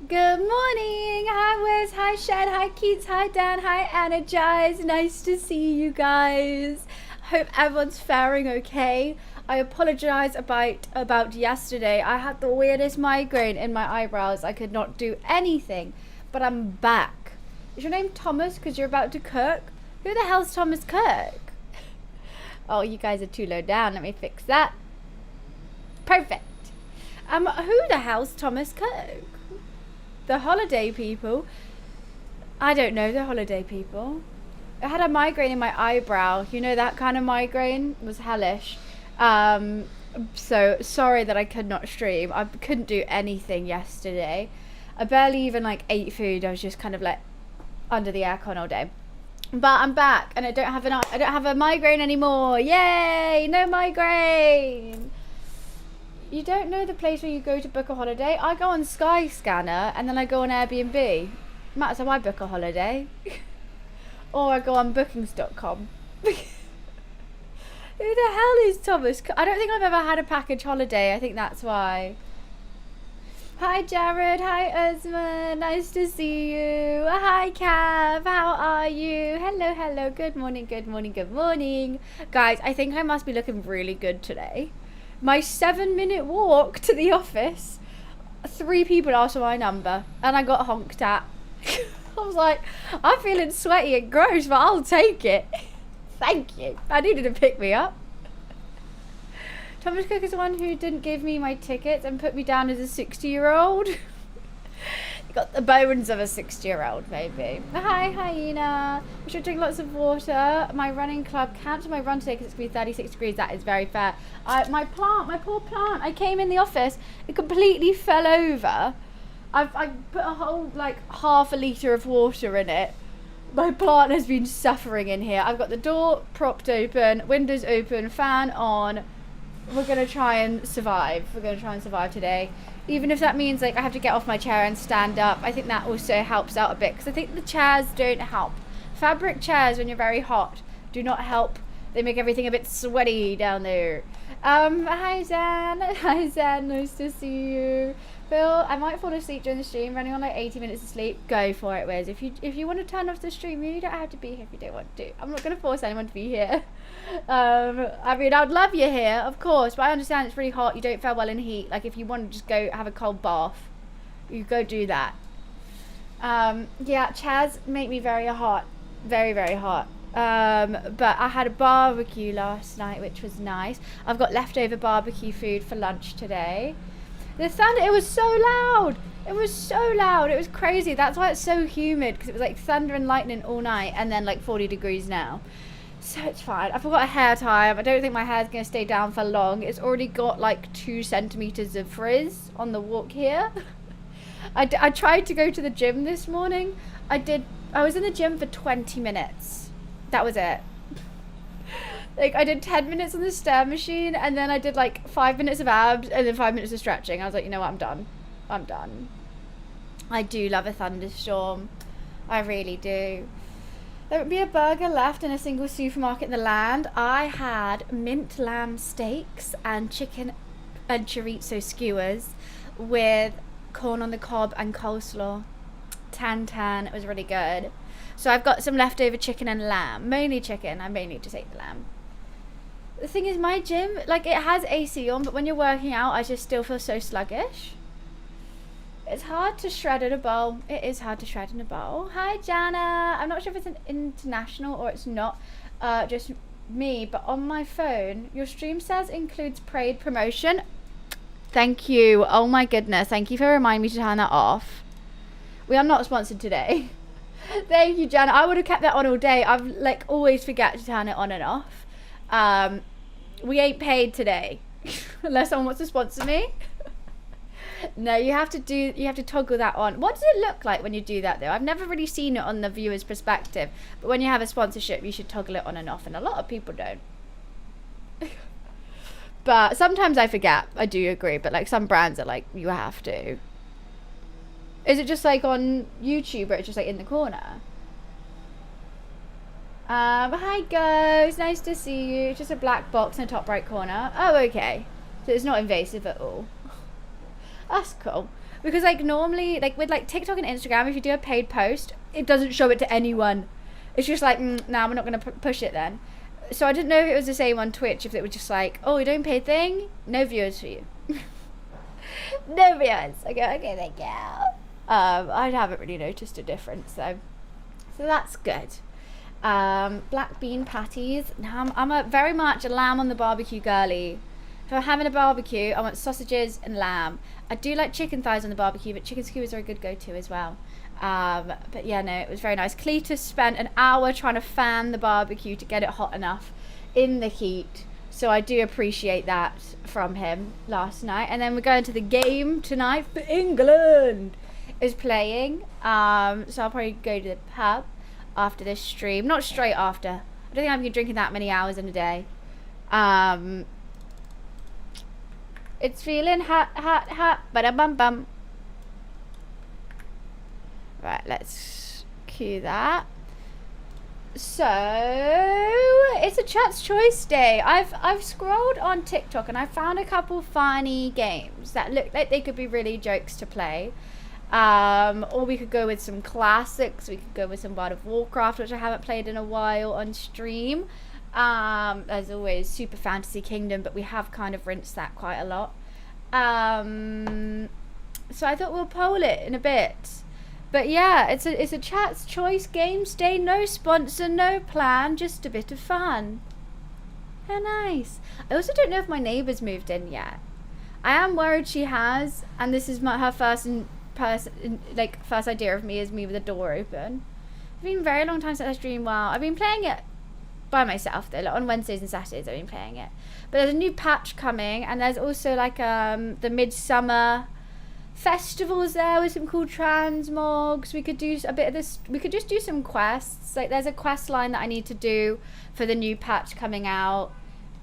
Good morning. Hi Wiz, hi Shed, hi Keats, hi Dan, hi Energize. Nice to see you guys. Hope everyone's faring okay. I apologize about yesterday. I had the weirdest migraine in my eyebrows. I could not do anything, but I'm back. Is your name Thomas because you're about to cook? Who the hell's Thomas Cook? Oh, you guys are too low down. Let me fix that. Perfect. Who the hell's Thomas Cook? The holiday people? I don't know the holiday people. I had a migraine in my eyebrow. You know that kind of migraine? It was hellish. So sorry that I could not stream. I couldn't do anything yesterday. I barely even ate food. I was just kind of under the aircon all day. But I'm back and I don't have a migraine anymore. Yay! No migraine. You don't know the place where you go to book a holiday? I go on Skyscanner and then I go on Airbnb. That's how I book a holiday. Or I go on bookings.com. Who the hell is Thomas? I don't think I've ever had a package holiday. I think that's why. Hi Jared, hi Uzma, nice to see you. Hi Cav, how are you? Hello, good morning. Guys, I think I must be looking really good today. My 7-minute walk to the office, 3 people asked for my number and I got honked at. I was like, I'm feeling sweaty and gross, but I'll take it. Thank you. I needed to pick me up. Thomas Cook is the one who didn't give me my tickets and put me down as a 60-year-old. You got the bones of a 60-year-old, maybe. Hi, hyena. I should drink lots of water. My running club cancelled my run today because it's going to be 36 degrees. That is very fair. My poor plant. I came in the office. It completely fell over. I put a whole, half a litre of water in it. My plant has been suffering in here. I've got the door propped open, windows open, fan on. We're going to try and survive. We're going to try and survive today. Even if that means I have to get off my chair and stand up. I think that also helps out a bit because I think the chairs don't help. Fabric chairs when you're very hot do not help. They make everything a bit sweaty down there. Hi Zan. Hi Zan, nice to see you. Phil, I might fall asleep during the stream, running on 80 minutes of sleep. Go for it, Wiz. If you want to turn off the stream, you don't have to be here if you don't want to. I'm not going to force anyone to be here. I mean, I'd love you here, of course, but I understand it's really hot. You don't fare well in heat. If you want to just go have a cold bath, you go do that. Yeah, chairs make me very hot. Very, very hot. But I had a barbecue last night, which was nice. I've got leftover barbecue food for lunch today. The thunder, it was so loud. It was so loud. It was crazy. That's why it's so humid, because it was thunder and lightning all night and then 40 degrees now. So it's fine. I forgot a hair tie. I don't think my hair's going to stay down for long. It's already got 2 centimeters of frizz on the walk here. I tried to go to the gym this morning. I was in the gym for 20 minutes. That was it. I did 10 minutes on the stair machine and then I did 5 minutes of abs and then 5 minutes of stretching. I was like, you know what, I'm done. I do love a thunderstorm. I really do. There would be a burger left in a single supermarket in the land. I had mint lamb steaks and chicken and chorizo skewers with corn on the cob and coleslaw. Tan. It was really good. So I've got some leftover chicken and lamb. Mainly chicken. I may need to take the lamb. The thing is, my gym, it has AC on, but when you're working out, I just still feel so sluggish. It's hard to shred in a bowl. It is hard to shred in a bowl. Hi, Jana. I'm not sure if it's an international or it's not. Just me, but on my phone, your stream says includes paid promotion. Thank you. Oh my goodness. Thank you for reminding me to turn that off. We are not sponsored today. Thank you, Jana. I would have kept that on all day. I've always forget to turn it on and off. We ain't paid today unless someone wants to sponsor me. No, you have to toggle that on. What does it look like when you do that though? I've never really seen it on the viewer's perspective, but when you have a sponsorship you should toggle it on and off, and a lot of people don't. But sometimes I forget. I do agree, but some brands are you have to. Is it just on YouTube or it's just in the corner? Hi Ghost, nice to see you. It's just a black box in the top right corner. Oh, okay. So it's not invasive at all. That's cool. Because like normally, like with like TikTok and Instagram, if you do a paid post, it doesn't show it to anyone. It's just like, nah, we're not going to push it then. So I didn't know if it was the same on Twitch, if it was just like, oh, you're doing paid thing? No viewers for you. No viewers. I go, okay, thank you. I haven't really noticed a difference though. So that's good. Black bean patties. Now I'm a very much a lamb on the barbecue girly. If I'm having a barbecue, I want sausages and lamb. I do like chicken thighs on the barbecue, but chicken skewers are a good go-to as well. But yeah, no, it was very nice. Cletus spent an hour trying to fan the barbecue to get it hot enough in the heat. So I do appreciate that from him last night. And then we're going to the game tonight for England is playing. So I'll probably go to the pub after this stream. Not straight after. I don't think I've been drinking that many hours in a day. It's feeling hot, hot, hot. Ba-da-bum-bum. Right, let's cue that. So it's a chat's choice day. I've scrolled on TikTok and I found a couple funny games that look like they could be really jokes to play. Or we could go with some classics. We could go with some World of Warcraft, which I haven't played in a while on stream. There's always Super Fantasy Kingdom, but we have kind of rinsed that quite a lot. So I thought we'll poll it in a bit. But yeah, it's a chat's choice games day. No sponsor, no plan, just a bit of fun. How nice. I also don't know if my neighbour's moved in yet. I am worried she has, and this is her first first idea of me is me with the door open. It's been a very long time since I streamed WoW. I've been playing it by myself though, like on Wednesdays and Saturdays I've been playing it. But there's a new patch coming, and there's also like the midsummer festivals there with some cool transmogs. We could do a bit of this. We could just do some quests. Like there's a quest line that I need to do for the new patch coming out.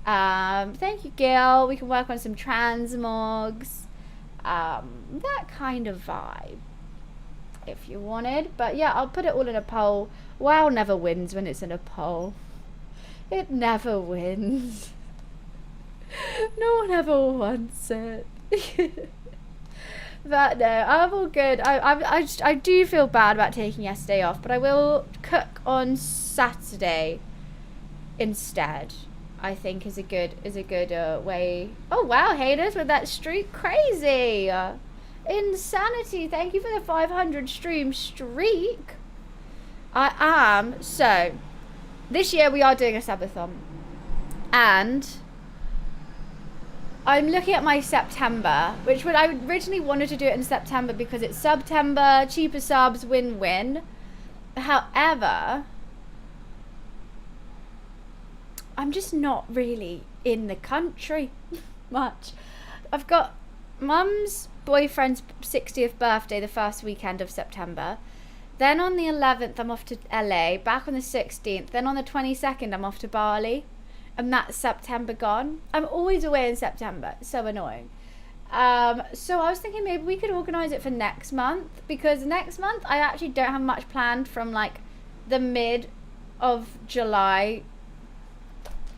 Thank you, Gil. We can work on some transmogs. That kind of vibe, if you wanted. But yeah, I'll put it all in a poll. WoW never wins when it's in a poll. It never wins. No one ever wants it. But no, I'm all good. I do feel bad about taking yesterday off, but I will cook on Saturday instead. I think is a good way. Oh wow, haters with that streak, crazy, insanity. Thank you for the 500 stream streak. I am. So this year we are doing a subathon, and I'm looking at my September, which I originally wanted to do it in September because it's September, cheaper subs, win-win. However, I'm just not really in the country much. I've got Mum's boyfriend's 60th birthday the first weekend of September. Then on the 11th, I'm off to LA, back on the 16th. Then on the 22nd, I'm off to Bali. And that's September gone. I'm always away in September. It's so annoying. So I was thinking maybe we could organise it for next month. Because next month, I actually don't have much planned from like the mid of July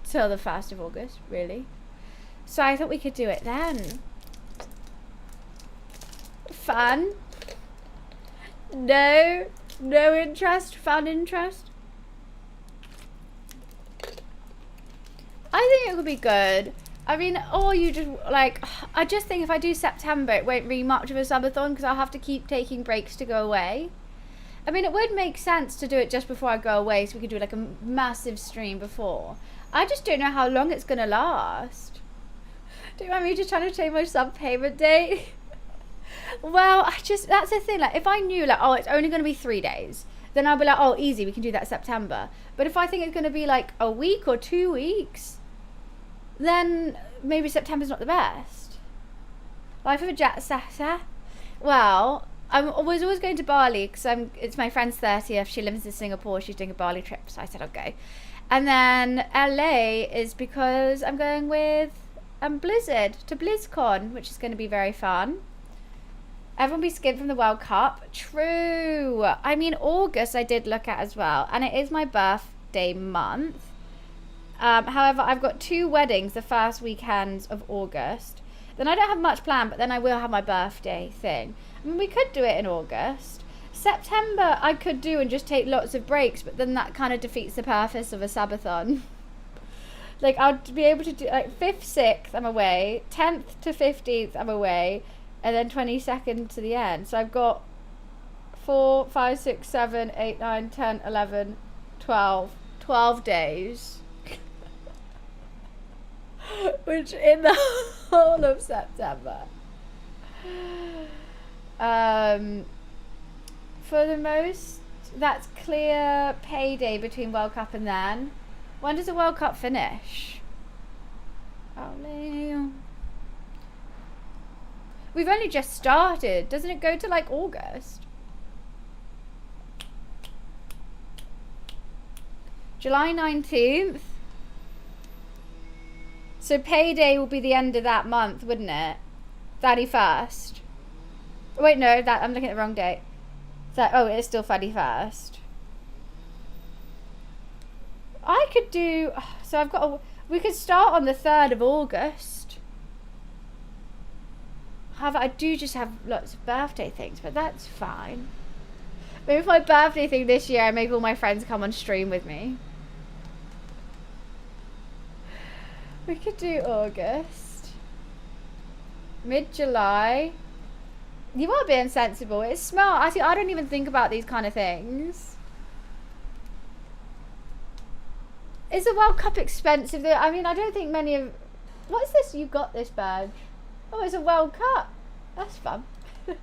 till the 1st of August, really. So I thought we could do it then. Fun. No interest. Fun interest. I think it would be good. I mean, or you just like, I just think if I do September, it won't be much of a subathon because I'll have to keep taking breaks to go away. I mean, it would make sense to do it just before I go away so we could do like a massive stream before. I just don't know how long it's going to last. Do you mind me just trying to change my sub payment date? Well, that's the thing. Like, if I knew like, oh, it's only going to be 3 days, then I'll be like, oh, easy, we can do that September. But if I think it's going to be like a week or 2 weeks, then maybe September's not the best. Life of a jet setter. Well, I was always going to Bali because it's my friend's 30th. She lives in Singapore. She's doing a Bali trip, so I said I'll go. And then LA is because I'm going with Blizzard to BlizzCon, which is going to be very fun. Everyone be skint from the World Cup. True. I mean, August I did look at as well, and it is my birthday month. However, I've got 2 weddings the first weekends of August. Then I don't have much planned, but then I will have my birthday thing. I mean, we could do it in August. September I could do and just take lots of breaks, but then that kind of defeats the purpose of a sabathon. Like, I'll be able to do, like, 5th, 6th, I'm away. 10th to 15th, I'm away. And then 22nd to the end. So I've got 4, 5, 6, 7, 8, 9, 10, 11, 12. 12 days. Which in the whole of September. For the most, that's clear payday between World Cup and then. When does the World Cup finish? Oh, we've only just started. Doesn't it go to like August? July 19th. So payday will be the end of that month, wouldn't it? 31st. Wait, no, I'm looking at the wrong date. Oh, it's still 31st. I could do, so we could start on the 3rd of August. However, I do just have lots of birthday things, but that's fine. Maybe for my birthday thing this year, I make all my friends come on stream with me. We could do August. Mid-July. You are being sensible. It's smart. Actually, I don't even think about these kind of things. Is the World Cup expensive though? I mean, I don't think many of... What is this? You got this badge. Oh, it's a World Cup. That's fun. It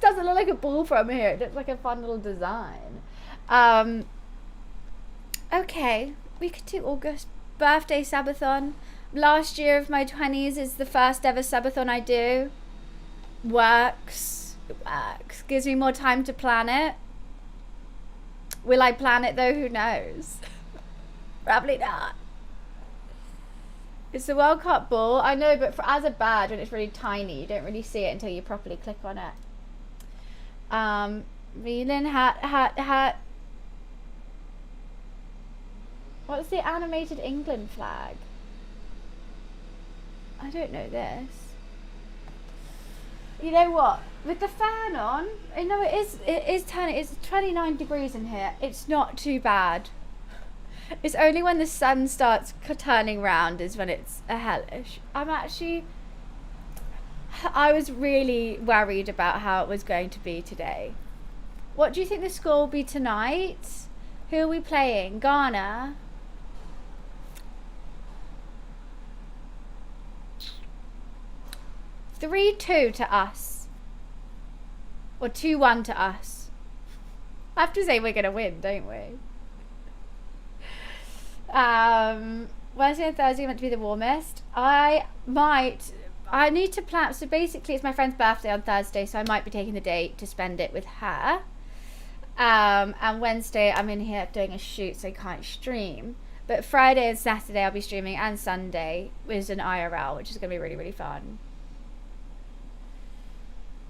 doesn't look like a ball from here. It looks like a fun little design. Okay, we could do August. Birthday sabathon. Last year of my 20s is the first ever sabathon I do. Works. It works. Gives me more time to plan it. Will I plan it though? Who knows? Probably not. It's the World Cup ball. I know, but as a badge, when it's really tiny, you don't really see it until you properly click on it. Reeling hat. What's the animated England flag? I don't know this. You know what? With the fan on, I know it is turning. It's 29 degrees in here. It's not too bad. It's only when the sun starts turning round is when it's a hellish. I was really worried about how it was going to be today. What do you think the score will be tonight? Who are we playing? Ghana? (3-2) to us. Or 2-1 to us. I have to say we're going to win, don't we? Wednesday and Thursday are meant to be the warmest. I need to plan. So basically it's my friend's birthday on Thursday, so I might be taking the day to spend it with her. And Wednesday I'm in here doing a shoot, so I can't stream. But Friday and Saturday I'll be streaming, and Sunday is an IRL, which is going to be really, really fun.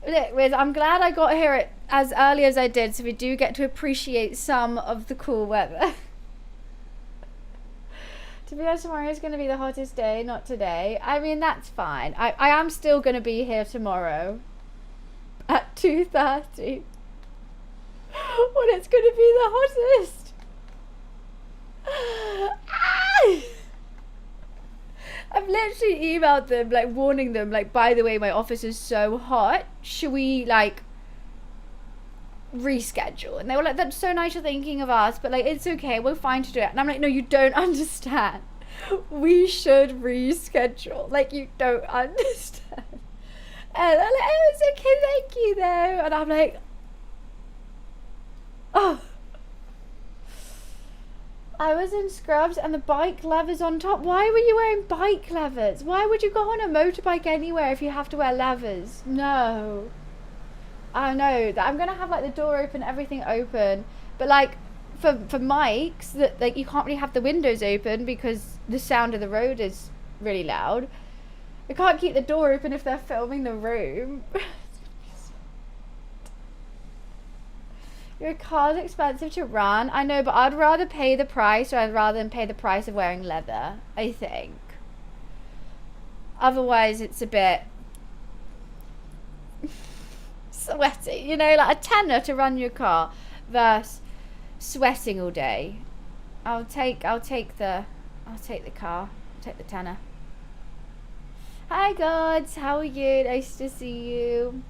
Look, I'm glad I got here as early as I did, so we do get to appreciate some of the cool weather. To be honest, tomorrow is going to be the hottest day, not today. I mean, that's fine. I am still going to be here tomorrow at 2:30 when it's going to be the hottest. I've literally emailed them, like, warning them, like, by the way, my office is so hot. Should we, like, reschedule? And they were like, that's so nice you're thinking of us, but, like, it's okay, we're fine to do it. And I'm like, no, you don't understand. We should reschedule. Like, you don't understand. And they're like, oh, it's okay, thank you, though. And I'm like, oh. I was in scrubs and the bike leather's on top. Why were you wearing bike leathers? Why would you go on a motorbike anywhere if you have to wear leathers? No. I know that I'm gonna have like the door open, everything open, but like for mics that like you can't really have the windows open because the sound of the road is really loud. I can't keep the door open if they're filming the room. Your car's expensive to run. I know, but I'd rather pay the price rather than pay the price of wearing leather, I think. Otherwise, it's a bit sweaty. You know, like a tenner to run your car versus sweating all day. I'll take the car. I'll take the tenner. Hi gods, how are you? Nice to see you.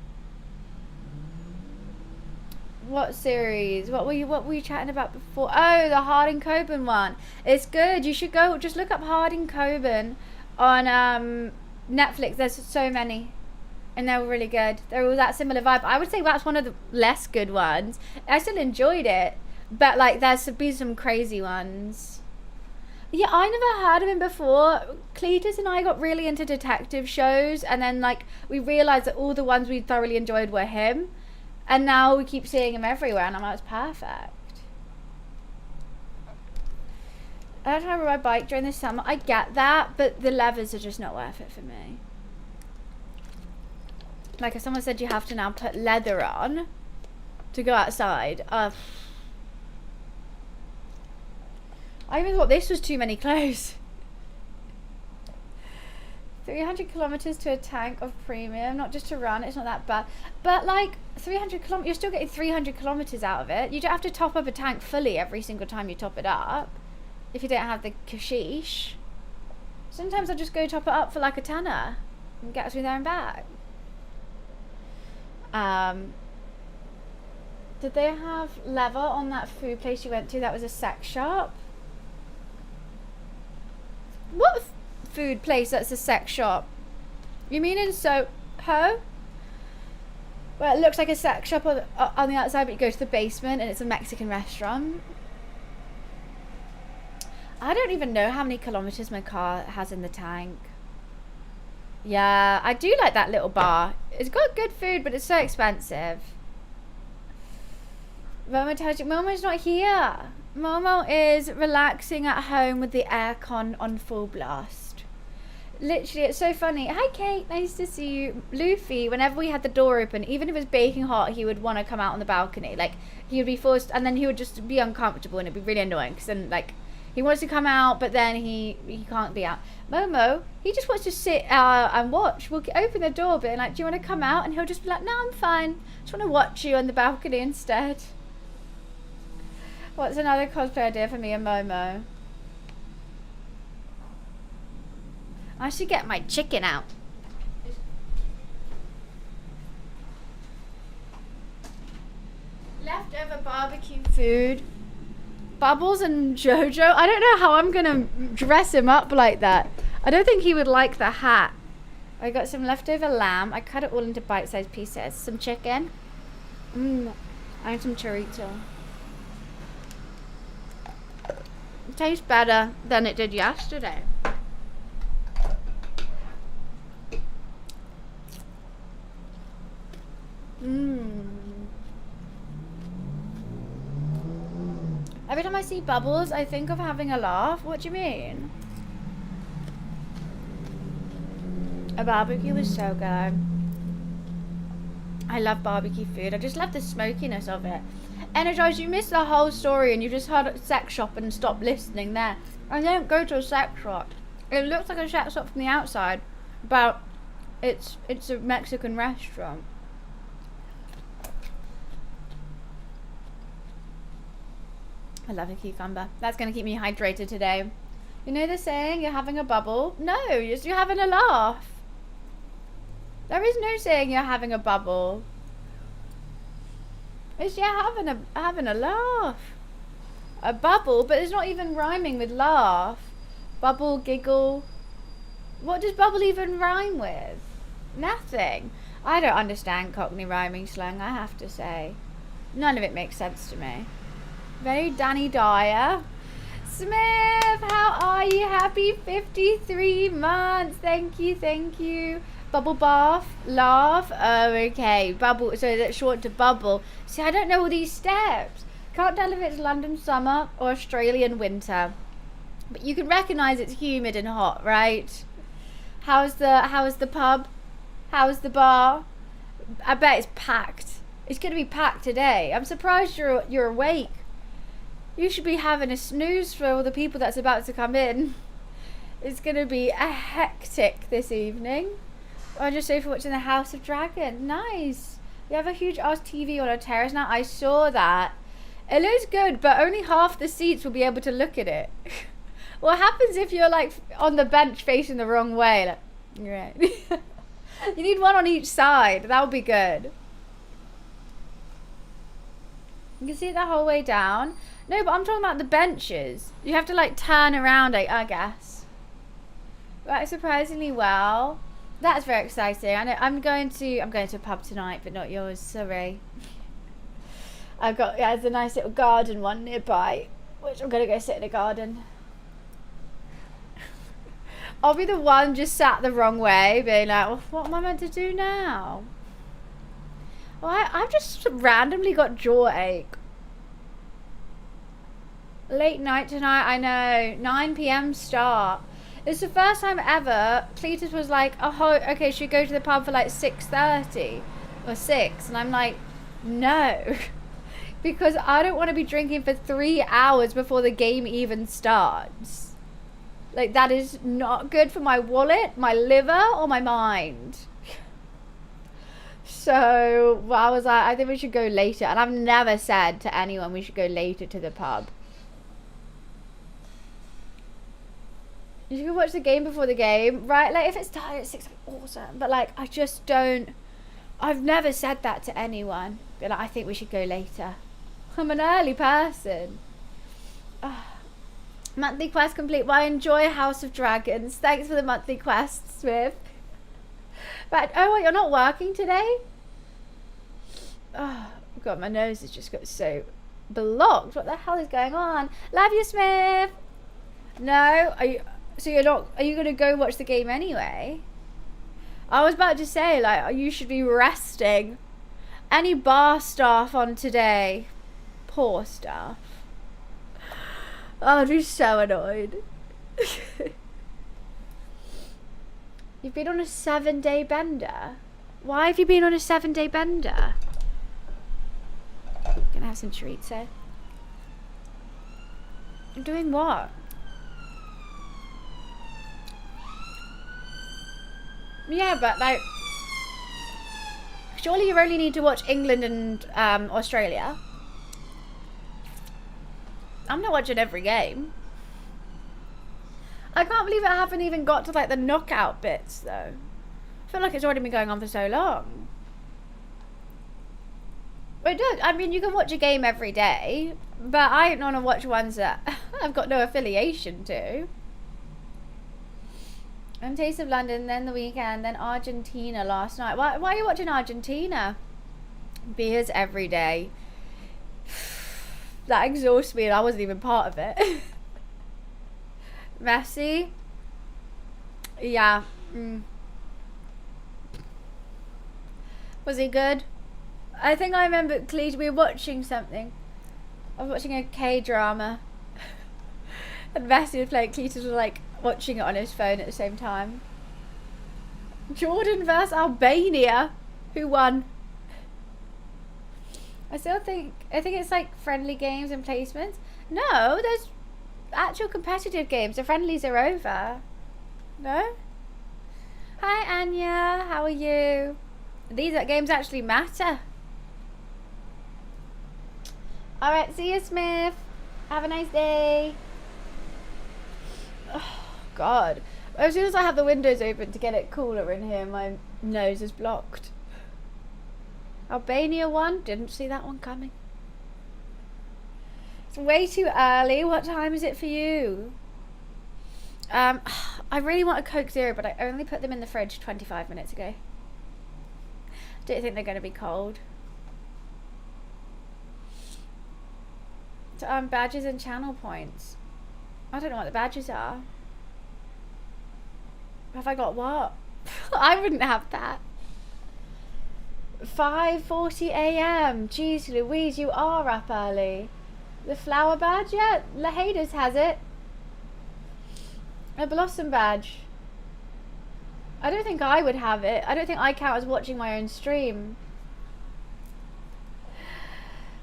What series? What were you chatting about before? Oh, the Harding Coben one. It's good. You should go just look up Harding Coben on Netflix. There's so many. And they're really good. They're all that similar vibe. I would say that's one of the less good ones. I still enjoyed it. But like there's been some crazy ones. Yeah, I never heard of him before. Cletus and I got really into detective shows, and then like we realised that all the ones we thoroughly enjoyed were him, and now we keep seeing him everywhere, and I'm like, it's perfect. I don't remember my bike during the summer. I get that, but the levers are just not worth it for me. Like if someone said you have to now put leather on to go outside, I even thought this was too many clothes. 300 kilometers to a tank of premium, not just to run, it's not that bad. But like 300 kilometers, you're still getting 300 kilometers out of it. You don't have to top up a tank fully every single time you top it up. If you don't have the cashish. Sometimes I just go top it up for like a tenner and get me there and back. Did they have leather on that food place you went to that was a sex shop? What food place that's a sex shop? You mean in Soho? Well, it looks like a sex shop on the outside, but you go to the basement and it's a Mexican restaurant. I don't even know how many kilometers my car has in the tank. Yeah, I do like that little bar. It's got good food, but it's so expensive. Momo's not here. Momo is relaxing at home with the aircon on full blast. Literally, it's so funny. Hi Kate, nice to see you. Luffy, whenever we had the door open, even if it was baking hot, he would want to come out on the balcony. Like, he would be forced, and then he would just be uncomfortable, and it'd be really annoying, because then, like, he wants to come out, but then he can't be out. Momo, he just wants to sit and watch. We'll open the door, but like, do you want to come out? And he'll just be like, no, I'm fine. I just want to watch you on the balcony instead. What's another cosplay idea for me and Momo? I should get my chicken out. Leftover barbecue food. Bubbles and Jojo. I don't know how I'm gonna dress him up like that. I don't think he would like the hat. I got some leftover lamb. I cut it all into bite-sized pieces. Some chicken. And some chorizo. It tastes better than it did yesterday. Every time I see bubbles, I think of having a laugh. What do you mean? A barbecue is so good. I love barbecue food. I just love the smokiness of it. Energize, you missed the whole story and you just heard a sex shop and stopped listening there. I don't go to a sex shop. It looks like a sex shop from the outside, but it's a Mexican restaurant. I love a cucumber. That's going to keep me hydrated today. You know the saying, you're having a bubble? No, you're having a laugh. There is no saying you're having a bubble. It's you're having a laugh. A bubble, but it's not even rhyming with laugh. Bubble, giggle. What does bubble even rhyme with? Nothing. I don't understand Cockney rhyming slang, I have to say. None of it makes sense to me. Very Danny Dyer. Smith, how are you? Happy 53 months. Thank you. Bubble bath, laugh. Oh, okay. Bubble, so that's short to bubble. See, I don't know all these steps. Can't tell if it's London summer or Australian winter. But you can recognise it's humid and hot, right? How's the pub? How's the bar? I bet it's packed. It's going to be packed today. I'm surprised you're awake. You should be having a snooze for all the people that's about to come in. It's going to be a hectic this evening. I'm just so for watching the House of Dragon. Nice. We have a huge ass TV on our terrace now. I saw that. It looks good, but only half the seats will be able to look at it. What happens if you're like on the bench facing the wrong way? Like, right. You need one on each side. That would be good. You can see it the whole way down. No, but I'm talking about the benches. You have to like turn around, I guess. Right, surprisingly well. That's very exciting. I know I'm going to a pub tonight, but not yours. Sorry. I've got there's a nice little garden one nearby, which I'm gonna go sit in a garden. I'll be the one just sat the wrong way, being like, well, what am I meant to do now? Well, I've just randomly got jaw ache. Late night tonight, I know. 9 p.m. start. It's the first time ever Cletus was like, oh, okay, should we go to the pub for like 6:30 or 6? And I'm like, no. Because I don't want to be drinking for 3 hours before the game even starts. Like, that is not good for my wallet, my liver, or my mind. So, well, I was like, I think we should go later. And I've never said to anyone we should go later to the pub. You can watch the game before the game, right? Like, if it started at 6, awesome. But, like, I just don't... I've never said that to anyone. But like, I think we should go later. I'm an early person. Monthly quest complete. Well, I enjoy House of Dragons. Thanks for the monthly quest, Smith. But, oh, wait, you're not working today? Oh, God, my nose has just got so blocked. What the hell is going on? Love you, Smith. No? So you're not... Are you going to go watch the game anyway? I was about to say, like, you should be resting. Any bar staff on today? Poor staff. Oh, I'd be so annoyed. You've been on a 7-day bender? Why have you been on a 7-day bender? Gonna have some treats, eh? I'm doing what? Yeah, but like, surely you only need to watch England and Australia. I'm not watching every game. I can't believe I haven't even got to like the knockout bits though. I feel like it's already been going on for so long. But it does. I mean, you can watch a game every day, but I don't want to watch ones that I've got no affiliation to. And Taste of London, then the weekend, then Argentina last night. Why are you watching Argentina? Beers every day. That exhausts me and I wasn't even part of it. Messi? Yeah. Was he good? I think I remember we were watching something. I was watching a K-drama. And Messi was playing, Cletus was like watching it on his phone at the same time. Jordan versus Albania. Who won? I think it's like friendly games and placements. No, there's actual competitive games. The friendlies are over. No? Hi Anya, how are you? These games actually matter. Alright, see you, Smith. Have a nice day. Oh, God. As soon as I have the windows open to get it cooler in here, my nose is blocked. Albania won. Didn't see that one coming. It's way too early. What time is it for you? I really want a Coke Zero, but I only put them in the fridge 25 minutes ago. Don't think they're going to be cold. So, badges and channel points. I don't know what the badges are. Have I got what? I wouldn't have that. 5:40 a.m. Jeez Louise, you are up early. The flower badge? Yeah, Letiza has it. A blossom badge. I don't think I would have it. I don't think I count as watching my own stream.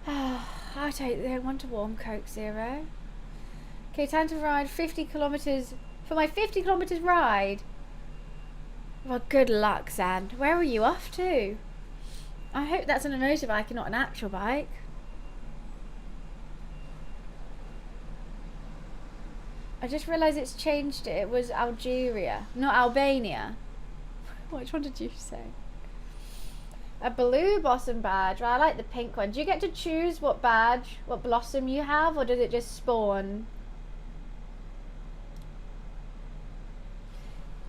I don't want a warm Coke Zero. Okay, time to ride 50 kilometers For my 50 kilometers ride. Well, good luck, Zand. Where are you off to? I hope that's on a motorbike and not an actual bike. I just realised it's changed it. It was Algeria, not Albania. Which one did you say? A blue blossom badge. Well, I like the pink one. Do you get to choose what badge, what blossom you have, or does it just spawn?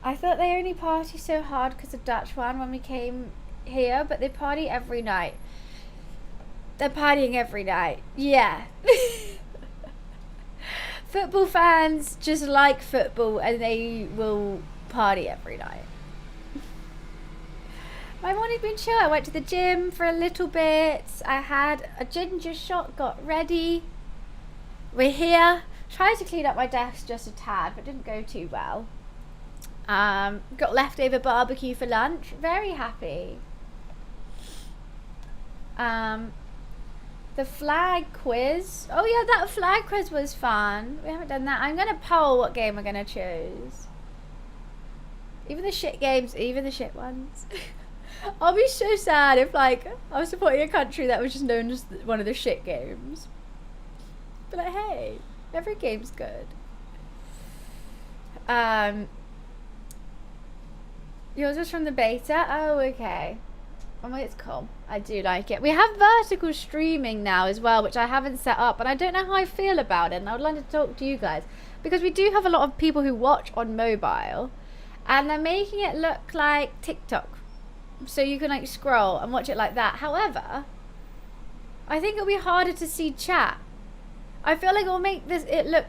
I thought they only party so hard because of Dutch one when we came here, but they party every night. They're partying every night. Yeah. Football fans just like football and they will party every night. My morning's been chill. I went to the gym for a little bit. I had a ginger shot, got ready. We're here. Tried to clean up my desk just a tad, but didn't go too well. Got leftover barbecue for lunch. Very happy. The flag quiz. Oh yeah, that flag quiz was fun. We haven't done that. I'm gonna poll what game we're gonna choose. Even the shit games, even the shit ones. I'll be so sad if like I was supporting a country that was just known as one of the shit games. But like, hey, every game's good. Yours was from the beta? Oh, okay. Oh my, it's cool. I do like it. We have vertical streaming now as well, which I haven't set up, and I don't know how I feel about it, and I would like to talk to you guys. Because we do have a lot of people who watch on mobile, and they're making it look like TikTok. So you can like scroll and watch it like that. However, I think it'll be harder to see chat. I feel like it'll make it look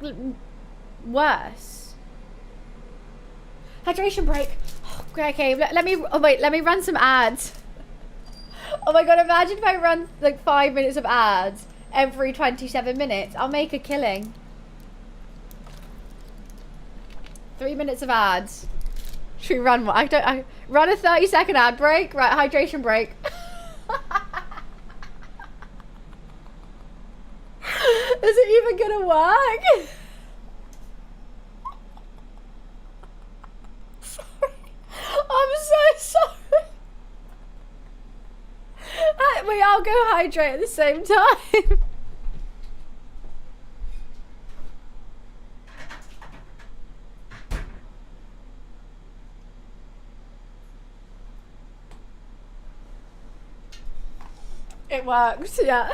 worse. Hydration break. Okay, let me run some ads. Oh my god, imagine if I run like 5 minutes of ads every 27 minutes. I'll make a killing. 3 minutes of ads. Should we run one? I run a 30-second ad break. Right, hydration break. Is it even gonna work? Sorry. I'm so sorry. Wait, I'll go hydrate at the same time. It works, yeah.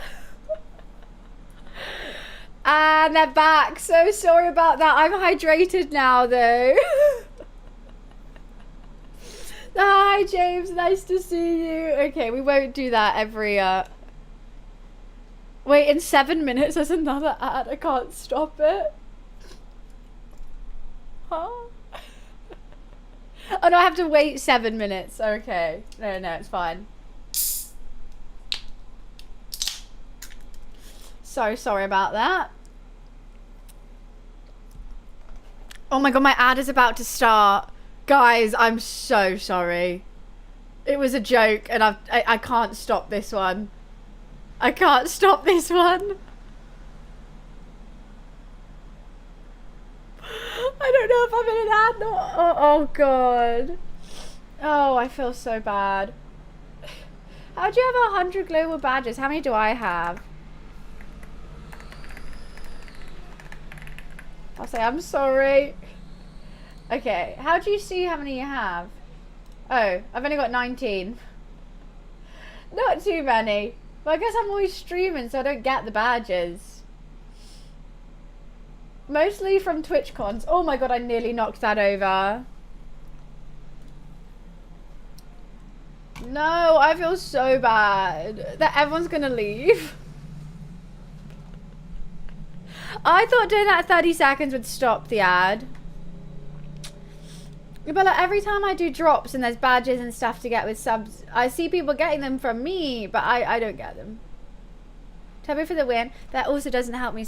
And they're back. So sorry about that. I'm hydrated now, though. Hi, James. Nice to see you. Okay, we won't do that every... Wait, in 7 minutes, there's another ad. I can't stop it. Huh? Oh, no, I have to wait 7 minutes. Okay. No, it's fine. So sorry about that. Oh my god, my ad is about to start. Guys, I'm so sorry. It was a joke and I can't stop this one. I can't stop this one. I don't know if I'm in an ad or... Oh god. Oh, I feel so bad. How do you have 100 global badges? How many do I have? I'll say I'm sorry. Okay, how do you see how many you have? Oh, I've only got 19. Not too many. But I guess I'm always streaming, so I don't get the badges. Mostly from Twitch cons. Oh my god, I nearly knocked that over. No, I feel so bad that everyone's gonna leave. I thought doing that 30 seconds would stop the ad. But like, every time I do drops and there's badges and stuff to get with subs, I see people getting them from me, but I don't get them. Turbo for the win. That also doesn't help me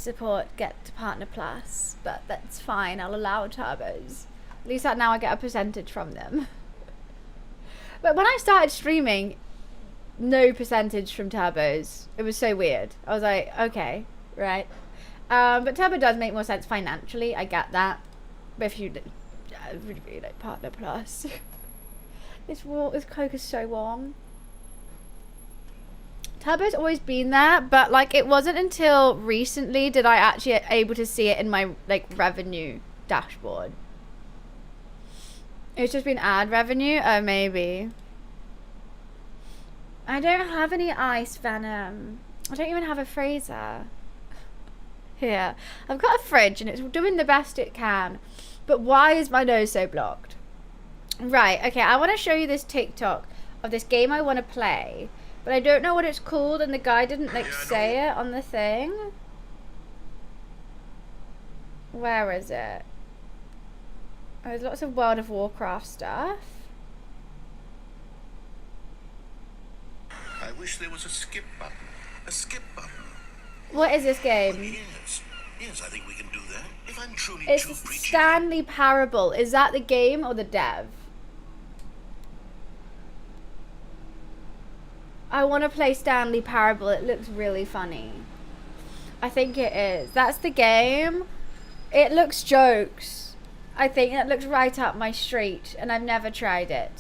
get to Partner Plus, but that's fine. I'll allow turbos. At least that now I get a percentage from them. But when I started streaming, no percentage from turbos. It was so weird. I was like, okay, right. But turbo does make more sense financially. I get that. But if you, I really, really like Partner Plus. This Coke is so warm. Turbo's always been there, but like it wasn't until recently did I actually able to see it in my like revenue dashboard. It's just been ad revenue. Oh, maybe. I don't have any ice venom. I don't even have a freezer. Here, I've got a fridge and it's doing the best it can. But why is my nose so blocked? Right, okay, I want to show you this TikTok of this game I want to play. But I don't know what it's called and the guy didn't like say it on the thing. Where is it? Oh, there's lots of World of Warcraft stuff. I wish there was a skip button. A skip button. What is this game? Yes, I think we can do that. If I'm truly It's too preachy. Stanley Parable. Is that the game or the dev? I want to play Stanley Parable. It looks really funny. I think it is. That's the game. It looks jokes. I think it looks right up my street, and I've never tried it.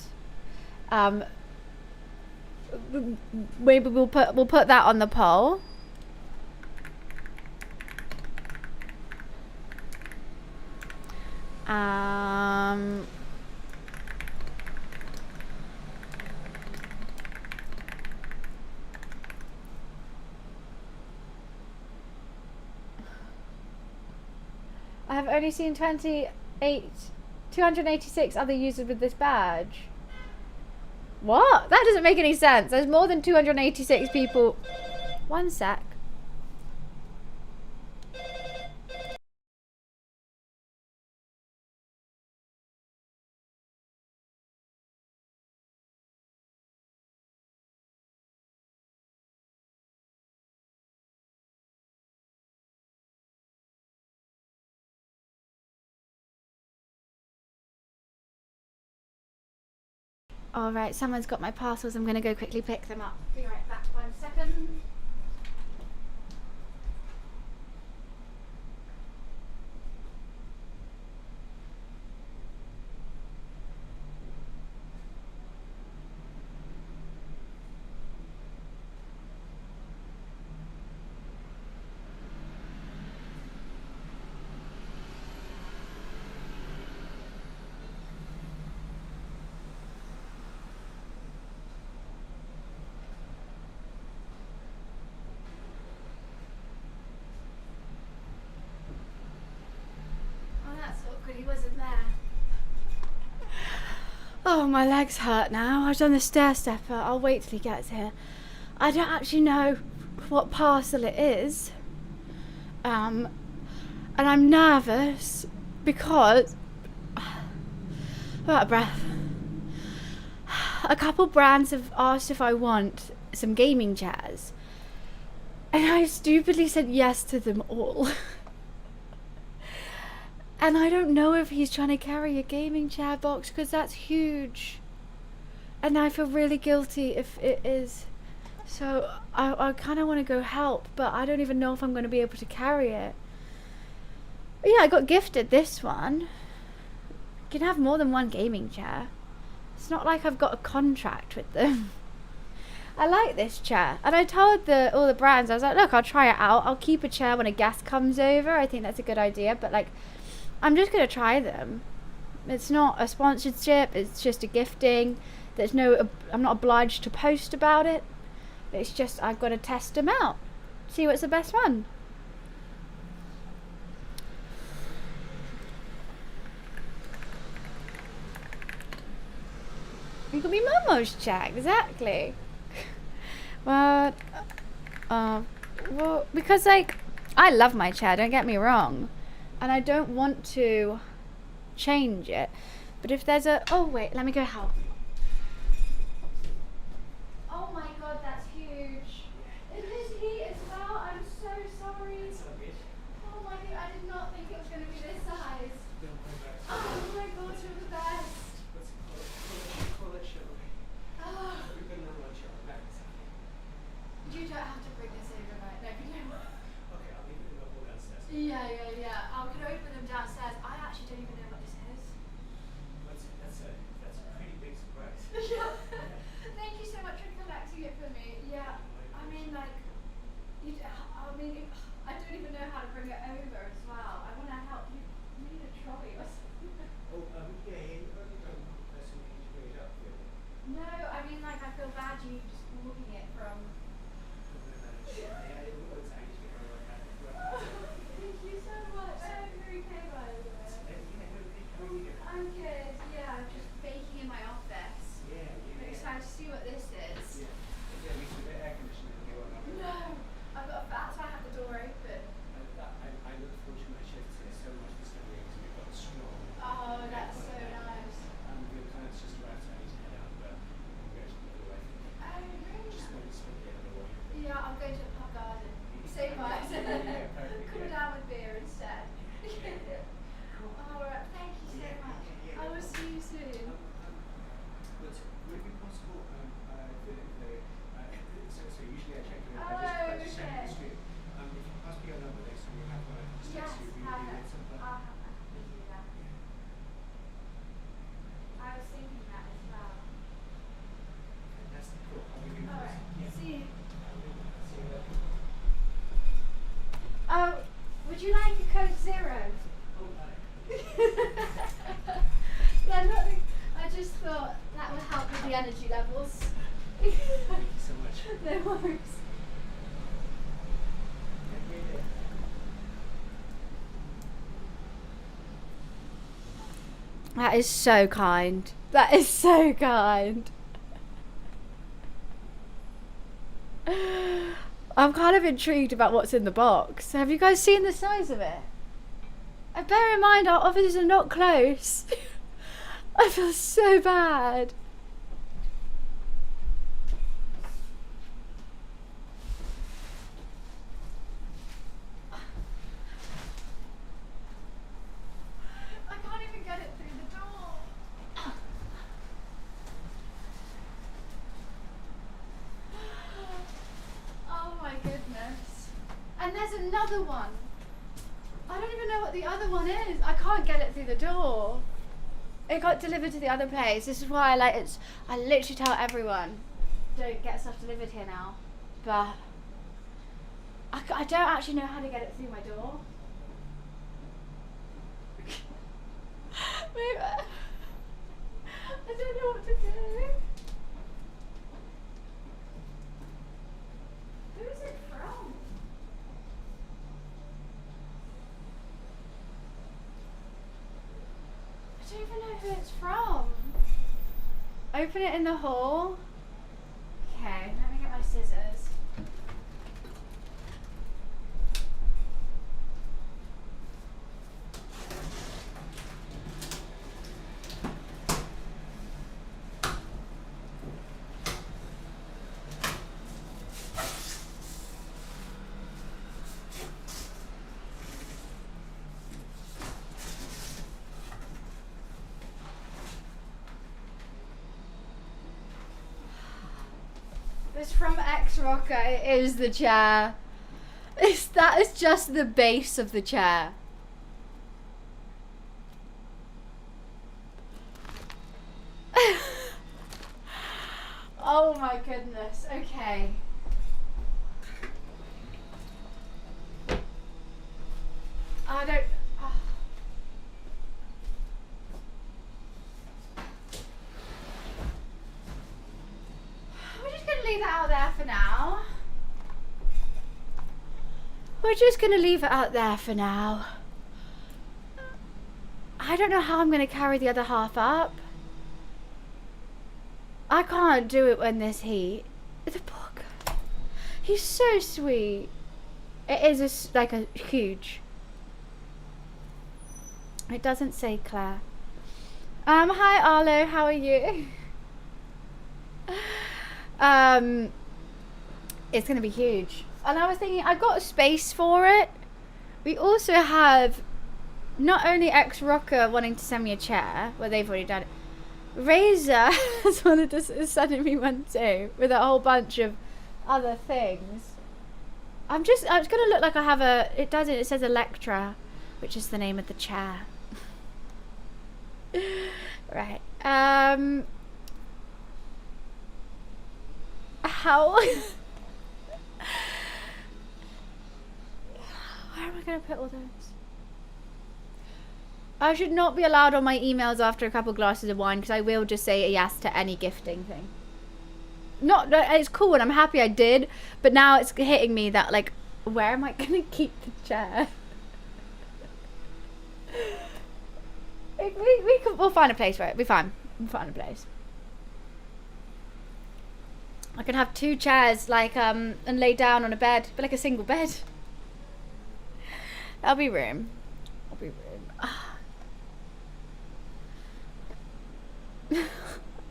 Maybe we'll put that on the poll. I have only seen 286 other users with this badge. What? That doesn't make any sense. There's more than 286 people. One sec. Alright, someone's got my parcels. I'm going to go quickly pick them up. Be right back, 1 second. He wasn't there. Oh, my legs hurt now. I've done the stair stepper. I'll wait till he gets here. I don't actually know what parcel it is. And I'm nervous because I'm out of breath. A couple brands have asked if I want some gaming chairs, and I stupidly said yes to them all. And I don't know if he's trying to carry a gaming chair box because that's huge. And I feel really guilty if it is. So I kind of want to go help, but I don't even know if I'm going to be able to carry it. But yeah, I got gifted this one. You can have more than one gaming chair. It's not like I've got a contract with them. I like this chair. And I told all the brands, I was like, look, I'll try it out. I'll keep a chair when a guest comes over. I think that's a good idea. But like, I'm just going to try them. It's not a sponsorship. It's just a gifting. I'm not obliged to post about it. It's just, I've got to test them out. See what's the best one. You could be Momo's chair, exactly. But, well, because like, I love my chair, don't get me wrong. And I don't want to change it. But if there's oh wait, let me go help. Oh my god, that's huge. Is this heat as well? I'm so sorry. Oh my god, I did not think it was going to be this size. Oh my god, you're the best. Oh. You don't have to bring this over, right? No, you don't. Okay, I'll leave it in the hole downstairs. Yeah. I could open them downstairs. I actually don't even know don't even know how to bring it over as well. I want to help you. You need a trolley or something. No, I mean like I feel bad you just walking it from. Thank you so much. I'm very okay by the way. I'm good. Yeah, I'm just baking in my office. I'm excited to see what this is. No, I've got that's why I have the door open. Oh, that's so nice. Oh, really? Yeah, I'm going to the pub garden. Same vibes. Come down with beer instead. All right, thank you so much. I will see you soon. Would it be possible, usually I check in Oh, I just check okay. the street. If you pass me your number next time you have one, I can just Yes, text you if you perfect. need something. I'll happily do that. I was thinking that as well. Fantastic, cool. I'll give you All right, see you. See you later. Oh, would you like a Coke Zero? Oh, Yeah, nothing. I just thought that would help with the energy levels. thank you so much. No worries. That is so kind. That is so kind. I'm kind of intrigued about what's in the box. Have you guys seen the size of it? And bear in mind our offices are not close. I feel so bad. I can't even get it through the door. Oh my goodness. And there's another one. I don't even know what the other one is. I can't get it through the door. It got delivered to the other place. This is why I literally tell everyone, don't get stuff delivered here now. But I don't actually know how to get it through my door. Maybe, I don't know what to do. Who is it from? I don't even know who it's from. Open it in the hall. Okay, let me get my scissors. It's from X Rocker. It is the chair. That is just the base of the chair. Oh my goodness. Okay. I don't. We're just gonna leave it out there for now. We're just gonna leave it out there for now. I don't know how I'm gonna carry the other half up. I can't do it when this heat. The poor guy. He's so sweet. It is like a huge. It doesn't say Claire. Hi Arlo, how are you? It's gonna be huge. And I was thinking, I've got a space for it. We also have not only X Rocker wanting to send me a chair, well they've already done it. Razor has wanted to is sending me one too, with a whole bunch of other things. It's gonna look like I have a. It doesn't. It says Electra, which is the name of the chair. Right. How? am I going to put all those? I should not be allowed on my emails after a couple glasses of wine because I will just say a yes to any gifting thing. Not, it's cool and I'm happy I did, but now it's hitting me that, like, where am I going to keep the chair? We'll find a place for it. We'll be fine. We'll find a place. I could have 2 chairs, like, and lay down on a bed, but like a single bed. That'll be room. I'll be room.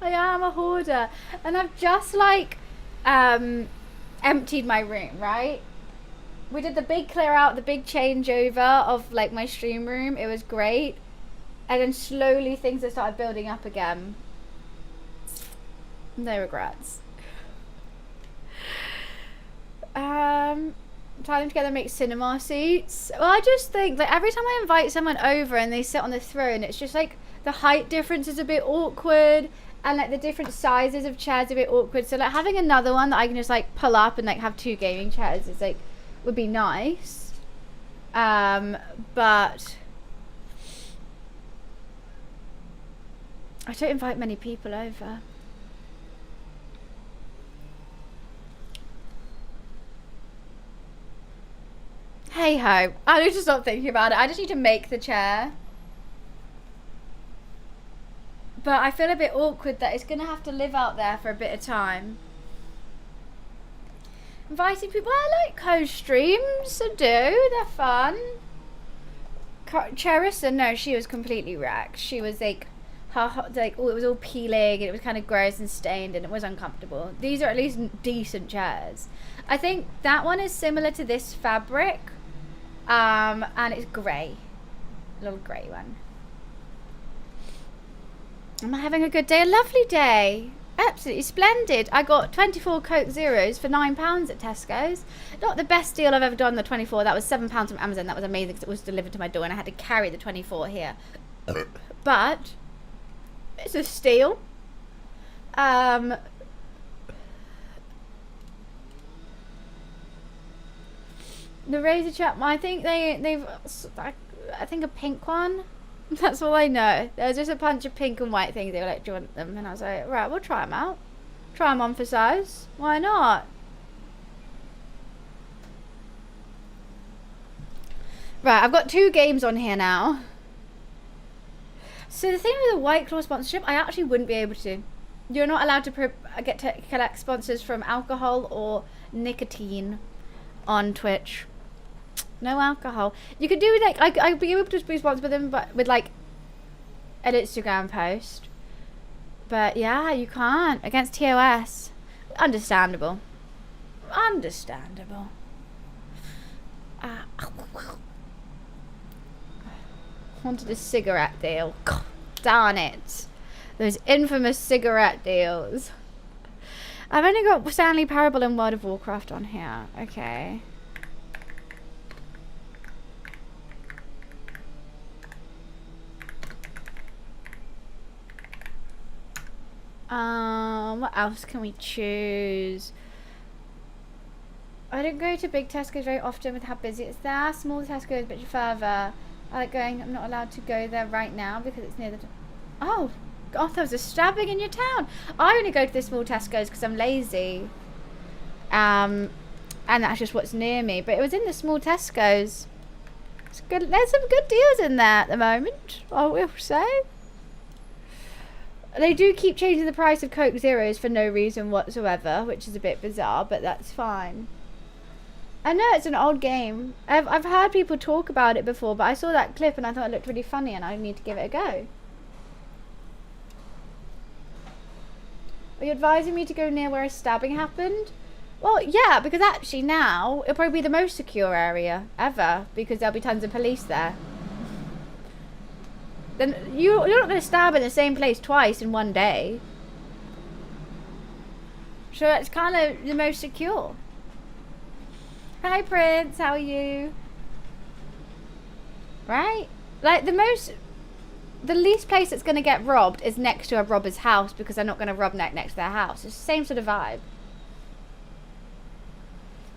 I am a hoarder, and I've just like emptied my room, right? We did the big clear out, the big changeover of like my stream room. It was great, and then slowly things have started building up again. No regrets. Tie them together, make cinema seats. Well, I just think like every time I invite someone over and they sit on the throne, it's just like the height difference is a bit awkward, and like the different sizes of chairs are a bit awkward. So like having another one that I can just like pull up and like have 2 gaming chairs is like would be nice. But I don't invite many people over. Hey ho, I need to stop thinking about it. I just need to make the chair. But I feel a bit awkward that it's going to have to live out there for a bit of time. Inviting people, I like co-streams, I do, they're fun. Cherissa, no, she was completely wrecked. She was like, it was all peeling and it was kind of gross and stained and it was uncomfortable. These are at least decent chairs. I think that one is similar to this fabric, and it's grey, a little grey one. Am I having a good day? A lovely day. Absolutely splendid. I got 24 Coke Zeros for £9 at Tesco's. Not the best deal I've ever done, the 24. That was £7 from Amazon. That was amazing because it was delivered to my door and I had to carry the 24 here. But it's a steal. The razor chap, I think they've I think a pink one. That's all I know. There was just a bunch of pink and white things. They were like, do you want them? And I was like, right, we'll try them out. Try them on for size. Why not? Right, I've got 2 games on here now. So the thing with the White Claw sponsorship, I actually wouldn't be able to. You're not allowed to get to collect sponsors from alcohol or nicotine on Twitch. No alcohol. You could do like I'd be able to be sponsored with them, but with like an Instagram post. But yeah, you can't against TOS. Understandable. Understandable. Wanted a cigarette deal. Darn it. Those infamous cigarette deals. I've only got Stanley Parable and World of Warcraft on here. Okay. What else can we choose? I don't go to big Tesco's very often with how busy it's there. Small Tesco's a bit further. I like going, I'm not allowed to go there right now because it's near the... Oh, God, there was a stabbing in your town. I only go to the small Tesco's because I'm lazy. And that's just what's near me. But it was in the small Tesco's. It's good. There's some good deals in there at the moment, I will say. They do keep changing the price of Coke Zeros for no reason whatsoever, which is a bit bizarre, but that's fine. I know it's an old game. I've heard people talk about it before, but I saw that clip and I thought it looked really funny and I need to give it a go. Are you advising me to go near where a stabbing happened? Well, yeah, because actually now it'll probably be the most secure area ever because there'll be tons of police there. Then you're not going to stab in the same place twice in one day. So it's kind of the most secure. Hi Prince, how are you? Right? Like the least place that's going to get robbed is next to a robber's house because they're not going to rob next to their house. It's the same sort of vibe.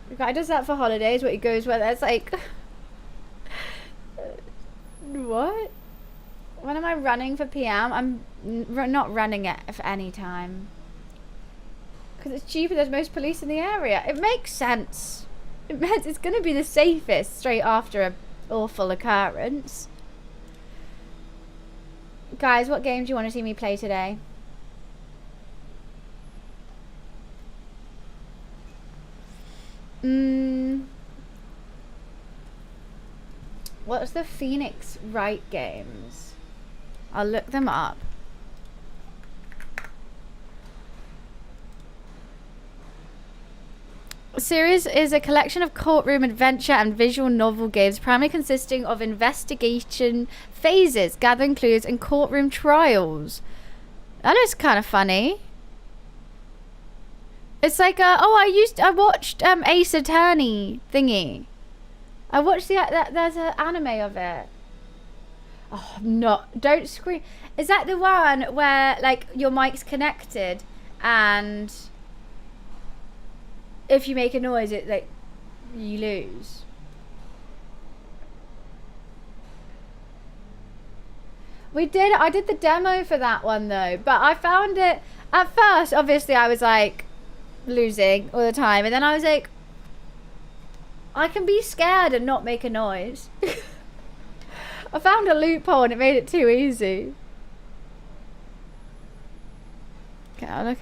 The guy does that for holidays where he goes where there's like... What? When am I running for PM? I'm not running it for any time. Because it's cheaper, there's most police in the area. It makes sense. It's going to be the safest straight after an awful occurrence. Guys, what game do you want to see me play today? What's the Phoenix Wright games? I'll look them up. A series is a collection of courtroom adventure and visual novel games primarily consisting of investigation phases, gathering clues, and courtroom trials. That looks kind of funny. It's like I watched Ace Attorney thingy. I watched there's an anime of it. Oh, don't scream. Is that the one where like your mic's connected and if you make a noise it like you lose? I did the demo for that one though, but I found it at first, obviously I was like losing all the time, and then I was like, I can be scared and not make a noise. I found a loophole and it made it too easy. Okay, I'll look.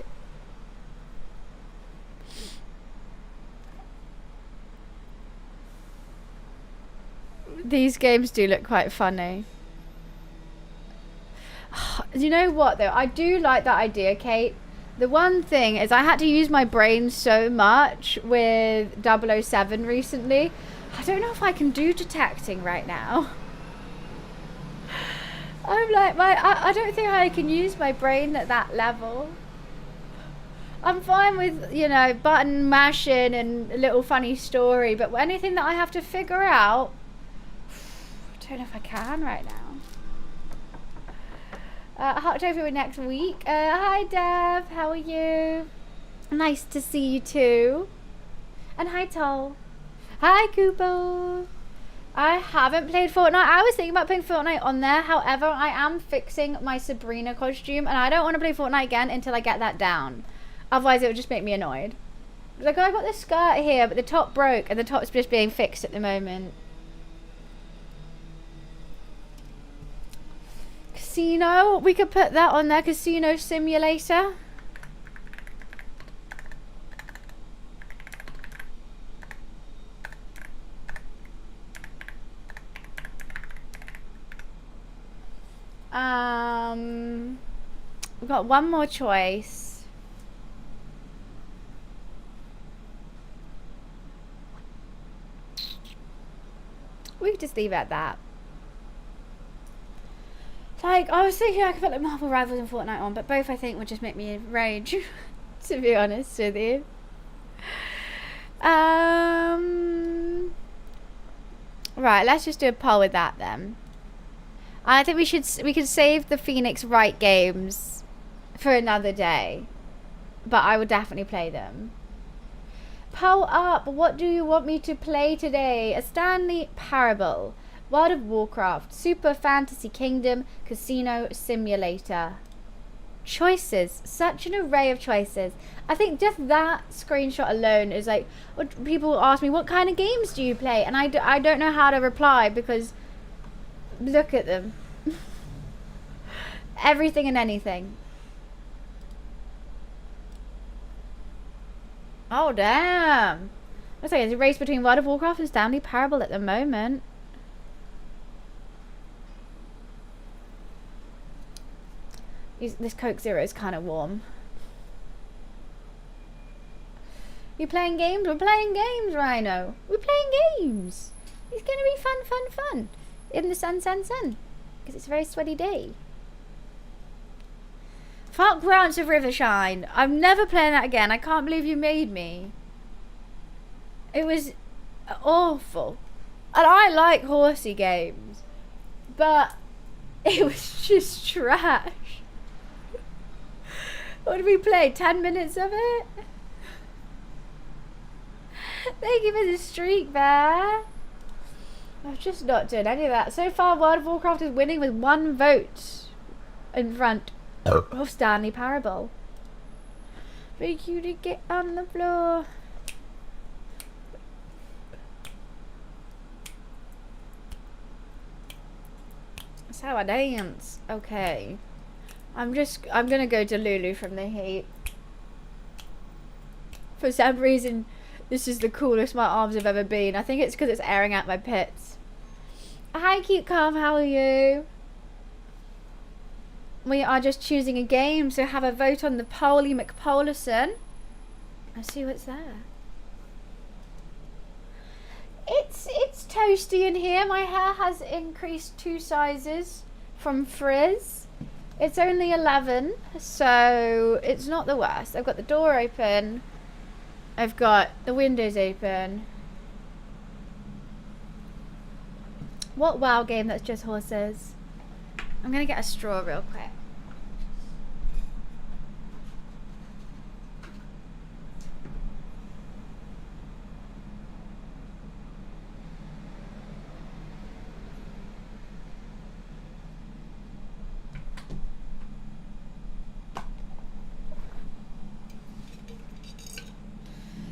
These games do look quite funny. You know what though? I do like that idea, Kate. The one thing is I had to use my brain so much with 007 recently. I don't know if I can do detecting right now. I'm like, I don't think I can use my brain at that level. I'm fine with, you know, button mashing and a little funny story, but anything that I have to figure out, I don't know if I can right now. October next week. Hi Dev, how are you? Nice to see you too. And hi Toll. Hi Kubo. I haven't played Fortnite. I was thinking about playing Fortnite on there. However, I am fixing my Sabrina costume and I don't want to play Fortnite again until I get that down. Otherwise it would just make me annoyed. Like, I got this skirt here, but the top broke and the top's just being fixed at the moment. Casino, we could put that on there. Casino simulator. We've got one more choice. We could just leave it at that. Like, I was thinking I could put like Marble Rivals and Fortnite on, but both I think would just make me rage, to be honest with you. Right, let's just do a poll with that then. I think we could save the Phoenix Wright games for another day, but I would definitely play them. Poll up, what do you want me to play today? A Stanley Parable, World of Warcraft, Super Fantasy Kingdom, Casino Simulator. Choices, such an array of choices. I think just that screenshot alone is like, what people ask me, what kind of games do you play? And I don't know how to reply because look at them. Everything and anything. Oh damn. Looks like it's a race between World of Warcraft and Stanley Parable at the moment. This Coke Zero is kind of warm. You playing games? We're playing games, Rhino. We're playing games. It's going to be fun, fun, fun. In the sun. Because it's a very sweaty day. Fuck Grants of Rivershine. I'm never playing that again. I can't believe you made me. It was awful. And I like horsey games. But it was just trash. What did we play? 10 minutes of it? Thank you for the streak, Bear. I've just not done any of that. So far, World of Warcraft is winning with 1 vote in front of Stanley Parable. For you to get on the floor. That's how I dance. Okay. I'm gonna go to Lulu from the heat. For some reason, this is the coolest my arms have ever been. I think it's because it's airing out my pits. Hi, cute calm. How are you? We are just choosing a game, so have a vote on the Polly McPolison. Let's see what's there. It's toasty in here. My hair has increased 2 sizes from frizz. It's only 11, so it's not the worst. I've got the door open. I've got the windows open. What WoW game that's just horses? I'm gonna get a straw real quick.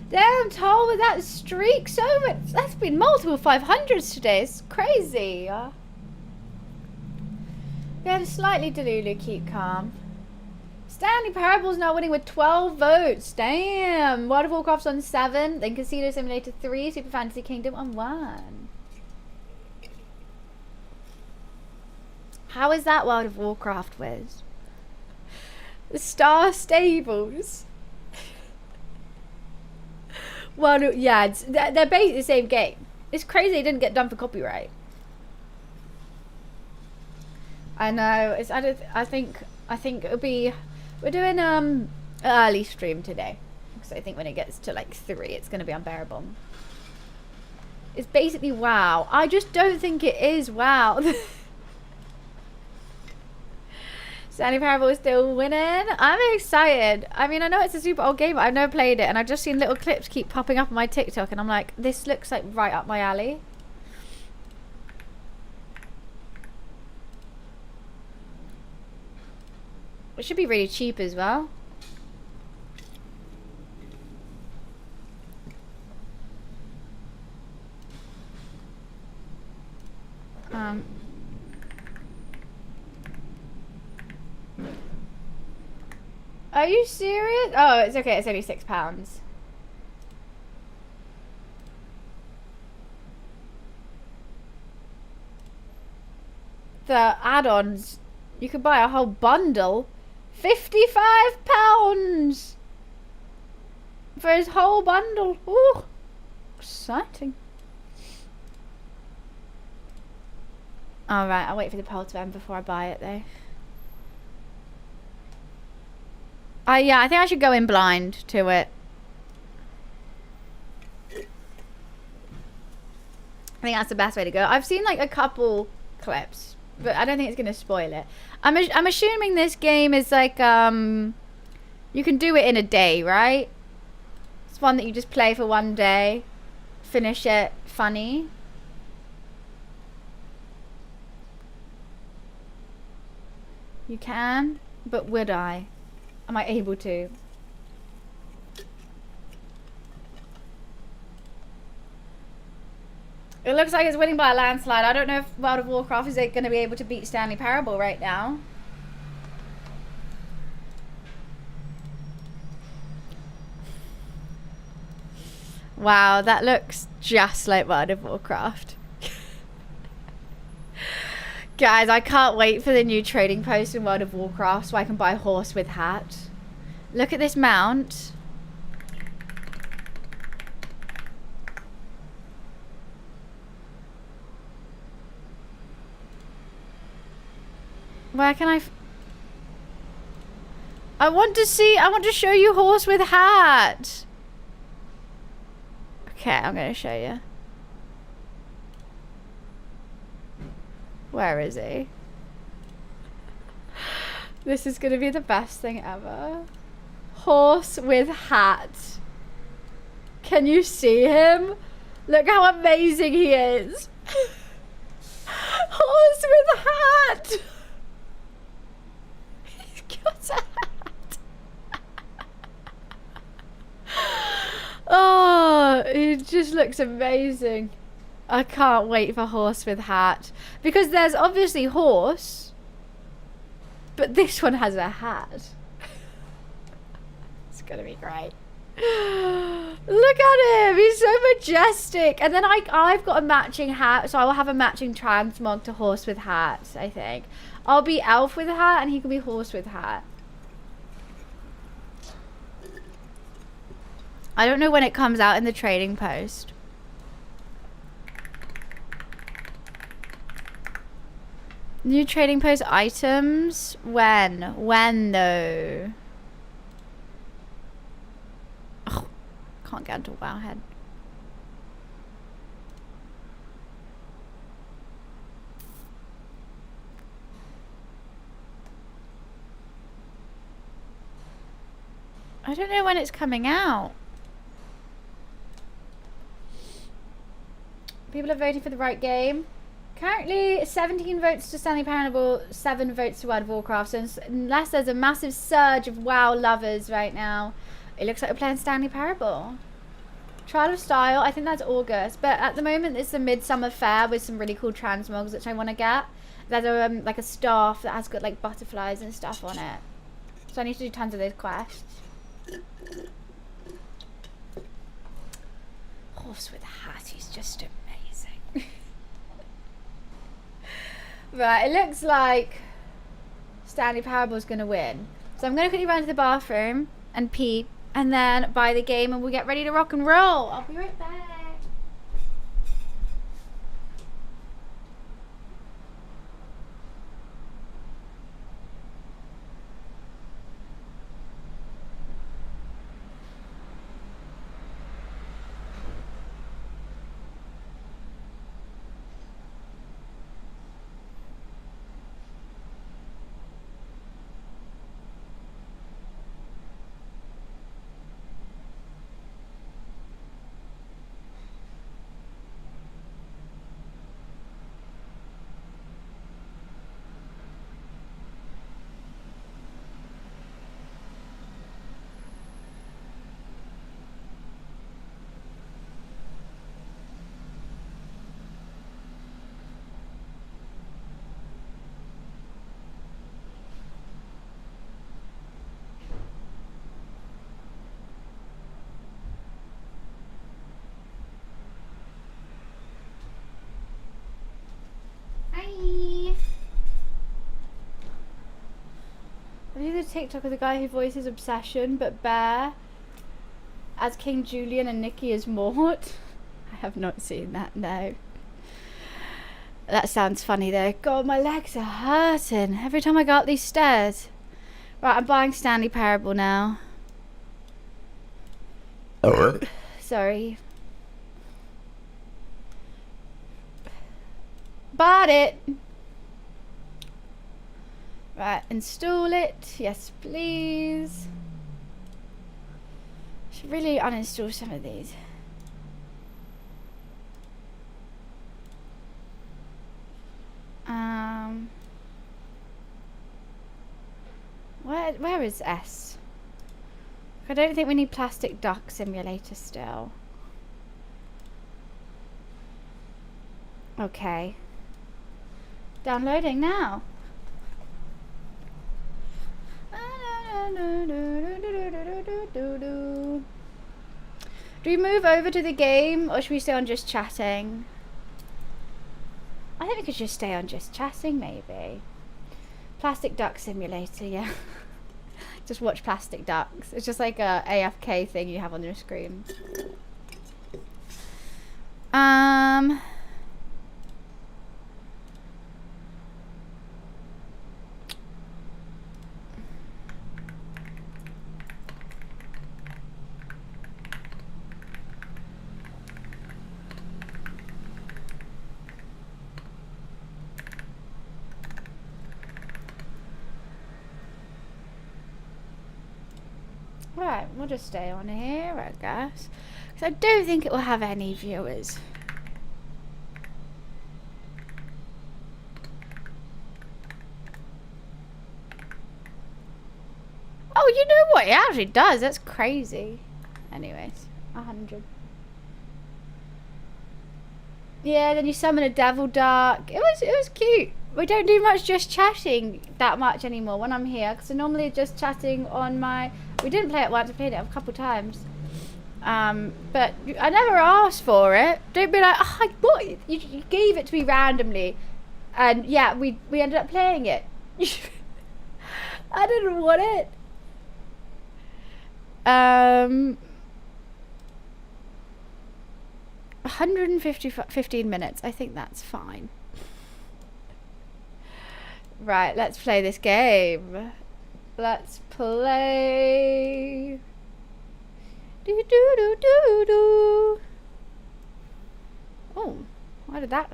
Damn, tall with that streak, so much. That's been multiple 500s today. It's crazy. Yeah, slightly Delulu, keep calm. Stanley Parable's now winning with 12 votes. Damn. World of Warcraft's on 7. Then Casino Simulator 3. Super Fantasy Kingdom on 1. How is that World of Warcraft with? The Star Stables. Well, yeah, they're basically the same game. It's crazy they didn't get done for copyright. I know. I think it'll be. We're doing early stream today because I think when it gets to like 3, it's gonna be unbearable. It's basically WoW. I just don't think it is WoW. Stanley Parable is still winning. I'm excited. I mean, I know it's a super old game, but I've never played it, and I've just seen little clips keep popping up on my TikTok, and I'm like, this looks like right up my alley. It should be really cheap as well. Are you serious? Oh, it's okay. It's only £6. The add-ons, you could buy a whole bundle. £55 for his whole bundle. Ooh, exciting. All right, I'll wait for the poll to end before I buy it, though. Yeah, I think I should go in blind to it. I think that's the best way to go. I've seen like a couple clips, but I don't think it's gonna spoil it. I'm assuming this game is like you can do it in a day, right? It's one that you just play for one day, finish it, funny. You can, but would I? Am I able to? It looks like it's winning by a landslide. I don't know if World of Warcraft is going to be able to beat Stanley Parable right now. Wow, that looks just like World of Warcraft. Guys, I can't wait for the new trading post in World of Warcraft so I can buy a horse with hat. Look at this mount. Where can I want to show you horse with hat. Okay, I'm going to show you. Where is he? This is going to be the best thing ever. Horse with hat. Can you see him? Look how amazing he is. horse with a hat. He's got a hat. Oh, it just looks amazing. I can't wait for horse with hat. Because there's obviously horse, but this one has a hat. It's gonna be great. Look at him, he's so majestic. And then I've got a matching hat, so I will have a matching transmog to horse with hat, I think. I'll be elf with hat and he can be horse with hat. I don't know when it comes out in the trading post. New trading post items? When? When though? Oh, can't get into Wowhead. I don't know when it's coming out. People are voting for the right game. Currently, 17 votes to Stanley Parable, 7 votes to World of Warcraft. So unless there's a massive surge of WoW lovers right now, it looks like we're playing Stanley Parable. Trial of Style, I think that's August. But at the moment, it's the Midsummer Fair with some really cool transmogs, which I want to get. There's a, like a staff that has got like butterflies and stuff on it. So I need to do tons of those quests. Horse with a hat, he's just amazing. Right, it looks like Stanley Parable's gonna win. So I'm gonna quickly run to the bathroom and pee and then buy the game and we'll get ready to rock and roll. I'll be right back. I do the TikTok of the guy who voices Obsession, but Bear as King Julian and Nikki as Mort. I have not seen that, no. That sounds funny though. God, my legs are hurting every time I go up these stairs. Right, I'm buying Stanley Parable now. Alright. Sorry. Bought it! Right, install it. Yes, please. Should really uninstall some of these. Where is S? I don't think we need Plastic Duck Simulator still. Okay. Downloading now. Do we move over to the game or should we stay on just chatting? I think we could just stay on just chatting maybe. Plastic Duck Simulator, yeah. Just watch Plastic Ducks. It's just like a AFK thing you have on your screen. Right, we'll just stay on here, I guess. Because I don't think it will have any viewers. Oh, you know what? It actually does. That's crazy. Anyways, 100. Yeah, then you summon a devil dark. It was cute. We don't do much just chatting that much anymore when I'm here, because normally just chatting on my. We didn't play it once. I played it a couple times. But I never asked for it. Don't be like, oh, I got it. You gave it to me randomly, and yeah, we ended up playing it. I didn't want it. 15 minutes. I think that's fine. Right, let's play this game. Let's play. Do do do do do. Oh, why did that?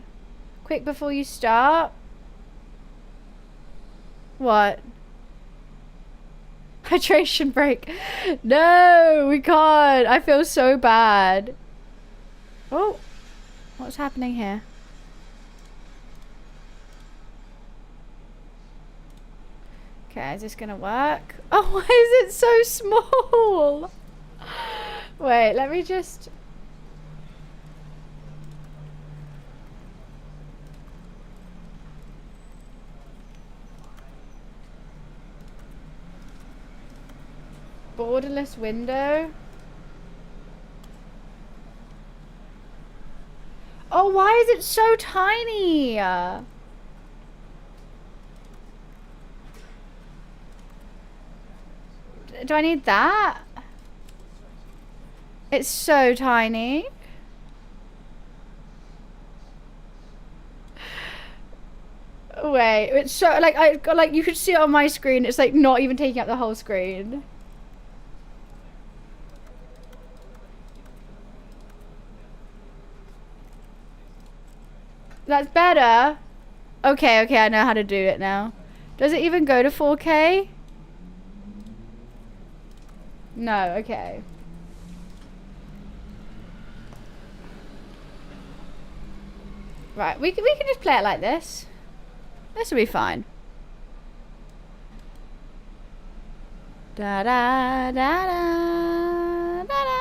Quick before you start. What? Hydration break. No, we can't. I feel so bad. Oh, what's happening here? Okay, is this gonna work? Oh, why is it so small? Wait, let me just... Borderless window. Oh, why is it so tiny? Do I need that? It's so tiny. Wait, it's so like you could see it on my screen. It's like not even taking up the whole screen. That's better. Okay, okay, I know how to do it now. Does it even go to 4K? No, okay. Right, we can just play it like this. This will be fine. Da da da da da da.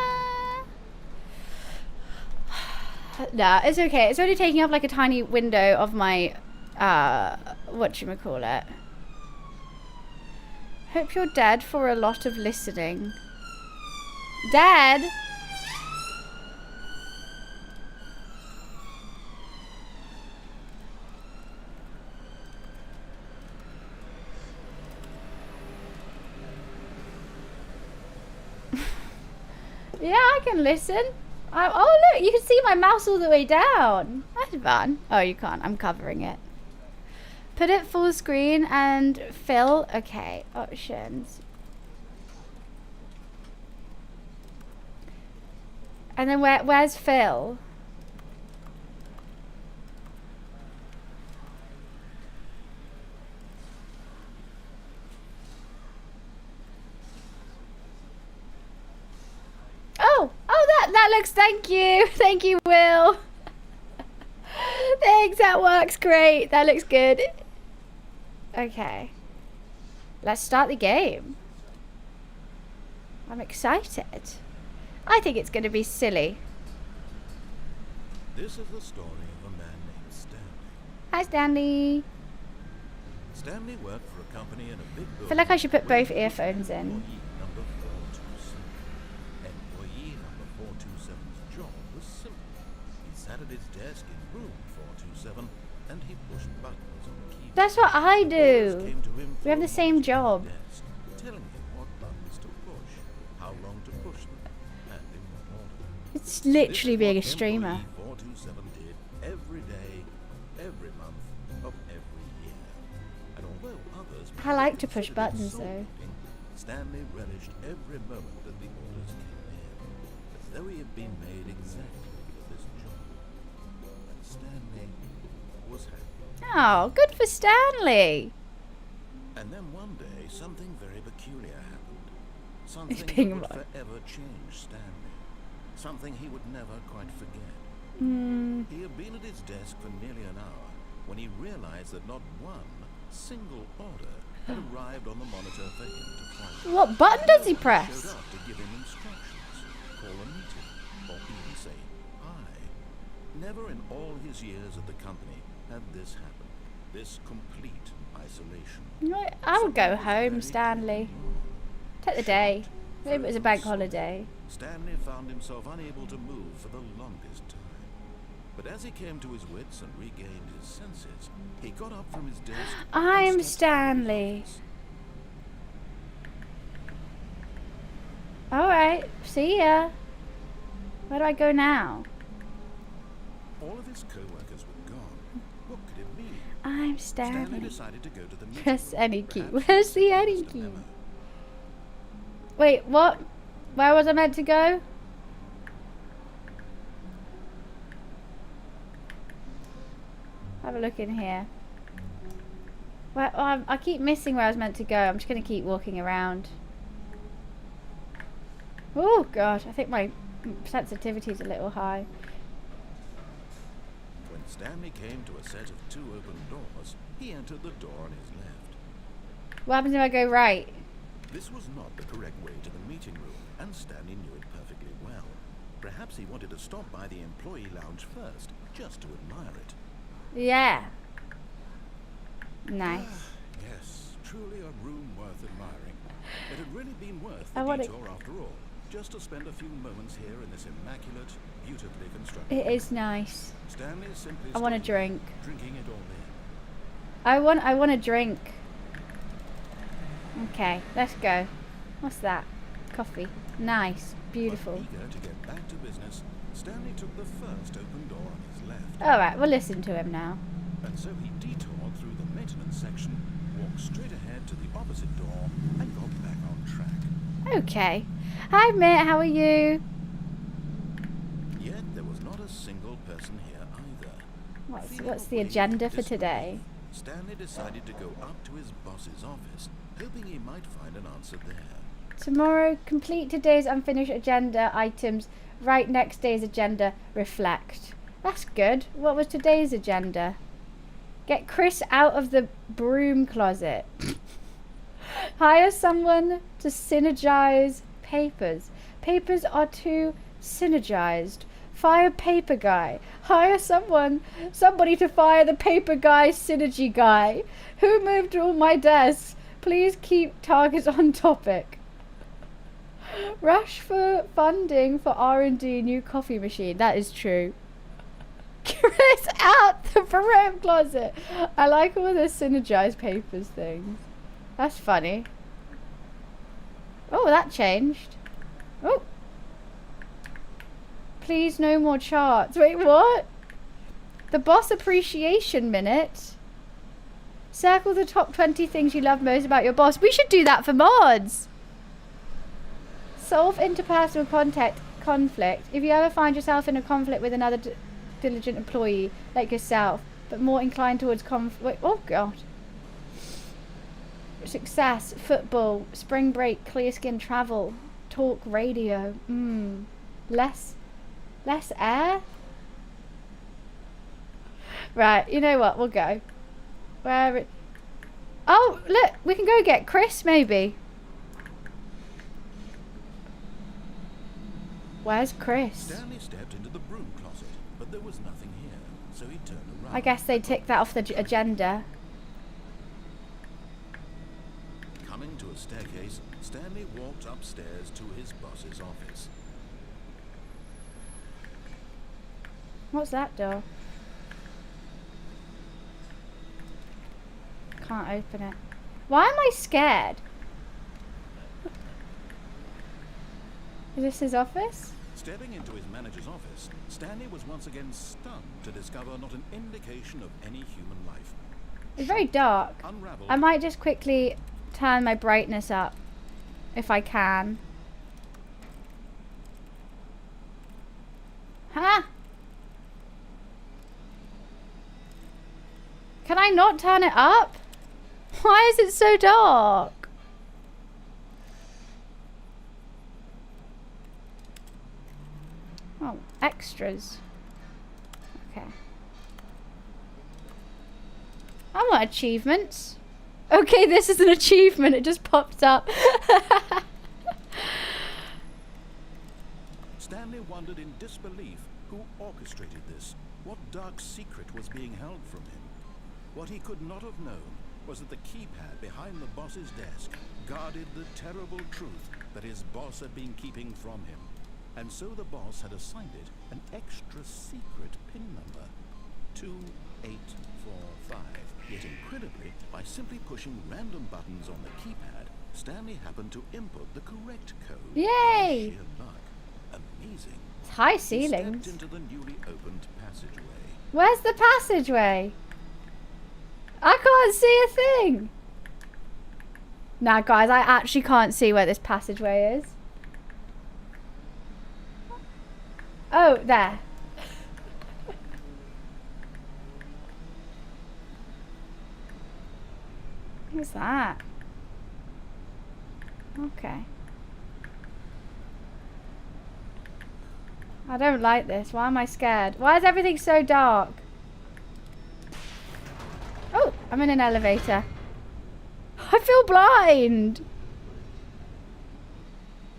Nah, it's okay. It's only taking up like a tiny window of my whatchamacallit. Hope you're dead for a lot of listening. Dead? Yeah, I can listen. Oh look, you can see my mouse all the way down. That's fun. Oh, you can't. I'm covering it. Put it full screen and fill. Okay, options. And then where's fill? Oh, that looks, thank you, Will. Thanks, that works great. That looks good. Okay. Let's start the game. I'm excited. I think it's going to be silly. This is the story of a man named Stanley. Hi, Stanley. Stanley worked for a company in a big building. I feel like I should put both earphones in. Employee number 427's job was simple. He sat at his desk in room 427 and he pushed buttons on the keyboard. That's what I do. We have the same job. Desk, telling him what buttons to push, how long to push them, and in what order. It's literally being a streamer. 427 did every day, every month of every year. And although others I like to push considered it buttons, though. soul-eating, Stanley relished every moment that the orders came in, as though he had been made exactly for this job. And Stanley was happy. Oh, good for Stanley. And then one day, something very peculiar happened. Something that being would right. forever change Stanley. Something he would never quite forget. He had been at his desk for nearly an hour when he realized that not one single order had arrived on the monitor for him to find. What button does he Showed press? up to give him instructions, call a meeting, or even say hi. Never in all his years at the company had this happened. This complete isolation. No, I would go home, Stanley. Take the day. Maybe it was a bank holiday. Stanley found himself unable to move for the longest time. But as he came to his wits and regained his senses, he got up from his desk. I'm and stepped out of his Stanley. office. Alright, see ya. Where do I go now? All of his co-workers were gone. What could it mean? I'm Stanley Stanley. decided to go to the meeting Press room. any key. Perhaps Where's he the had any noticed a key? memo. Wait, what? Where was I meant to go? Have a look in here. Well, I keep missing where I was meant to go. I'm just going to keep walking around. Oh, God. I think my sensitivity is a little high. When Stanley came to a set of 2 open doors, he entered the door on his left. What happens if I go right? This was not the correct way to the meeting room, and Stanley knew it perfectly well. Perhaps he wanted to stop by the employee lounge first, just to admire it. Yeah. Nice. Yes, truly a room worth admiring. It had really been worth I the wanna- detour after all, just to spend a few moments here in this immaculate, beautifully constructed It room. is nice. Stanley simply I want a stood there, drink. drinking it all in. I want a drink. Okay, let's go. What's that? Coffee. Nice. Beautiful. But eager to get back to business, Stanley took the first open door on his left. Alright, we'll listen to him now. And so he detoured through the maintenance section, walked straight ahead to the opposite door, and got back on track. Okay. Hi, Mitt. How are you? Yet there was not a single person here either. Feeling What's a the wave of agenda for disbelief, today? Stanley decided to go up to his boss's office, hoping he might find an answer there. Tomorrow, complete today's unfinished agenda items. Write next day's agenda. Reflect. That's good. What was today's agenda? Get Chris out of the broom closet. Hire someone to synergize papers. Papers are too synergized. Fire paper guy. Hire somebody to fire the paper guy synergy guy. Who moved all my desks? Please keep targets on topic. Rush for funding for R&D new coffee machine. That is true. Chris out the broom closet. I like all the synergized papers things. That's funny. Oh, that changed. Oh. Please, no more charts. Wait, what? The boss appreciation minute. Circle the top 20 things you love most about your boss. We should do that for mods. Solve interpersonal conflict. If you ever find yourself in a conflict with another diligent employee like yourself, but more inclined towards conflict. Oh, God. Success, football, spring break, clear skin travel, talk radio. Less air? Right, you know what? We'll go. Oh, look, we can go get Chris, maybe. Where's Chris? Stanley stepped into the broom closet, but there was nothing here, so he turned around. I guess they ticked that off the agenda. Coming to a staircase, Stanley walked upstairs to his boss's office. What's that door? Can't open it. Why am I scared? Is this his office? Stepping into his manager's office, Stanley was once again stunned to discover not an indication of any human life. It's very dark. Unraveled, I might just quickly turn my brightness up if I can. Huh? Can I not turn it up? Why is it so dark? Oh, extras. Okay. I want achievements. Okay, this is an achievement. It just popped up. Stanley wondered in disbelief who orchestrated this, what dark secret was being held from him. What he could not have known was that the keypad behind the boss's desk guarded the terrible truth that his boss had been keeping from him. And so the boss had assigned it an extra secret PIN number, 2845. Yet incredibly, by simply pushing random buttons on the keypad, Stanley happened to input the correct code. Yay! Sheer luck. Amazing. It's high He ceilings. stepped into the newly opened passageway. Where's the passageway? I can't see a thing. Nah, guys, I actually can't see where this passageway is. Oh, there. Who's that? Okay. I don't like this. Why am I scared? Why is everything so dark? Oh, I'm in an elevator. I feel blind.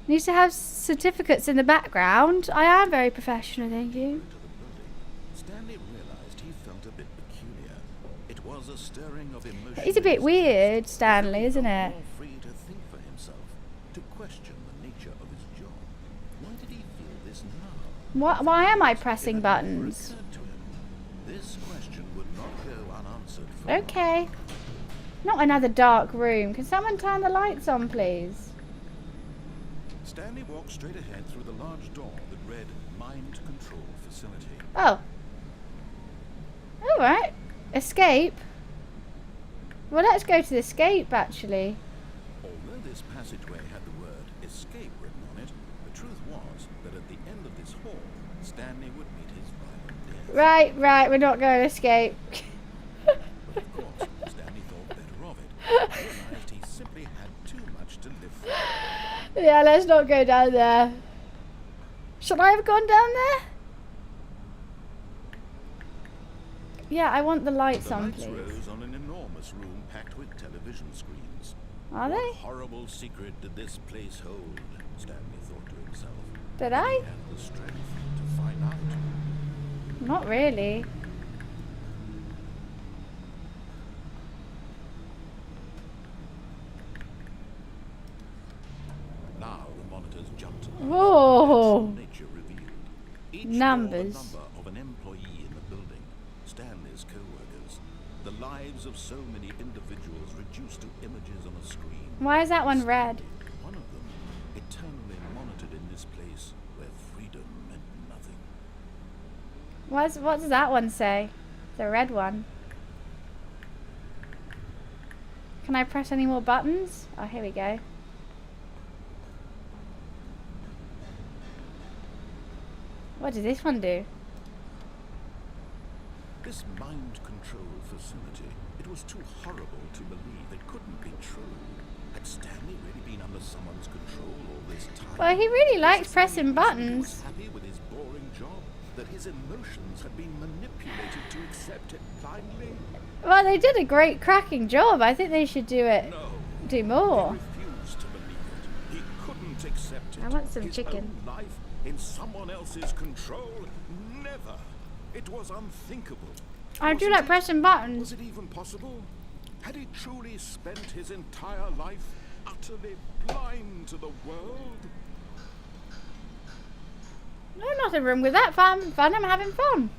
Needs to have certificates in the background. I am very professional, thank you. Into the building, Stanley realized he felt a bit peculiar. It was a stirring of emotion. He's a bit weird, Stanley, isn't it? More free to think for himself, to question the nature of his job. Why did he feel this now? Why am I It pressing had never buttons? occurred to him. This question would not go unanswered for Okay. Not another dark room. Can someone turn the lights on, please? Stanley walked straight ahead through the large door that read Mind Control Facility. Oh. Alright. Escape. Well, let's go to the escape, actually. Although this passageway had the word escape written on it, the truth was that at the end of this hall, Stanley would meet his violent death. Right, we're not going to escape. But of course, Stanley thought better of it. He realized he simply had too much to live for. Yeah, let's not go down there. Should I have gone down there? Yeah, I want the lights The on, lights please. rose on an enormous room packed with television screens. Are What they? horrible secret did this place hold? Stanley thought to himself. Did He I? had the strength to find out. Not really. Now the monitors jumped to life. Whoa. Their true nature revealed. Each Numbers. bore the number of an employee in the building, Stanley's co-workers. The lives of so many individuals reduced to images on a screen. Why is that one red? One of them, eternally monitored in this place where freedom meant nothing. What does that one say? The red one. Can I press any more buttons? Oh, here we go. What does this one do? This mind control facility, it was too horrible to believe. It couldn't be true. Had Stanley really been under someone's control all this time? Well, he really likes Was pressing Stanley buttons. happy with his boring job? That his emotions had been manipulated to accept it blindly? Well, they did a great cracking job. I think they should do it. No. Do more. He refused to believe it. He couldn't accept it. I want some His chicken. own life in someone else's control? Never. It was unthinkable. I do Wasn't like it? pressing buttons. Was it even possible? Had he truly spent his entire life utterly blind to the world? No, nothing wrong with that. Fun. I'm having fun.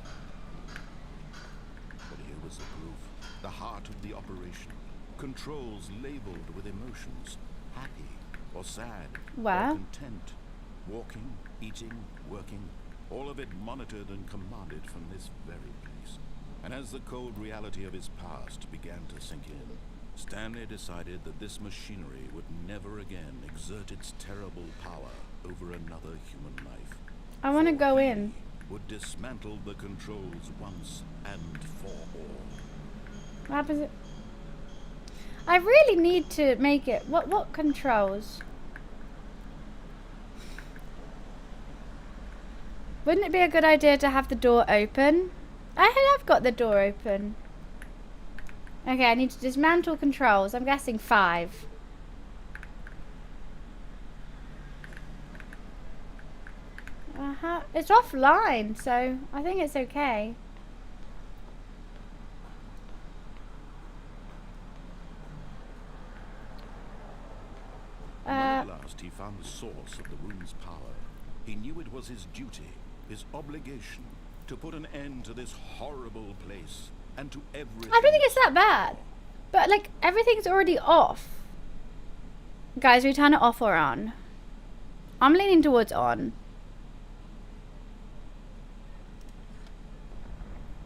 But here was the proof. The heart of the operation. Controls labeled with emotions. Happy or sad Wow. or content. Walking, eating, working. All of it monitored and commanded from this very place. And as the cold reality of his past began to sink in, Stanley decided that this machinery would never again exert its terrible power over another human life. I want to For go he in. would dismantle the controls once and for all. What happens? I really need to make it. What controls? Wouldn't it be a good idea to have the door open? I have got the door open. Okay, I need to dismantle controls. I'm guessing 5. It's offline, so I think it's okay. At last he found the source of the room's power. He knew it was his duty, his obligation, to put an end to this horrible place and to everything. I don't think it's that bad. But, like, everything's already off. Guys, we turn it off or on? I'm leaning towards on.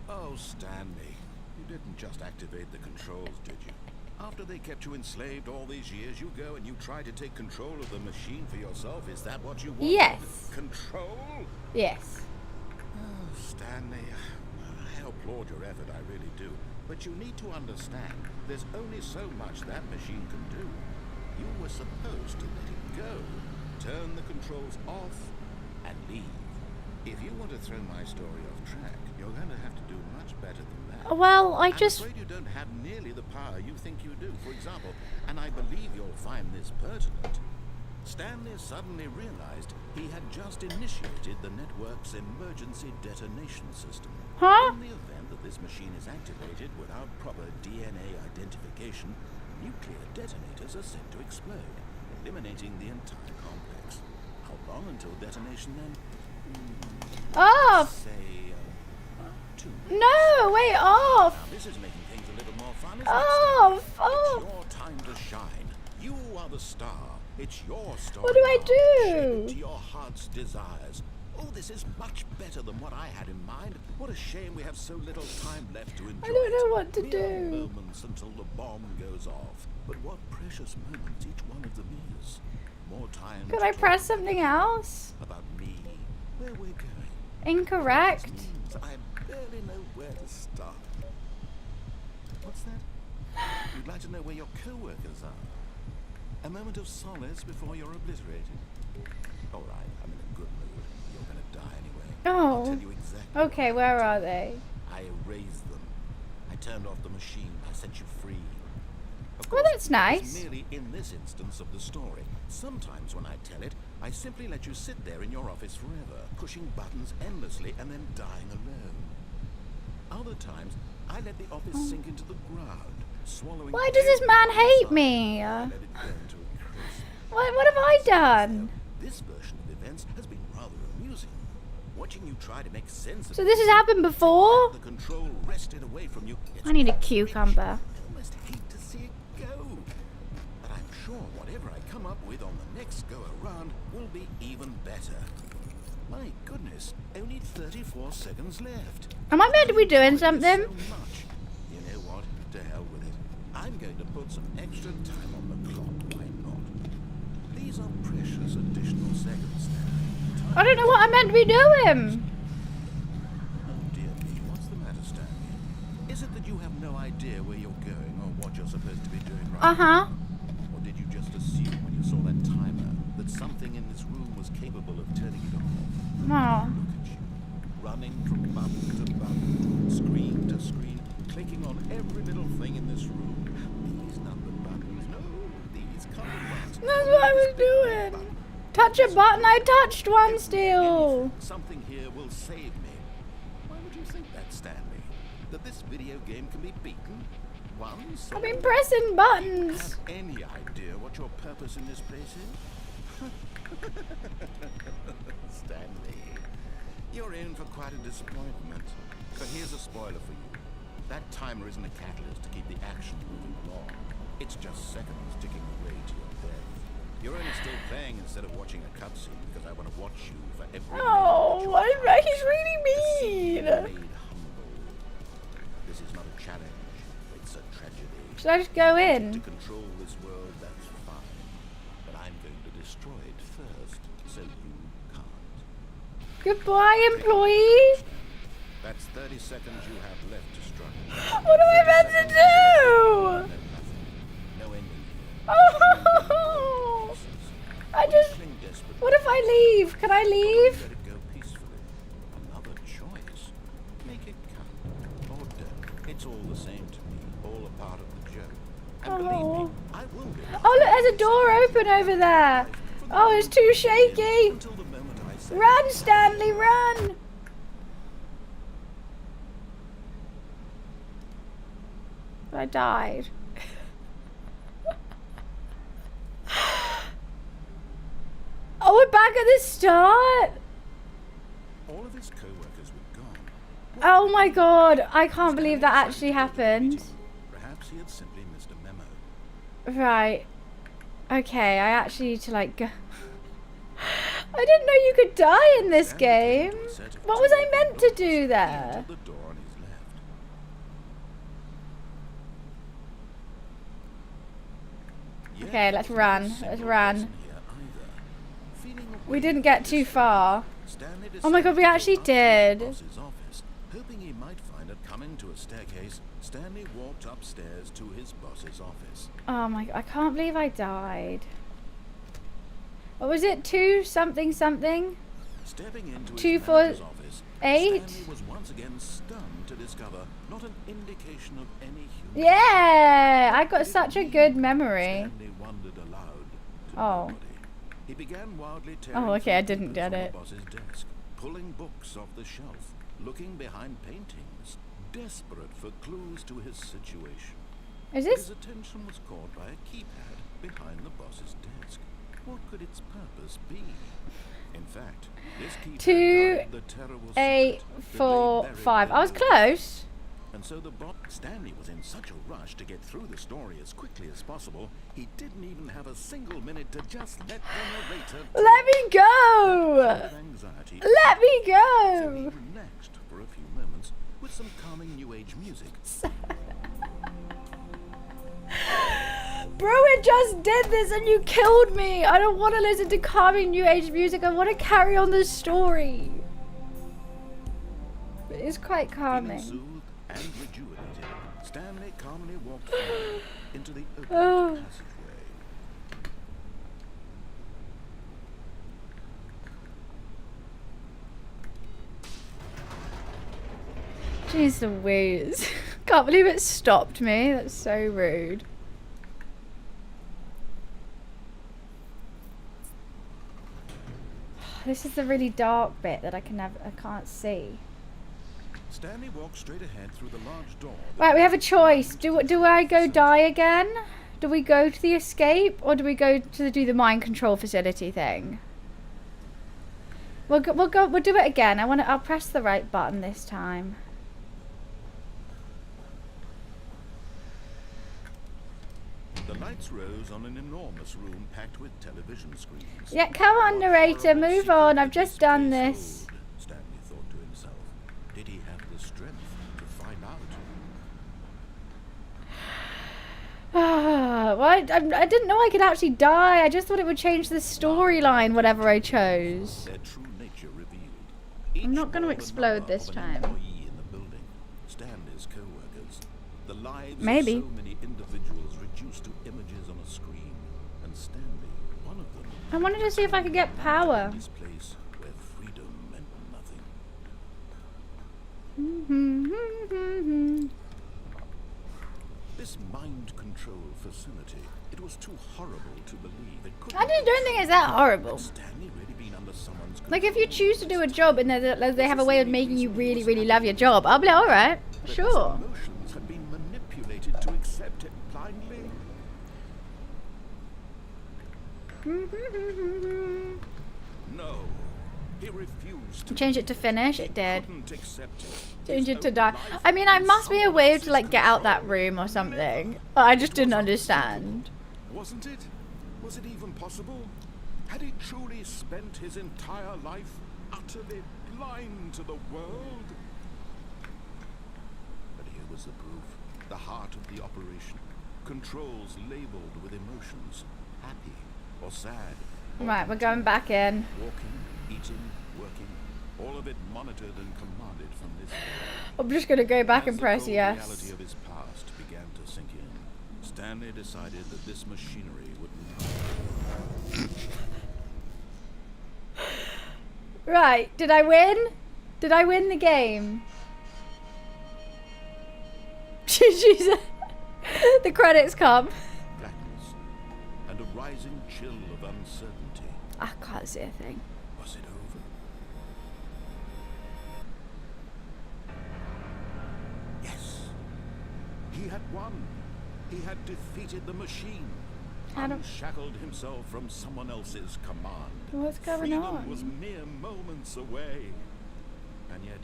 Oh, Stanley, you didn't just activate the controls, did you? After they kept you enslaved all these years, you go and you try to take control of the machine for yourself. Is that what you want? Yes. Control? Yes. Oh, Stanley, I applaud your effort, I really do. But you need to understand, there's only so much that machine can do. You were supposed to let it go, turn the controls off, and leave. If you want to throw my story off track, you're going to have to do much better than that. Well, I'm afraid you don't have nearly the power you think you do. For example, and I believe you'll find this pertinent, Stanley suddenly realized he had just initiated the network's emergency detonation system. Huh? In the event that this machine is activated without proper DNA identification, nuclear detonators are set to explode, eliminating the entire complex. How long until detonation then? Off! Say, 2. No, wait, off! Now this is making things a little more fun, isn't it, Off! Stanley? Off! It's your time to shine. You are the star. It's your story. What do I now. do? Shape it to your heart's desires. Oh, this is much better than what I had in mind. What a shame we have so little time left to enjoy. I don't know what to Mere do. moments until the bomb goes off. But what precious moments each one of them is. More time. Could to I talk press something else? about me, where we're going. Incorrect. This means I barely know where to start. What's that? You'd like to know where your co-workers are. A moment of solace before you're obliterated. All right, I'm in a good mood. You're gonna die anyway. I'll Oh. tell you exactly. Okay, where are they? I erased them. I turned off the machine. I set you free. Of Well, course, that's it's nice. merely in this instance of the story. Sometimes when I tell it, I simply let you sit there in your office forever, pushing buttons endlessly and then dying alone. Other times, I let the office sink into the ground, swallowing. Why does this man hate me? I let it burn to a crisp. What have I done? This version of events has been rather amusing. Watching you try to make sense of So this has happened before? the control wrested away from you. It's I need a rich. cucumber. I almost hate to see it go. But I'm sure whatever I come up with on the next go around will be even better. My goodness, only 34 seconds left. Am I meant to be doing something? So much. You know what? To hell with it. I'm going to put some extra time on the clock. Why not? These are precious additional seconds now. I don't know what I'm meant to be doing. Oh dear me, what's the matter, Stanley? Is it that you have no idea where you're going or what you're supposed to be doing right Uh-huh. now? Or did you just assume when you saw that timer that something in this room was capable of turning it off? Oh. Look at you, running from button to button, screen to screen, clicking on every little thing in this room. These numbered buttons, no, these colored ones. That's what I was doing. Touch a button, I touched one still. Something here will save me. Why would you think that, Stanley? That this video game can be beaten? I've been pressing buttons. Have any idea what your purpose in this place is? Stanley, you're in for quite a disappointment. But here's a spoiler for you. That timer isn't a catalyst to keep the action moving along. It's just seconds ticking away to your death. You're only still playing instead of watching a cutscene because I want to watch you for every Oh, minute. he's really mean. Made humble. This is not a challenge. It's a tragedy. Should I just go To in? control this world, that's fine. But I'm going to destroy it first, so you can't. Goodbye, employee. That's 30 seconds you have left to struggle. What am I meant to do? No nothing. No ending here. Oh, I just. Cling desperately. What if I leave? Can I leave? Let it go peacefully. Another choice. Make it count. Or don't. It's It's all the same to me, all a part of the joke. And believe Oh. me, I will get Oh, look, there's a door open over there. Oh, it's too shaky. until the moment I say Run, Stanley, run. I died. Oh, we're back at the start. all of his co-workers were gone. Oh my god, I can't believe that actually happened. Perhaps he had simply missed a memo. Right. Okay, I actually need to like go. I didn't know you could die in this game. What was I meant to do there? Entered the door on his left. Yet Okay, let's there was run. no Let's single run. person here either. Feeling We away didn't from get this too fact, far. Stanley Oh my god, we decided to actually go up to his did. boss's office, hoping he might find it coming to a staircase. Stanley walked upstairs to his boss's office. Oh my, I can't believe I died. What was it? 2 something something? Stepping into 2, his 4, manager's office, 8? Stanley was once again stunned to discover not an indication of any human. Yeah, I got such a good memory. Stanley wondered aloud to Oh. nobody. He began wildly tearing Oh, okay, I through didn't papers get on it. the boss's desk, pulling books off the shelf, looking behind paintings, desperate for clues to his situation. Is His this? attention was caught by a keypad behind the boss's desk. What could its purpose be? In fact, this keypad 2, guarded the terrible 8, secret that lay 4, buried 5. I was beneath. close. And so Stanley was in such a rush to get through the story as quickly as possible, he didn't even have a single minute to just let the narrator Let me go. with anxiety. Let me So he go. relaxed for a few moments with some calming new age music. Bro, it just did this and you killed me. I don't want to listen to calming new age music. I want to carry on the story. It's quite Feeling calming. soothed and rejuvenated, Stanley calmly walked forward into the open Oh. passageway. Jeez Louise. Can't believe it stopped me. That's so rude. This is the really dark bit that I can't see. Stanley walked straight ahead through the large door. Right, we have a choice. Do I go die again? Do we go to the escape, or do we go to do the mind control facility thing? We'll do it again. I'll press the right button this time. The lights rose on an enormous room packed with television screens. Yeah, come on, What narrator, horrible move secret on. I've did just this done place this. hold? Stanley thought to himself. Did he have the strength to find out? Well, I didn't know I could actually die. I just thought it would change the storyline, whatever I chose. Their true nature revealed. I'm not Each gonna bore the explode number this of an time. employee in the building. Stanley's co-workers. The lives Maybe. of so many individuals reduced to images on a screen. And Stanley, one of them. I wanted to see if I could get power. This place where freedom meant nothing. This mind control facility, it was too horrible to believe. It couldn't I don't think it's that horrible. Had Stanley really been under someone's Like, if you control? choose to do a job and they have a way of making you really, really love your job, I'll be like, alright, That his sure. emotions had been manipulated to accept it blindly. No, he refused to. Change it to finish, it did. Couldn't accept it. Change His it to own die. life I mean, I in must be a someone way to else's like get out that control. room or something. But I just didn't understand. Wasn't it? Was it even possible? Had he truly spent his entire life utterly blind to the world? But here was the proof. The heart of the operation. Controls labeled with emotions. Happy or sad. or Right, we're going back in. walking, eating, working. All of it monitored and commanded from this world. I'm just gonna go back As and the press cold yes. reality of his past began to sink in, Stanley decided that this machinery would Right, did I win? Did I win the game? She's the credits come. Blackness and a rising chill of uncertainty. I can't see a thing. Was it over? Yes. He had won. He had defeated the machine. I don't- Unshackled himself from someone else's command. What's going Freedom on? was mere moments away. And yet,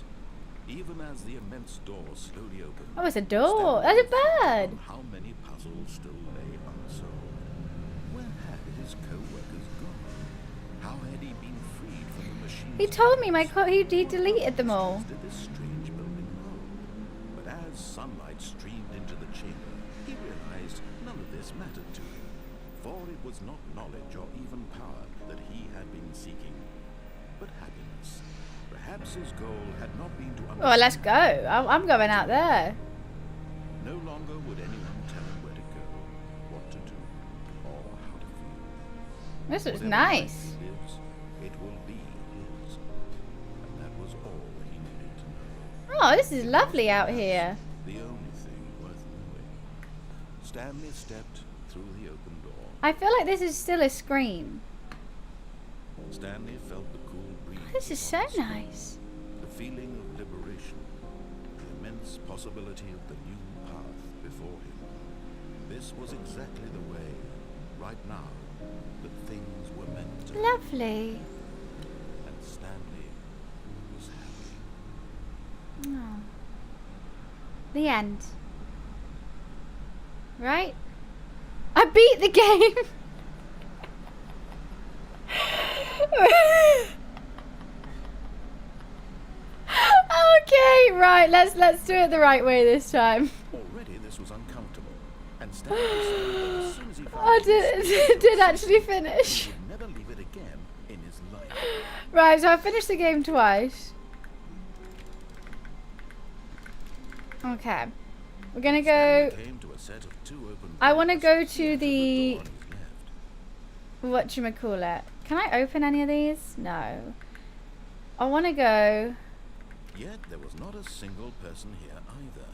even as the immense door slowly opened, Oh, it's a door. Stanley That's a reflected bird. on how many puzzles still lay unsolved. Where had his co-workers gone? How had he been freed from the machine? He told me he deleted them all. Did this strange building hold? But as sunlight streamed into the chamber, he realized none of this mattered to him, for it was not knowledge or even power that he had been seeking, but happiness. Perhaps his goal had not been to understand. Well, let's go. I'm going out there. No longer would anyone tell him where to go, what to do, or how to feel. This looks Whatever nice. life he lives, it will be his. And that was all he needed to know. Oh, this is lovely out here. The only thing worth knowing. Stanley stepped through the open door. I feel like this is still a screen. Stanley felt the cool breeze. This is so upon his skin, nice. The feeling of liberation, the immense possibility of the new path before him. This was exactly the way, right now, that things were meant to be. Lovely. And Stanley was happy. Oh. The end. Right? I beat the game. Okay, right. Let's do it the right way this time. Already this was uncomfortable, and Stanley decided that as soon as he found I his did actually he finish. would never leave it again in his life. Right, so I finished the game twice. Okay. We're gonna go. Stanley came to a set of two open I want to doors. go He to entered the. door on his left. Whatchamacallit. Can I open any of these? No. I want to go Yet there was not a single person here either.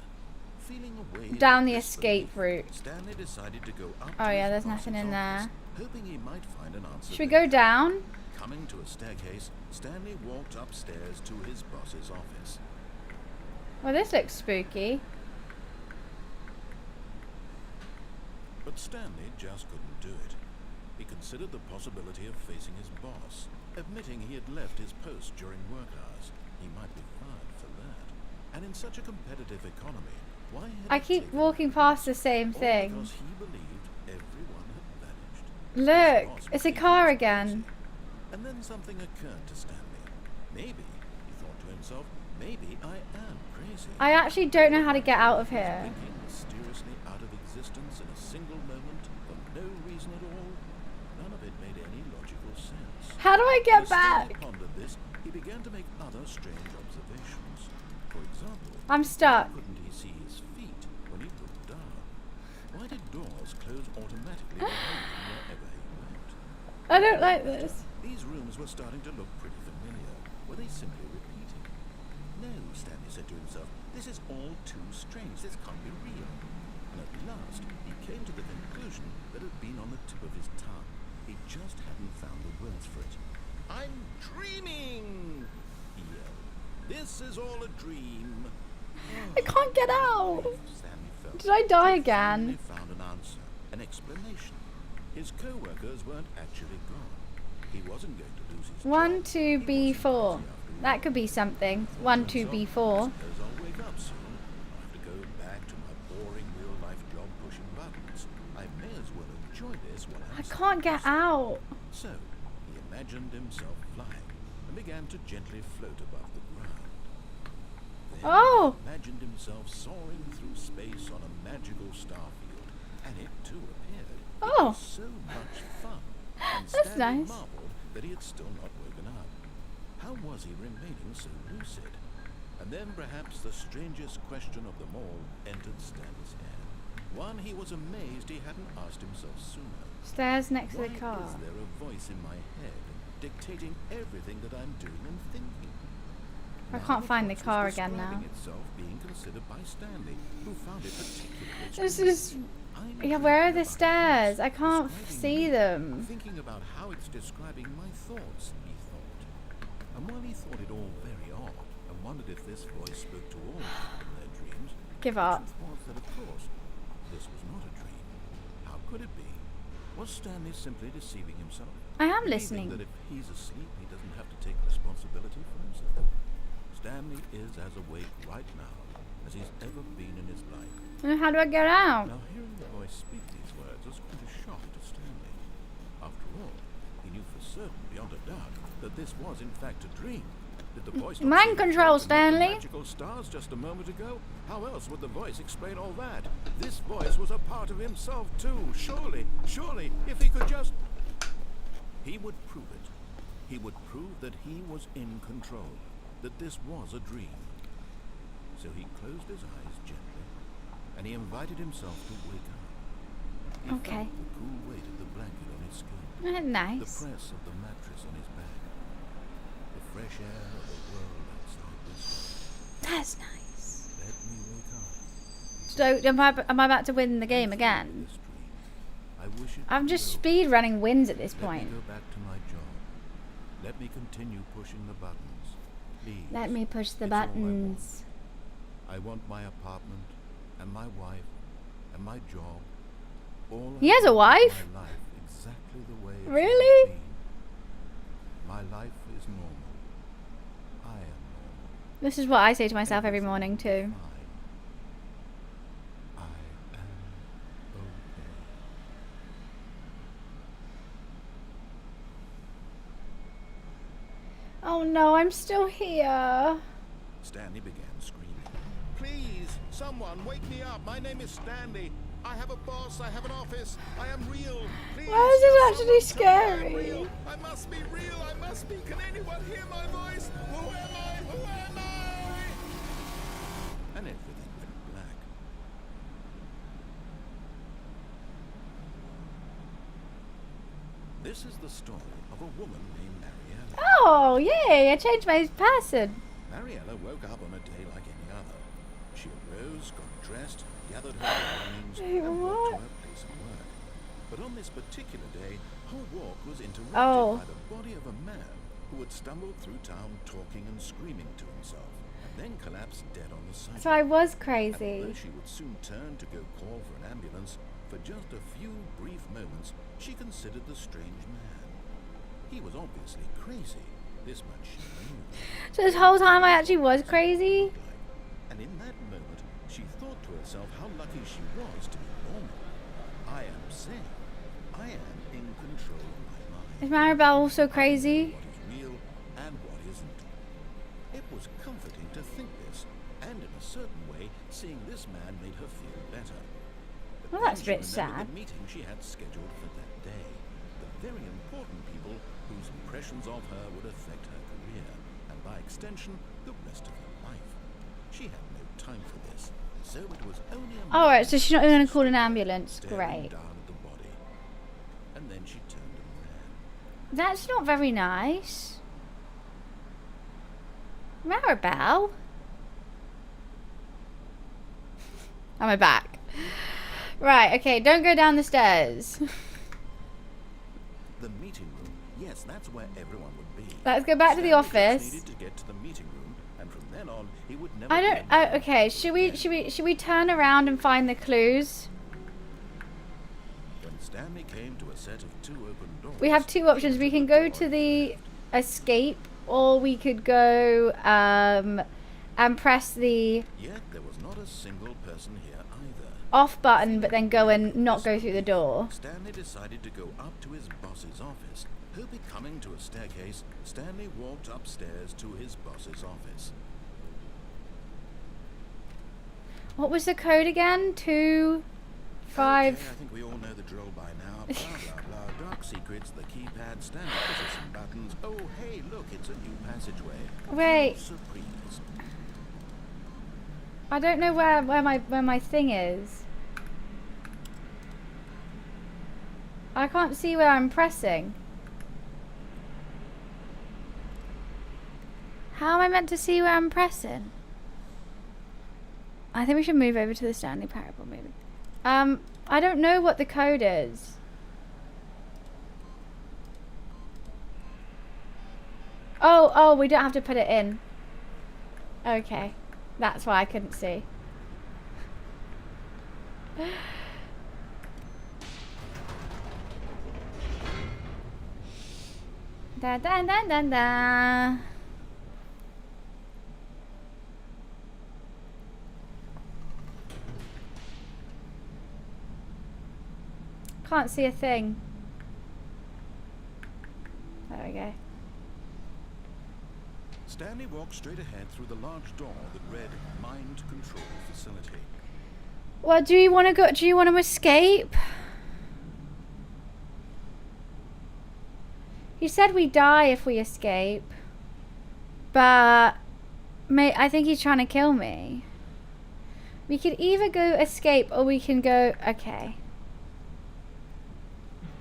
Feeling a wave down of the disbelief, escape route. Stanley decided to go up Oh to yeah, his there's boss's nothing in there. office, hoping he might find an answer Should we there. go down? Coming to a staircase, Stanley walked upstairs to his boss's office. Well, this looks spooky. But Stanley just couldn't do it. He considered the possibility of facing his boss, admitting he had left his post during work hours. He might be fired for that. And in such a competitive economy, why had I he keep taken walking past the same all thing. because he believed everyone had vanished. Look, His boss it's a was car eager to again. lose it. And then something occurred to Stanley. Maybe, he thought to himself, maybe I am crazy. I actually don't know how to get out of here. Blinking mysteriously out of existence in a single moment for no reason at all. None of it made any logical sense. How do I get As Stanley back? pondered this, he began to make other strange observations. For example, I'm stuck. why couldn't he see his feet when he looked down? Why did doors close automatically behind him wherever he went? I don't like this. These rooms were starting to look pretty familiar. Were they simply repeating? No, Stanley said to himself, this is all too strange. This can't be real. And at last, he came to the conclusion that had been on the tip of his tongue. He just hadn't found the words for it. I'm dreaming! He yelled. This is all a dream. I can't get out. Stanley felt. Did I die He again? finally found an answer, an explanation. His co-workers weren't actually gone. He wasn't going to lose his 1, job. 2, B4. That could be something. 1, 2, B4. Suppose I'll wake up soon. I'll have to go back to my boring real-life job pushing buttons. I may as well enjoy this while I'm I can't get out. So, he imagined himself flying and began to gently float above the ground. Then Oh. he imagined himself soaring through space on a magical starfield, and it too appeared. It Oh. was so much fun. And That's Stanley nice. marveled that he had still not woken up. How was he remaining so lucid? And then perhaps the strangest question of them all entered Stanley's head. One he was amazed he hadn't asked himself sooner. Stairs next to Why the car. is there a voice in my head dictating everything that I'm doing and thinking? I Now can't the find the box was car again describing now. itself being considered by Stanley, who found it particularly This extreme. is... I'm Yeah, where are dreaming the about stairs? the I box can't describing see me, them. thinking about how it's describing my thoughts, he thought. And while he thought it all very odd, and wondered if this voice spoke to all people in their dreams, Give the up. truth was that, of course, this was not a dream. How could it be? Was Stanley simply deceiving himself? I am Believing listening. that if he's asleep, he doesn't have to take responsibility for himself. Stanley is as awake right now as he's ever been in his life. How do I get out? Now, hearing the voice speak these words was quite a shock to Stanley. After all, he knew for certain, beyond a doubt, that this was in fact a dream. Did the voice not Mind seem to control, float amid the Stanley. magical stars just a moment ago? How else would the voice explain all that? This voice was a part of himself too. Surely, if he could just... He would prove it. He would prove that he was in control, that this was a dream. So he closed his eyes gently, and he invited himself to wake up. He Okay. felt the cool weight of the blanket on his skin, Nice. the press of the mattress on his back, the fresh air of the world outside this. That's nice. Let me wake up. So, am I about to win the game again? This dream. I wish it I'm would just be over. speed running wins at this Let point. me go back to my job. Let me continue pushing the buttons. Please. Let me push the It's all I want. buttons. I want my apartment, and my wife, and my job. All He I has a want is wife? My life exactly the way it's Really? always been. My life is normal. I am normal. This is what I say to myself every morning too. Fine. I am okay. Oh no, I'm still here. Stanley began screaming. Please, someone, wake me up. My name is Stanley. I have a boss. I have an office. I am real. Please, Why is it actually someone tell me I am scary? real. I must be real. I must be. Can anyone hear my voice? Who am I? Who am I? And everything went black. This is the story of a woman named Mariella. Oh, yay, I changed my person. Mariella woke up on a day like any other. She arose, got dressed, gathered her belongings, and walked to her place of work. But on this particular day, her walk was interrupted Oh. by the body of a man who had stumbled through town talking and screaming to himself, and then collapsed dead on the sidewalk. So I was And crazy. although she would soon turn to go call for an ambulance, for just a few brief moments, she considered the strange man. He was obviously crazy. This much she knew. So this whole time I actually was crazy. And in that moment, she thought to herself how lucky she was to be normal. I am sane. I am in control of my mind. Is Maribel also crazy? What is real and what isn't. It was comforting to think this, and in a certain way, seeing this man made her feel better. But Well, then that's a she bit remembered sad. the meeting she had scheduled for that day. The very important people whose impressions of her would affect her career, and by extension, the rest of her life. She had no time for this, so it was only a Alright, so she's not even moment gonna call an she stood ambulance. staring Great. down at the body. And then she turned and ran. That's not very nice. Maribel? Am I back? Right, okay, don't go down the stairs. The meeting room. Yes, that's where everyone would be. Let's go back to the Stanley just office. needed to get to the meeting room, and from then on, he would never I be don't. alone Okay, should we turn around and find the clues? When Stanley came to a set of two open doors, We have two options. We can go to the escape, or we could go and press the Yet there was not a single person here either. off button, but then go and not go through the door. Stanley decided to go up to his boss's office. Hoping coming to a staircase, Stanley walked upstairs to his boss's office. What was the code again? 2, 5. Okay, I think we all know the drill by now. Blah, blah, blah. Dark secrets, the keypad, Stanley pushes some buttons. Oh, hey, look, it's a new passageway. Wait. Surprise. I don't know where my thing is. I can't see where I'm pressing. How am I meant to see where I'm pressing? I think we should move over to the Stanley Parable maybe. I don't know what the code is. Oh, we don't have to put it in. Okay. That's why I couldn't see. Da da da da da. Can't see a thing. There we go. Stanley walked straight ahead through the large door that read Mind Control Facility. Well, do you want to go? Do you want to escape? He said we die if we escape. But I think he's trying to kill me. We could either go escape or we can go... Okay.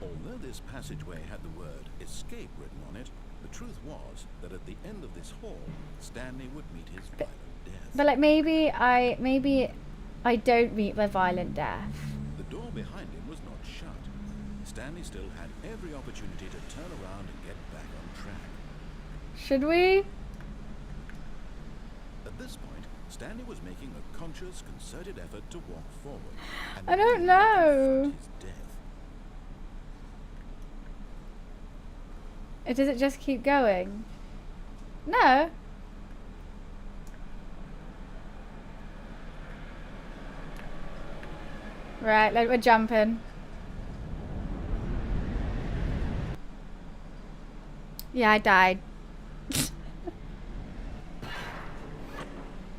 Although this passageway had the word escape written on it, the truth was that at the end of this hall, Stanley would meet his violent death. But like maybe I don't meet my violent death. The door behind him was not shut. Stanley still had every opportunity to turn around and get back on track. Should we? At this point, Stanley was making a conscious, concerted effort to walk forward. And I don't know. his death. Does it just keep going? No. Right, like we're jumping. Yeah, I died.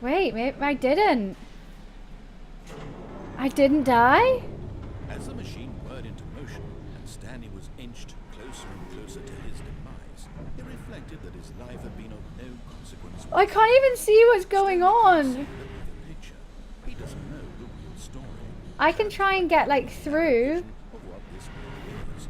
Wait, maybe I didn't. I didn't die? As the machine whirred into motion and Stanley was inched closer and closer to his demise, it reflected that his life had been of no consequence. I can't even see what's going on. Picture. He doesn't know the real story. I can try and get like through. Of what this really is.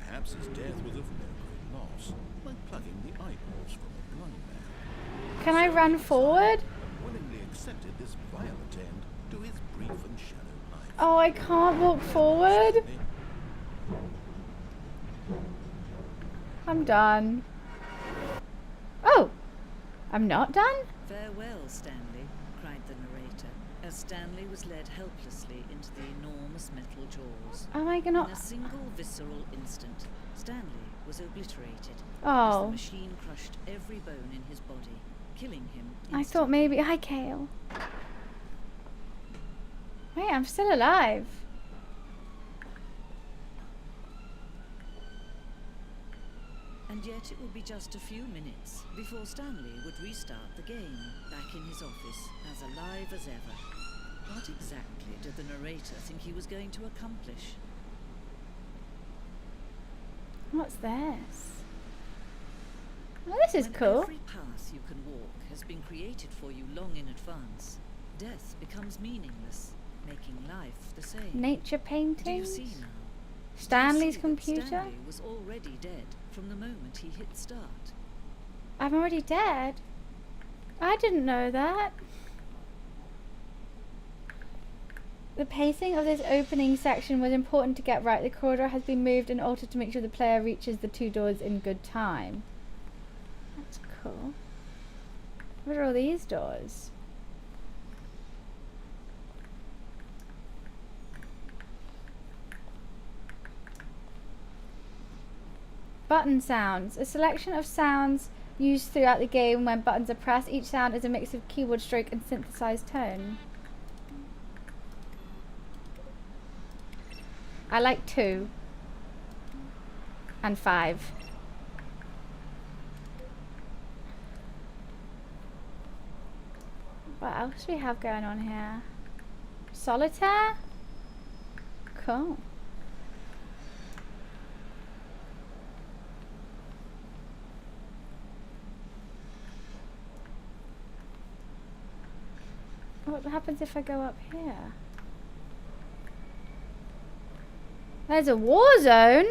Perhaps his death was of no great loss, like plugging the eyeballs from a blind man. Can I run forward? Willingly accepted this violent end to his brief and shallow life. Oh, I can't walk forward. I'm done. Oh, I'm not done? Farewell, Stanley, cried the narrator, as Stanley was led helplessly into the enormous metal jaws. Am I In gonna... a single visceral instant, Stanley was obliterated as the Oh, machine crushed every bone in his body, killing him I instantly. thought maybe... Hi, Kale. Wait, I'm still alive. And yet it would be just a few minutes before Stanley would restart the game, back in his office, as alive as ever. What exactly did the narrator think he was going to accomplish? What's this? Oh, this is When cool. every path you can walk has been created for you long in advance, death becomes meaningless, making life the same. Nature Do you paintings. see now? Stanley's Do you see that computer. Stanley was already dead from the moment he hit start. I'm already dead. I didn't know that. The pacing of this opening section was important to get right. The corridor has been moved and altered to make sure the player reaches the two doors in good time. That's cool. What are all these doors? Button sounds. A selection of sounds used throughout the game when buttons are pressed. Each sound is a mix of keyboard stroke and synthesized tone. I like 2 and 5. What else do we have going on here? Solitaire? Cool. What happens if I go up here? There's a war zone.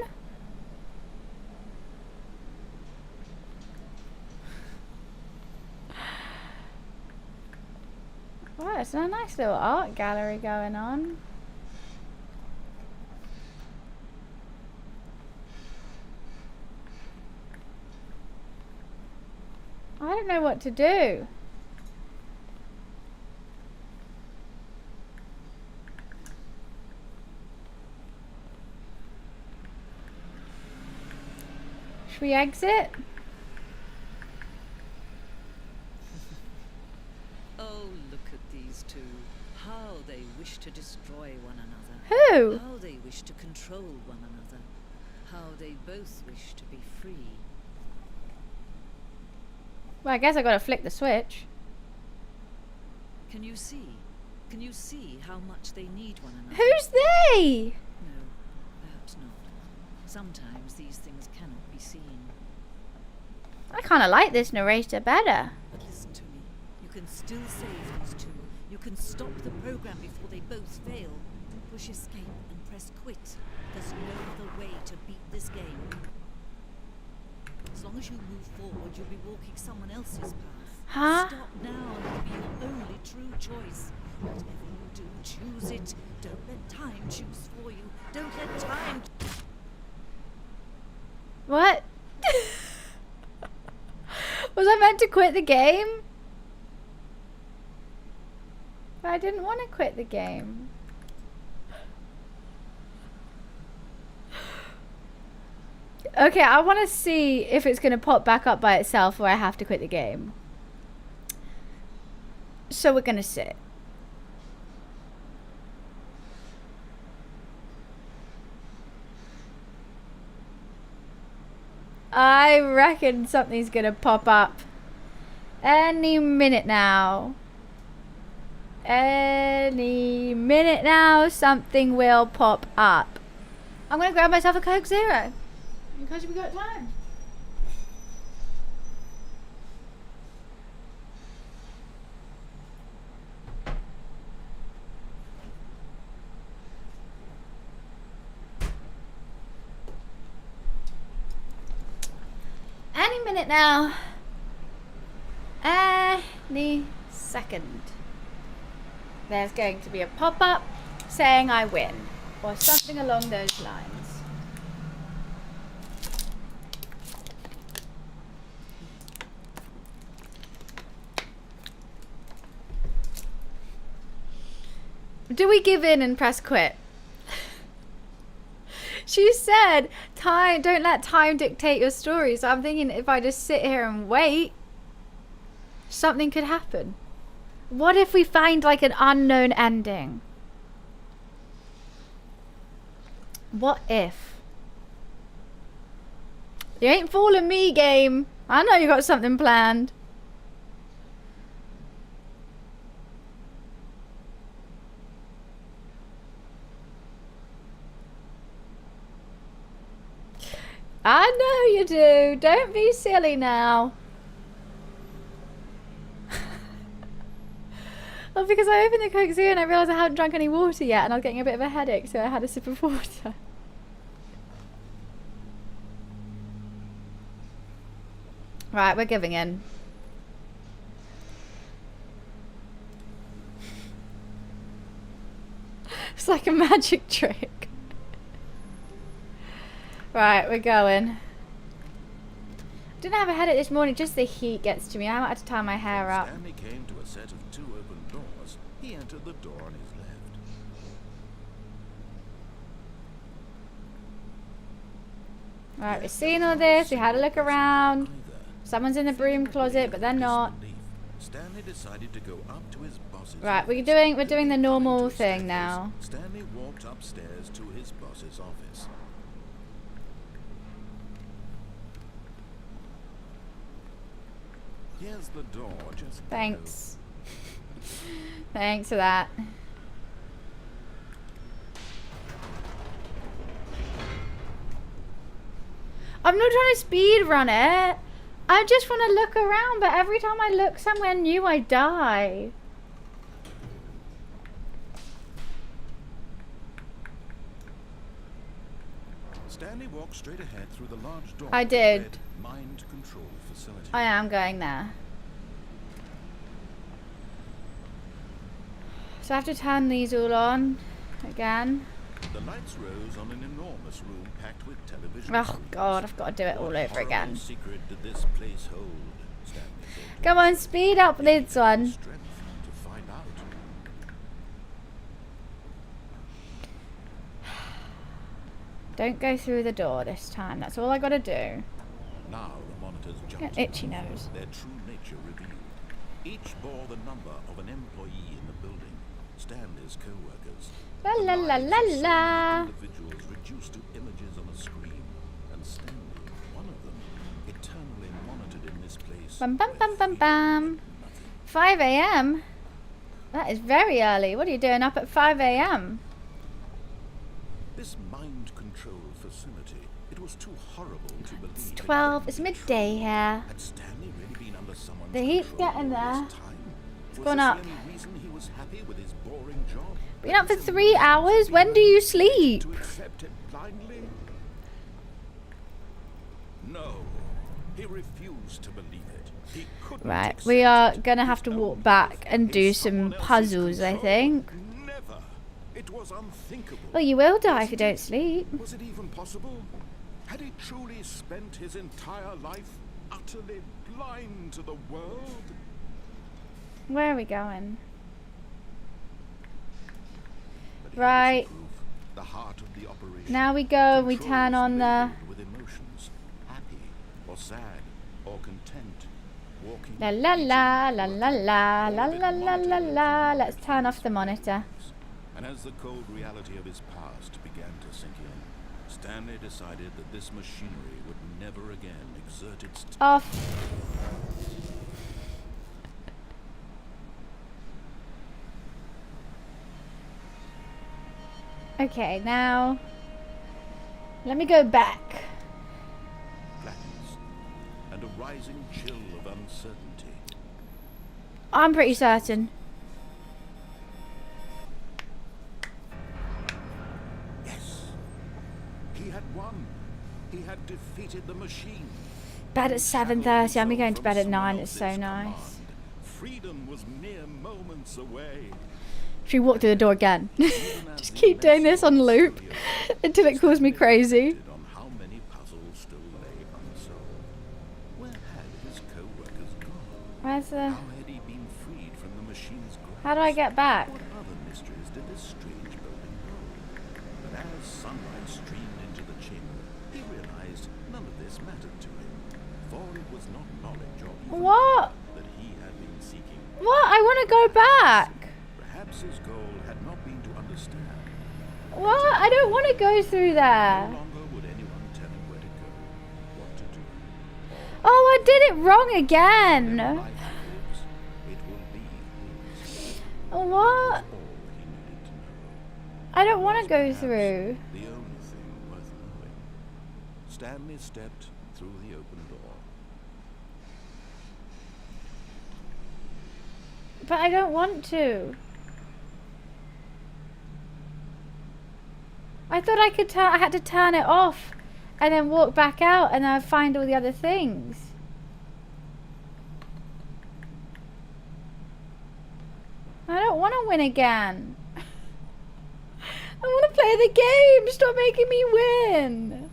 Oh, it's a nice little art gallery going on. I don't know what to do. Should we exit? Oh, look at these two. How they wish to destroy one another. Who? How they wish to control one another. How they both wish to be free. Well, I guess I gotta flick the switch. Can you see? Can you see how much they need one another? Who's they? No, perhaps not. Sometimes these things cannot be seen. I kind of like this narrator better. But listen to me. You can still save these two. You can stop the program before they both fail. Push escape and press quit. There's no other way to beat this game. As long as you move forward, you'll be walking someone else's path. Huh? Stop now and it'll be your only true choice. Whatever you do, choose it. Don't let time choose for you. Don't let time... What? Was I meant to quit the game? But I didn't want to quit the game. Okay, I want to see if it's going to pop back up by itself or I have to quit the game. So we're going to sit. I reckon something's going to pop up any minute now. Any minute now, something will pop up. I'm going to grab myself a Coke Zero. Because we got time. Any minute now. Any second. There's going to be a pop-up saying I win. Or something along those lines. Do we give in and press quit? She said, "Time, don't let time dictate your story." So I'm thinking if I just sit here and wait, something could happen. What if we find like an unknown ending? What if? You ain't fooling me, game. I know you got something planned. I know you do. Don't be silly now. Well, because I opened the Coke Zero and I realised I hadn't drunk any water yet and I was getting a bit of a headache, so I had a sip of water. Right, we're giving in. It's like a magic trick. Right, we're going. I didn't have a headache this morning, just the heat gets to me. I might have to tie my hair up. Stanley came to a set of 2 open doors. He entered the door on his left. Right, we've seen all this. We had a look around. Someone's in the broom closet, but they're not. Stanley decided to go up to his boss's Right, we're office. doing the normal Into a thing staircase, now. Stanley walked upstairs to his boss's office. Here's the door, just Thanks. Thanks for that. I'm not trying to speed run it. I just want to look around, but every time I look somewhere new, I die. Stanley walked straight ahead through the large door. I did. Red mind control facility. I am going there. So I have to turn these all on again. The lights rose on an enormous room packed with television. Oh screens. god, I've got to do it all What over horrible again. secret did this place hold? Stanley thought. Come on, speed up this one. Strength to find out. Don't go through the door this time. That's all I gotta do. Now the monitors Got jumped. itchy nose. Their true nature revealed. Each bore the number of an employee in the building. Stanley's co-workers. La The la la lives la of so many la. individuals reduced to images on a screen. And Stanley, one of them, eternally monitored in this place. Bum bum where bum bum fear bum. meant nothing. 5 a.m. That is very early. What are you doing up at 5 a.m.? This mind-controlled facility, it was too horrible to believe. It's it 12. could It's be midday true. here. Had Stanley really been under someone's The heat's control getting all there. this time? It's Was gone this up. the only reason he was happy with his boring job? Been up for 3 hours? When do you sleep? To accept it blindly? No, he refused to believe it. He couldn't Right, accept we are it. gonna have to His walk own back life and in do some someone else's puzzles, I control. think. Never. It was unthinkable. Well, you will die if you don't sleep. Was it even possible? Had he truly spent his entire life utterly blind to the world? Where are we going? But here was Right. the proof, the heart of the operation. Now we go, we turn on the... Labeled with emotions, happy or sad or content, walking La la la, la eating, la la, la orbit la la la monitoring la. from Let's turn off the monitor. And as the cold reality of his past began to sink in, Stanley decided that this machinery would never again exert its Off. Okay, now... Let me go back. blackness and a rising chill of uncertainty. I'm pretty certain. Yes, he had won. He had defeated the machine. Bed at 7:30. I'm going to bed at 9. It's so nice. Command. Freedom was mere moments away. Should we walk through the door again? Just keep doing this on loop until it calls me crazy. On how many puzzles still lay unsolved. Where had his co-workers gone? Where's the... How had he been freed from the machine's grasp? How do I get back? What other mysteries did this strange building hold? But as sunlight streamed into the chamber, he realized none of this mattered to him, for it was not knowledge or even What? that he had been seeking. What? I want to go back. Perhaps his goal had not been to understand. What? I don't want to go through No there. longer would anyone tell him where to go, what to do. Oh, I did it wrong again. Life lives, it will be What? all he needed to know. I don't want to go Perhaps through. The only thing worth knowing. Stanley stepped through the open door. But I don't want to. I thought I could turn. I had to turn it off, and then walk back out, and then I'd find all the other things. I don't want to win again. I want to play the game. Stop making me win.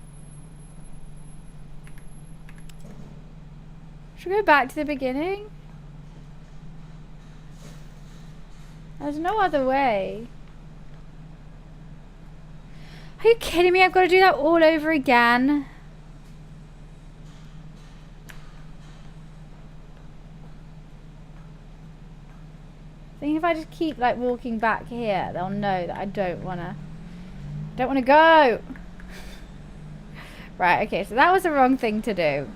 Should we go back to the beginning? There's no other way. Are you kidding me? I've got to do that all over again. I think if I just keep like walking back here, they'll know that I don't wanna go. Right, okay, so that was the wrong thing to do.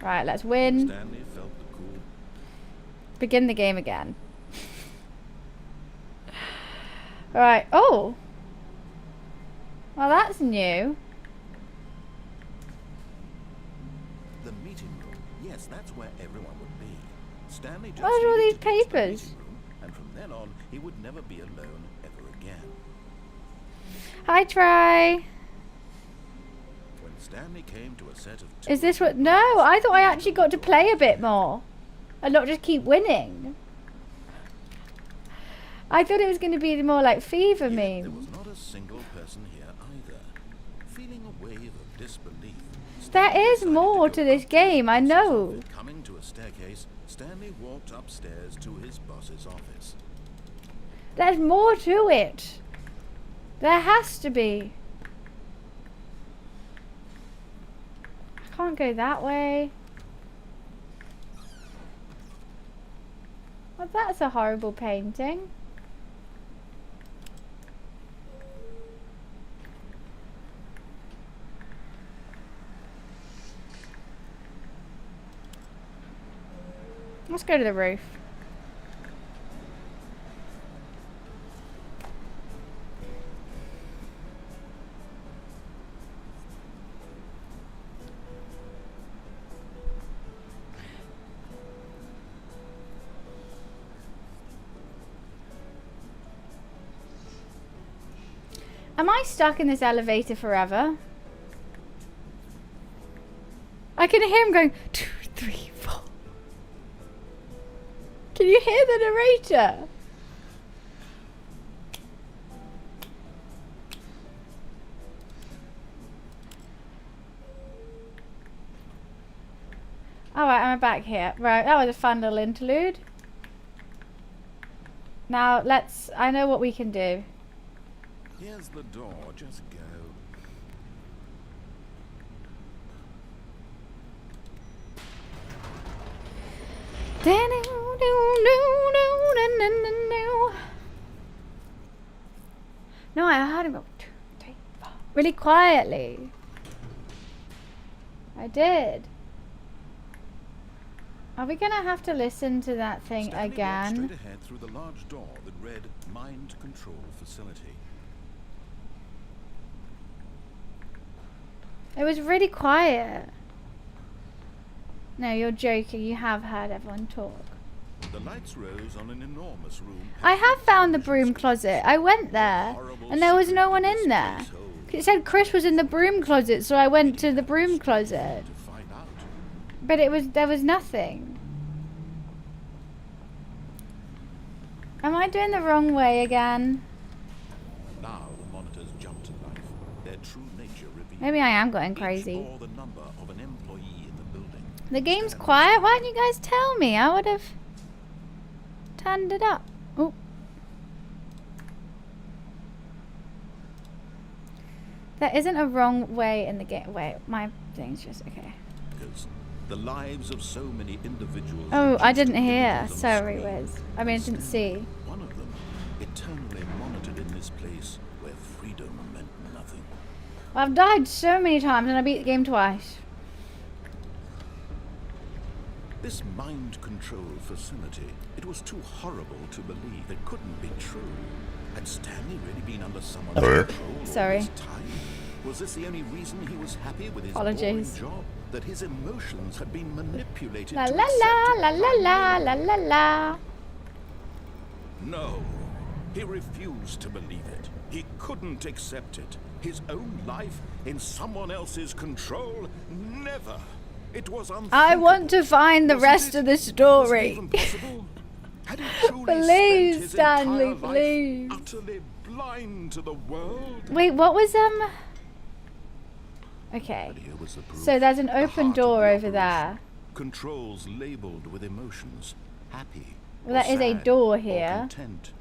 Right, let's win. Stanley felt the cool. Begin the game again. Right. Oh. Well, that's new. The meeting room. Yes, that's where everyone would be. Stanley just What are all needed these to get to the papers? meeting room, and from then on, he would never be alone ever again. Hi, Try. When Stanley came to a set of two Is this what? No, I thought I actually got to play a bit more. And not just keep winning. I thought it was going to be more like fever Yet there memes. was not a single person here either. Feeling a wave of disbelief. There Stanley is decided more go to this up game, I the boss's know. office. Coming to a staircase, Stanley walked upstairs to his boss's office. There's more to it. There has to be. I can't go that way. Well, that's a horrible painting. Let's go to the roof. Am I stuck in this elevator forever? I can hear him going 2, 3, 4. Can you hear the narrator? Alright, I'm back here. Right, that was a fun little interlude. Now, I know what we can do. Here's the door, just go. No, I heard him go 2, 3, 4. Really quietly. I did. Are we gonna have to listen to that thing Stanley again? walked straight ahead through the large door that read Mind Control Facility. It was really quiet. No, you're joking. You have heard everyone talk. The lights rose on an enormous room. I have found the broom closet. I went there, and there was no one in there. It said Chris was in the broom closet, so I went to the broom closet. To find out. But there was nothing. Am I doing the wrong way again? Now the monitors jumped to life. Their true nature revealed. Maybe I am going Each crazy. bore the number of an employee in the building. The game's Stanley quiet. Why didn't you guys tell me? I would have turned it up. Oh. There isn't a wrong way in the game. Wait, my thing's just okay. Because the lives of so many individuals. Oh, were I just didn't hear. images on the Sorry, screen. Wiz. I mean, I didn't see. One of them, eternally monitored in this place where freedom meant nothing. I've died so many times and I beat the game twice. This mind control facility, it was too horrible to believe. It couldn't be true. Had Stanley really been under someone's control all Sorry. this time? Was this the only reason he was happy with his Apologies. boring job? That his emotions had been manipulated La to la accept la it la la la la la la. No, he refused to believe it. He couldn't accept it. His own life in someone else's control? Never. It was unthinkable. I want to find the Wasn't rest it? of the Was it story. even possible? Had he truly Please, spent his Stanley, entire please. life utterly blind to the world? Wait, what was Okay. But here was the proof. So there's an The open heart of door the over operation. there. Controls labeled with emotions. Happy. Well, or there is a sad, door or here. Content.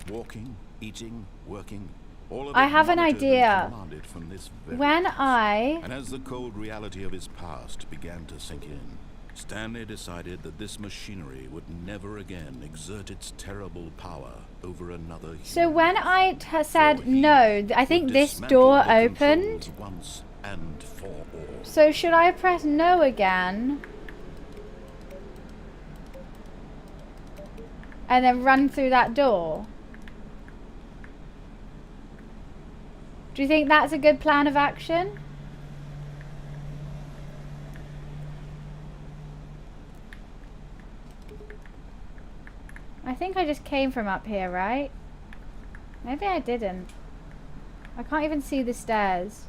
Walking, eating, working. All of I it have an monitored and idea. commanded from this very When place. I And as the cold reality of his past began to sink in, Stanley decided that this machinery would never again exert its terrible power over another human. So when I said For he no, I would think this dismantle door the opened. controls once and for all. So should I press no again? And then run through that door? Do you think that's a good plan of action? I think I just came from up here, right? Maybe I didn't. I can't even see the stairs.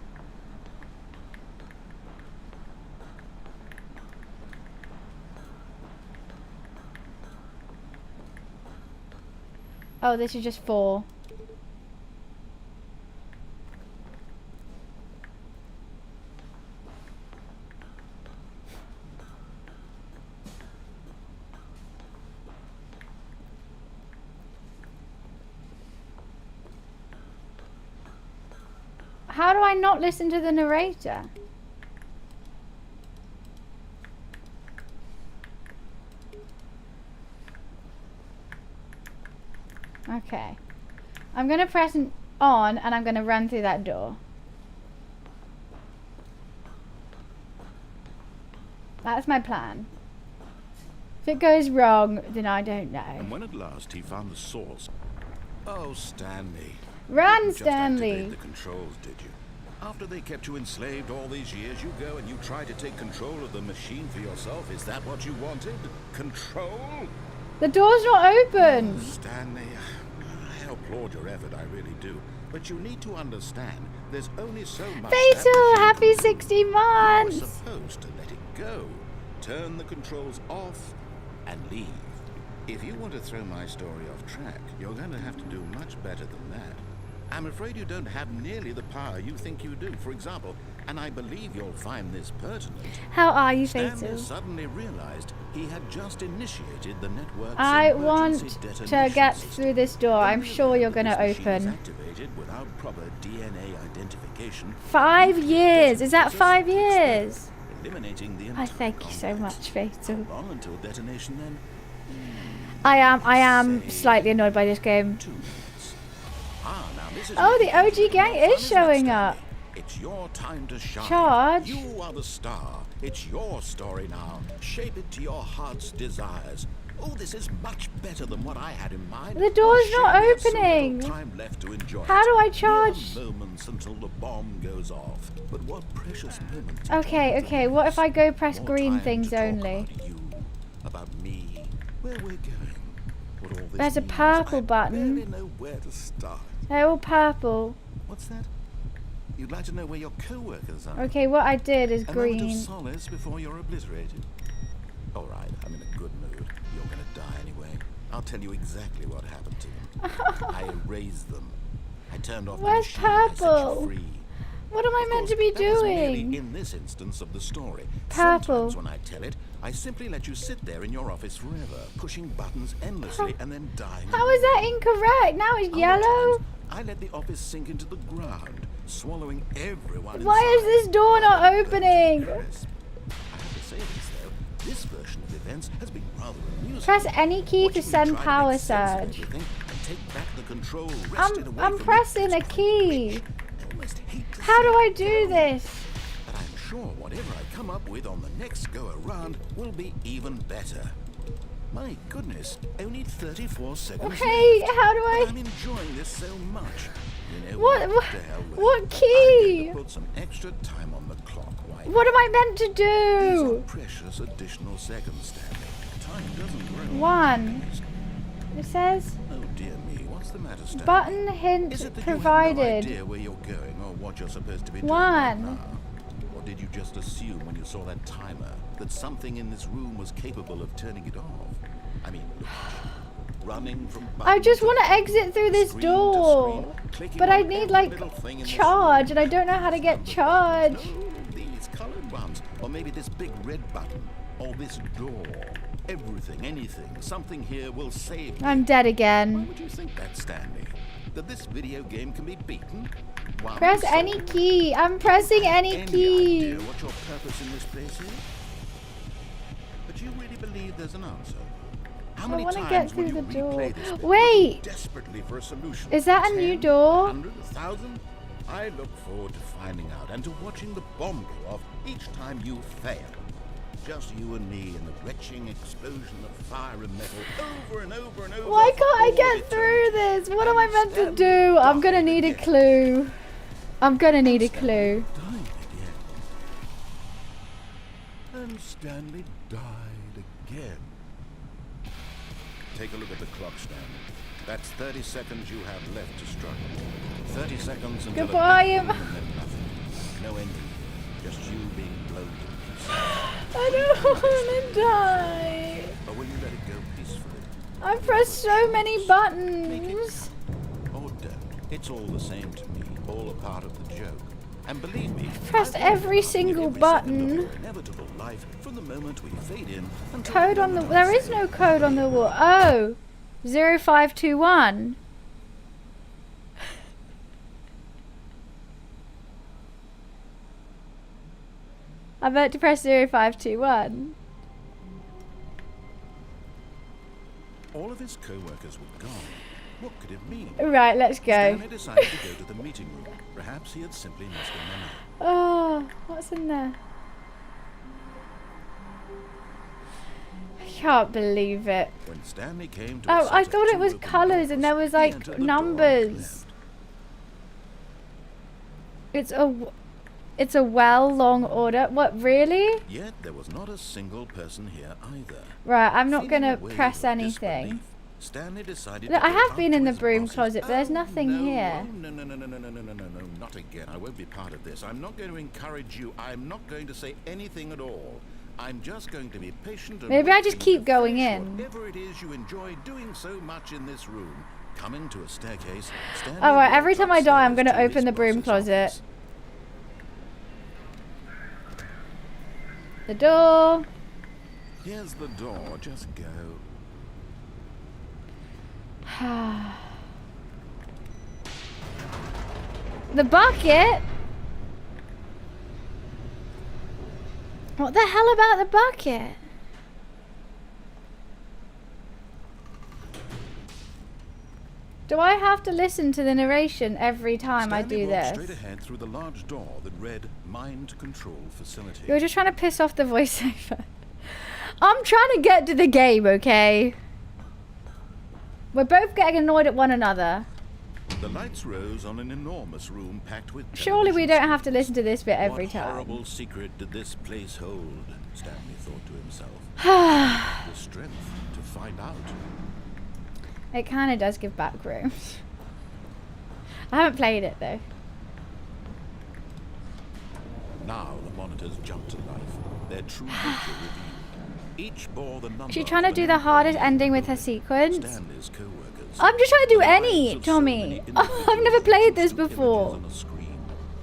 Oh, this is just 4. How do I not listen to the narrator? Okay. I'm gonna press on and I'm gonna run through that door. That's my plan. If it goes wrong, then I don't know. And when at last he found the source... Oh, Stanley. Run, You just Stanley! activate the controls, did you? After they kept you enslaved all these years, you go and you try to take control of the machine for yourself. Is that what you wanted? Control? The door's not open! Stanley, I applaud your effort, I really do. But you need to understand, there's only so much... Fatal! Happy 60 You were months! supposed to let it go. Turn the controls off and leave. If you want to throw my story off track, you're going to have to do much better than that. I'm afraid you don't have nearly the power you think you do. For example, and I believe you'll find this pertinent, How are you, Stanley Fatal? suddenly realized he had just initiated the network's I want emergency to detonation get system. through this door. I'm sure you're That gonna this machine is open. activated without proper DNA identification. 5 years! Is that 5 years? Eliminating the I entire thank you so complex. much, Fatal. How long until detonation then? I am slightly annoyed by this game. 2 minutes. Now this is Oh, the making OG it gang more fun, is isn't it, showing Stanley? up. It's your time to shine. Charge? You are the star. It's your story now. Shape it to your heart's desires. Oh, this is much better than what I had in mind. The door's Oh, not shame we have so little opening. time left to enjoy How it. do I Mere charge? moments until the bomb goes off. But what precious moments. Okay, what if I go press More green time things to talk only? About you, about me, where we're going, what all this There's a means. purple I button. barely know where to start. They're all purple. What's that? You'd like to know where your co-workers are? Okay, what I did is A moment of green. solace before you're obliterated. All right, I'm in a good mood. You're gonna die anyway. I'll tell you exactly what happened to them. I erased them. I turned off Where's the machine. I set you purple? free. What am I Of meant course, to be that was merely doing? in this instance of the story. Purple. Sometimes when I tell it, I simply let you sit there in your office forever, pushing buttons endlessly and then dying. How is that incorrect? Now it's Other yellow? times, I let the office sink into the ground, swallowing everyone Why is inside. this door not opening? Crisp. I have to say this though, this version of events has been rather amusing. Press any key to Watching you send try to power make sense of surge. everything and take back the control wrested away I'm from pressing you a is quite key. rich. I almost hate to How see do it I do go. this? But I'm sure whatever I come up with on the next go around will be even better. My goodness, only 34 seconds Hey, left. how do But I... I'm enjoying this so much. You know What- To hell with what it. key? I'm going to put some extra time on the clock. Why? What am I meant to These are do? precious additional seconds, Stanley. Time doesn't grow. 1. It says Oh dear me, what's the matter, Stanley? button hint Is it that provided. you have no idea where you're going or what you're supposed to be doing 1. right now? Or did you just assume when you saw that timer that something in this room was capable of turning it off? I mean, look, running from I button just to want to button, exit through this screen to door. screen, clicking But I on need every like little thing in this charge room. and I don't know how to get charge. No, these colored ones, or maybe this big red button, or this door. Everything, anything, something here will save me. I'm dead Why again. would you think that, Stanley? That this video game can be beaten? One Press any second. key. I'm pressing any Any key. idea what your purpose in this place is? But you really believe there's an answer? How I many wanna times get will through you the door. replay this bit, Wait. looking desperately for a solution? Is that a new 10, door? 100, 1,000? I look forward to finding out and to watching the bomb go off each time you fail. Just you and me in the retching explosion of fire and metal over and over and over. Why for can't I all get through eternity. this? What am I meant to Stanley do? I'm died gonna need a again. clue. I'm gonna need a clue. Died again. And Stanley died again. Take a look at the clock, Stanley. That's 30 seconds you have left to struggle. 30 seconds until Goodbye, a Em- big boom and then nothing. No ending. Just you being blown to pieces. I don't wanna die. But will you let it go peacefully? I pressed so many buttons. Or don't. It's all the same to me, all a part of the joke. And believe me, Pressed every single button. Inevitable life from the moment we fade in until Code on the... There is no code on the wall. Oh. 0521. I meant to press 0521. all of his co-workers were gone. What could it mean? Right, let's go. Stanley decided to go to the meeting room. Perhaps he had simply missed a memo. Oh, what's in there? I can't believe it. When Stanley came to Oh, I thought it was colours and there was like numbers. It's a well long order. What, really? Yet there was not a single person here either. Right, I'm not Feeling gonna a wave press of anything. disbelief, Stanley decided Look, to I go have up been to in the his broom bosses. closet, but there's Oh, nothing no, here. No, not again. I won't be part of this. I'm not going to encourage you. I'm not going to say anything at all. I'm just going to be patient and Maybe I wait just for you to keep going finish in. Whatever it is you enjoy doing so much in this room. Coming to a staircase. Stanley Oh, right, walked every time I die, I'm upstairs gonna to his open the broom boss's closet. office. The door. Here's the door. Just go. The bucket? What the hell about the bucket? Do I have to listen to the narration every time I do Stanley walked this? straight ahead through the large door that read Mind Control Facility. You're just trying to piss off the voiceover. I'm trying to get to the game, okay? We're both getting annoyed at one another. The lights rose on an enormous room packed with Surely we television don't have to sets. listen to this bit every What time. horrible secret did this place hold? Stanley thought to himself. The strength to find out. It kind of does give back rooms. I haven't played it though. Now the monitors jumped to life. Their true nature revealed. Each bore the number. She's trying to of do an the hardest employee. ending with her sequence. Stanley's co-workers. I'm just trying to do The lives any, of so Tommy. many I've never played this individuals, before. images on a screen,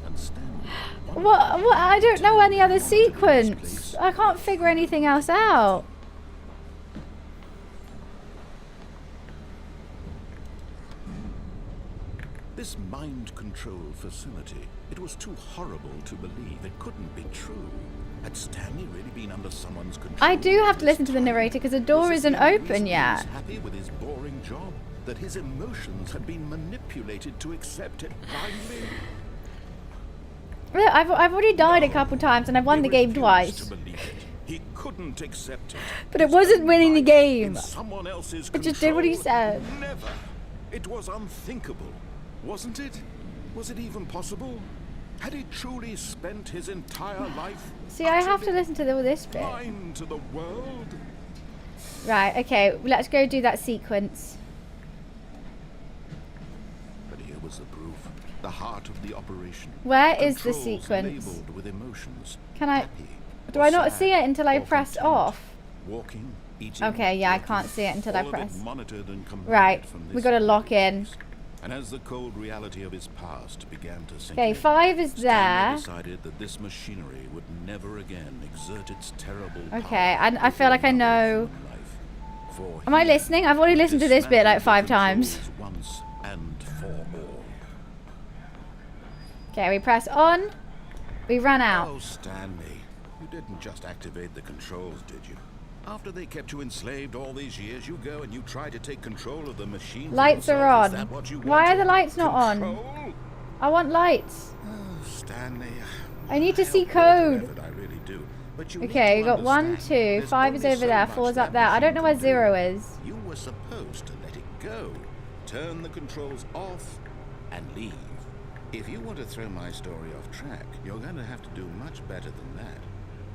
and Stanley wondered What? I don't know any other monitored this sequence. place. I can't figure anything else out. This mind control facility, it was too horrible to believe. It couldn't be true. Had Stanley really been under someone's control? I do have to all this listen to the time? narrator because the Was door this isn't the only open reason yet. He was happy with his boring job? That his emotions had been manipulated to accept it blindly? Look, I've already died a couple times and I've won He the game refused twice. to believe it. He couldn't accept it. But it His wasn't own winning the life game. in someone else's I just did what he control? said. Never. It was unthinkable, wasn't it? Was it even possible? Had he truly spent his entire life See, I have to utterly listen to all this bit. blind to the world? Right, okay, let's go do that sequence. But here was the proof, the heart of the operation. Where is the Controls sequence? labeled with emotions. Can I... Happy Do or I not sad see it until I or press content. off? Walking, eating, Okay, yeah, I drinking, can't see it until I all of it press. monitored and commanded Right, from we this gotta lock in. place. And as the cold reality of his past began to sink Okay, in, 5 is Stanley there. decided that this machinery would never again exert its terrible Okay, power I feel like I over know. human life. For Am I he listening? I've already listened to this bit like 5 times. dismantled the controls once and for all. Okay, we press on. We run out. Oh, Stanley, you didn't just activate the controls, did you? After they kept you enslaved all these years, you go and you try to take control of the machine. for Lights are yourself. Is on. that what you Why are wanted? the lights not on? Control? I want lights. Oh, Stanley. I need to help see you with your code. effort, I really do. But you need Okay, to we got 1, understand, 2, there's 5 is only over so there, much 4 is that up there. I don't know where machine can 0 do. is. You were supposed to let it go. Turn the controls off and leave. If you want to throw my story off track, you're going to have to do much better than that.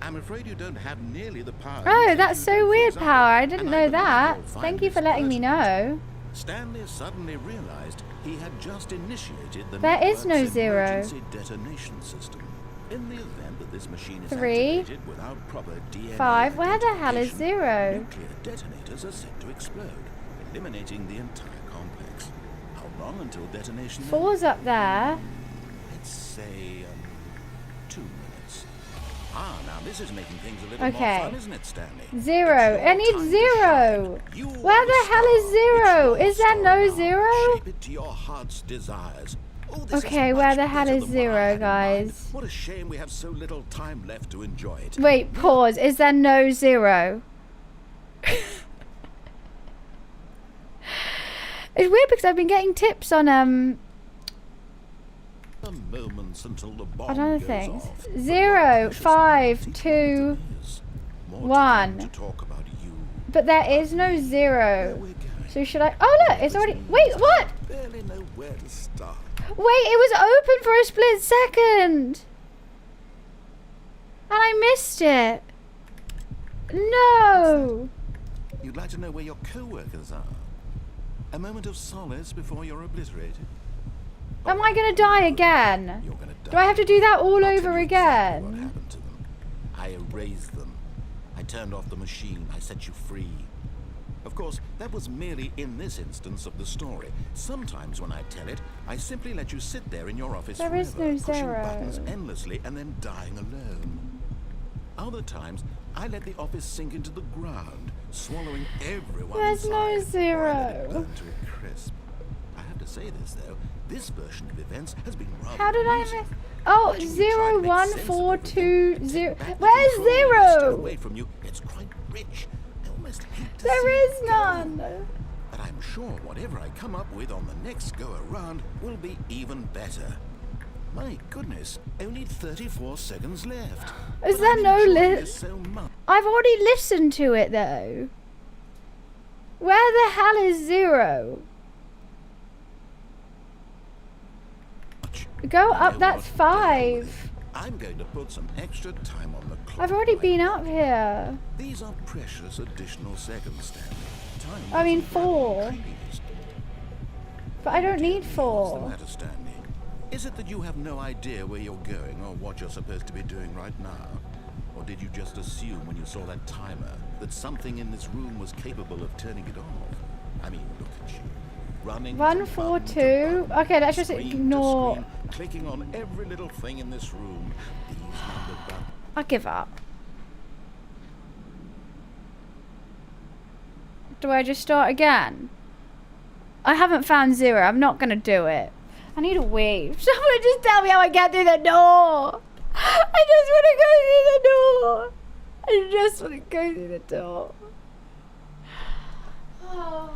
I'm afraid you don't have nearly the power. Oh, you that's do, so for weird, example, Power. I didn't and know believe that. you'll find Thank you this for letting me personal. know. Stanley suddenly realized he had just initiated the There is no network's 0. emergency detonation system. In the event that this machine is 3, activated without proper DNA 5. Where the hell is identification, 0? nuclear detonators are set to explode. eliminating the entire complex. How long until detonation? 4's up there. Let's say 2 minutes. Ah, now this is making things a little Okay. more fun, isn't it, Stanley? 0. It's your I need time to 0. shine. You Where are the hell is star. 0? It's your Is there story no now. 0? Shape it to your heart's desires. Oh, this is Okay, where much the hell better is than what I 0, had in mind. guys? What a shame we have so little time left to enjoy it. Wait, pause. Is there no 0? It's weird because I've been getting tips on The moments until the bomb other goes things. off. 0, 5, 2, More 1. time to talk about you. but there is no Where 0. we're going. So should I? Oh look, it's already. Wait, what? Barely know where to start. Wait, it was open for a split second, and I missed it. No. You'd like to know where your co-workers are? A moment of solace before you're obliterated? Am I gonna die again? You're gonna die. Do I have to do that all I'll tell over you exactly what again? happened to them. I erased them. I turned off the machine. I set you free. Of course, that was merely in this instance of the story. Sometimes when I tell it, I simply let you sit there in your office There forever, is no pushing 0. buttons endlessly and then dying alone. Other times, I let the office sink into the ground, swallowing everyone There's no inside, or I let it 0. burn to a crisp. I have to say this though, this version of events has been rather How did I amusing. miss? Oh, Watching you try 0, to make 1, sense of 4, everything, 2, take 0. back the Where's control I stole 0? away from you. It's quite rich. I almost hate to see There it is go. none. But I'm sure whatever I come up with on the next go around will be even better. My goodness, only 34 seconds left. Is But there I'm no enjoying li- this so much. I've already listened to it though. Where the hell is 0? Go You up, know that's what? 5. I'm going to put some extra time on the clock. I've already right been now. up here. These are precious additional seconds, Stanley. Time I mean, doesn't run 4. on trees. But I don't need What's the 4. matter, Stanley? Is it that you have no idea where you're going or what you're supposed to be doing right now? Or did you just assume when you saw that timer that something in this room was capable of turning it off? I mean, look at you. Running 1, from 4, button to 2. button, Okay, let's just screen to ignore. screen, clicking on every little thing in this room. These number buttons. I give up. Do I just start again? I haven't found 0. I'm not gonna do it. I need a wee. Someone just tell me how I get through the door. I just want to go through the door. I just want to go through the door. Oh.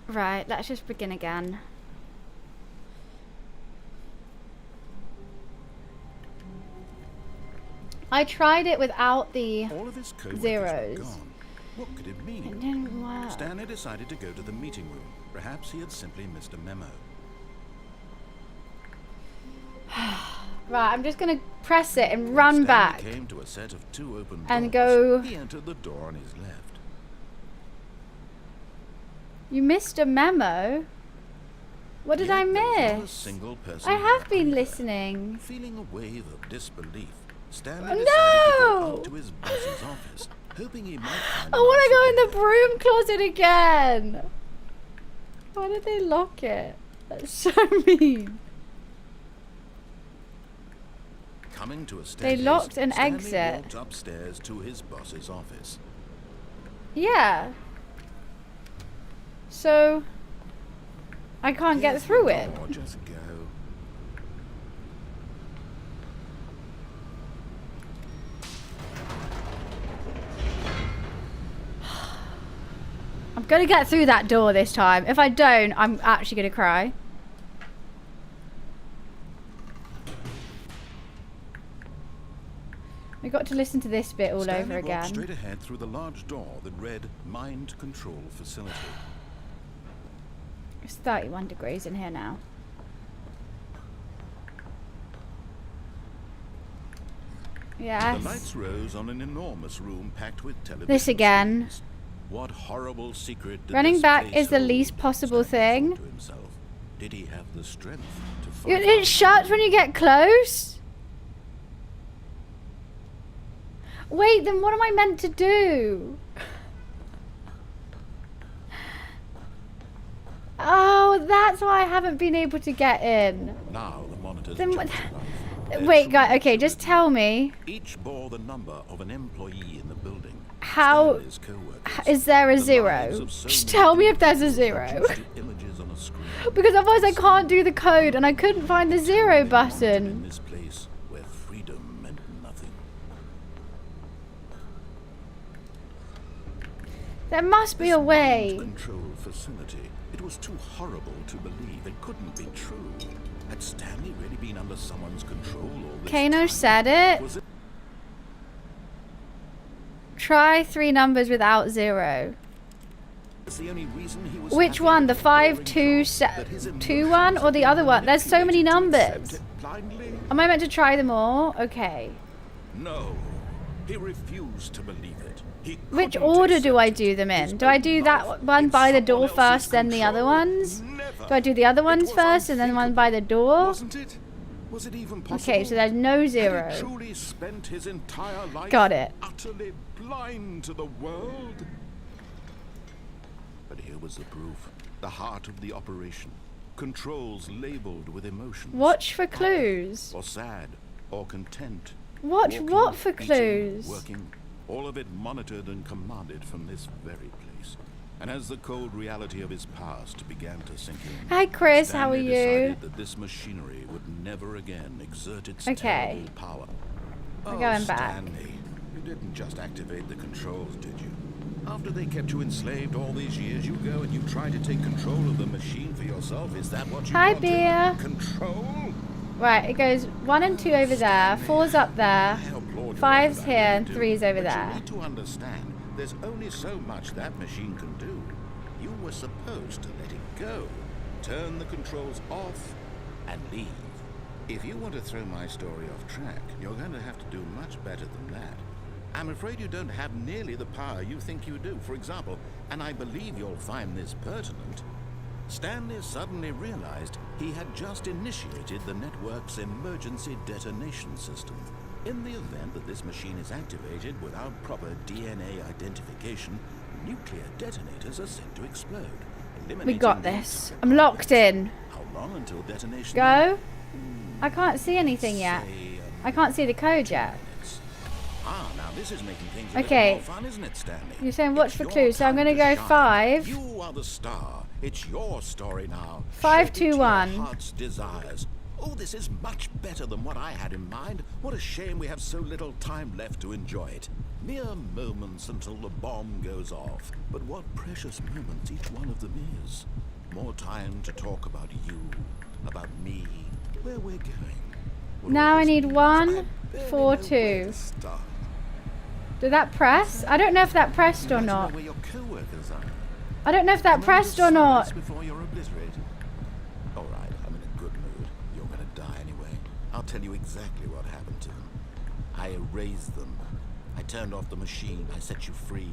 Right, let's just begin again. I tried it without the All of his co-workers zeros. were gone. What could it It mean? didn't work. Stanley decided to go to the meeting room. Perhaps he had simply missed a memo. Right, I'm just gonna press it and run Stanley back. came to a set of 2 open And doors. go- He entered the door on his left. You missed a memo? What did Yet I there was not a miss? single person I have there been either. listening. Feeling a wave of disbelief, Stanley Oh, decided to go no! up to his boss's office, hoping he might find I an want to go answer in the there. broom closet again. Why did they lock it? That's so mean. Coming to a They staircase, locked an Stanley exit. walked upstairs to his boss's office. Yeah. So I can't get Here's the through it. door, just go. I'm gonna get through that door this time. If I don't, I'm actually gonna cry. We got to listen to this bit all Stanley over walked again. straight ahead through the large door that read Mind Control Facility. It's 31 degrees in here now. Yes. The lights rose on an enormous room packed with television. This again. screens. What horrible secret did Running this back place is the hold? least possible Stanley thing. thought to himself. Did he have the strength to fight? It shuts when you get close? Wait, then what am I meant to do? Oh, that's why I haven't been able to get in. Now the monitors Then jumped what- to life. Their Wait, guys, true okay, just tell me. Each bore the number of an employee in the building. How Stanley's co-workers. is there a The zero? lives of so Just many tell me if people there's a zero. reduced to images on a screen. Because otherwise I can't do the code and I couldn't find the zero In button. this place where freedom meant nothing. There must be a This way. mind control facility. It was too horrible to believe. It couldn't be true. Had Stanley really been under someone's control all this Kano time? said it. Was it Try 3 numbers without 0. the only reason he was Which happy one? with The the 5 boring 2 job that his 2 1 or the emotions other one? There's so many manipulated to numbers. accept it blindly? Am I meant to try them all? Okay. No, he refused to believe it. He Which couldn't order do I accept do it. them His in? Do I own do life that one in by the someone door else's first, then the other control? ones? Never. Do I do the other It ones was first and then one by the door? Wasn't it? Was it even possible? Okay, so there's no Had 0. he truly spent his entire life Got it. utterly blind to the world? But here was the proof. The heart of the operation. Controls labeled with emotions. Watch for clues. Or sad. Or content. Watch Walking, what for eating, clues? Working, all of it monitored and commanded from this very place. And as the cold reality of his past began to sink in, Hi Chris, how are Stanley you? decided that this machinery would never again exert its Okay. terrible power. We're going back. Stanley, you didn't just activate the controls, did you? After they kept you enslaved all these years, you go and you try to take control of the machine for yourself. Is that what you Hi, wanted? Beer. Control? Right, it goes 1 and 2 over there, 4's up there, I applaud you 5's for here, that, and you 3's over but there. You need to understand, there's only so much that machine can do. You were supposed to let it go, turn the controls off, and leave. If you want to throw my story off track, you're going to have to do much better than that. I'm afraid you don't have nearly the power you think you do. For example, and I believe you'll find this pertinent, Stanley suddenly realized he had just initiated the network's emergency detonation system. In the event that this machine is activated without proper DNA identification, nuclear detonators are set to explode. We got this. I'm locked in. How long until detonation? Go. I can't see anything yet. Say, I can't see the code yet. minutes. Ah, now this is making things a Okay. little more fun, isn't it, Stanley? You're saying watch It's for your clues, so I'm time gonna to go shine. 5. You are the star. It's your story now. 5, Shape it 2, to 1. Your heart's desires. Oh, this is much better than what I had in mind. What a shame we have so little time left to enjoy it. Mere moments until the bomb goes off. But what precious moments each one of them is. More time to talk about you, about me, where we're going. What Now all I this need means. 1, I barely 4, know where 2. to start. Did that press? I don't know if that pressed or You'd like to know not. where your co-workers are. I don't know if that Remember pressed to or silence not. Before you're obliterated. All right, I'm in a good mood. You're gonna die anyway. I'll tell you exactly what happened to them. I erased them. I turned off the machine. I set you free.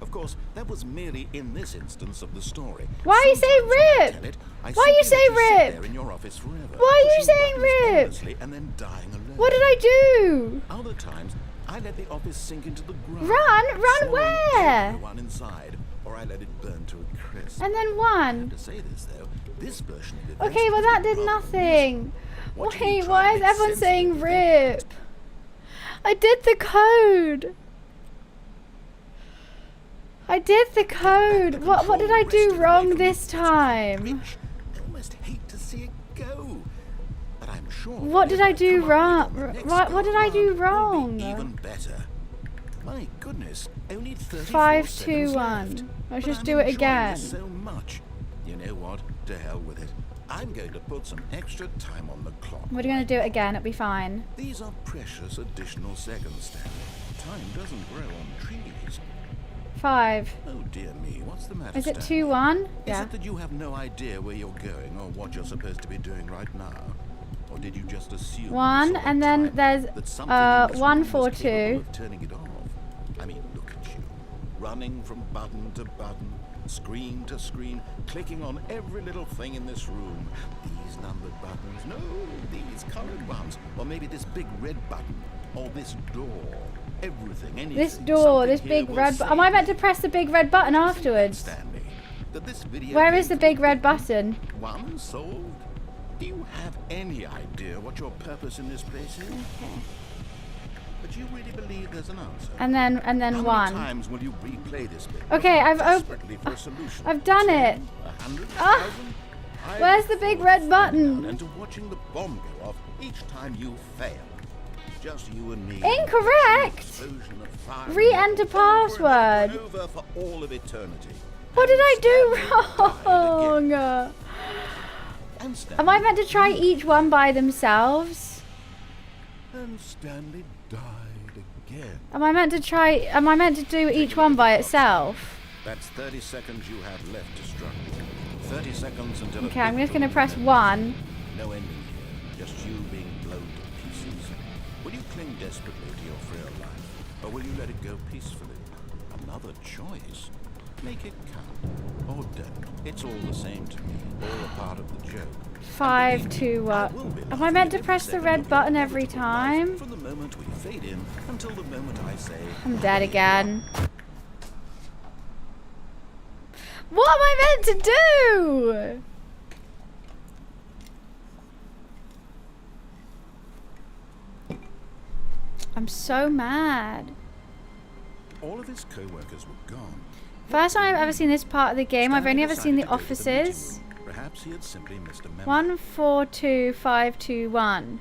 Of course, that was merely in this instance of the story. Why are you saying Sometimes when I rip? tell it, I Why are you simply saying let sit rip? there in your office forever, Why are you pushing saying buttons rip? endlessly and then dying alone. What did I do? Other times, I let the office sink into the ground. Run swallowing where? everyone inside, or I let it burn to a crisp. And then I have 1. to say this though, this version of events Okay, well that was did rather nothing. amusing. What did you Wait, try why to is make everyone sense saying of? rip? I did the code. I did the code. What did I do wrong this time? I almost hate to see it go. But I'm sure What did I do wrong? What did I do Will be wrong? even better. My goodness, only 34 5, 2, seconds 1. left. Let's But just I'm do it enjoying again. this so much. You know what? To hell with it. I'm going to put some extra time on the clock. We're gonna do it again. It'll be fine. These are precious additional seconds, Stanley. Time doesn't grow on trees. 5. Oh dear me, what's the matter, Is it Stanley? 2, 1? Is Yeah. it that you have no idea where you're going or what you're supposed to be doing right now? Or did you just assume 1, this and then time there's that something in this 1, room 4, was capable 2. of turning it off? I mean, look at you. Running from button to button, screen to screen, clicking on every little thing in this room. These numbered buttons, no, these colored ones. Or maybe this big red button. Or this door. Everything, anything. This door, something this here big will red say button. Am I meant to press the big red button afterwards? Stanley, that this video Where game is the could big be red button? one solved? Do you have any idea what your purpose in this place is? Okay. But you really believe there's an answer? And then How many 1. times will you replay this bit? Okay, desperately for a solution? I've done 10, it. 100, Ah! 1,000? I Where's the look big forward red to button? finding out and to watching the bomb go off each time you fail. Just you and me. Incorrect. Explosion of fire. Re-enter Over and password. over for all of eternity. What did I do Stanley died wrong? And Am I Stanley meant to try each one by themselves? And Stanley died again. Am I meant to do each one by itself? That's 30 seconds you have left to struggle. 30 seconds until. Okay, I'm just gonna press 1. No ending here, just you being blown to pieces. Will you cling desperately to your frail life, or will you let it go peacefully? Another choice. Make it count, or don't. It's all the same to me. All a part of the joke. 5, 2, 1. Am I meant to press the red button every time? From the moment we fade in until the moment I say. I'm dead again. What am I meant to do? I'm so mad. All of his co-workers were gone. First time I've ever seen this part of the game. I've Stanley only ever seen the decided to go to meeting offices. room. Perhaps he had simply missed a memo. 1, 4, 2, 5, 2, 1.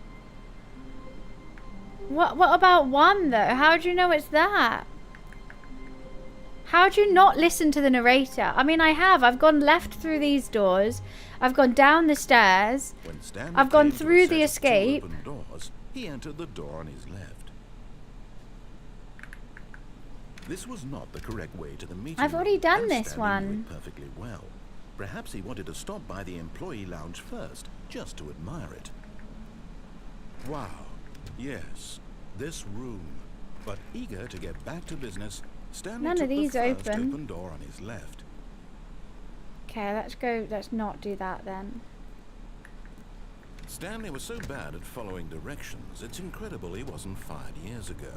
What about 1 though? How do you know it's that? How do you not listen to the narrator? I mean, I have. I've gone left through these doors. I've gone down the stairs. When Stanley I've gone came to a through set the of two escape. open doors, he entered the door on his left. This was not the correct way to the meeting I've already room, done and this Stanley knew one. it perfectly well. Perhaps he wanted to stop by the employee lounge first, just to admire it. Wow. Yes, this room. But eager to get back to business, Stanley None took of these the first open. open door on his left. Okay, let's go. Let's not do that then. Stanley was so bad at following directions, it's incredible he wasn't fired years ago.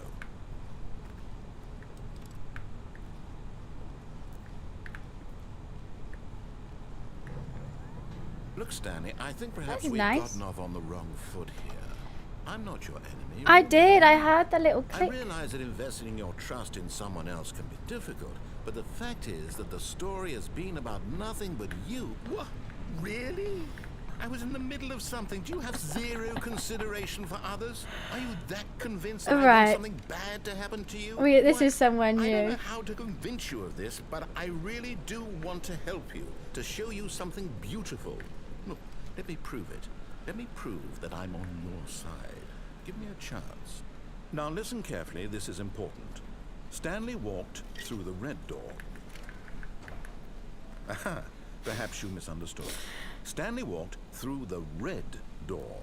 Look, Stanley, I think perhaps That's we've nice. gotten off on the wrong foot here. I'm not your enemy. I really. did. I heard the little I click. realize that investing your trust in someone else can be difficult, but the fact is that the story has been about nothing but you. What? Really? I was in the middle of something. Do you have zero consideration for others? Are you that convinced that I Right. want something bad to happen to you? Wait, this What? is someone I don't new. know how to convince you of this, but I really do want to help you, to show you something beautiful. Look, let me prove it. Let me prove that I'm on your side. Give me a chance. Now listen carefully, this is important. Stanley walked through the red door. Aha, perhaps you misunderstood. Stanley walked through the red door.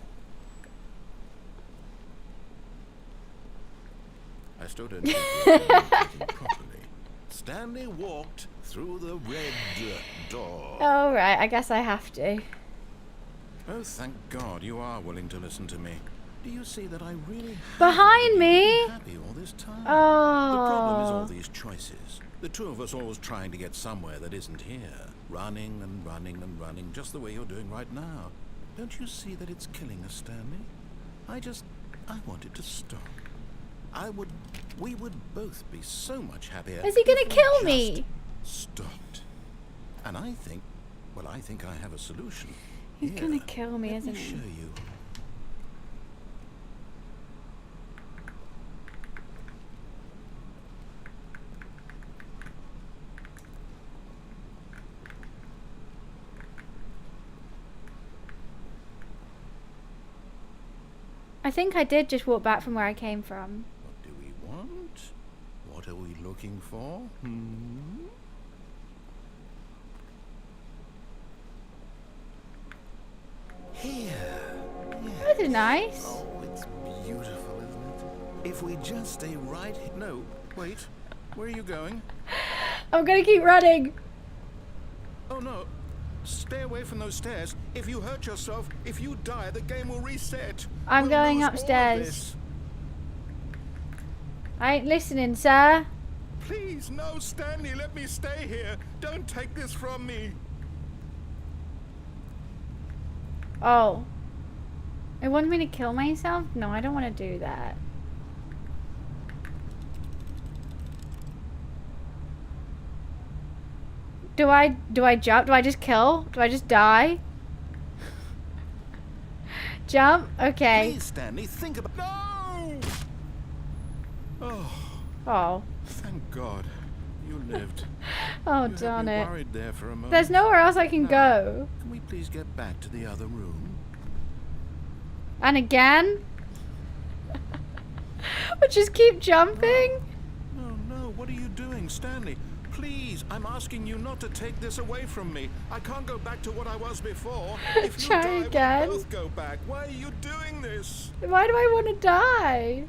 I still don't think you're communicating properly. Stanley walked through the red door. Oh right, I guess I have to. Oh, thank God you are willing to listen to me. Do you see that I really have Behind been me? happy all this time? Oh. The problem is all these choices. The two of us always trying to get somewhere that isn't here. Running and running and running, just the way you're doing right now. Don't you see that it's killing us, Stanley? I want it to stop. We would both be so much happier. Is he gonna if we kill just me? Stopped. And I think I have a solution. He's Here, gonna kill me, let isn't me he? show you. I think I did just walk back from where I came from. What do we want? What are we looking for? Here. This is nice. Oh, it's beautiful, isn't it? If we just stay right here. No, wait. Where are you going? I'm gonna keep running. Oh no. Stay away from those stairs. If you hurt yourself, if you die, the game will reset. I'm We'll going lose all of upstairs. this. I ain't listening, sir. Please, no, Stanley, let me stay here. Don't take this from me. Oh. It wants me to kill myself? No, I don't want to do that. Do I jump? Do I just kill? Do I just die? Jump? Okay. Please, Stanley, think about. No! Oh, Oh. thank God. You lived. Oh, You had darn me it. worried there for a moment. There's nowhere else I can Now, go. Can we please get back to the other room? And again? But just keep jumping? No, what are you doing, Stanley? Please, I'm asking you not to take this away from me. I can't go back to what I was before. If you Try die, again. we'll both go back. Why are you doing this? Why do I want to die?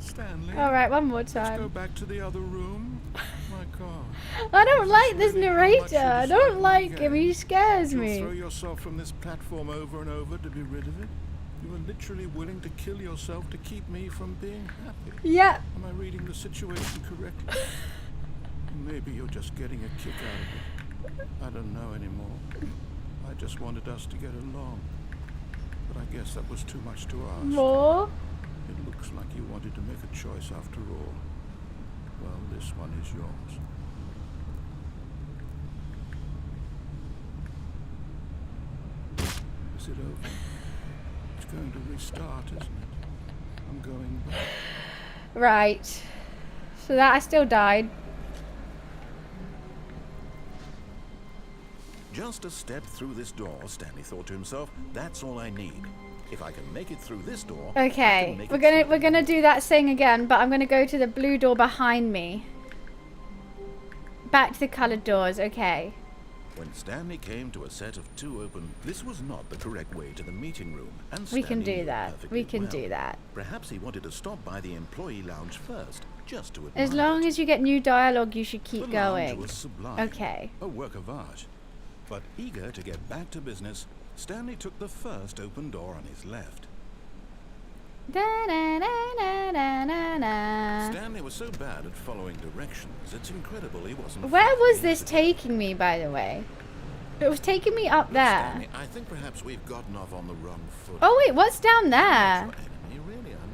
Stanley. Alright, one more Let's go time. back to the other room. My God. I don't like this Really, how much narrator. you I dislike don't me like him. again? He scares You'll throw me. yourself from this platform over and over to be rid of it? You are literally willing to kill yourself to keep me from being happy. Yeah. Am I reading the situation correctly? Maybe you're just getting a kick out of it. I don't know anymore. I just wanted us to get along. But I guess that was too much to ask. More? It looks like you wanted to make a choice after all. Well, this one is yours. Is it over? It's going to restart, isn't it? I'm going back. Right. So that I still died. Just a step through this door, Stanley thought to himself. That's all I need. If I can make it through this door, I Okay. can make We're it gonna through do that thing again, but I'm gonna go to the blue door behind me. Back to the coloured doors, okay. When Stanley came to a set of two open, this was not the correct way to the meeting room, and We can Stanley do knew it that. perfectly We can well. do that. Perhaps he wanted to stop by the employee lounge first, just to admire As long it. as you get new dialogue, you should keep The lounge going. was sublime, Okay. a work of art. But eager to get back to business, Stanley took the first open door on his left. Da-na-na-na-na-na-na. Stanley was so bad at following directions, it's incredible he wasn't. Where following was this the- taking me, by the way? It was taking me up Look, there. Stanley, I think perhaps we've gotten off on the wrong foot. Oh wait, what's down there? Your enemy, really, I'm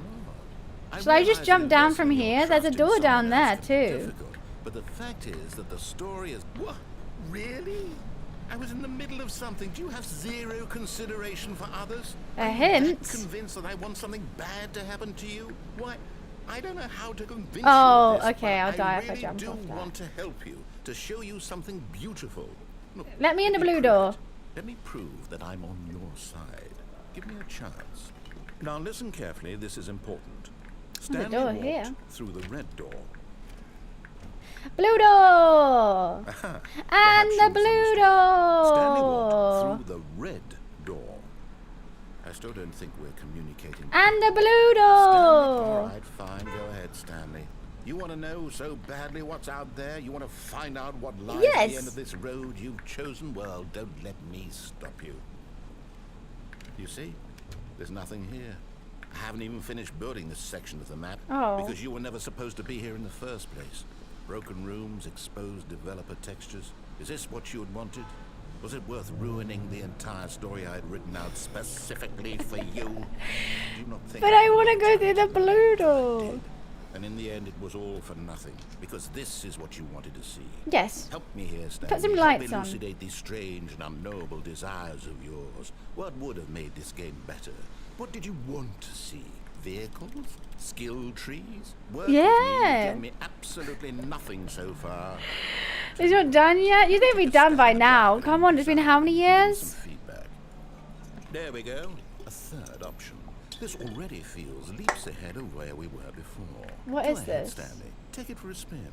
not. Shall I just realize jump that down investing from your here? There's a trust in door down someone there else can be too. difficult, but the fact is that the story is. What? Really? I was in the middle of something. Do you have zero consideration for others? A Are you hint? that convinced that I want something bad to happen to you? Why? I don't know how to convince Oh, you of this, okay, but I'll die I if I really jump do off that. want to help you, to show you something beautiful. Look, Let me in the give blue credit. door. Let me prove that I'm on your side. Give me a chance. Now listen carefully, this is important. Stanley door walked here. through the red door. Blue door! Aha, And perhaps the you blue misunderstood. Stanley door! walked through the red door. I still don't think we're communicating. And the blue Stanley, all door! right, fine, go ahead, Stanley. You want to know so badly what's out there? You want to find out what lies at Yes. the end of this road you've chosen? Well, don't let me stop you. You see? There's nothing here. I haven't even finished building this section of the map Oh. because you were never supposed to be here in the first place. Broken rooms, exposed developer textures. Is this what you had wanted? Was it worth ruining the entire story I had written out specifically for you? Do you not think But I want to go through the blue door. did? And in the end, it was all for nothing, because this is what you wanted to see. Yes. Help me here, Stanley. Put some Help lights on. elucidate these strange and unknowable desires of yours. What would have made this game better? What did you want to see? Vehicles? Skill trees? Work with me. Yeah. You've given me absolutely nothing so far. Is it done yet? You think we'd be done by now? Come on, it's been how many Some years? feedback. There we go. A third option. This already feels leaps ahead of where we were before. What Go is ahead, this? Stanley. Take it for a spin.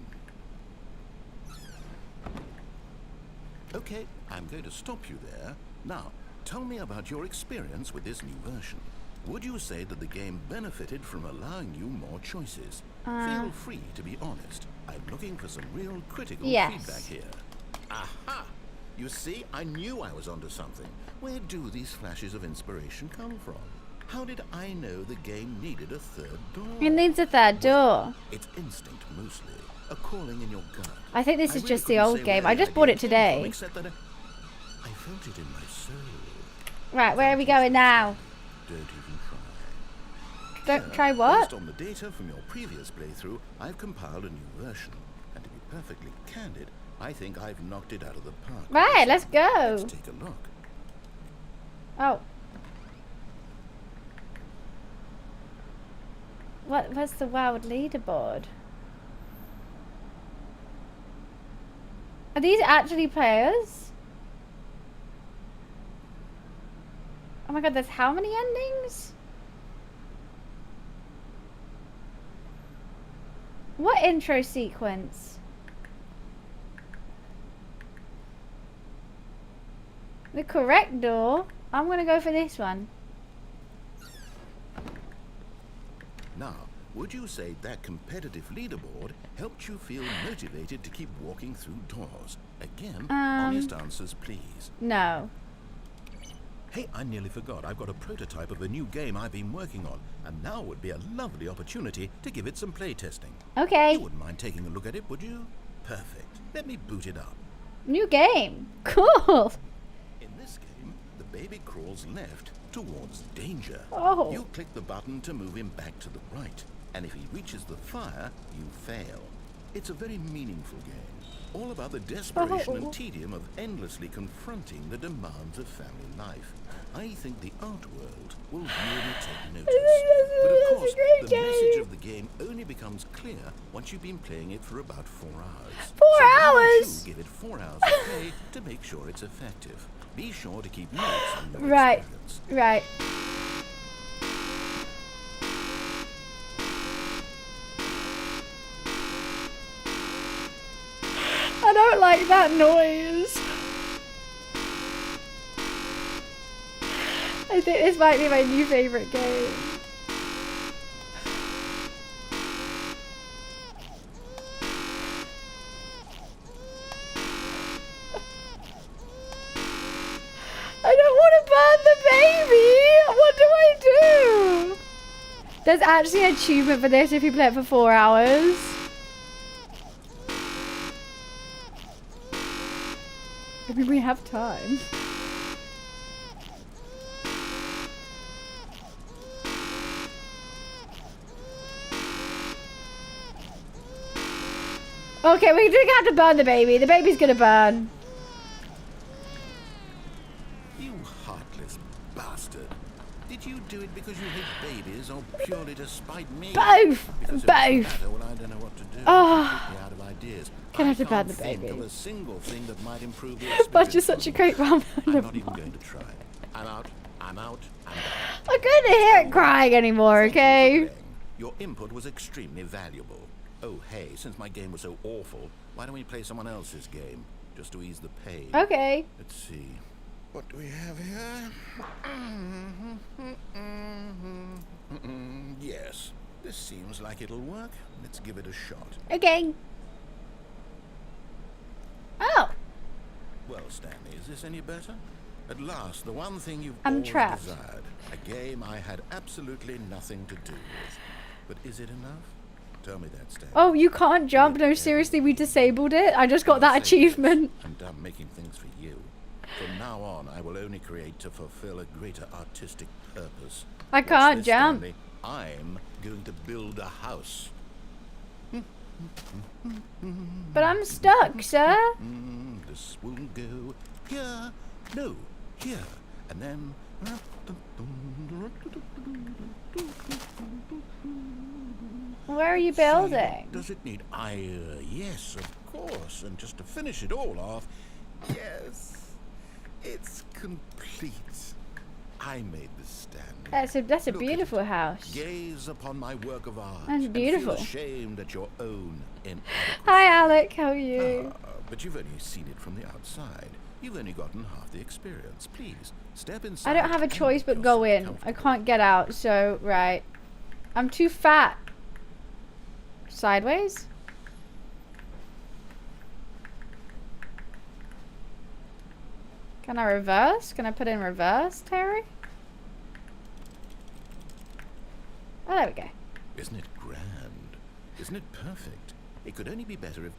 Okay, I'm going to stop you there. Now, tell me about your experience with this new version. Would you say that the game benefited from allowing you more choices? Feel free to be honest. I'm looking for some real critical Yes. feedback here. Aha! You see, I knew I was onto something. Where do these flashes of inspiration come from? How did I know the game needed a third door? It needs a third door. It's instinct mostly, a calling in your gut. I think this is really just the couldn't old say game. where I the just bought idea it came today. from, except that I felt it in my soul. Right, where are we going now? Don't even try. Don't Here, try what? Based on the data from your previous playthrough, I've compiled a new version. And to be perfectly candid, I think I've knocked it out of the park. Right, let's go. Let's take a look. Oh. What's the wild leaderboard? Are these actually players? Oh my god, there's how many endings? What intro sequence? The correct door? I'm gonna go for this one. Now, would you say that competitive leaderboard helped you feel motivated to keep walking through doors? Again, honest answers, please. No. Hey, I nearly forgot. I've got a prototype of a new game I've been working on, and now would be a lovely opportunity to give it some playtesting. Okay. You wouldn't mind taking a look at it, would you? Perfect. Let me boot it up. New game. Cool. In this game, the baby crawls left towards danger. Oh. You click the button to move him back to the right, and if he reaches the fire, you fail. It's a very meaningful game, all about the desperation and tedium of endlessly confronting the demands of family life. I think the art world will really take notice. But of course, a great the message game. of the game only becomes clear once you've been playing it for about 4 hours. 4 So why don't hours? you give it 4 hours of play to make sure it's effective. Be sure to keep notes on your Right. experience. Right. I don't like that noise. I think this might be my new favorite game. I don't want to burn the baby. What do I do? There's actually an achievement for this if you play it for 4 hours. I mean, we have time. Okay, we do have to burn the baby. The baby's gonna burn. You heartless bastard. Did you do it because you hate babies or purely to spite me? Both. Because Both. if it doesn't matter, well, I don't know what to do. Oh. Completely out of ideas. Can I have to can't burn the think baby? of a single thing that might improve the But experience you're such a for great me. mum. I'm not even going to try. I'm out. I'm out. I'm out. I couldn't hear it crying anymore, Thank you for okay? playing. Your input was extremely valuable. Oh, hey, since my game was so awful, why don't we play someone else's game? Just to ease the pain. Okay. Let's see. What do we have here? Yes, this seems like it'll work. Let's give it a shot. Okay. Oh. Well, Stanley, is this any better? At last, the one thing you've I'm always trapped. desired. A game I had absolutely nothing to do with. But is it enough? Tell me that, Stanley. Oh, you can't jump. No, seriously, we disabled it. I just got that achievement. I'm done making things for you. From now on, I will only create to fulfill a greater artistic purpose. I Watch can't this, jump. Stanley. I'm going to build a house. But I'm stuck, sir. This will go here. No, here. And then... Where are you building? Does it need iron? Yes, of course. And just to finish it all off, yes, it's complete. I made this stand. That's a Look at beautiful it. house. Gaze upon my work of art. That's beautiful. And feel ashamed at your own inadequacy. Hi, Alec. How are you? But you've only seen it from the outside. You've only gotten half the experience. Please, step inside. I don't have a and choice make but go yourself in. I comfortable. can't get out, so, right. I'm too fat. Sideways? Can I reverse? Can I put in reverse, Terry? Oh, there we go. Isn't it grand? Isn't it perfect? It could only be better if...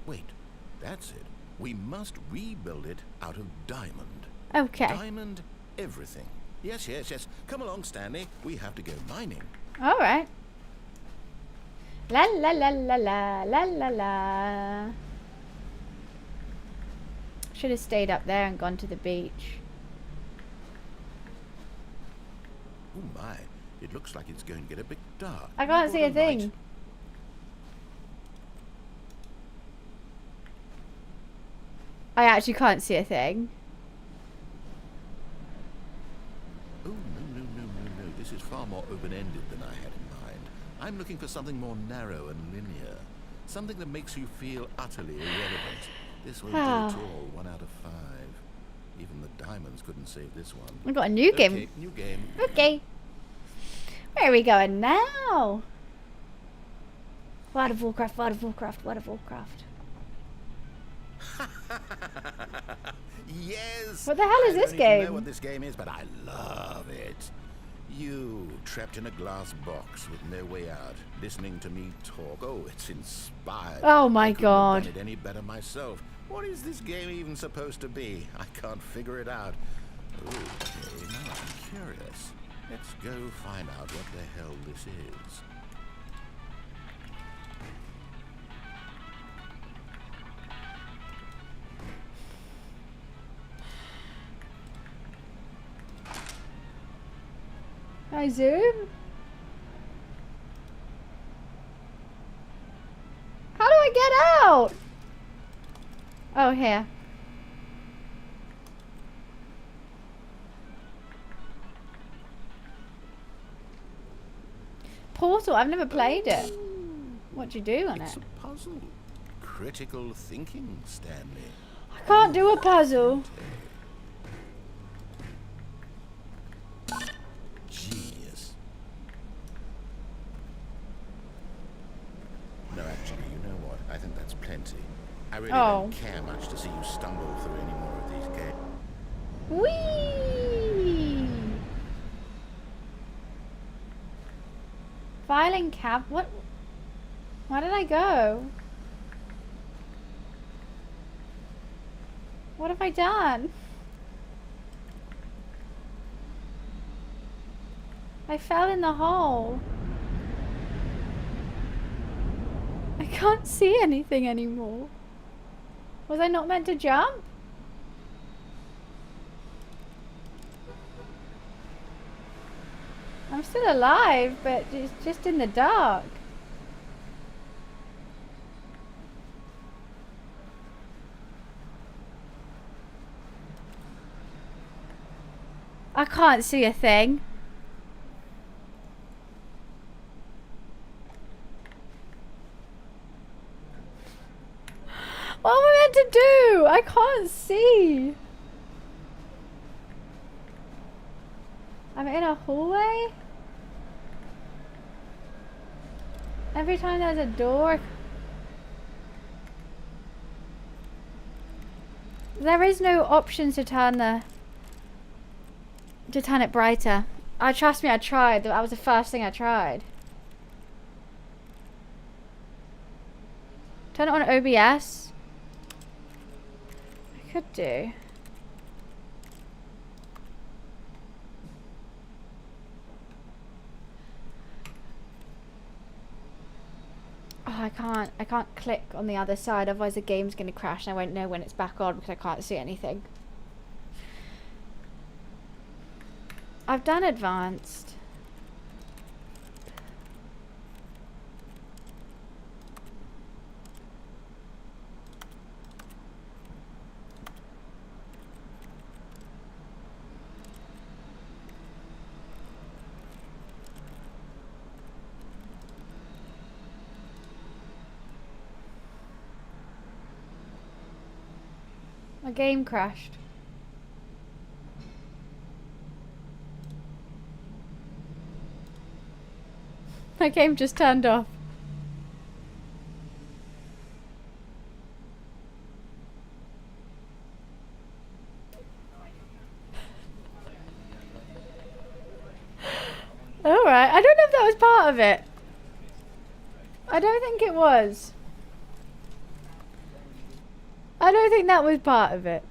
Wait, that's it. We must rebuild it out of diamond. Okay. Diamond everything. Yes, yes, yes. Come along, Stanley. We have to go mining. All right. La la la la la la la la. Should have stayed up there and gone to the beach. Oh my, it looks like it's going to get a bit dark. I can't We've see got a thing. light. I actually can't see a thing. Oh, no. This is far more open-ended than I had in mind. I'm looking for something more narrow and linear. Something that makes you feel utterly irrelevant. This won't do at all. 1 out of 5. Even the diamonds couldn't save this one. We've got a new Okay, game. new game. Okay. Where are we going now? World of Warcraft, World of Warcraft, World of Warcraft. Yes! What the hell is I this don't even know game? what this game is, but I love it. You, trapped in a glass box with no way out, listening to me talk. Oh, it's inspired. Oh my I couldn't have God. done it any better myself. What is this game even supposed to be? I can't figure it out. Okay, now I'm curious. Let's go find out what the hell this is. I zoom? How do I get out? Oh, here. Portal, I've never played it. What do you do on It's it? a puzzle. Critical thinking, Stanley. I can't do a puzzle. Genius. No, actually, you know what? I think that's plenty. I really don't care much to see you stumble through any more of these games. Whee! Filing cab. What? Where did I go? What have I done? I fell in the hole. I can't see anything anymore. Was I not meant to jump? I'm still alive, but it's just in the dark. I can't see a thing. What am I meant to do? I can't see. I'm in a hallway? Every time there's a door. There is no option to turn it brighter. Trust me, I tried. That was the first thing I tried. Turn it on OBS. I could do. I can't click on the other side, otherwise the game's gonna crash and I won't know when it's back on because I can't see anything. I've done advanced. My game crashed. My game just turned off. Alright, I don't know if that was part of it. I don't think it was. I don't think that was part of it.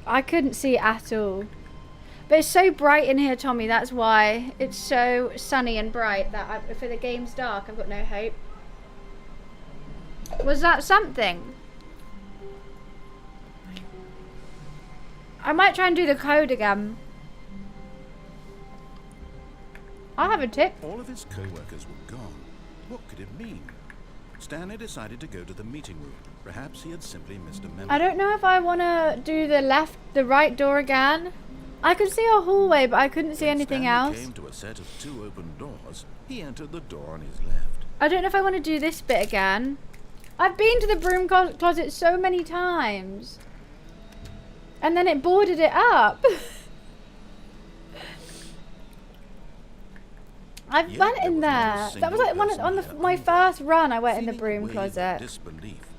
I couldn't see it at all. But it's so bright in here, Tommy, that's why. It's so sunny and bright that if the game's dark, I've got no hope. Was that something? I might try and do the code again. I'll have a tip. All of his co-workers were gone. What could it mean? Stanley decided to go to the meeting room. Perhaps he had simply missed a memo. I don't know if I want to do the right door again. I could see a hallway, but I couldn't see anything else. Came to a set of 2 open doors. He entered the door on his left. I don't know if I want to do this bit again. I've been to the broom closet so many times. And then it boarded it up. I went in there. That was like my first run. I went in the broom closet.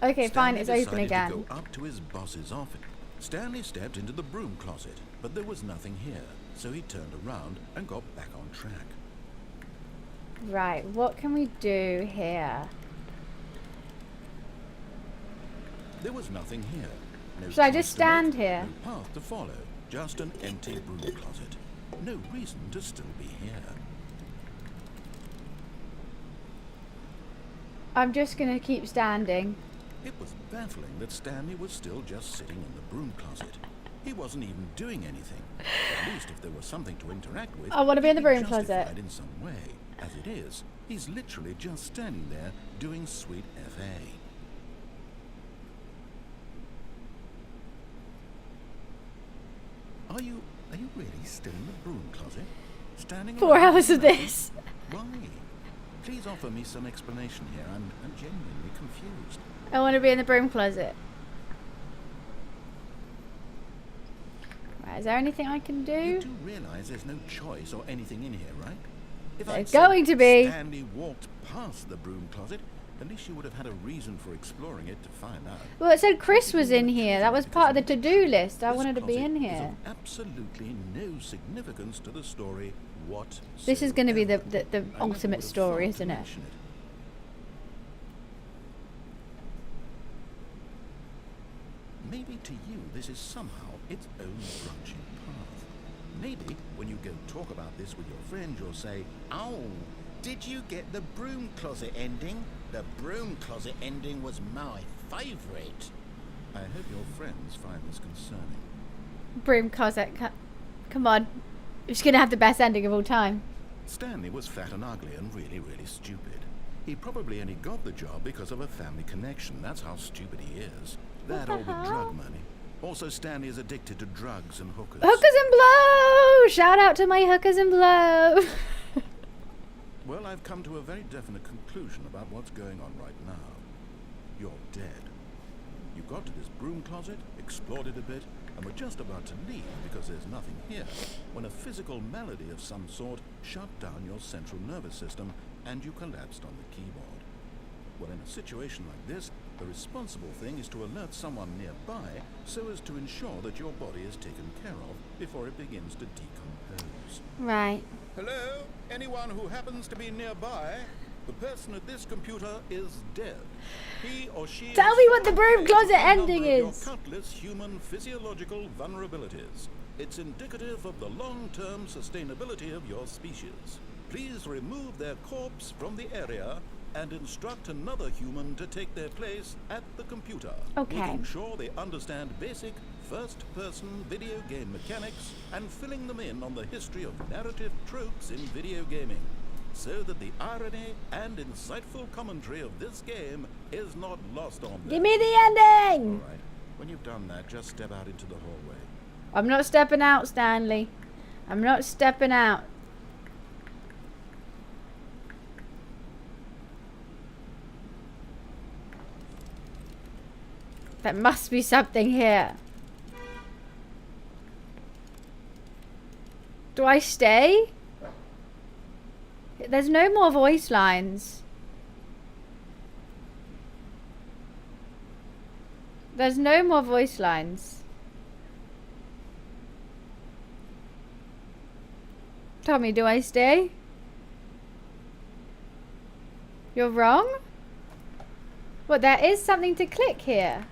Okay, fine. It's open again. To go up to his boss's office. Stanley stepped into the broom closet, but there was nothing here. So he turned around and got back on track. Right. What can we do here? There was nothing here. No Should I just choice to make, stand here? No path to follow. Just an empty broom closet. No reason to still be here. I'm just gonna keep standing. It was baffling that Stanley was still just sitting in the broom closet. He wasn't even doing anything. At least if there was something to interact with, I want to be in the broom justified closet. in some way. As it is, he's literally just standing there doing sweet FA. Are you really still in the broom closet? Standing 4 around hours of this. Why? Please offer me some explanation here. I'm genuinely confused. I want to be in the broom closet. Right, is there anything I can do? You do realize there's no choice or anything in here, right? If There's I'd said going to be. Stanley walked past the broom closet, at least you would have had a reason for exploring it to find out. Well, it said Chris was in here. That was part of the to-do list. I wanted to be in This closet here. is of absolutely no significance to the story whatsoever. This is going to be the I never ultimate would have story, thought to isn't it? mention Maybe to you this is somehow its own branching path. Maybe when you go talk about this with your friend, you'll say, Oh, did you get the broom closet ending? The broom closet ending was my favourite. I hope your friends find this concerning. Broom closet. Come on. It's going to have the best ending of all time. Stanley was fat and ugly and really, really stupid. He probably only got the job because of a family connection. That's how stupid he is. That the or the hell? drug money. Also, Stanley is addicted to drugs and hookers. Hookers and blow! Shout out to my hookers and blow. Well, I've come to a very definite conclusion about what's going on right now. You're dead. You got to this broom closet, explored it a bit, and were just about to leave because there's nothing here, when a physical malady of some sort shut down your central nervous system and you collapsed on the keyboard. Well, in a situation like this, the responsible thing is to alert someone nearby so as to ensure that your body is taken care of before it begins to decompose. Right. Hello? Anyone who happens to be nearby? The person at this computer is dead. He or she Tell is me what the broom aware closet of a number ending of your is. countless human physiological vulnerabilities. It's indicative of the long-term sustainability of your species. Please remove their corpse from the area and instruct another human to take their place at the computer. Okay. Making sure they understand basic first-person video game mechanics and filling them in on the history of narrative tropes in video gaming, so that the irony and insightful commentary of this game is not lost on them. Give me the ending! All right. When you've done that, just step out into the hallway. I'm not stepping out, Stanley. I'm not stepping out. There must be something here. Do I stay? There's no more voice lines. There's no more voice lines. Tell me, do I stay? You're wrong? What, there is something to click here.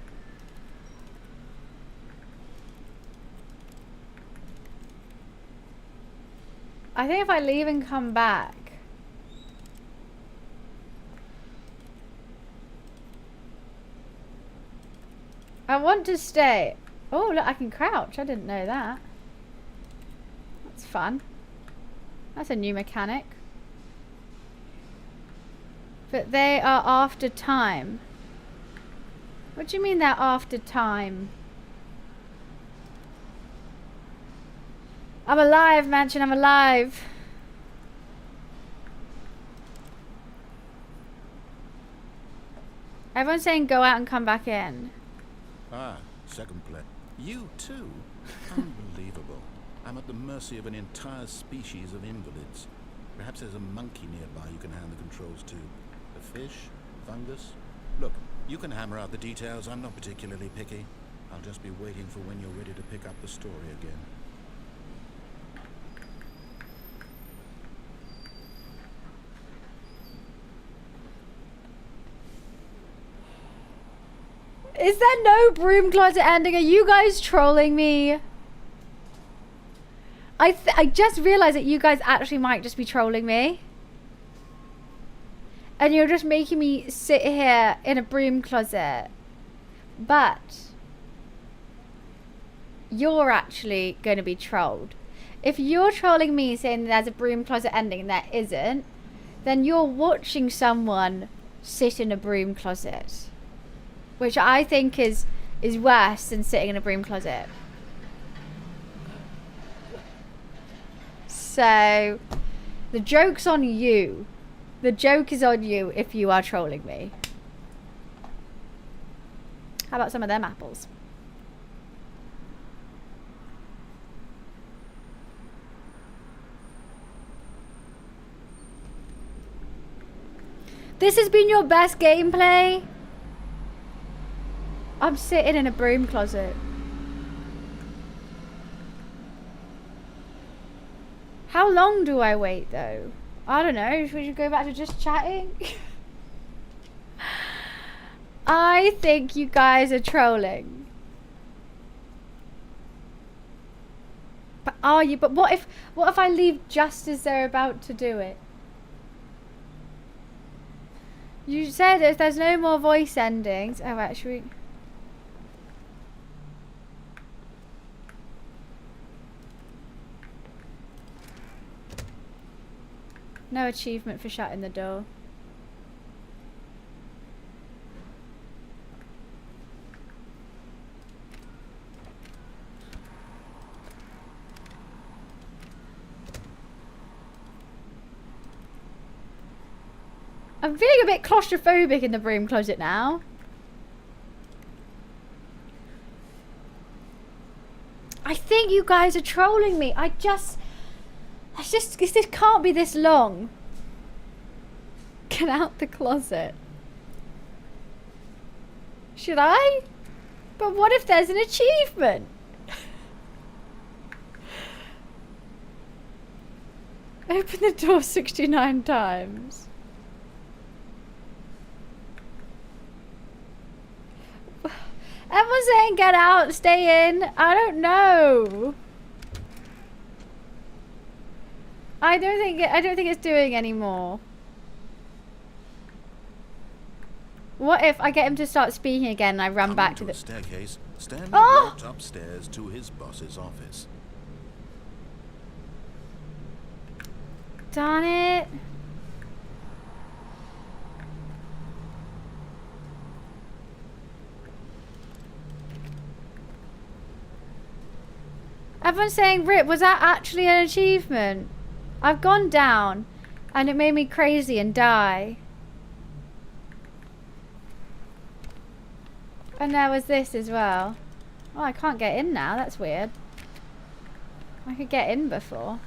I think if I leave and come back. I want to stay. Oh, look, I can crouch. I didn't know that. That's fun. That's a new mechanic. But they are after time. What do you mean they're after time? I'm alive, Mansion, I'm alive. Everyone's saying go out and come back in. Ah, second play. You too? Unbelievable. I'm at the mercy of an entire species of invalids. Perhaps there's a monkey nearby you can hand the controls to. A fish? Fungus? Look, you can hammer out the details. I'm not particularly picky. I'll just be waiting for when you're ready to pick up the story again. Is there no broom closet ending? Are you guys trolling me? I just realized that you guys actually might just be trolling me. And you're just making me sit here in a broom closet. But you're actually going to be trolled. If you're trolling me saying there's a broom closet ending and there isn't, then you're watching someone sit in a broom closet. Which I think is worse than sitting in a broom closet. So, the joke's on you. The joke is on you if you are trolling me. How about some of them apples? This has been your best gameplay? I'm sitting in a broom closet. How long do I wait though? I don't know. Should we go back to just chatting? I think you guys are trolling. But are you? But what if I leave just as they're about to do it? You said if there's no more voice endings. Oh, actually. No achievement for shutting the door. I'm feeling a bit claustrophobic in the broom closet now. I think you guys are trolling me. This can't be this long. Get out the closet. Should I? But what if there's an achievement? Open the door 69 times. Everyone's saying get out, stay in. I don't know. I don't think it's doing anymore. What if I get him to start speaking again and I run back to the staircase? Stanley Oh! walked upstairs to his boss's office. Darn it. Everyone's saying, Rip, was that actually an achievement? I've gone down and it made me crazy and die. And there was this as well. Oh, I can't get in now. That's weird. I could get in before.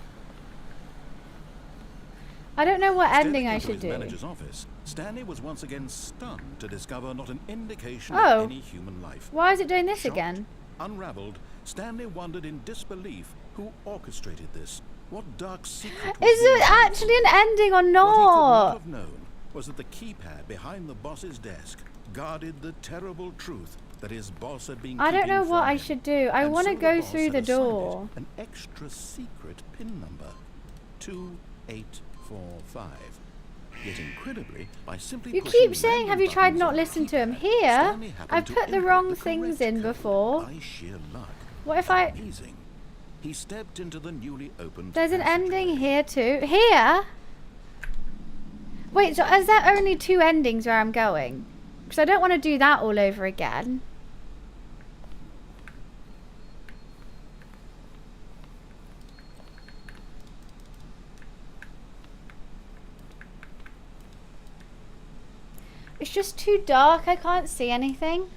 I don't know what ending I should do. Stepping into his manager's office, Stanley was once again stunned to discover not an indication Oh. of any human life. Why is it doing this Shocked, again? Unraveled, Stanley wondered in disbelief who orchestrated this. What dark secret was Is being it held? actually an ending or What he could not not? have known was that the keypad behind the boss's desk guarded the terrible truth that his boss had been I don't keeping know what from I him. should do. I And want to so the go boss through had the assigned it door. an extra secret pin number, 2845. Yet incredibly, by simply You pushing keep saying, random have you tried buttons not on the listening to him? keypad, Here, Stanley happened I've to put the input wrong the things correct in code before. By sheer luck. What if I... Amazing. He stepped into the newly opened There's an passageway. ending here too. Here? Wait, so is there only 2 endings where I'm going? Because I don't want to do that all over again. It's just too dark. I can't see anything.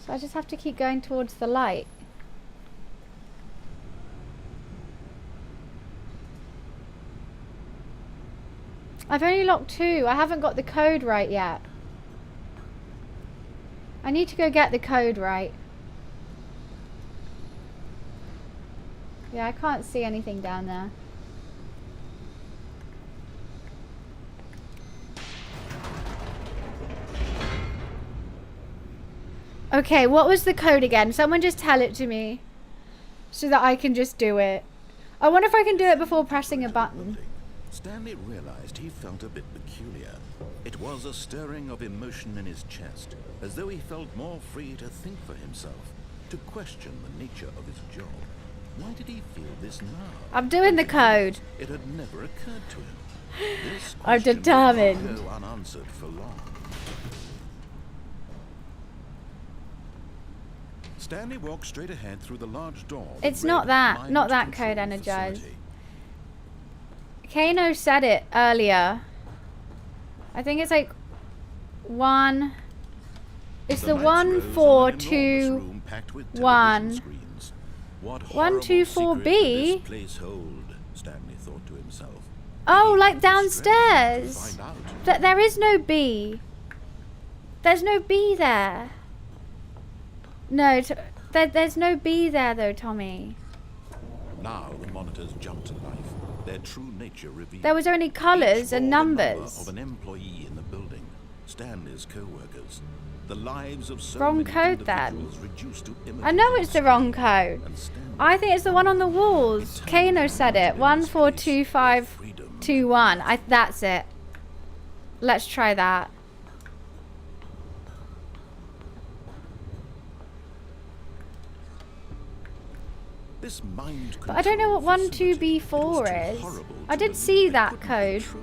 So I just have to keep going towards the light. I've only locked 2. I haven't got the code right yet. I need to go get the code right. Yeah, I can't see anything down there. Okay, what was the code again? Someone just tell it to me so that I can just do it. I wonder if I can do it before pressing a button. Stanley realized he felt a bit peculiar. It was a stirring of emotion in his chest, as though he felt more free to think for himself, to question the nature of his job. Why did he feel this now? I'm doing the code. It had never occurred to him. This I'm question would determined. not go unanswered for long. Stanley walked straight ahead through the large door. It's read not that Mind code, Control Energize. Facility. Kano said it earlier. I think it's like 1. It's the lights rose in an enormous 142. room packed with 1. television screens. What 124B? horrible secret could this place hold? Stanley thought to himself. Oh, He like had the strength downstairs. to find out. There is no B. There's no B there. No, there's no B there though, Tommy. Now the monitors jumped to life. Their true nature revealed. There was only Each colours and bore the number numbers. of an employee in the building. Stanley's co-workers. The lives of so Wrong many code then. individuals reduced to I know images it's the wrong code. and Stanley I think it's the one on the walls. Kano said it. 142521. That's it. Let's try that. This mind But I don't know what control facility, 12B4 it was too is. horrible I to did believe see it that couldn't be code. true.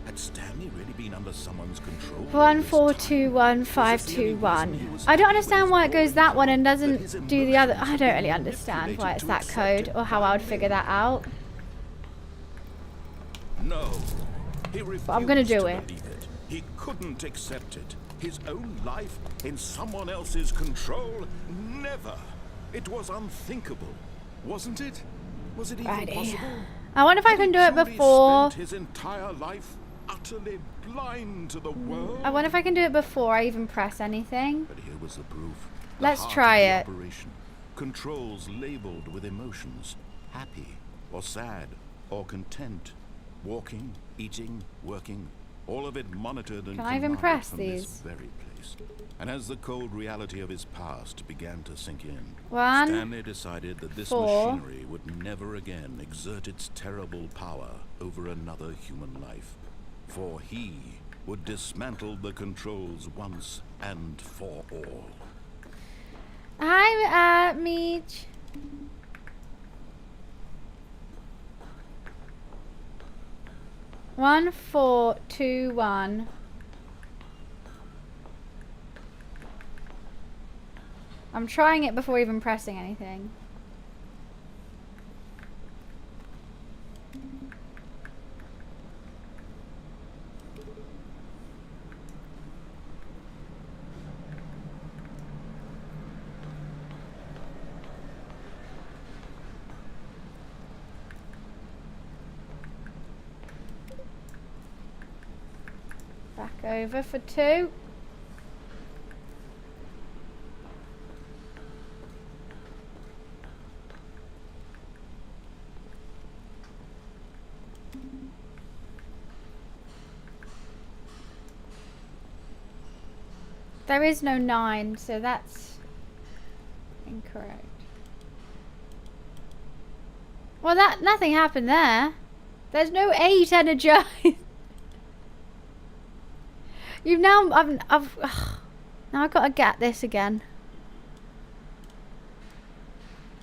Had Stanley really been under someone's control all this time? 1421521. I don't understand why it goes that one and doesn't do the other. I don't really understand why it's that code or how I would figure that out. No. He refused I'm gonna do it. believe it. He couldn't accept it. His own life in someone else's control? Never. It was unthinkable. Wasn't it? Was it even Righty. possible? I wonder if I Had can he do it truly before. spent his entire life utterly blind to the world? I wonder if I can do it before I even press anything. But here was the proof. The Let's heart try of the it. operation. Controls labeled with emotions. Happy or sad or content. Walking, eating, working. All of it monitored and Can I even commanded press from these? this very place. face. And as the cold reality of his past began to sink in, 1, Stanley decided that this 4. machinery would never again exert its terrible power over another human life. For he would dismantle the controls once and for all. Hi, Meech. One, 4, 2, 1. I'm trying it before even pressing anything. Back over for 2. There is no 9, so that's incorrect. Well, nothing happened there. There's no 8 energized. You've now, now I've got to get this again.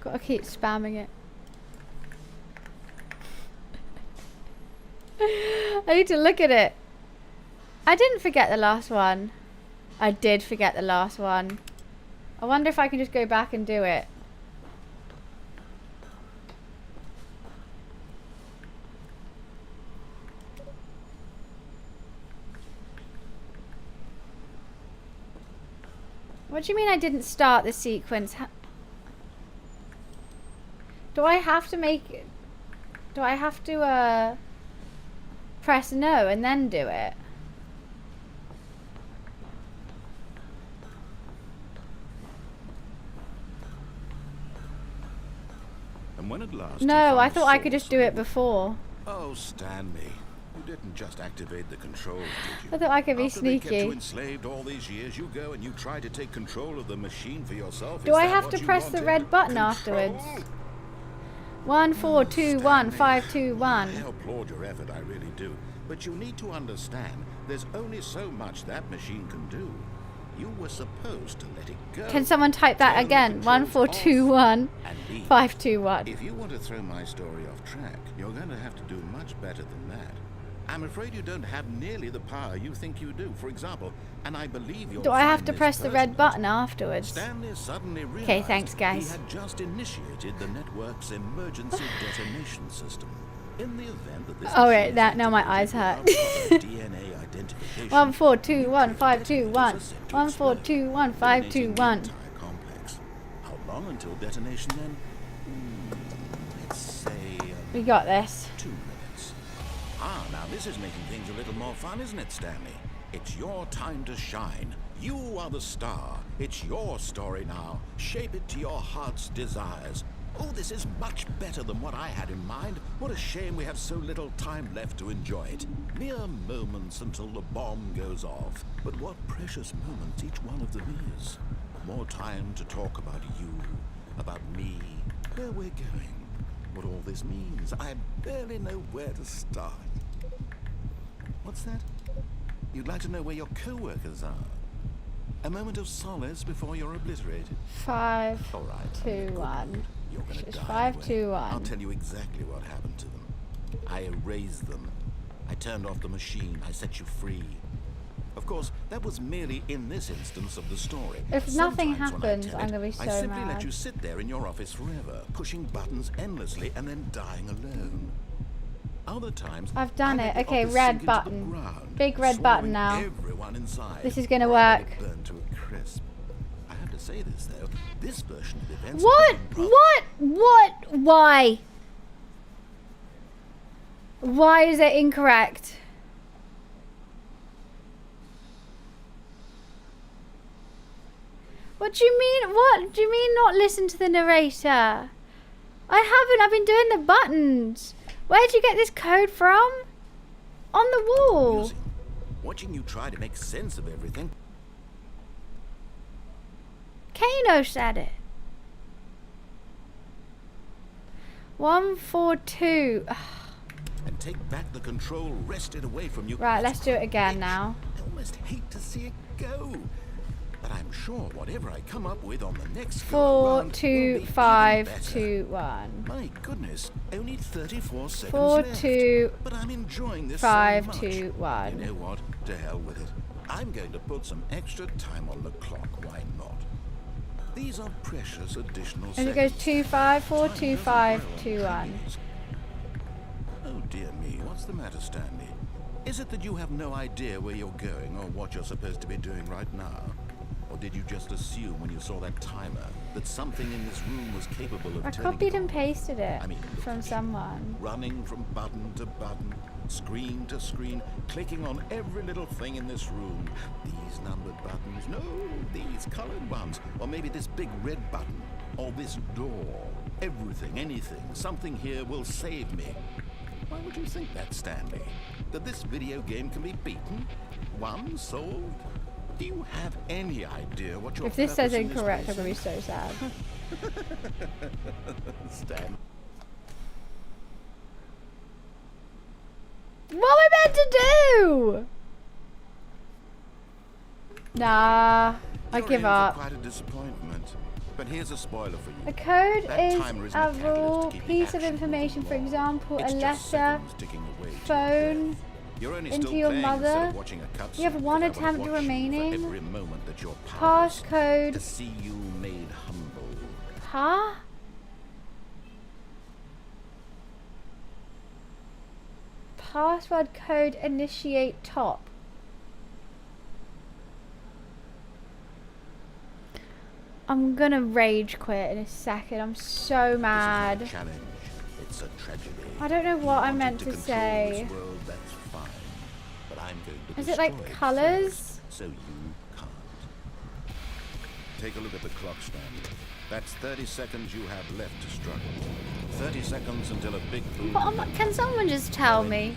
Got to keep spamming it. I need to look at it. I didn't forget the last one. I did forget the last one. I wonder if I can just go back and do it. What do you mean I didn't start the sequence? Do I have to make... Do I have to press no and then do it? And when at last No, I thought I could just do it before. Oh, Stanley, you didn't just activate the controls, did you? I thought I could be After they kept you sneaky. enslaved all these years, you go and you try to take control of the machine for yourself. Do I have to press the red button afterwards? 1, 4, 2, 1, 5, 2, 1. I applaud your effort, I really do. But you need to understand, there's only so much that machine can do. You were supposed to let it go. Can someone type that Turn the again? 1, 4, controls 2, 1, and leave. 5, 2, 1. If you want to throw my story off track, you're going to have to do much better than that. I'm afraid you don't have nearly the power you think you do. For example, and I believe you're... Do I have to press the red button afterwards? Stanley suddenly realized Okay, thanks, guys. he had just initiated the network's emergency detonation system. In the event that this Oh, wait, machine now my eyes hurt. DNA identification, 1, 4, 2, 1, 5, 2, it 1. was set to 1, 4, explode, 2, 1, 5, 2, eliminating the 1. entire complex. How long until detonation then? Let's say We got this. 2 minutes. Ah, now this is making things a little more fun, isn't it, Stanley? It's your time to shine. You are the star. It's your story now. Shape it to your heart's desires. Oh, this is much better than what I had in mind. What a shame we have so little time left to enjoy it. Mere moments until the bomb goes off. But what precious moments each one of them is. More time to talk about you, about me, where we're going, what all this means. I barely know where to start. What's that? You'd like to know where your co-workers are? A moment of solace before you're obliterated. 5, All right. 2, 1. You're gonna It's die 5, anyway. 2, 1. I'll tell you exactly what happened to them. I erased them. I turned off the machine. I set you free. Of course, that was merely in this instance of the story. If nothing Sometimes when I happens, tell I'm it, gonna be so I simply mad. let you sit there in your office forever, pushing buttons endlessly and then dying alone. Other times, I've done I let it. the Okay, office red sink into the button. ground, Big red button swallowing now. everyone inside. This is gonna or I let work. it burn to a crisp. I have to say this though, this version of events. What? Why? Why is it incorrect? What do you mean? What do you mean not listen to the narrator? I haven't. I've been doing the buttons. Where'd you get this code from? On the wall. Watching you try to make sense of everything. Nino said it. 142. And take back the control wrested away from you. Right, let's do it again now. I almost hate to see it go. But I'm sure whatever I come up with on the next 4, 2, 5, 2, 1. My goodness, only 34 seconds 4, left. 2, But I'm enjoying this 5, so much. 2, 1. You know what? To hell with it. I'm going to put some extra time on the clock. Why not? These are precious additional And seconds. it goes 2, 5, 4, Time 2, doesn't 5, dwell on 2, 1. trees. Oh dear me, what's the matter, Stanley? Is it that you have no idea where you're going or what you're supposed to be doing right now? Or did you just assume when you saw that timer that something in this room was capable of I turning copied it and on? pasted it I mean, look from at you. someone. Running from button to button, screen to screen, clicking on every little thing in this room. These numbered buttons, no, these colored ones. Or maybe this big red button, or this door. Everything, anything, something here will save me. Why would you think that, Stanley? That this video game can be beaten? Won? Solved? Do you have any idea what your If this says purpose in this incorrect, I'm place going to be so sad. is? Stan. What am I meant to do? Nah, I You're give in up. For quite a disappointment. But here's a spoiler for you. A code That is timer is a a catalyst raw to keep the piece of action information, for moving example, It's a just letter, seconds ticking away to phone, death. You're only into still your playing instead mother. of watching a cutscene, You have one because I wanna attempt watch you remaining. for every moment that you're powerless, Passcode. to see you made humble. Huh? Password code initiate top. I'm gonna rage quit in a second. I'm so mad. This is not a challenge. It's a tragedy. I don't know You what I wanted meant to control say. This world, that's fine. But I'm going to Is it like destroy colours? first, so you can't. Take a look at the clock, Stanley. That's 30 seconds you have left to struggle. 30 seconds until a big boom. But can someone just tell me?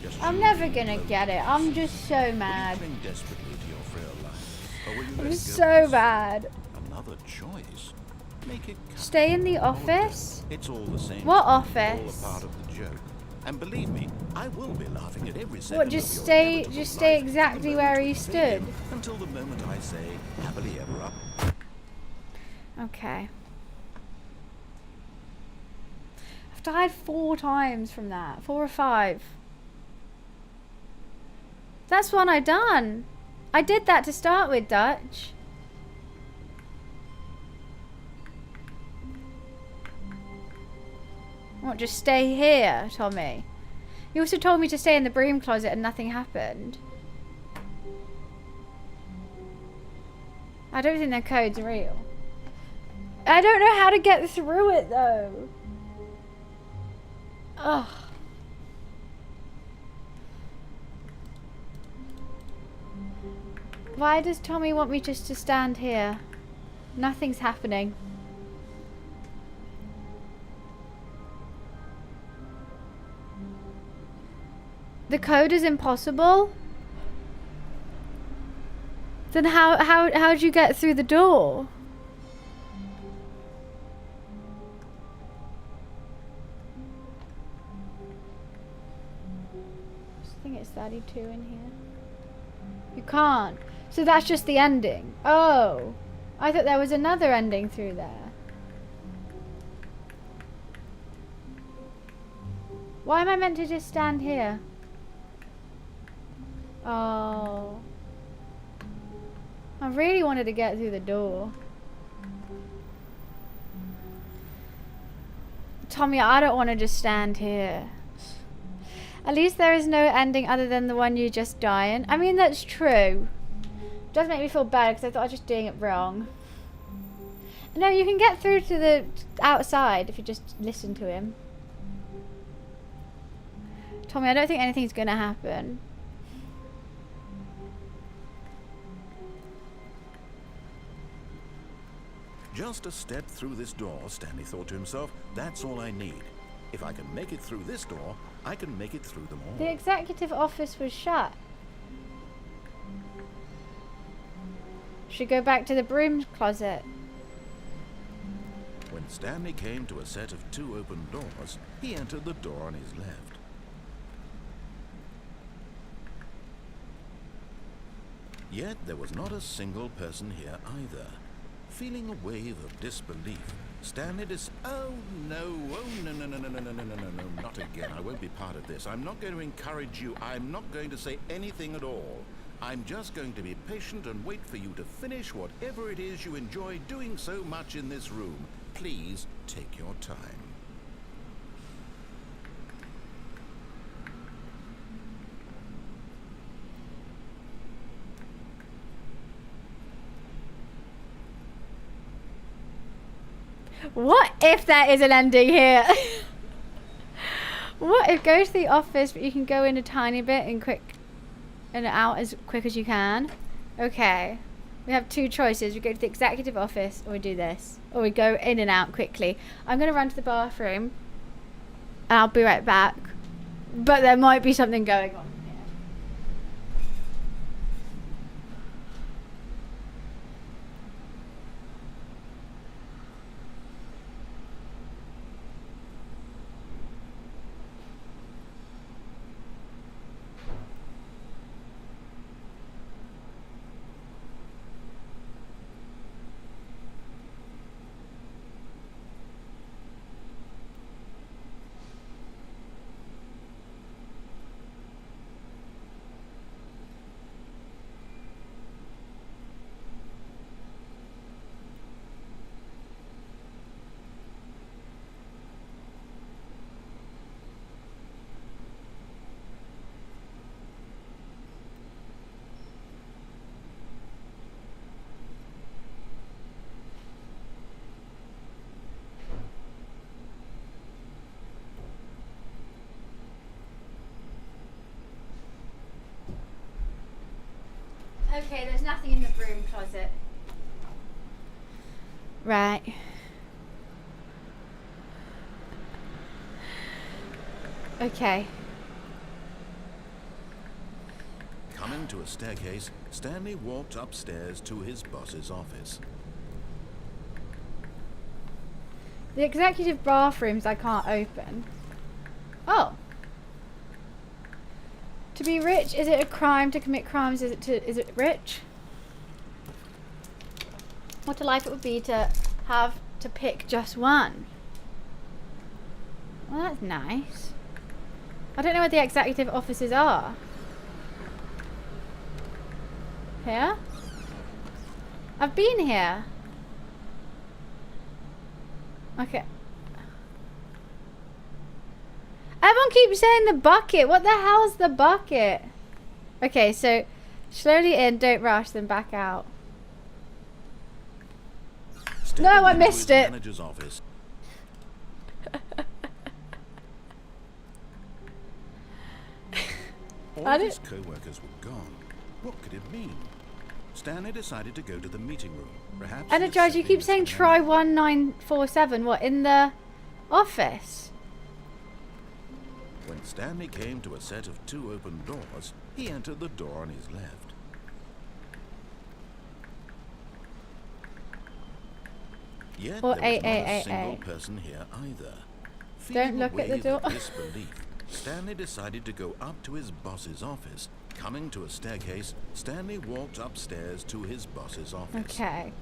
Just I'm you never and gonna the get it. I'm just so Will you mad. cling desperately to your frail life? Or will you let I'm it go so peacefully? bad. Another choice. Make it count. Stay in the Or office? don't. It's all the same. What to me. office? All a part of the joke. And believe me, I will be laughing at every second What, of just your stay inevitable stay life, exactly the where moment he we stood? begin, until the moment I say, happily ever up. Okay. I've died 4 times from that. 4 or 5. That's one I done. I did that to start with, Dutch. What, just stay here, Tommy? You also told me to stay in the broom closet and nothing happened. I don't think their code's real. I don't know how to get through it though. Ugh. Why does Tommy want me just to stand here? Nothing's happening. The code is impossible? Then how'd you get through the door? I think it's 32 in here. You can't. So that's just the ending. Oh. I thought there was another ending through there. Why am I meant to just stand here? Oh. I really wanted to get through the door. Tommy, I don't want to just stand here. At least there is no ending other than the one you just die in. I mean, that's true. It does make me feel bad because I thought I was just doing it wrong. No, you can get through to the outside if you just listen to him. Tommy, I don't think anything's going to happen. Just a step through this door, Stanley thought to himself. That's all I need. If I can make it through this door, I can make it through them all. The executive office was shut. Should go back to the broom closet. When Stanley came to a set of 2 open doors, he entered the door on his left. Yet there was not a single person here either. Feeling a wave of disbelief, Stanley oh no, not again. I won't be part of this. I'm not going to encourage you. I'm not going to say anything at all. I'm just going to be patient and wait for you to finish whatever it is you enjoy doing so much in this room. Please take your time. What if there is an ending here? What if go to the office, but you can go in a tiny bit and out as quick as you can? Okay. We have 2 choices. We go to the executive office, or we do this. Or we go in and out quickly. I'm going to run to the bathroom. And I'll be right back. But there might be something going on. Okay, there's nothing in the broom closet. Right. Okay. Coming to a staircase, Stanley walked upstairs to his boss's office. The executive bathrooms I can't open. Oh. To be rich, is it a crime to commit crimes? Is it rich? What a life it would be to have to pick just one. Well, that's nice. I don't know where the executive offices are. Here? I've been here. Okay. Everyone keeps saying the bucket. What the hell's the bucket? Okay, so slowly in, don't rush, then back out. No, I missed it. Manager's office. All his co-workers were gone. What could it mean? Stanley decided to go to the meeting room. Perhaps. Energize, you keep saying try 1947. What, in the office? When Stanley came to a set of 2 open doors, he entered the door on his left. Yet Or there was not a single person here either. Don't look at the door. Feeling a wave of disbelief, Stanley decided to go up to his boss's office. Coming to a staircase, Stanley walked upstairs to his boss's office. Okay.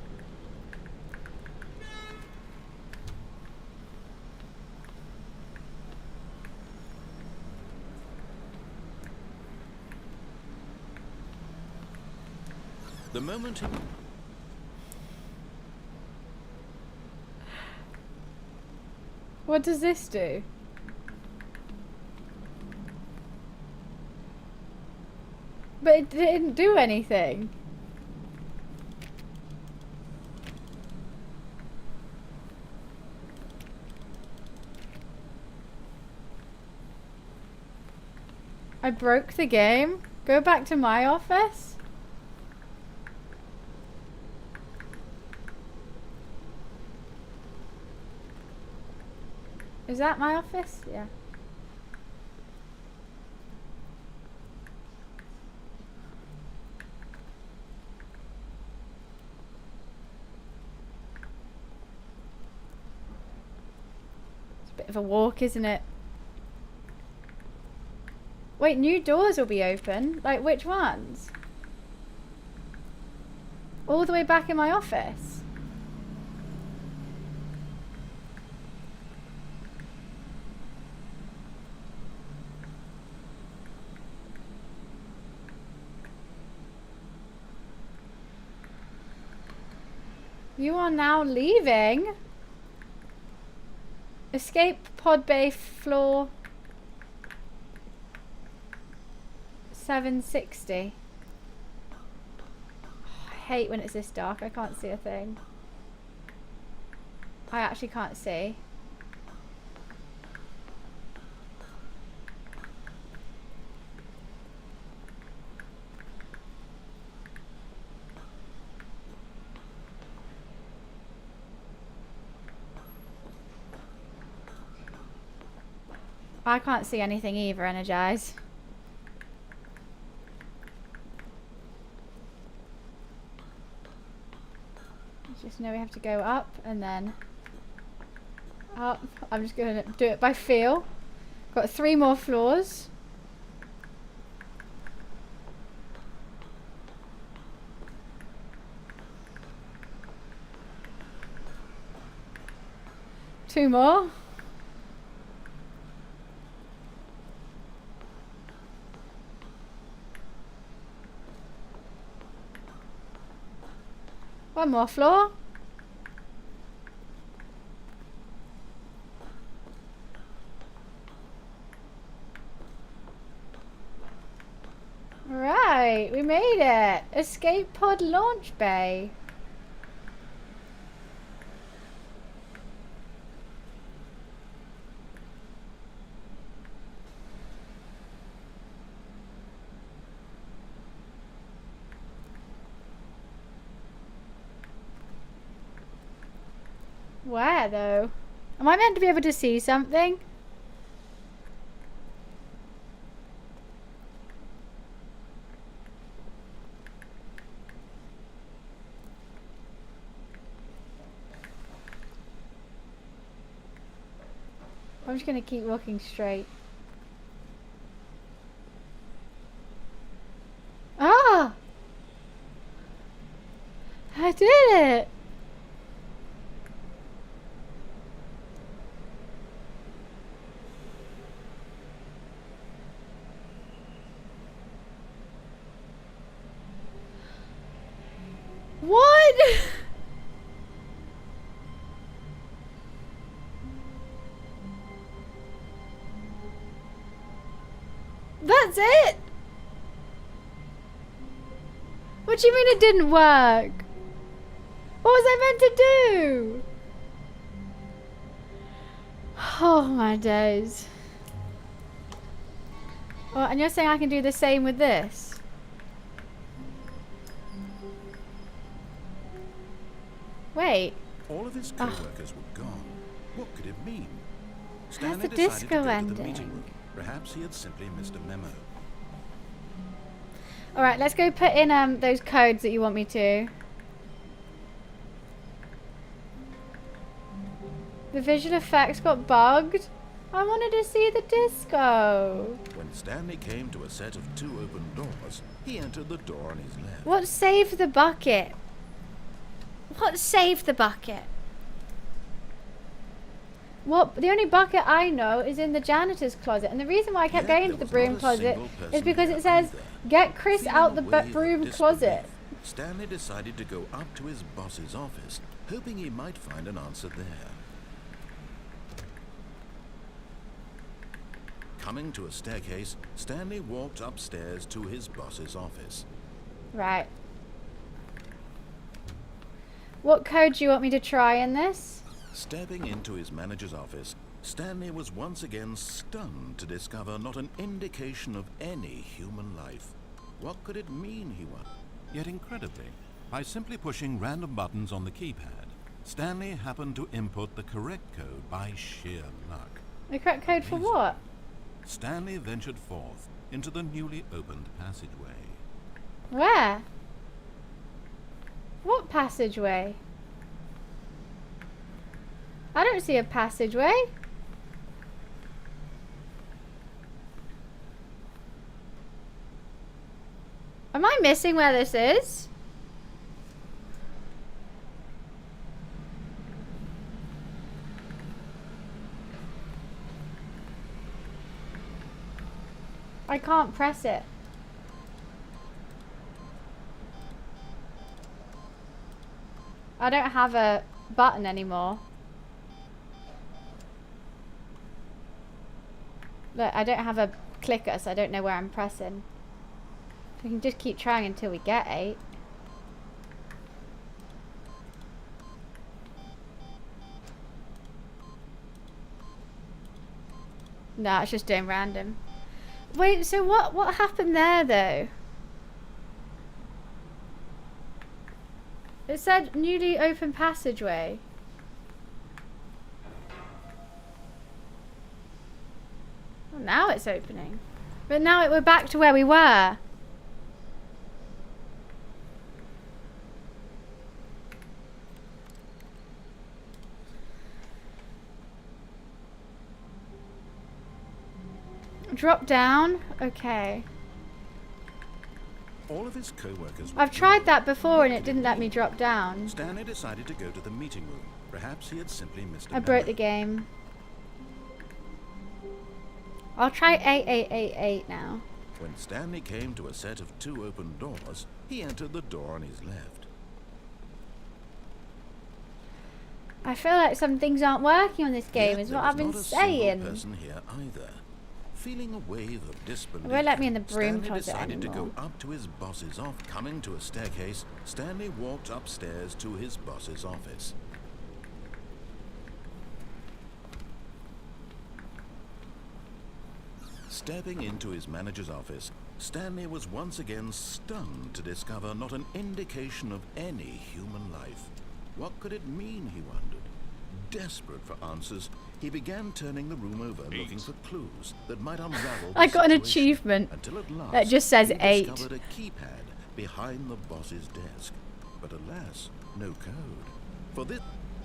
The moment he... What does this do? But it didn't do anything. I broke the game. Go back to my office. Is that my office? Yeah. Bit of a walk, isn't it? Wait, new doors will be open? Like, which ones? All the way back in my office? You are now leaving? Escape pod bay floor 760. I hate when it's this dark. I can't see a thing. I actually can't see. I can't see anything either, Energize. Just know we have to go up and then up. I'm just going to do it by feel. Got 3 more floors. Two more. One more floor. Right, we made it. Escape pod launch bay. Where though? Am I meant to be able to see something? I'm just gonna keep walking straight. Ah! I did it! What? That's it? What do you mean it didn't work? What was I meant to do? Oh my days. Oh, and you're saying I can do the same with this? Wait. All of his co-workers were gone. What could it mean? How's Stanley the decided disco to go to the ending? meeting room. Perhaps he had simply missed a memo. Alright, let's go put in those codes that you want me to. The visual effects got bugged. I wanted to see the disco. When Stanley came to a set of 2 open doors, he entered the door on his left. What saved the bucket? What saved the bucket? What? The only bucket I know is in the janitor's closet, and the reason why I kept Yet going to there the was broom not a closet single person is because there it says, either. "Get Chris Feeling out a the wave of broom disbelief, closet." Stanley decided to go up to his boss's office, hoping he might find an answer there. Coming to a staircase, Stanley walked upstairs to his boss's office. Right. What code do you want me to try in this? Stepping into his manager's office, Stanley was once again stunned to discover not an indication of any human life. What could it mean, he wondered? Yet incredibly, by simply pushing random buttons on the keypad, Stanley happened to input the correct code by sheer luck. The correct code for what? Stanley ventured forth into the newly opened passageway. Where? What passageway? I don't see a passageway. Am I missing where this is? I can't press it. I don't have a button anymore. Look, I don't have a clicker, so I don't know where I'm pressing. We can just keep trying until we get 8. No, it's just doing random. Wait, so what happened there though? It said newly open passageway. Well, now it's opening. But now we're back to where we were. Drop down? Okay. All of his co-workers. I've tried that before and it didn't let me drop down. Stanley decided to go to the meeting room. Perhaps he had simply missed a I broke memo. the game. I'll try 8888 now. When Stanley came to a set of 2 open doors, he entered the door on his left. I feel like some things aren't working on this game, Yet is there what was I've been not a single saying. person here either. Feeling a wave of disbelief, It won't let me in the broom Stanley closet decided anymore. to go up to his boss's office. Coming to a staircase, Stanley walked upstairs to his boss's office. Stepping into his manager's office, Stanley was once again stunned to discover not an indication of any human life. What could it mean, he wondered. Desperate for answers, he began turning the room over, looking for clues that might unravel the I got an situation, achievement until at last that just says he 8. discovered a keypad behind the boss's desk. But alas, no code. For this,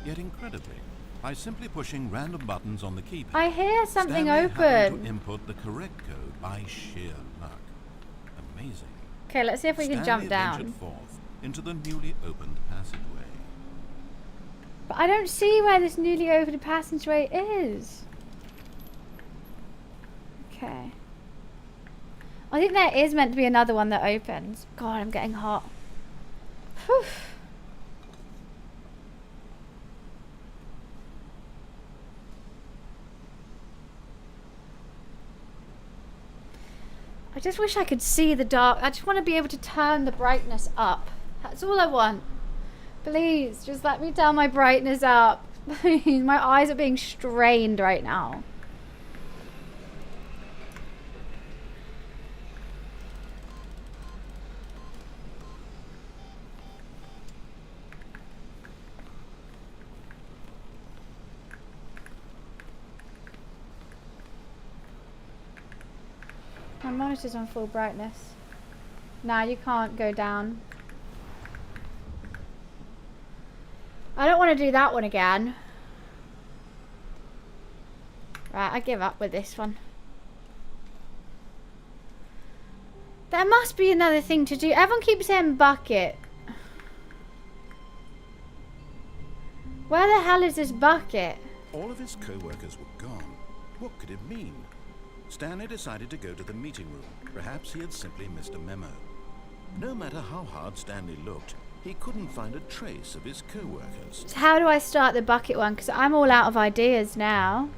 yet incredibly, by simply pushing random buttons on the keypad, I hear something Stanley happened open. to input the correct code by sheer luck. Amazing. Okay, let's see if we can jump Stanley down. ventured forth into the newly opened passageway. But I don't see where this newly opened passageway is. Okay. I think there is meant to be another one that opens. God, I'm getting hot. Whew. I just wish I could see the dark. I just want to be able to turn the brightness up. That's all I want. Please, just let me turn my brightness up. Please, my eyes are being strained right now. My monitor's on full brightness. Nah, you can't go down. I don't want to do that one again. Right, I give up with this one. There must be another thing to do. Everyone keeps saying bucket. Where the hell is this bucket? All of his co-workers were gone. What could it mean? Stanley decided to go to the meeting room. Perhaps he had simply missed a memo. No matter how hard Stanley looked, he couldn't find a trace of his co-workers. So how do I start the bucket one? Because I'm all out of ideas now.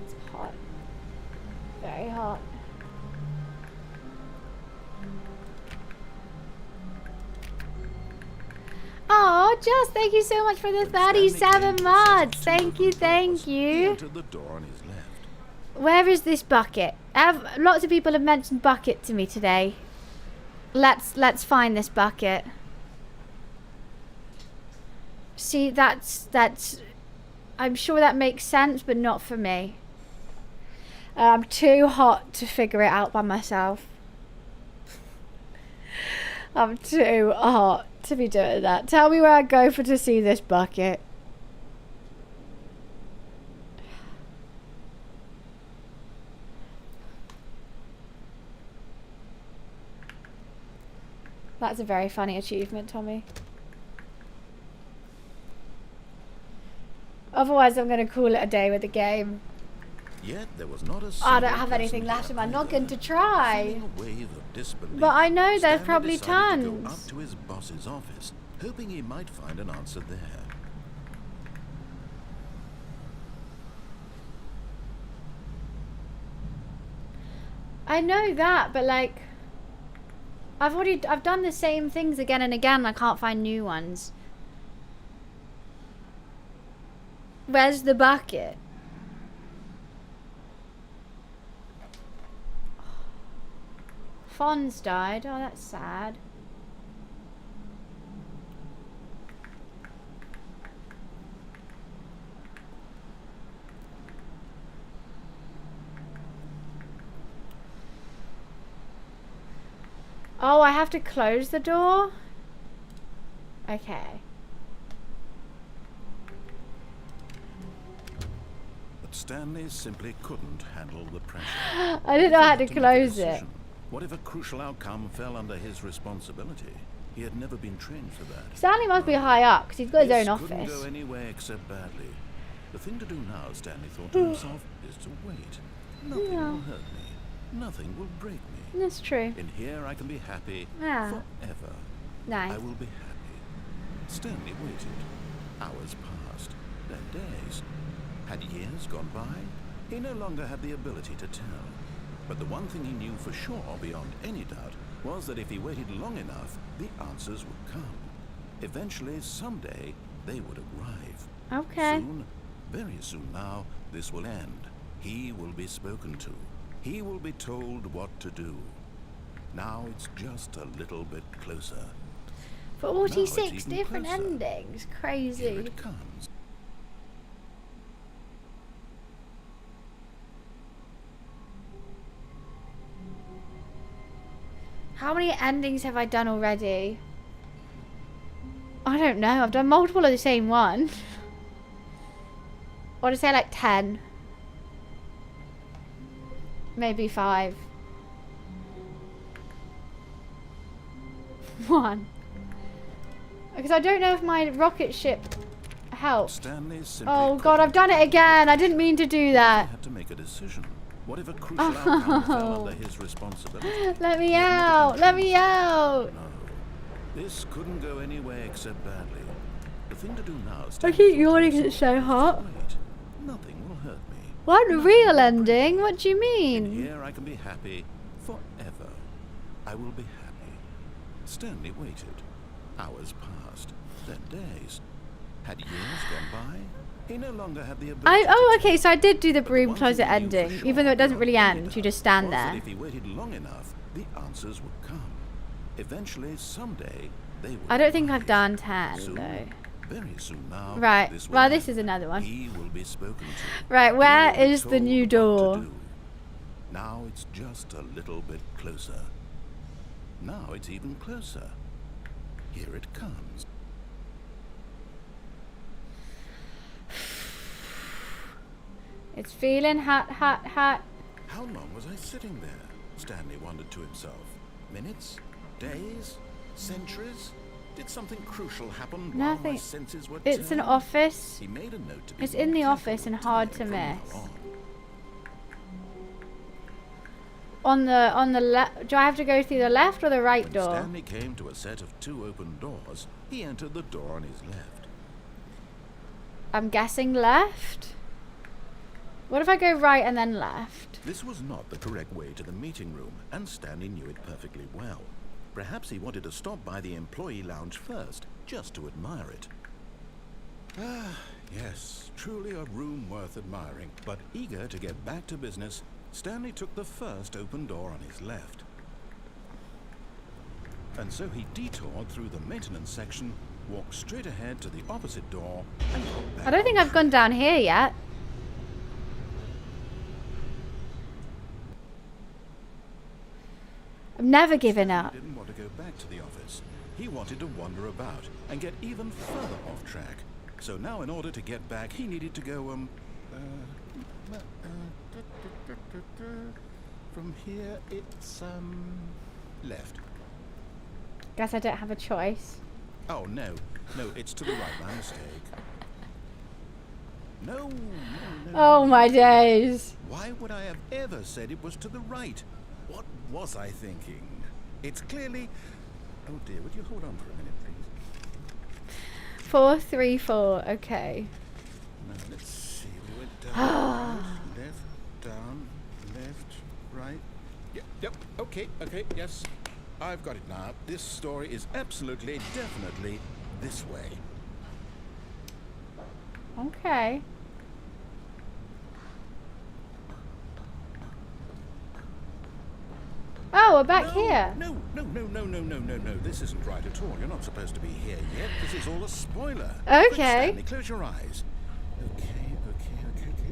It's hot. Very hot. Oh, Just, thank you so much for the 37 mods. Thank you, thank He you. entered the door on his left. Where is this bucket? Lots of people have mentioned bucket to me today. Let's find this bucket. See, that's I'm sure that makes sense, but not for me. I'm too hot to figure it out by myself. I'm too hot. to be doing that. Tell me where I go for to see this bucket. That's a very funny achievement, Tommy. Otherwise, I'm going to call it a day with the game. Yet there was not a I don't single have anything person left in my either. noggin to try. Feeling a wave of disbelief, But I know there's Stanley probably decided to go tons. up to his boss's office, hoping he might find an answer there. I know that, but like, I've done the same things again and again. I can't find new ones. Where's the bucket? Fonz died. Oh, that's sad. Oh, I have to close the door? Okay. But Stanley simply couldn't handle the pressure. I didn't know how to He had make a close it. decision. What if a crucial outcome fell under his responsibility? He had never been trained for that. Stanley must be high up because he's got his This own couldn't office. go anywhere except badly. The thing to do now, Stanley thought to himself, is to wait. Nothing Yeah. will hurt me. Nothing will break me. That's true. In here I can be happy Yeah. forever. Nice. I will be happy. Stanley waited. Hours passed, then days. Had years gone by? He no longer had the ability to tell. But the one thing he knew for sure, beyond any doubt, was that if he waited long enough, the answers would come. Eventually, someday, they would arrive. Okay. Soon, very soon now, this will end. He will be spoken to. He will be told what to do. Now it's just a little bit closer. 46 even different closer. endings. Here Crazy. it comes. How many endings have I done already? I don't know. I've done multiple of the same one. I want to say like 10. Maybe 5. 1. Because I don't know if my rocket ship helps. Stanley simply Oh god, I've done it again. I didn't mean to do He that. had to make a decision. What if a crucial outcome fell under his responsibility? Let me He had never out. been Let me trained. out. No, this couldn't go anywhere except badly. The thing to do now is I keep yawning because it's so hot. wait. Nothing will hurt me. What real ending? What do you In mean? here I can be happy forever. I will be happy. Stanley waited. Hours passed, then days. Had years gone by? He no longer had the ability Okay, so I did do the But the broom one closet thing he knew for ending, sure even though it doesn't really beyond end. any You just doubt stand was that there. if he waited long enough, the answers would come. Eventually, someday, they would I don't think I've arrive. done 10 Soon, though. very soon now. Right. This will Well, end. this is another one. He will be spoken to. Right, where He will be is the told new what to door? do. Now it's just a little bit closer. Now it's even closer. Here it comes. It's feeling hot, hot, hot. How long was I sitting there? Stanley wondered to himself. Minutes? Days? Centuries? Did something crucial happen while my Nothing. senses were It's an turned? office. He made a note to be It's in the more office careful and hard to from now miss. on. On the left. Do I have to go through the left or the right When door? Stanley came to a set of 2 open doors, he entered the door on his left. I'm guessing left. What if I go right and then left? This was not the correct way to the meeting room, and Stanley knew it perfectly well. Perhaps he wanted to stop by the employee lounge first, just to admire it. Ah, yes, truly a room worth admiring. But eager to get back to business, Stanley took the first open door on his left. And so he detoured through the maintenance section, walked straight ahead to the opposite door, and got back I don't think on I've gone down here yet. I've never given Stanley up. didn't want to go back to the office. He wanted to wander about and get even further off track. So now in order to get back, he needed to go, from here it's, left. Guess I don't have a choice. Oh, no, it's to the right, my mistake. No. Oh my days. Why would I have ever said it was to the right? What was I thinking? It's clearly... Oh dear, would you hold on for a minute, please? 4, 3, 4. Okay. Now, let's see. We went down, left, down, left, right. Yep, okay, yes. I've got it now. This story is absolutely, definitely this way. Okay. Oh, we're back here. No. This isn't right at all. You're not supposed to be here yet. This is all a spoiler. Okay. Quick, Stanley, close your eyes. Okay.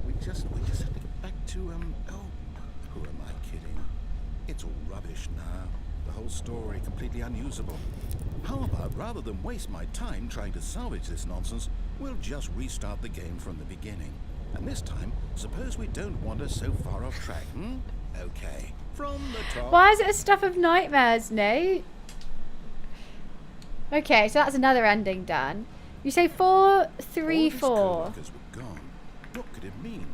We just have to get back to, who am I kidding? It's all rubbish now. The whole story completely unusable. How about, rather than waste my time trying to salvage this nonsense, we'll just restart the game from the beginning. And this time, suppose we don't wander so far off track, Okay. From the top. Why is it a stuff of nightmares, Nate? Okay, so that's another ending done. You say 4, 3, All his 4. co-workers were gone. What could it mean?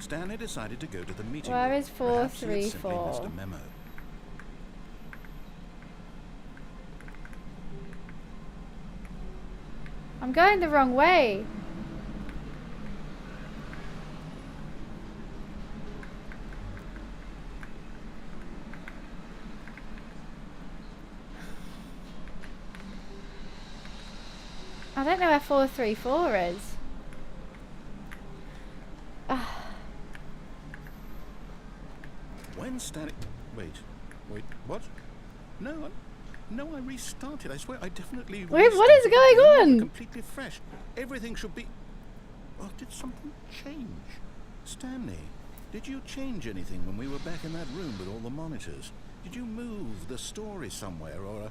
Stanley decided to go to the meeting Where room. is 4, Perhaps he had 3, simply 4? missed a memo. I'm going the wrong way. I don't know where 4, 3, 4 is. When Stanley... Wait, what? No, I restarted. I swear, I definitely Wait, what is restarted going the game on? completely fresh. Everything should be... Well, did something change? Stanley, did you change anything when we were back in that room with all the monitors? Did you move the story somewhere, or...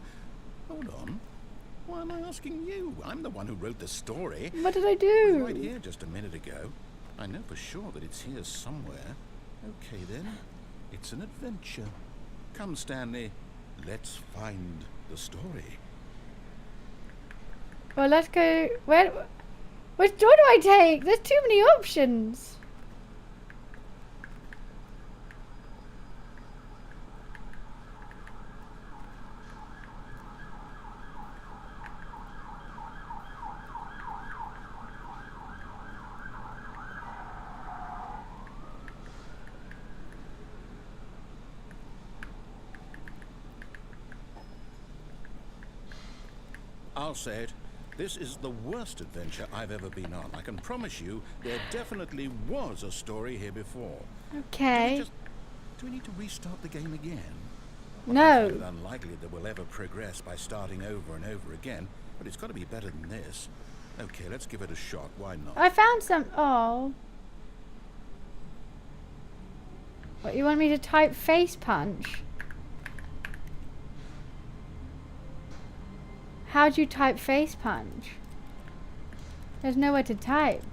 Hold on. Why am I asking you? I'm the one who wrote the story. What did I It was do? right here just a minute ago. I know for sure that it's here somewhere. Okay then, it's an adventure. Come, Stanley, let's find the story. Well, let's go. Which door do I take? There's too many options. I'll say it. This is the worst adventure I've ever been on. I can promise you there definitely was a story here before. Okay. Do we need to restart the game again? I No. find it unlikely that we'll ever progress by starting over and over again, but it's got to be better than this. Okay, let's give it a shot. Why not? I found some. Oh. What, you want me to type face punch? How'd you type face punch? There's nowhere to type.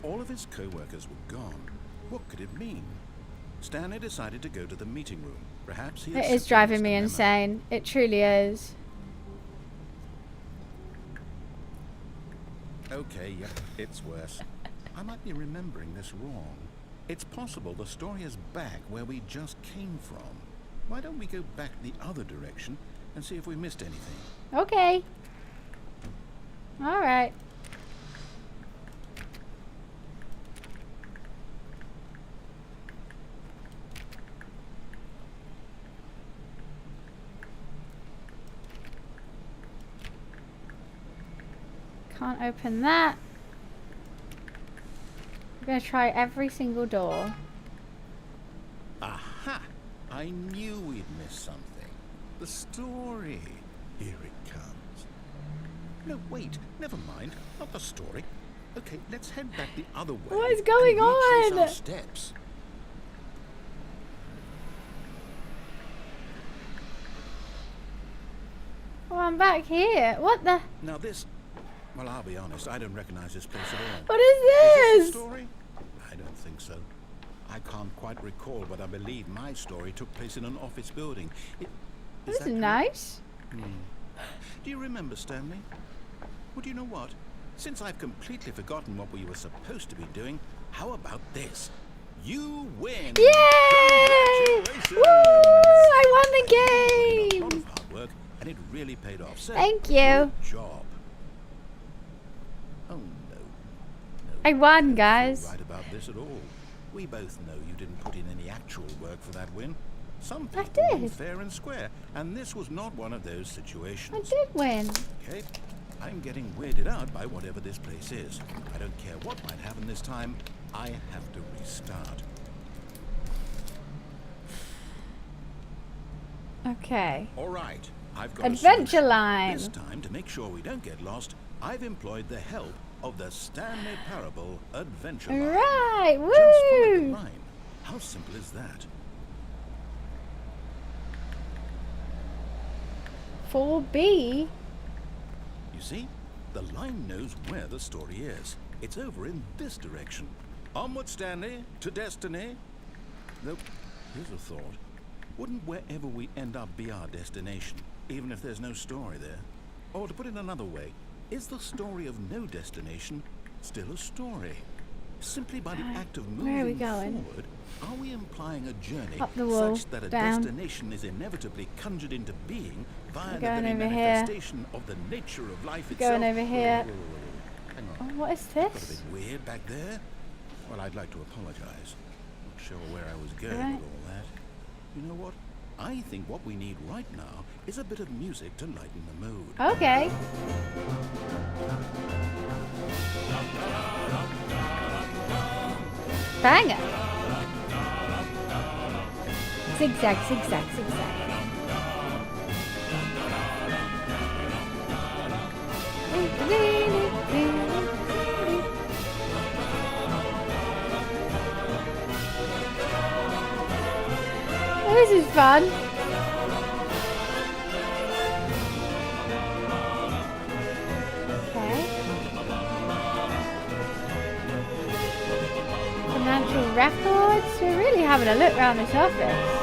All of his co-workers were gone. What could it mean? Stanley decided to go to the meeting room. Perhaps he had It is simply driving missed a me memo. insane. It truly is. Okay, yeah, it's worse. I might be remembering this wrong. It's possible the story is back where we just came from. Why don't we go back the other direction and see if we missed anything? Okay. Alright. Can't open that. I'm gonna try every single door. Aha! I knew we'd missed something. The story. Here it comes. No, wait, never mind. Not the story. Okay, let's head back the other way. What is going and retrace on? our steps. Oh, I'm back here. What the? Now this, well, I'll be honest, I don't recognize this place at all. What is Is this this? the story? I don't think so. I can't quite recall, but I believe my story took place in an office building. Is This that is correct? nice. Do you remember, Stanley? Well, do you know what? Since I've completely forgotten what we were supposed to be doing, how about this? You win! Yay! Congratulations! Woo! I won A the lot game. of hard work, and it really paid off. So, Thank you. Good job. Oh no. I won, don't feel guys. Right about this at all. We both know you didn't put in any actual work for that win. Some I people win did. fair and square, and this was not one of those situations. I did win. Okay, I'm getting weirded out by whatever this place is. I don't care what might happen this time. I have to restart. Okay. All right, I've got Adventure a solution. line. This time, to make sure we don't get lost, I've employed the help of the Stanley Parable Adventure Line. Right. Just follow the Woo! line. How simple is that? 4B. You see, the line knows where the story is. It's over in this direction. Onward, Stanley, to destiny. Nope. Here's a thought. Wouldn't wherever we end up be our destination, even if there's no story there? Or to put it another way, is the story of no destination still a story? Simply by the act of Where are we moving going? forward, are we implying a journey Up the wall, such that a down. destination is inevitably conjured into being via the Going very over here. manifestation of the nature of life itself? Going over here. Whoa. Hang Oh, on. what is Got a this? bit weird back there. Well, I'd like to apologize. Not sure where I was going Right. with all that. You know what? I think what we need right now is a bit of music to lighten the mood. Okay. Banger. Zigzag, zigzag, zigzag. Oh, this is fun. Okay. Financial records. We're really having a look around this office.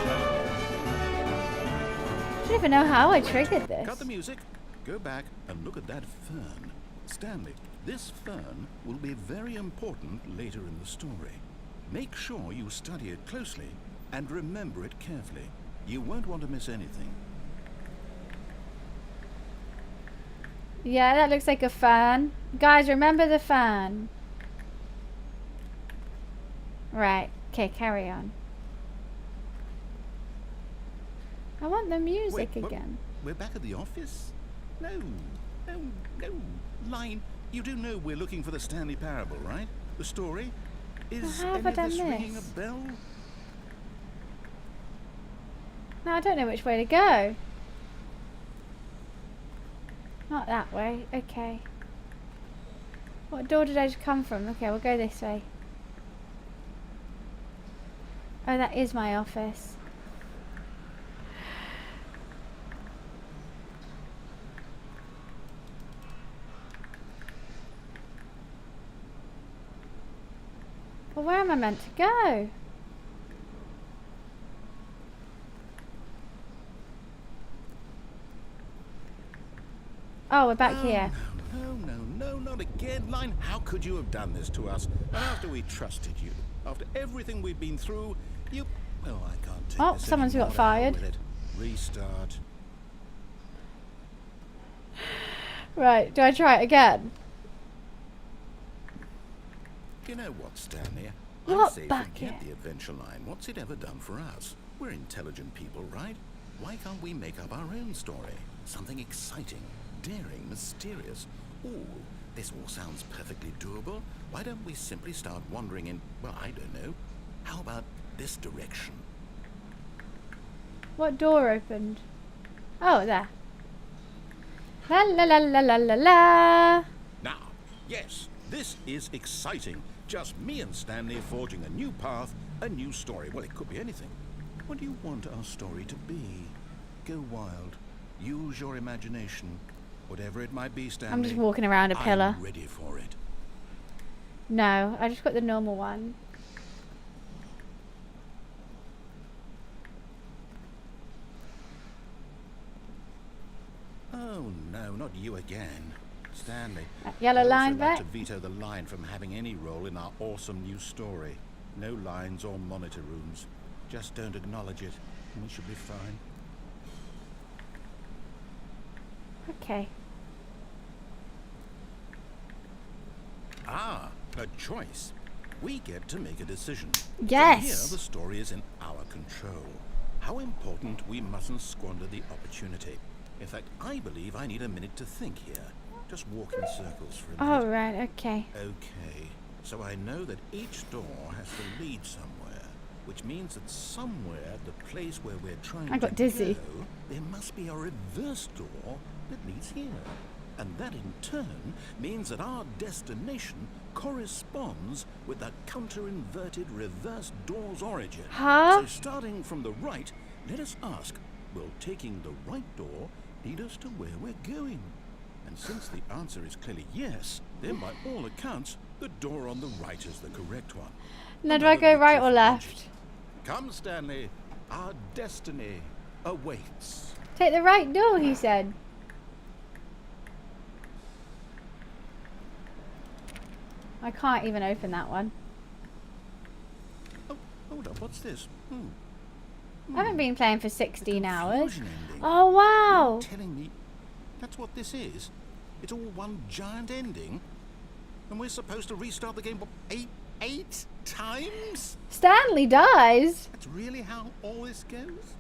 I don't even know how I triggered this. Cut the music. Go back and look at that fern. Stanley, this fern will be very important later in the story. Make sure you study it closely and remember it carefully. You won't want to miss anything. Yeah, that looks like a fan. Guys, remember the fan. Right. Okay, carry on. I want the music Wait, what? again. We're back at the office? No. Line, you do know we're looking for the Stanley Parable, right? The story? Is How have any I of done this ringing a this? bell? No, I don't know which way to go. Not that way. Okay. What door did I just come from? Okay, we'll go this way. Oh, that is my office. Well, where am I meant to go? Oh, we're back here. No, not again. Line, how could you have done this to us? And after we trusted you, after everything we've been through, you... Oh, I can't take Oh, this someone's anymore. got fired. With it. Restart. Right, do I try it again? You know what, Stanley? What I say bucket? forget the adventure line. What's it ever done for us? We're intelligent people, right? Why can't we make up our own story? Something exciting, daring, mysterious. Ooh, this all sounds perfectly doable. Why don't we simply start wandering in, well, I don't know. How about this direction? What door opened? Oh, there. La la la la la la la. Now, yes, This is exciting. Just me and Stanley forging a new path, a new story. Well, it could be anything. What do you want our story to be? Go wild. Use your imagination. Whatever it might be, Stanley. I'm just walking around a pillar. I'm ready for it. No, I just got the normal one. Oh no, not you again. Stanley. Yellow I'd line also like back. to veto the line from having any role in our awesome new story. No lines or monitor rooms. Just don't acknowledge it, and we should be fine. Okay. Ah, a choice. We get to make a decision. Yes. From here, the story is in our control. How important we mustn't squander the opportunity. In fact, I believe I need a minute to think here. Just walk in circles for a minute. Oh, right, okay. Okay, so I know that each door has to lead somewhere, which means that somewhere, the place where we're trying I got to dizzy. go, there must be a reverse door that leads here. And that in turn means that our destination corresponds with the counter-inverted reverse door's origin. Huh? So starting from the right, let us ask, will taking the right door lead us to where we're going? And since the answer is clearly yes, then by all accounts, the door on the right is the correct one. Now, do I go right or left? Come, Stanley. Our destiny awaits. Take the right door, he said. I can't even open that one. Oh, hold on. What's this? I haven't been playing for 16 hours. Confusion ending. Oh, wow. You're telling me that's what this is? It's all one giant ending? And we're supposed to restart the game, what, eight times? Stanley dies. That's really how all this goes?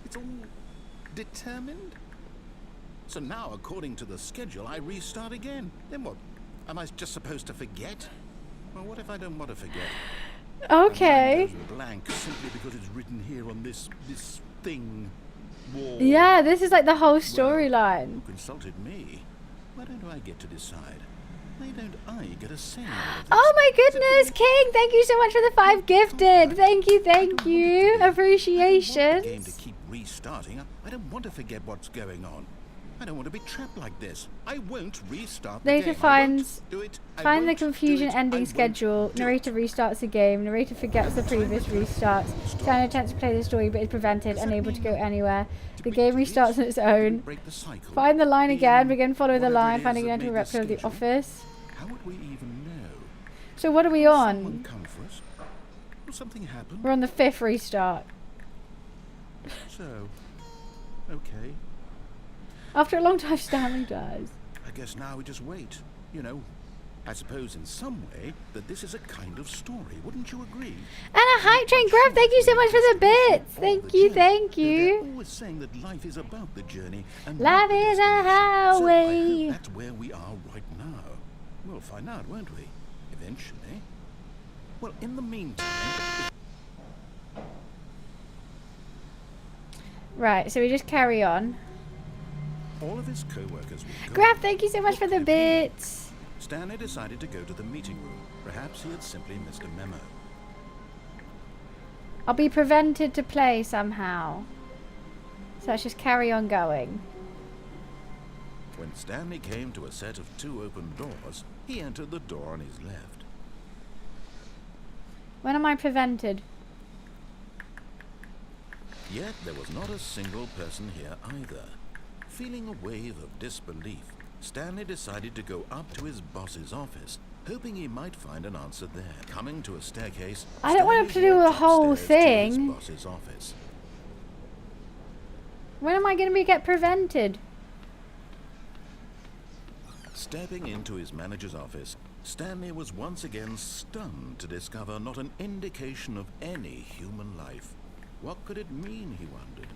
It's all determined? So now, according to the schedule, I restart again. Then what? Am I just supposed to forget? Well, what if I don't want to forget? Okay. My mind goes blank simply because it's written here on this thing, wall. Yeah, this is like the whole Well, storyline. who consulted me? Why don't I get to decide? Why don't I get a say in all of this? Oh my goodness, King! Thank you so much for the 5 gifted. Thank you, thank you. I want the game Appreciation. to keep restarting. I don't want to forget what's going on. I don't want to be trapped like this. I won't restart the Narrator game. finds I won't do it. I find the won't do confusion it. I ending won't schedule. do Narrator it. restarts the game. Narrator forgets the previous restarts. Stanley attempts to play the story but is prevented, Does that unable to mean go anywhere. Did The we game delete? restarts on its Did we own. break the cycle? Find the line again. Being Begin following the whatever it line. is Finding that an made empty the replica of the schedule. office. How would we even know? So what are we Will someone on? come for us? Will something happen? We're on the 5th restart. So, okay. After a long time, Stanley dies. I guess now we just wait. You know, I suppose in some way that this is a kind of story. Wouldn't you agree? And a hype train grab. Thank you so much for the bits. Thank you, thank They're you. always saying that life is about the journey and Life not the is a destination. So I highway. hope that's where we are right now. We'll find out, won't we? Eventually. Well, in the meantime, Right, so we just carry on. all of his co-workers will go. Grab, thank you so much for the bits. Stanley decided to go to the meeting room. Perhaps he had simply missed a memo. I'll be prevented to play somehow. So let's just carry on going. When Stanley came to a set of 2 open doors, he entered the door on his left. When am I prevented? Yet there was not a single person here either. Feeling a wave of disbelief, Stanley decided to go up to his boss's office, hoping he might find an answer there. Coming to a staircase, I don't want Stanley to do a walked whole upstairs to his thing. boss's office. When am I going to get prevented? Stepping into his manager's office, Stanley was once again stunned to discover not an indication of any human life. What could it mean, he wondered.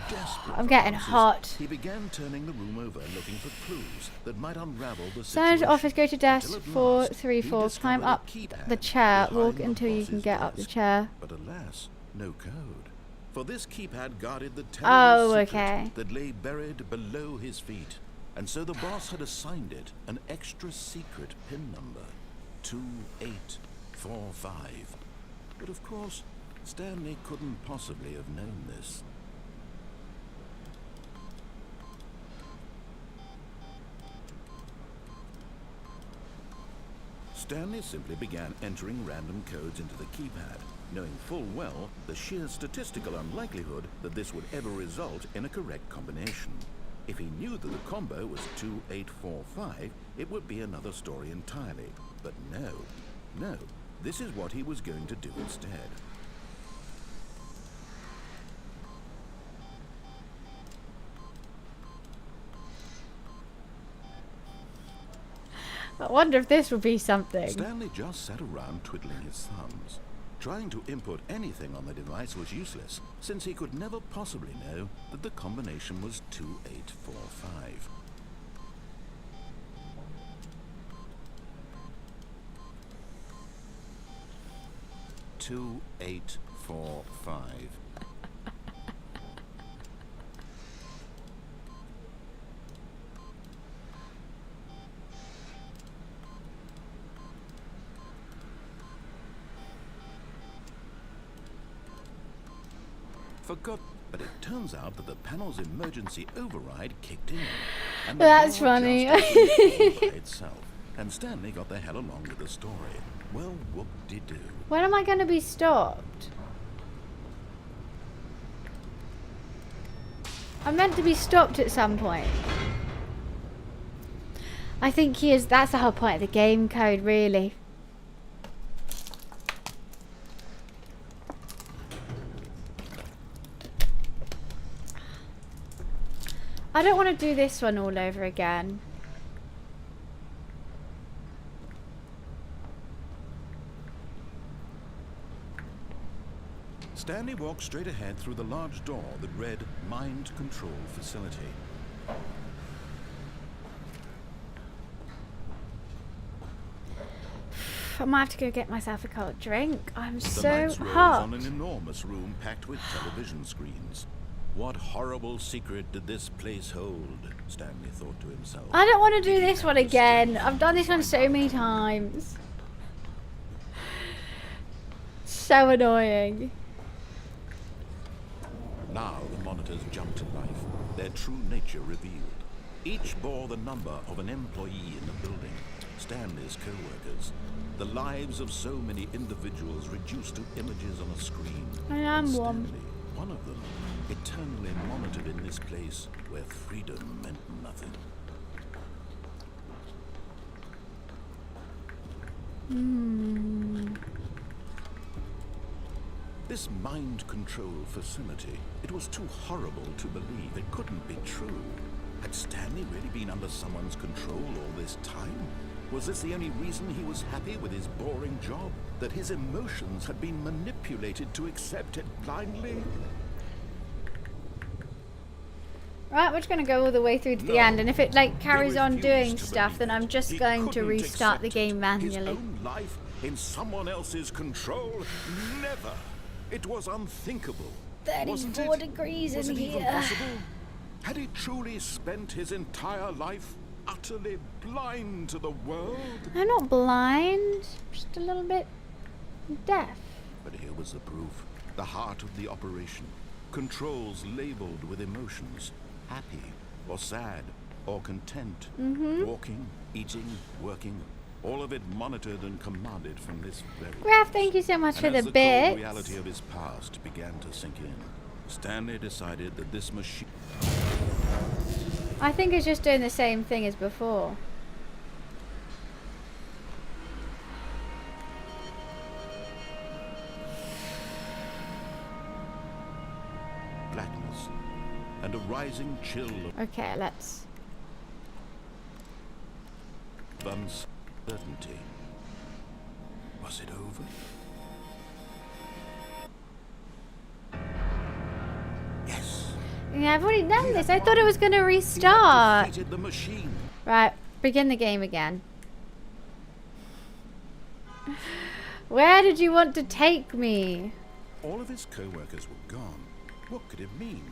Desperate I'm for getting answers, hot. He began turning the room over, looking for clues that might unravel the Stand situation. office, go to desk Until at last, 434. he Climb discovered a up keypad the chair. behind Walk the until you can boss's get up the desk. chair. But alas, no code. For this keypad guarded the Oh, terrible secret okay. that lay buried below his feet. and so the boss had assigned it an extra secret pin number, 2845. But of course, Stanley couldn't possibly have known this. Stanley simply began entering random codes into the keypad, knowing full well the sheer statistical unlikelihood that this would ever result in a correct combination. If he knew that the combo was 2845, it would be another story entirely. But no, this is what he was going to do instead. I wonder if this will be something. Stanley just sat around twiddling his thumbs. Trying to input anything on the device was useless, since he could never possibly know that the combination was 2845. Forgot, but it turns out that the panel's emergency override kicked in. And the That's door funny. just opened by itself, and Stanley got the hell along with the story. Well, whoop-de-doo. When am I going to be stopped? I'm meant to be stopped at some point. I think he is. That's the whole point of the game code, really. I don't want to do this one all over again. Stanley walked straight ahead through the large door that read Mind Control Facility. I might have to go get myself a cold drink. I'm The so lights rose hot. on an enormous room packed with television screens. What horrible secret did this place hold? Stanley thought to himself. I don't want to do this one again. I've done this one so many times. So annoying. Now the monitors jumped to life, their true nature revealed. Each bore the number of an employee in the building, Stanley's co-workers. The lives of so many individuals reduced to images on a screen. I am And one. Stanley, one of them, eternally monitored in this place where freedom meant nothing. This mind control facility, it was too horrible to believe. It couldn't be true. Had Stanley really been under someone's control all this time? Was this the only reason he was happy with his boring job? That his emotions had been manipulated to accept it blindly? Right, we're just going to go all the way through to the No. end, and if it like He carries on doing refused to stuff, believe then I'm it. just He going to couldn't restart the accept game His manually. own life in someone else's control? Never. It was unthinkable. 34 34 degrees was in it even here. possible? Had he truly spent his entire life utterly blind to the world? I'm not blind, just a little bit deaf. But here was the proof. The heart of the operation. Controls labeled with emotions. Happy, or sad, or content. Walking, eating, working. All of it monitored and commanded from this very Graf, thank you so much for and the as the cold bits. reality of his past began to sink in, Stanley decided that this machine... I think it's just doing the same thing as before. blackness and a rising chill of Okay, let's... uncertainty. Was it over? Yes. Yeah, I've already done this. I thought it was going to He had restart. defeated the machine. Right, begin the game again. Where did you want to take me? All of his co-workers were gone. What could it mean?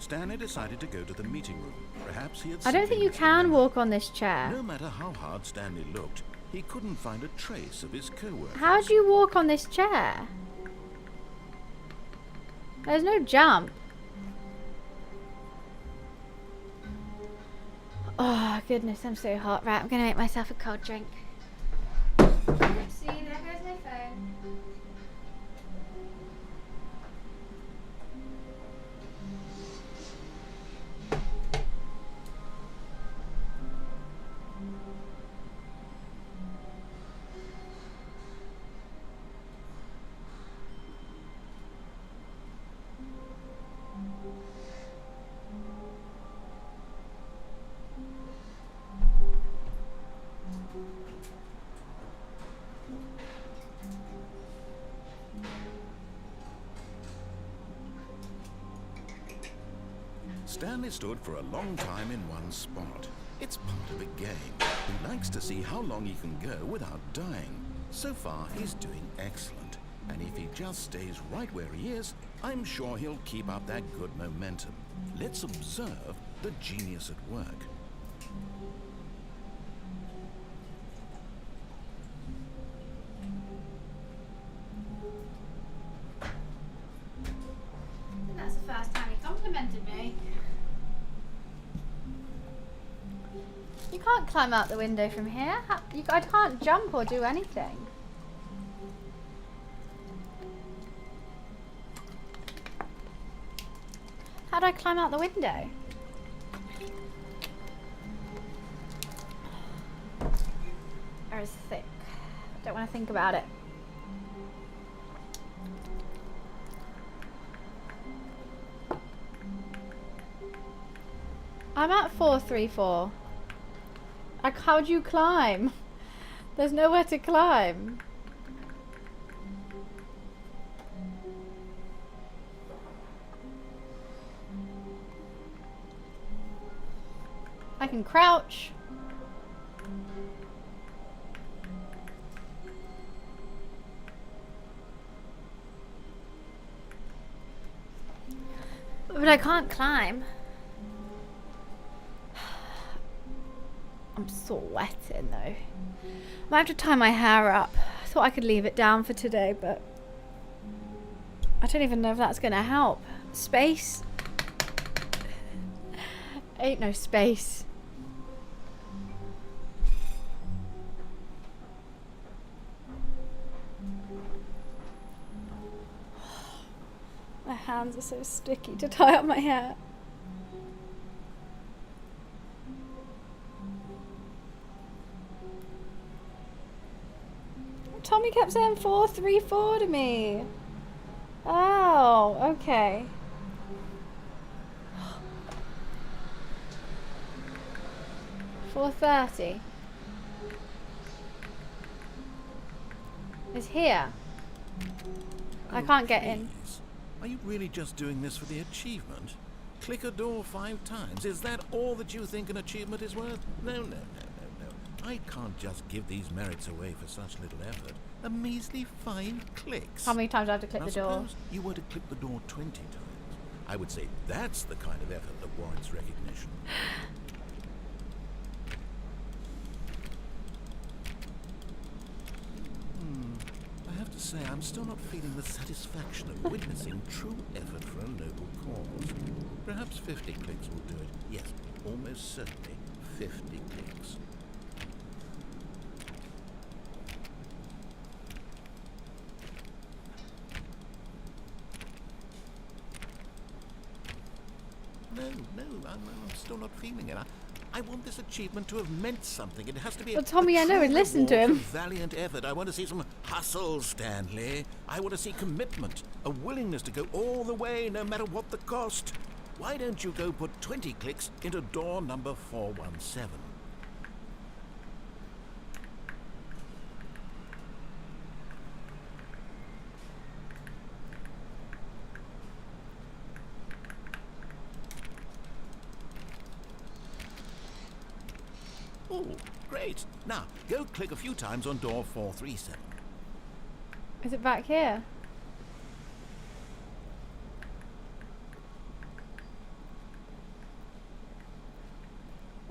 Stanley decided to go to the meeting room. Perhaps he had I don't think simply you missed can the walk on this chair. No matter how hard Stanley looked, he couldn't find a trace of his co-workers. How do you walk on this chair? There's no jump. Oh goodness, I'm so hot. Right, I'm gonna make myself a cold drink. See, there goes my phone. Stanley stood for a long time in one spot. It's part of a game. He likes to see how long he can go without dying. So far, he's doing excellent. And if he just stays right where he is, I'm sure he'll keep up that good momentum. Let's observe the genius at work. I think that's the first time he complimented me. You can't climb out the window from here. I can't jump or do anything. How do I climb out the window? Air is thick. Don't want to think about it. I'm at 434. Like, how do you climb? There's nowhere to climb. I can crouch. But I can't climb. I'm sweating though. Might have to tie my hair up. I thought I could leave it down for today, but I don't even know if that's gonna help. Space? Ain't no space. My hands are so sticky to tie up my hair. Tommy kept saying 434 to me. Oh, okay. $430 is here. I can't get in. Please. Are you really just doing this for the achievement? Click a door 5 times. Is that all that you think an achievement is worth? No. I can't just give these merits away for such little effort. A measly 5 clicks. How many times do I have to click Now the door? suppose you were to click the door 20 times. I would say that's the kind of effort that warrants recognition. I have to say, I'm still not feeling the satisfaction of witnessing true effort for a noble cause. Perhaps 50 clicks will do it. Yes, almost certainly 50 clicks. No, I'm still not feeling it. I want this achievement to have meant something. It has to be Well, Tommy, a I know, true and listen to reward him. for valiant effort. I want to see some hustle, Stanley. I want to see commitment, a willingness to go all the way, no matter what the cost. Why don't you go put 20 clicks into door number 417? Oh, great. Now, go click a few times on door 437. Is it back here?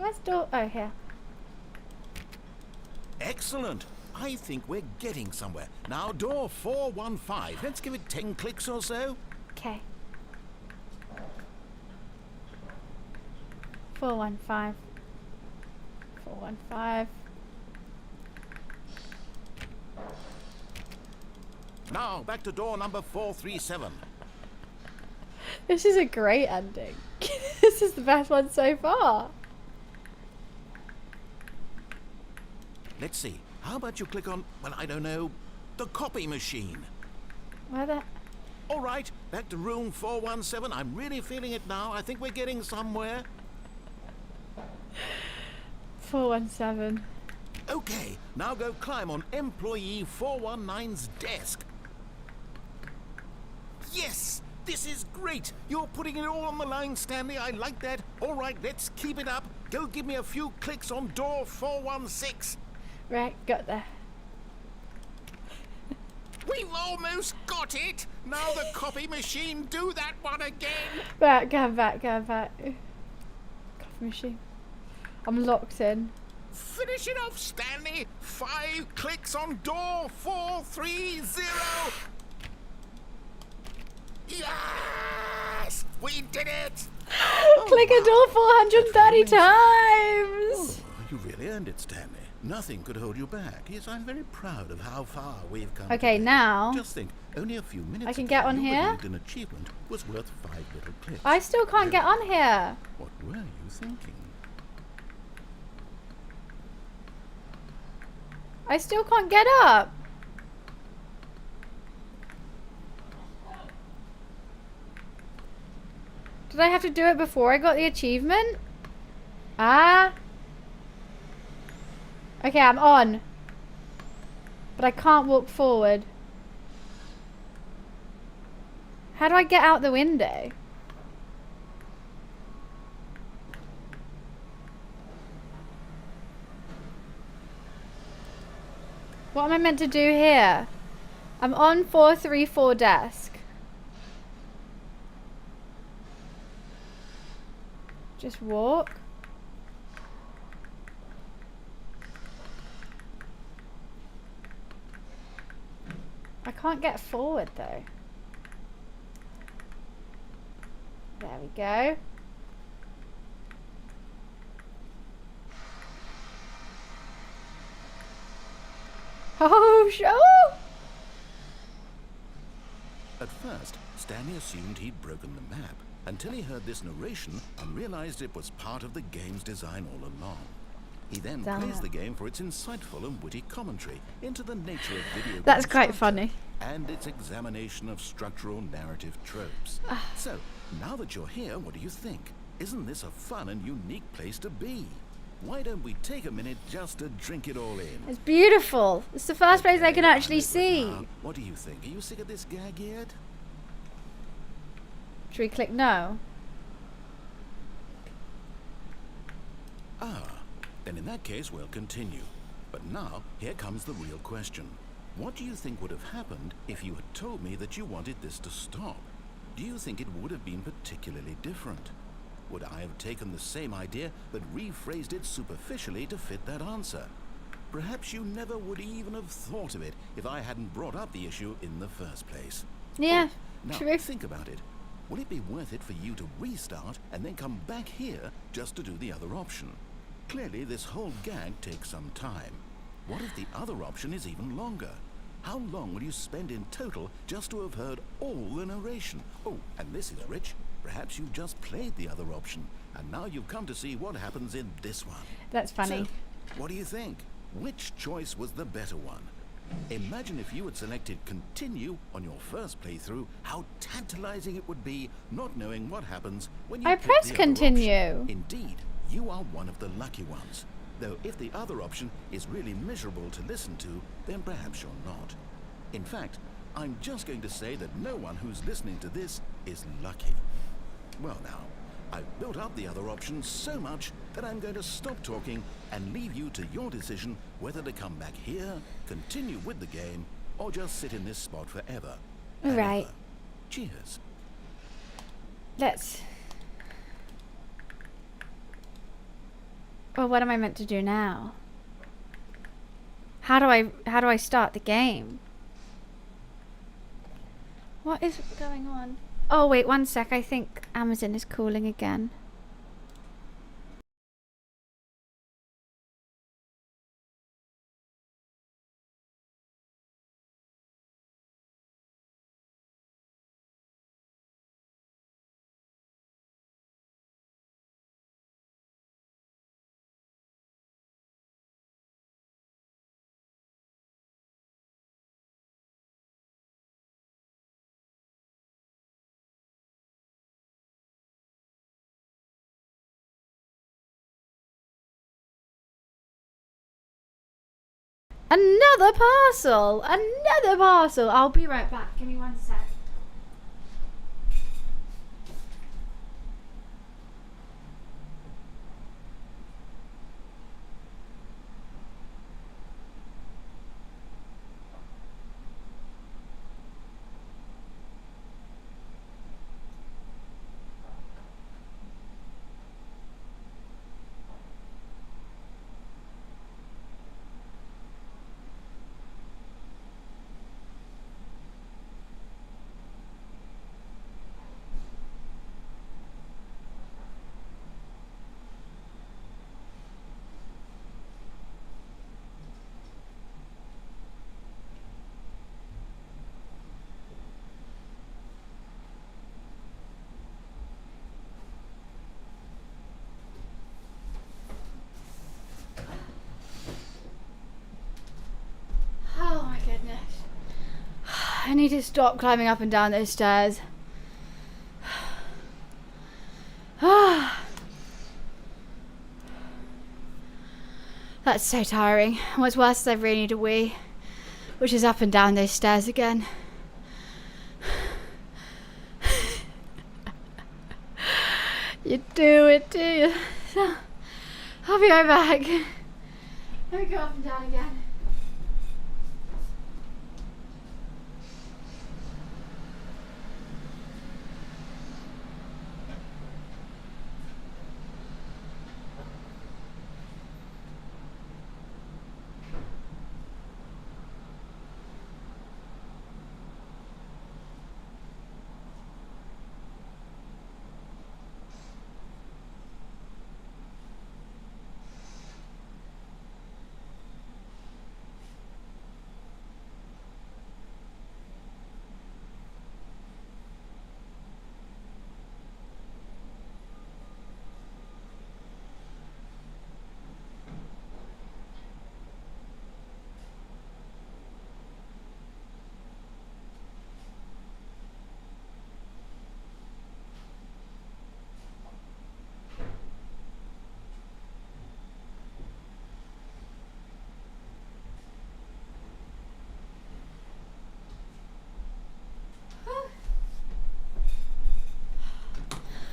Where's door? Oh, here. Excellent. I think we're getting somewhere. Now, door 415. Let's give it 10 clicks or so. Okay. 415. 415. Now, back to door number 437. This is a great ending. This is the best one so far. Let's see. How about you click on, well, I don't know, the copy machine? Where the... All right, back to room 417. I'm really feeling it now. I think we're getting somewhere. 417. Okay, now go climb on employee 419's desk. Yes, this is great. You're putting it all on the line, Stanley. I like that. All right, let's keep it up. Go give me a few clicks on door 416. Right, got there. We've almost got it. Now the copy machine, do that one again. Back, go back, go back. Coffee machine. I'm locked in. Finish it off, Stanley. 5 clicks on door 430. Yes! We did it! Click a door 430 times! Oh, you really earned it, Stanley. Nothing could hold you back. Yes, I'm very proud of how far we've come. Okay, today. now Just think, only a few minutes I can ago, get on you here? believed an achievement was worth 5 little clicks. I still can't get on here. What were you thinking? I still can't get up. Did I have to do it before I got the achievement? Ah. Okay, I'm on. But I can't walk forward. How do I get out the window? What am I meant to do here? I'm on 434 desk. Just walk. I can't get forward though. There we go. Oh, oh! At first, Stanley assumed he'd broken the map until he heard this narration and realized it was part of the game's design all along. He then Damn praised it. the game for its insightful and witty commentary into the nature of video game That's quite structure funny. and its examination of structural narrative tropes. So, now that you're here, what do you think? Isn't this a fun and unique place to be? Why don't we take a minute just to drink it all in? It's beautiful. It's the first place I can Okay, actually see. now, what do you think? Are you sick of this gag yet? Should we click no? Ah, then in that case we'll continue. But now, here comes the real question. What do you think would have happened if you had told me that you wanted this to stop? Do you think it would have been particularly different? Would I have taken the same idea but rephrased it superficially to fit that answer? Perhaps you never would even have thought of it if I hadn't brought up the issue in the first place. Yeah, Now, true. think about it. Would it be worth it for you to restart and then come back here just to do the other option? Clearly, this whole gag takes some time. What if the other option is even longer? How long will you spend in total just to have heard all the narration? Oh, and this is rich. Perhaps you've just played the other option, and now you've come to see what happens in this one. That's funny. So, what do you think? Which choice was the better one? Imagine if you had selected continue on your first playthrough, how tantalizing it would be not knowing what happens when you I pick press the other continue. option. Indeed, you are one of the lucky ones. Though if the other option is really miserable to listen to, then perhaps you're not. In fact, I'm just going to say that no one who's listening to this is lucky. Well now, I've built up the other option so much that I'm going to stop talking and leave you to your decision whether to come back here, continue with the game, or just sit in this spot forever. and Right. ever. Cheers. Let's. Well, what am I meant to do now? How do I start the game? What is going on? Oh wait, one sec. I think Amazon is calling again. Another parcel! Another parcel! I'll be right back. Give me one sec. Oh my goodness. I need to stop climbing up and down those stairs. That's so tiring. What's worse is I really need a wee, which is up and down those stairs again. You do it, do you? I'll be right back. Let me go up and down again.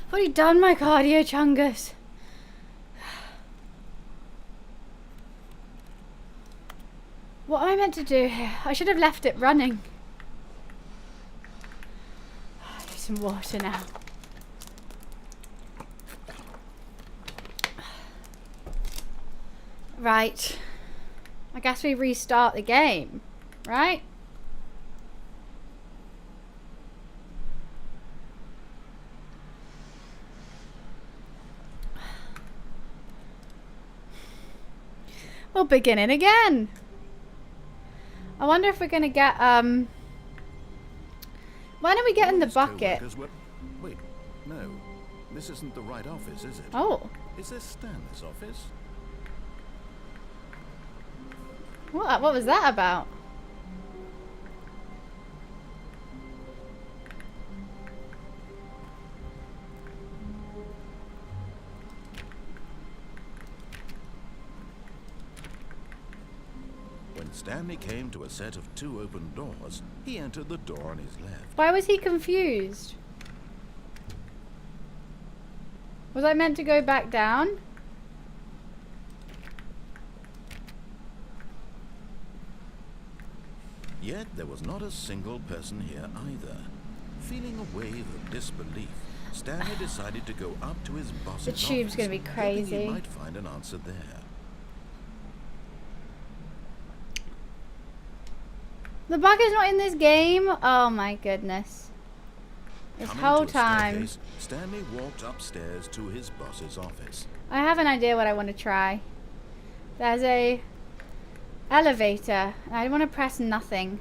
I've already done my cardio, Chungus. What am I meant to do here? I should have left it running. I need some water now. Right. I guess we restart the game, right? We'll begin it again. I wonder if we're gonna get why don't we get in the bucket? Wait, no. This isn't the right office, is it? Oh. Is this Stanley's office? What was that about? When Stanley came to a set of 2 open doors, he entered the door on his left. Why was he confused? Was I meant to go back down? Yet there was not a single person here either. Feeling a wave of disbelief, Stanley decided to go up to his boss's The tube's office, gonna be hoping crazy. he might find an answer there. The bug is not in this game. Oh my goodness. This Coming whole to a time. staircase, Stanley walked upstairs to his boss's office. I have an idea what I want to try. There's a elevator. And I want to press nothing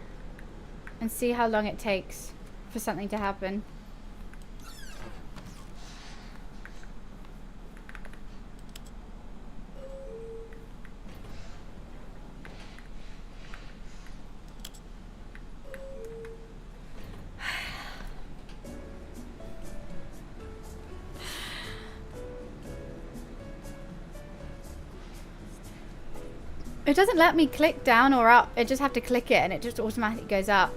and see how long it takes for something to happen. It doesn't let me click down or up. I just have to click it and it just automatically goes up.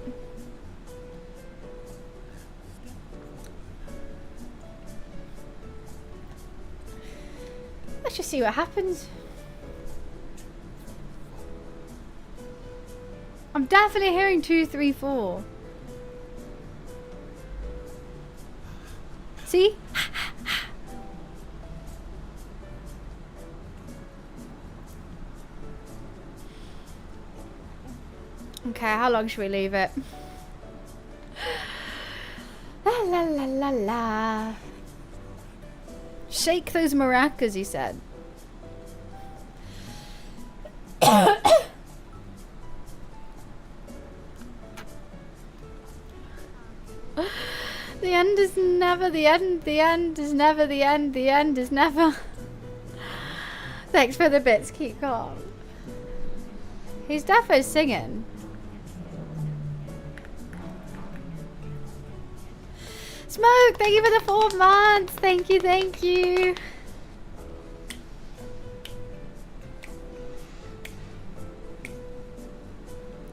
Let's just see what happens. I'm definitely hearing 2, 3, 4. See? Okay, how long should we leave it? La la la la la. Shake those maracas, he said. The end is never the end. The end is never the end. The end is never. Thanks for the bits. Keep calm. He's defo singing. Smoke, thank you for the 4 months. Thank you, thank you.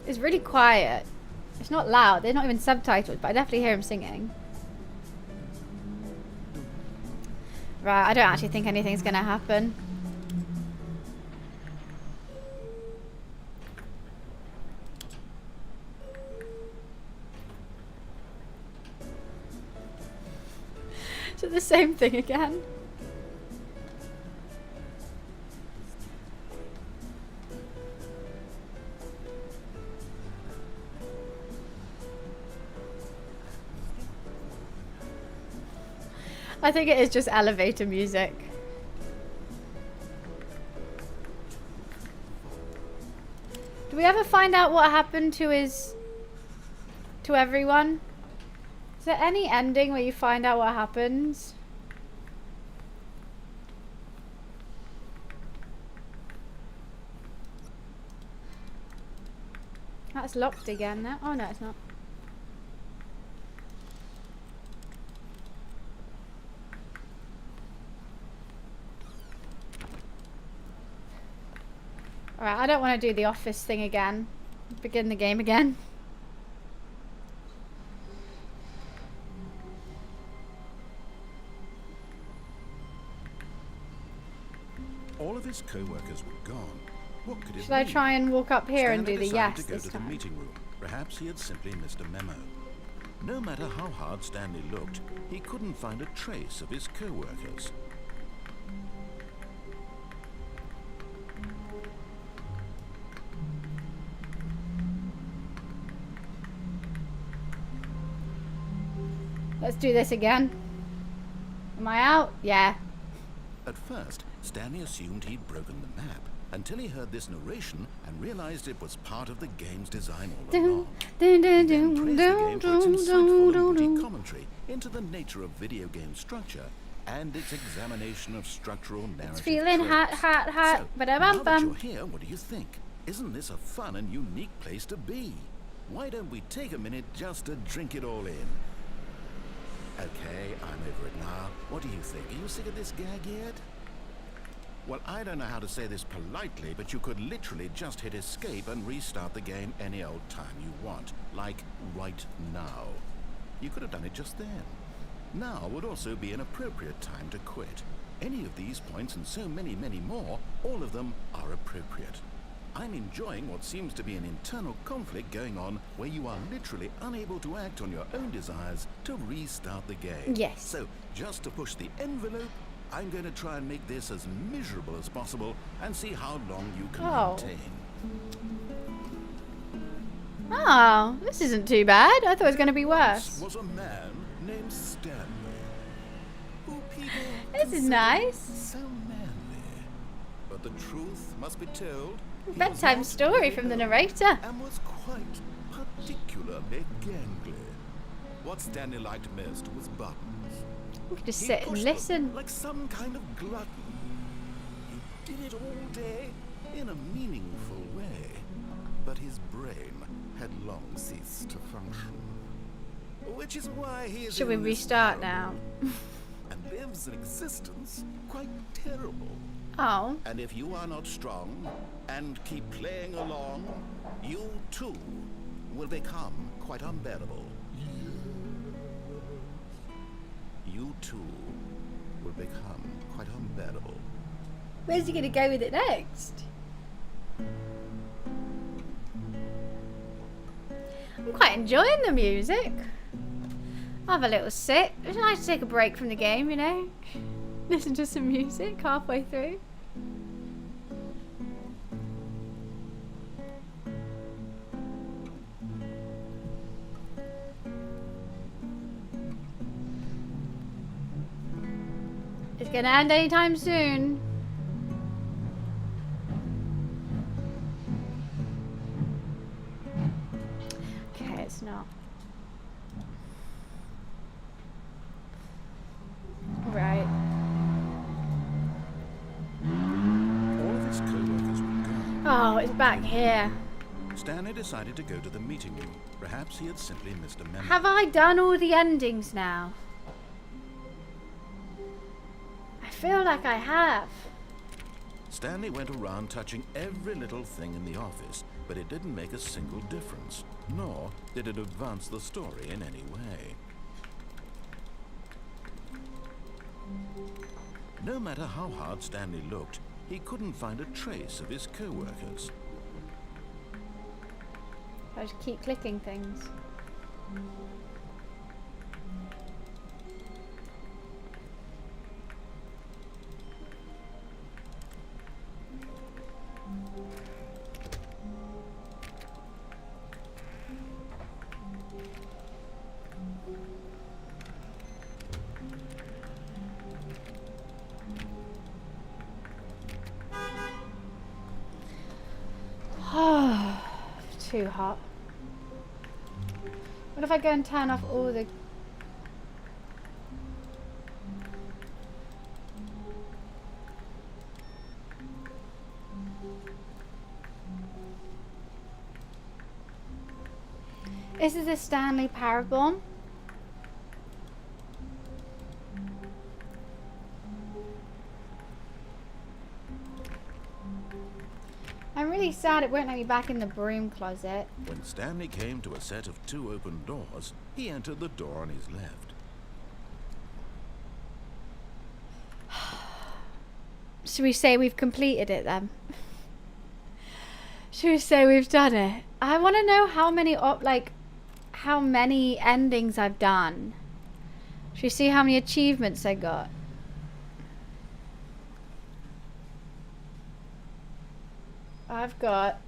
It's really quiet. It's not loud. They're not even subtitled, but I definitely hear him singing. Right, I don't actually think anything's gonna happen. So the same thing again. I think it is just elevator music. Do we ever find out what happened to everyone? Is there any ending where you find out what happens? That's locked again now. Oh no, it's not. Alright, I don't want to do the office thing again. Begin the game again. All of his co-workers were gone. What could it Should I mean? try and walk up here and Stanley do the decided yes to go this to the time? meeting room. Perhaps he had simply missed a memo. No matter how hard Stanley looked, he couldn't find a trace of his co-workers. Let's do this again. Am I out? Yeah. At first, Stanley assumed he'd broken the map, until he heard this narration and realized it was part of the game's design all along. He then praised the game for its insightful and witty commentary into the nature of video game structure and its examination of structural narrative It's feeling hot, traits. hot, hot. So, Ba-da-bum now that you're bum. here, what do you think? Isn't this a fun and unique place to be? Why don't we take a minute just to drink it all in? Okay, I'm over it now. What do you think? Are you sick of this gag yet? Well, I don't know how to say this politely, but you could literally just hit escape and restart the game any old time you want. Like, right now. You could have done it just then. Now would also be an appropriate time to quit. Any of these points and so many, many more, all of them are appropriate. I'm enjoying what seems to be an internal conflict going on where you are literally unable to act on your own desires to restart the game. Yes. So, just to push the envelope, I'm going to try and make this as miserable as possible and see how long you can maintain. Oh, this isn't too bad. I thought it was going to be worse. This was a man named Stanley, who people This is nice. so manly. But the truth must be told. he was Bedtime not story very from the young narrator. And was quite particularly gangly. What Stanley liked most was buttons. We could just He sit and pushed them listen. like some kind of glutton. He did it all day in a meaningful way, but his brain had long ceased to function. Which is why he is Should we in this restart world now? and lives an existence quite terrible. Oh. And if you are not strong and keep playing along, you too will become quite unbearable. You too will become quite unbearable. Where's he going to go with it next? I'm quite enjoying the music. I'll have a little sit. It's nice to take a break from the game, you know? Listen to some music halfway through. It's gonna end anytime soon. Okay, it's not. Right. All of his co-workers were gone. Oh, it's back here. Stanley decided to go to the meeting room. Perhaps he had simply missed a memo. Have I done all the endings now? I feel like I have. Stanley went around touching every little thing in the office, but it didn't make a single difference, nor did it advance the story in any way. No matter how hard Stanley looked, he couldn't find a trace of his co-workers. I just keep clicking things. Too hot. What if I go and turn off all the... This is the Stanley Parable. I'm really sad it won't let me back in the broom closet. When Stanley came to a set of 2 open doors, he entered the door on his left. Should we say we've completed it then? Should we say we've done it? I want to know how many endings I've done. Should we see how many achievements I got? I've got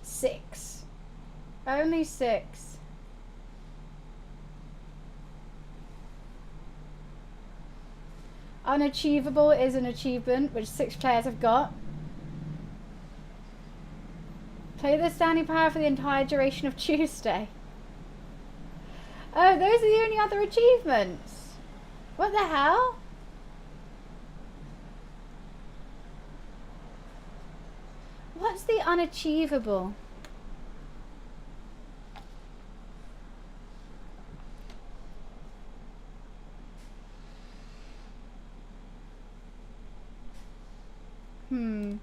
six. Only 6. Unachievable is an achievement, which 6 players have got. Play the Stanley Power for the entire duration of Tuesday. Oh, those are the only other achievements. What the hell? What's the unachievable? Well,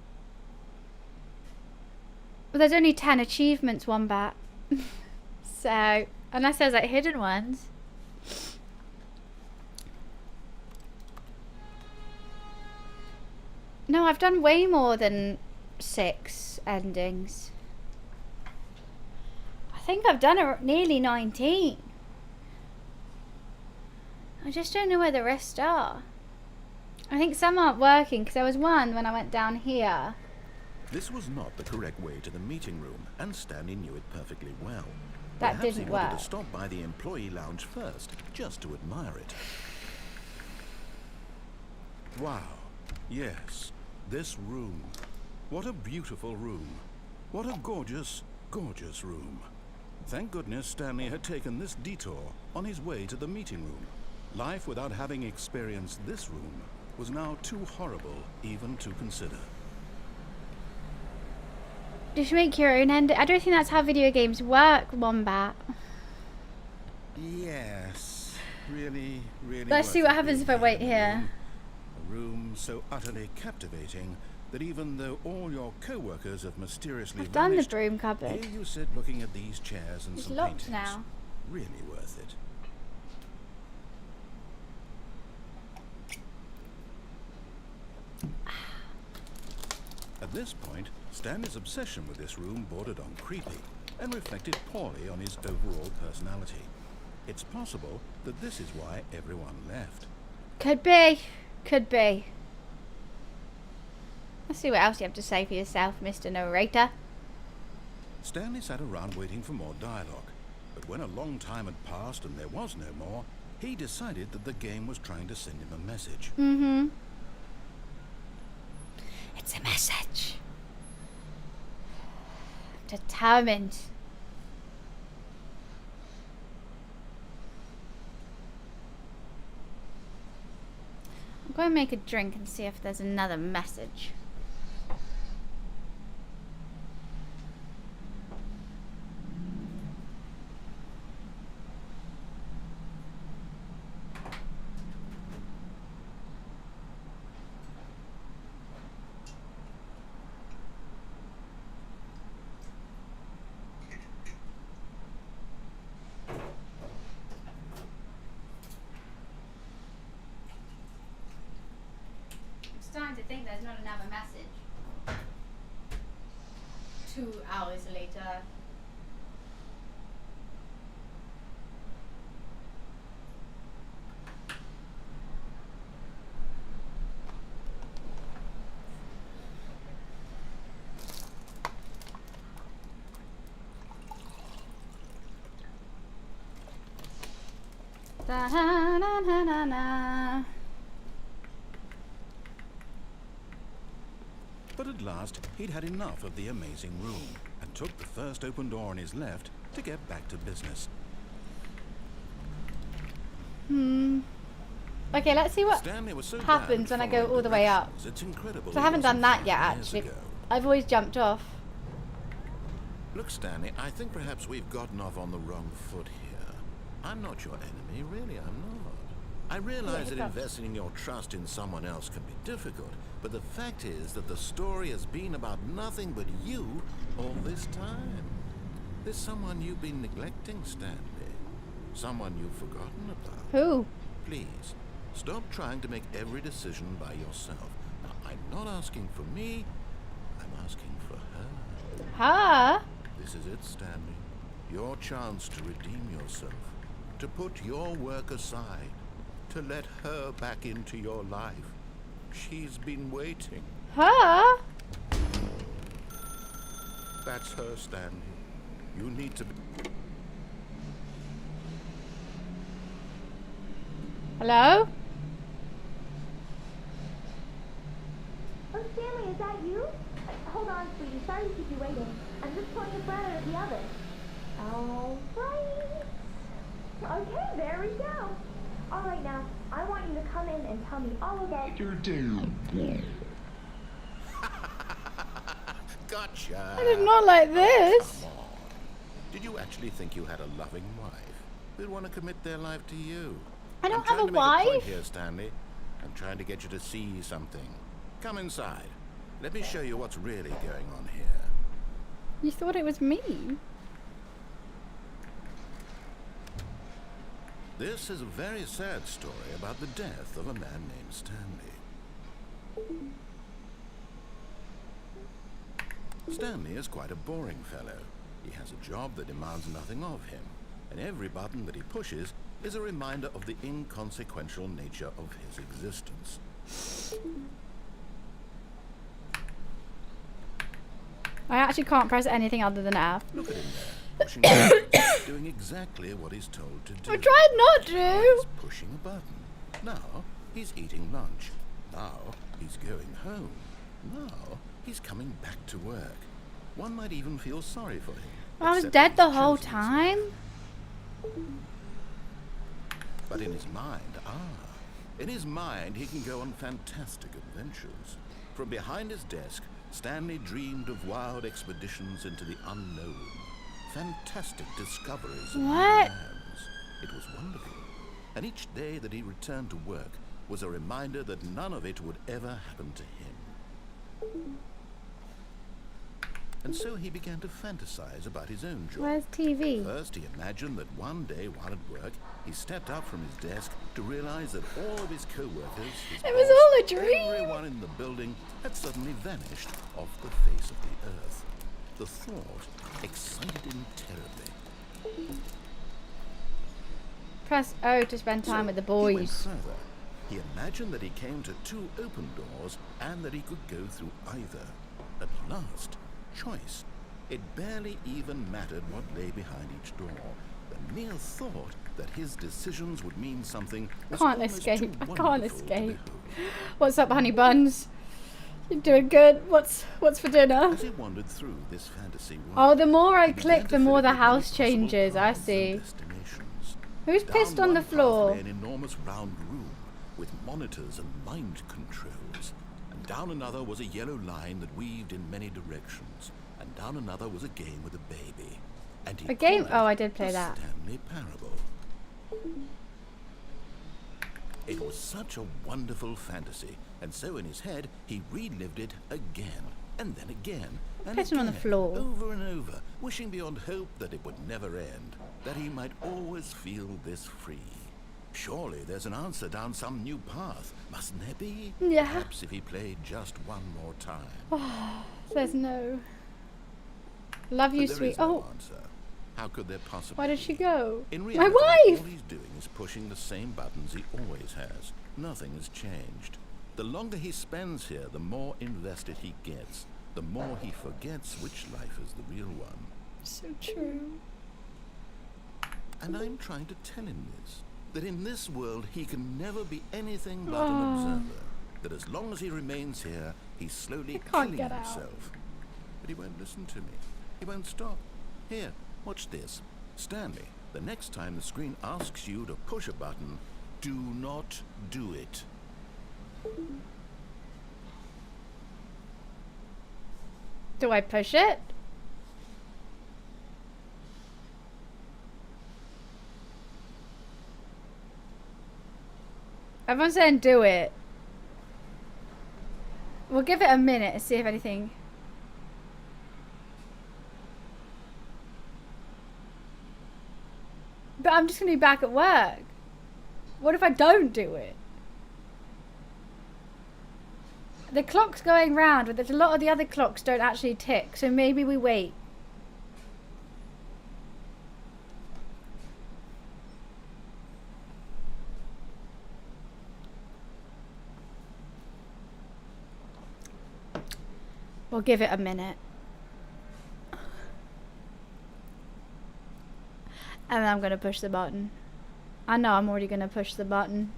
there's only 10 achievements, Wombat. So, unless there's like hidden ones. No, I've done way more than 6 endings. I think I've done nearly 19. I just don't know where the rest are. I think some aren't working because there was one when I went down here. This was not the correct way to the meeting room, and Stanley knew it perfectly well. That Perhaps didn't he wanted work. to stop by the employee lounge first, just to admire it. Wow. Yes, this room. What a beautiful room. What a gorgeous, gorgeous room. Thank goodness Stanley had taken this detour on his way to the meeting room. Life without having experienced this room was now too horrible even to consider. Just make your own ending. I don't think that's how video games work, Wombat. Yes, really, really. Let's see worth what it happens being if I wait in the here. room. A room so utterly captivating that even though all your co-workers have mysteriously I've done the vanished, broom cupboard. here you sit looking at these chairs and It's some locked paintings. now. Really worth it. At this point, Stanley's obsession with this room bordered on creepy and reflected poorly on his overall personality. It's possible that this is why everyone left. Could be. Could be. Let's see what else you have to say for yourself, Mr. Narrator. Stanley sat around waiting for more dialogue, but when a long time had passed and there was no more, he decided that the game was trying to send him a message. Mm-hmm. It's a message. Determined. I'm going to make a drink and see if there's another message. Starting to think there's not another message. 2 hours later. Da na na na na na. But at last, he'd had enough of the amazing room and took the first open door on his left to get back to business. Okay, let's see what Stanley was so happens bad when I at go following all the way up. directions, It's incredible. So I he haven't done wasn't that yet, 5 years actually. ago. I've always jumped off. Look, Stanley, I think perhaps we've gotten off on the wrong foot here. I'm not your enemy, really, I'm not. I realize that hiccups. investing your trust in someone else can be difficult, but the fact is that the story has been about nothing but you all this time. There's someone you've been neglecting, Stanley. Someone you've forgotten about. Who? Please, stop trying to make every decision by yourself. Now, I'm not asking for me, I'm asking for her. Her? This is it, Stanley. Your chance to redeem yourself. To put your work aside. To let her back into your life. She's been waiting. Her? That's her, Stanley. You need to be... Hello? Oh, Stanley, is that you? Hold on, sweetie. Sorry to keep you waiting. I'm just pulling the flat out of the oven. All right. Okay, there we go. All right, now, I want you to come in and tell me all about your day. Gotcha! I did not like this. Come on. Did you actually think you had a loving wife who'd want to commit their life to you? I don't I'm have trying a to make a point wife. here, Stanley. I'm trying to get you to see something. Come inside. Let me show you what's really going on here. You thought it was me? This is a very sad story about the death of a man named Stanley. Stanley is quite a boring fellow. He has a job that demands nothing of him, and every button that he pushes is a reminder of the inconsequential nature of his existence. I actually can't press anything other than F. Look at him there, pushing buttons, doing exactly what he's told to do. I tried not to. He's pushing a button. Now he's eating lunch. Now he's going home. Now he's coming back to work. One might even feel sorry for him. I was except dead that the he's whole chosen time. But in his mind, in his mind he can go on fantastic adventures. From behind his desk, Stanley dreamed of wild expeditions into the unknown. Fantastic discoveries of new What? lands. It was wonderful. And each day that he returned to work was a reminder that none of it would ever happen to him. And so he began to fantasize about his own job. Where's TV? First, he imagined that one day while at work, he stepped up from his desk to realize that all of his co-workers, his It was boss, all a dream. everyone in the building had suddenly vanished off the face of the earth. The thought excited him terribly. Press O to spend time with the He went boys. further. He imagined that he came to 2 open doors and that he could go through either. At last, choice. It barely even mattered what lay behind each door. The mere thought that his decisions would mean something was Can't almost escape. too I can't wonderful to escape. behold. What's up, honey buns? You doing good? What's for dinner? As he wandered through this fantasy world, Oh, the more I he began click, to the more fill the it with house many possible changes. I paths and see. destinations. Who's Down pissed on the one path floor? lay an enormous round room with monitors and mind controls. And down another was a yellow line that weaved in many directions. And down another was a game with a baby. And he A game? called Oh, it I did play the that. Stanley Parable. It was such a wonderful fantasy, and so in his head he relived it again, and then again, and Pissing on the again, floor. over and over, wishing beyond hope that it would never end, that he might always feel this free. Surely there's an answer down some new path, mustn't there be? Yeah. Perhaps if he played just one more time. There's no. Love you, But there sweet. is no Oh, answer. How could there possibly why did be? she go? In My reality, wife! all he's doing is pushing the same buttons he always has. Nothing has changed. The longer he spends here, the more invested he gets. The more he forgets which life is the real one. So true. And I'm trying to tell him this. That in this world he can never be anything but an observer. That as long as he remains here, he's slowly can't killing get out. himself. But he won't listen to me. He won't stop. Here, watch this. Stanley, the next time the screen asks you to push a button, do not do it. Do I push it? Everyone's saying do it. We'll give it a minute and see if anything. But I'm just gonna be back at work. What if I don't do it? The clock's going round, but there's a lot of the other clocks don't actually tick, so maybe we wait. We'll give it a minute. And then I'm gonna push the button. I know I'm already gonna push the button.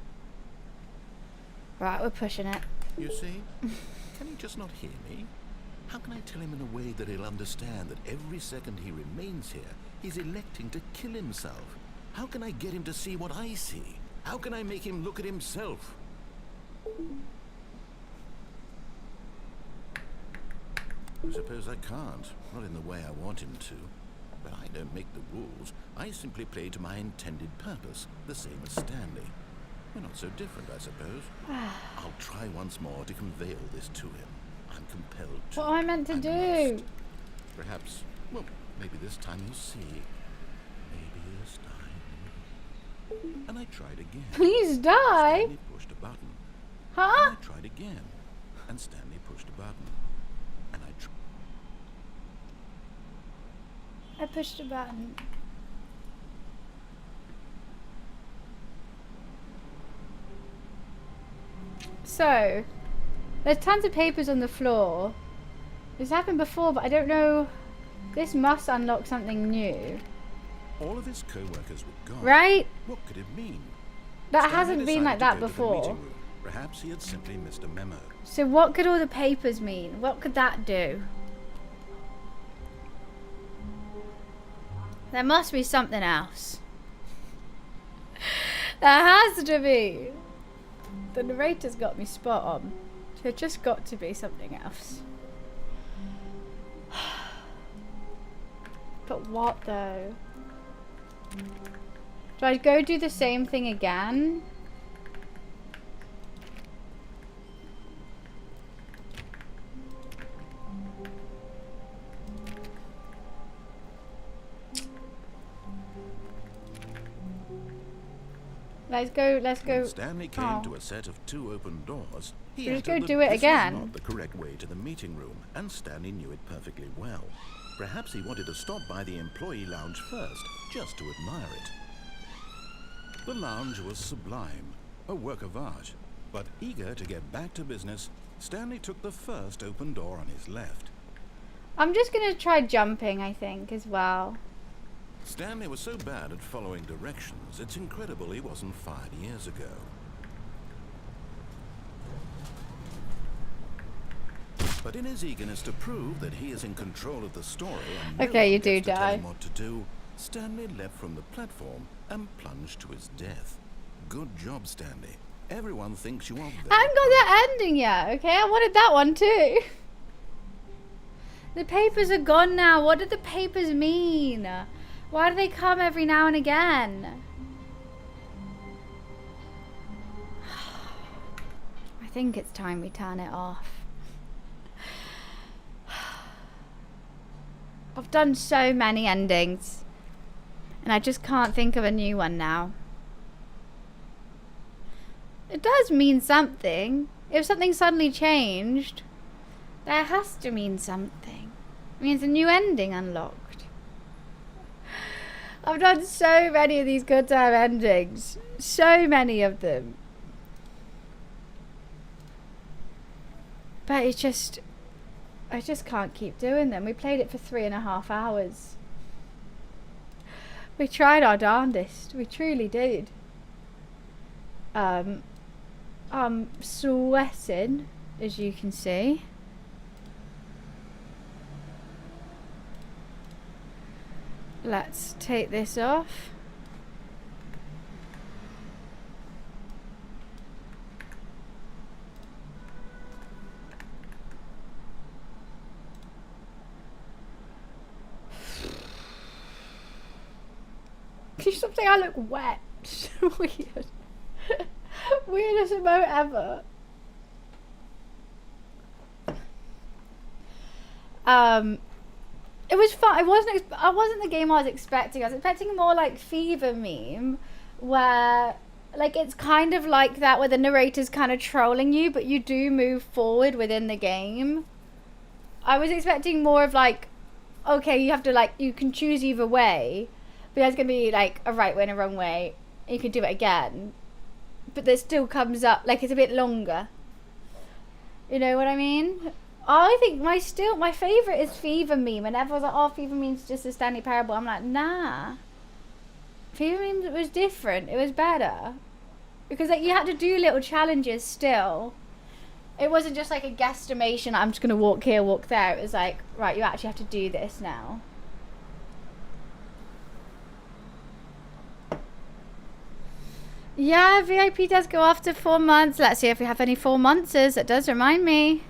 Right, we're pushing it. You see? Can he just not hear me? How can I tell him in a way that he'll understand that every second he remains here, he's electing to kill himself? How can I get him to see what I see? How can I make him look at himself? I suppose I can't. Not in the way I want him to. But I don't make the rules. I simply play to my intended purpose, the same as Stanley. We're not so different, I suppose. I'll try once more to convey all this to him. I'm compelled to. What am I meant to I do? must. Perhaps, well, maybe this time you'll see. Maybe this time. And I tried again. Please die. Stanley pushed a button. Huh? And I tried again. And Stanley pushed a button. And I tried. I pushed a button. So, there's tons of papers on the floor. This happened before, but I don't know. This must unlock something new. All of his co-workers were gone. Right? What could it mean? That Stanley hasn't been decided like to that go to the before. meeting room. Perhaps he had simply missed a memo. So what could all the papers mean? What could that do? There must be something else. There has to be. The narrator's got me spot on. There's just got to be something else. But what though? Do I go do the same thing again? Let's go. When Stanley came to a set of 2 open doors, he Just go entered do that it this again. was not the correct way to the meeting room, and Stanley knew it perfectly well. Perhaps he wanted to stop by the employee lounge first, just to admire it. The lounge was sublime, a work of art, but eager to get back to business, Stanley took the first open door on his left. I'm just gonna try jumping, I think, as well. Stanley was so bad at following directions, it's incredible he wasn't fired years ago. But in his eagerness to prove that he is in control of the story and no Okay, one you do gets to tell die. him what to do, Stanley leapt from the platform and plunged to his death. Good job, Stanley. Everyone thinks you are very I haven't got that ending yet, okay? I wanted that one too. The papers are gone now. What did the papers mean? Why do they come every now and again? I think it's time we turn it off. I've done so many endings, and I just can't think of a new one now. It does mean something. If something suddenly changed, that has to mean something. It means a new ending unlocked. I've done so many of these good time endings. So many of them. But I just can't keep doing them. We played it for 3.5 hours. We tried our darndest. We truly did. I'm sweating, as you can see. Let's take this off. Can you stop saying I look wet? Weird. Weirdest emote ever. It was fun. I wasn't the game I was expecting. I was expecting more like Fever meme, where like it's kind of like that, where the narrator's kind of trolling you, but you do move forward within the game. I was expecting more of like, okay, you have to like, you can choose either way, but there's gonna be like a right way and a wrong way. And you can do it again, but there still comes up like it's a bit longer. You know what I mean? I think my favourite is Fever meme. And everyone's like, oh, Fever meme's just a Stanley Parable. I'm like, nah. Fever meme was different. It was better. Because like, you had to do little challenges still. It wasn't just like a guesstimation, I'm just going to walk here, walk there. It was like, right, you actually have to do this now. Yeah, VIP does go after 4 months. Let's see if we have any 4 months. That does remind me.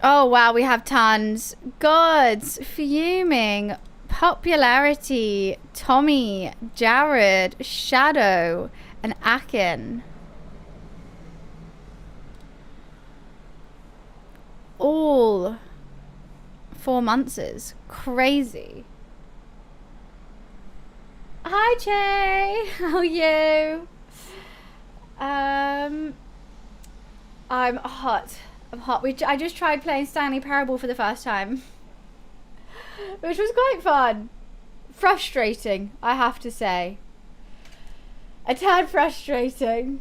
Oh, wow, we have tons. Gods, fuming, popularity, Tommy, Jared, Shadow, and Akin. All 4 months. Crazy. Hi, Che. How are you? I'm hot. I'm hot. I just tried playing Stanley Parable for the first time. Which was quite fun. Frustrating, I have to say. A tad frustrating.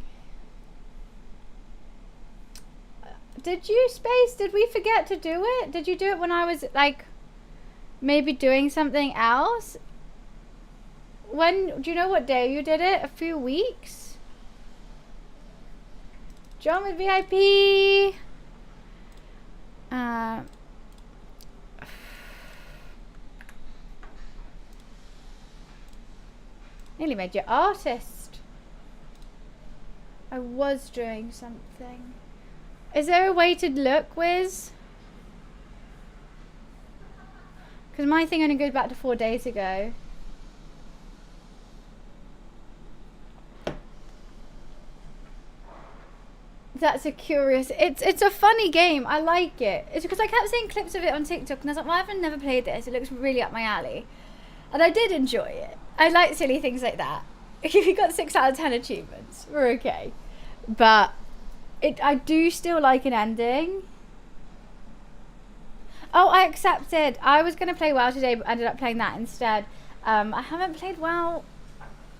Did you, Space? Did we forget to do it? Did you do it when I was, like, maybe doing something else? When, do you know what day you did it? A few weeks? John with VIP. Nearly made you artist. I was doing something. Is there a way to look, Wiz? Because my thing only goes back to 4 days ago. That's a curious. It's a funny game. I like it. It's because I kept seeing clips of it on TikTok, and I was like, well, I've never played this. It looks really up my alley, and I did enjoy it. I like silly things like that. If you got 6 out of 10 achievements, we're okay. But I do still like an ending. Oh, I accepted. I was gonna play WoW today, but ended up playing that instead. I haven't played WoW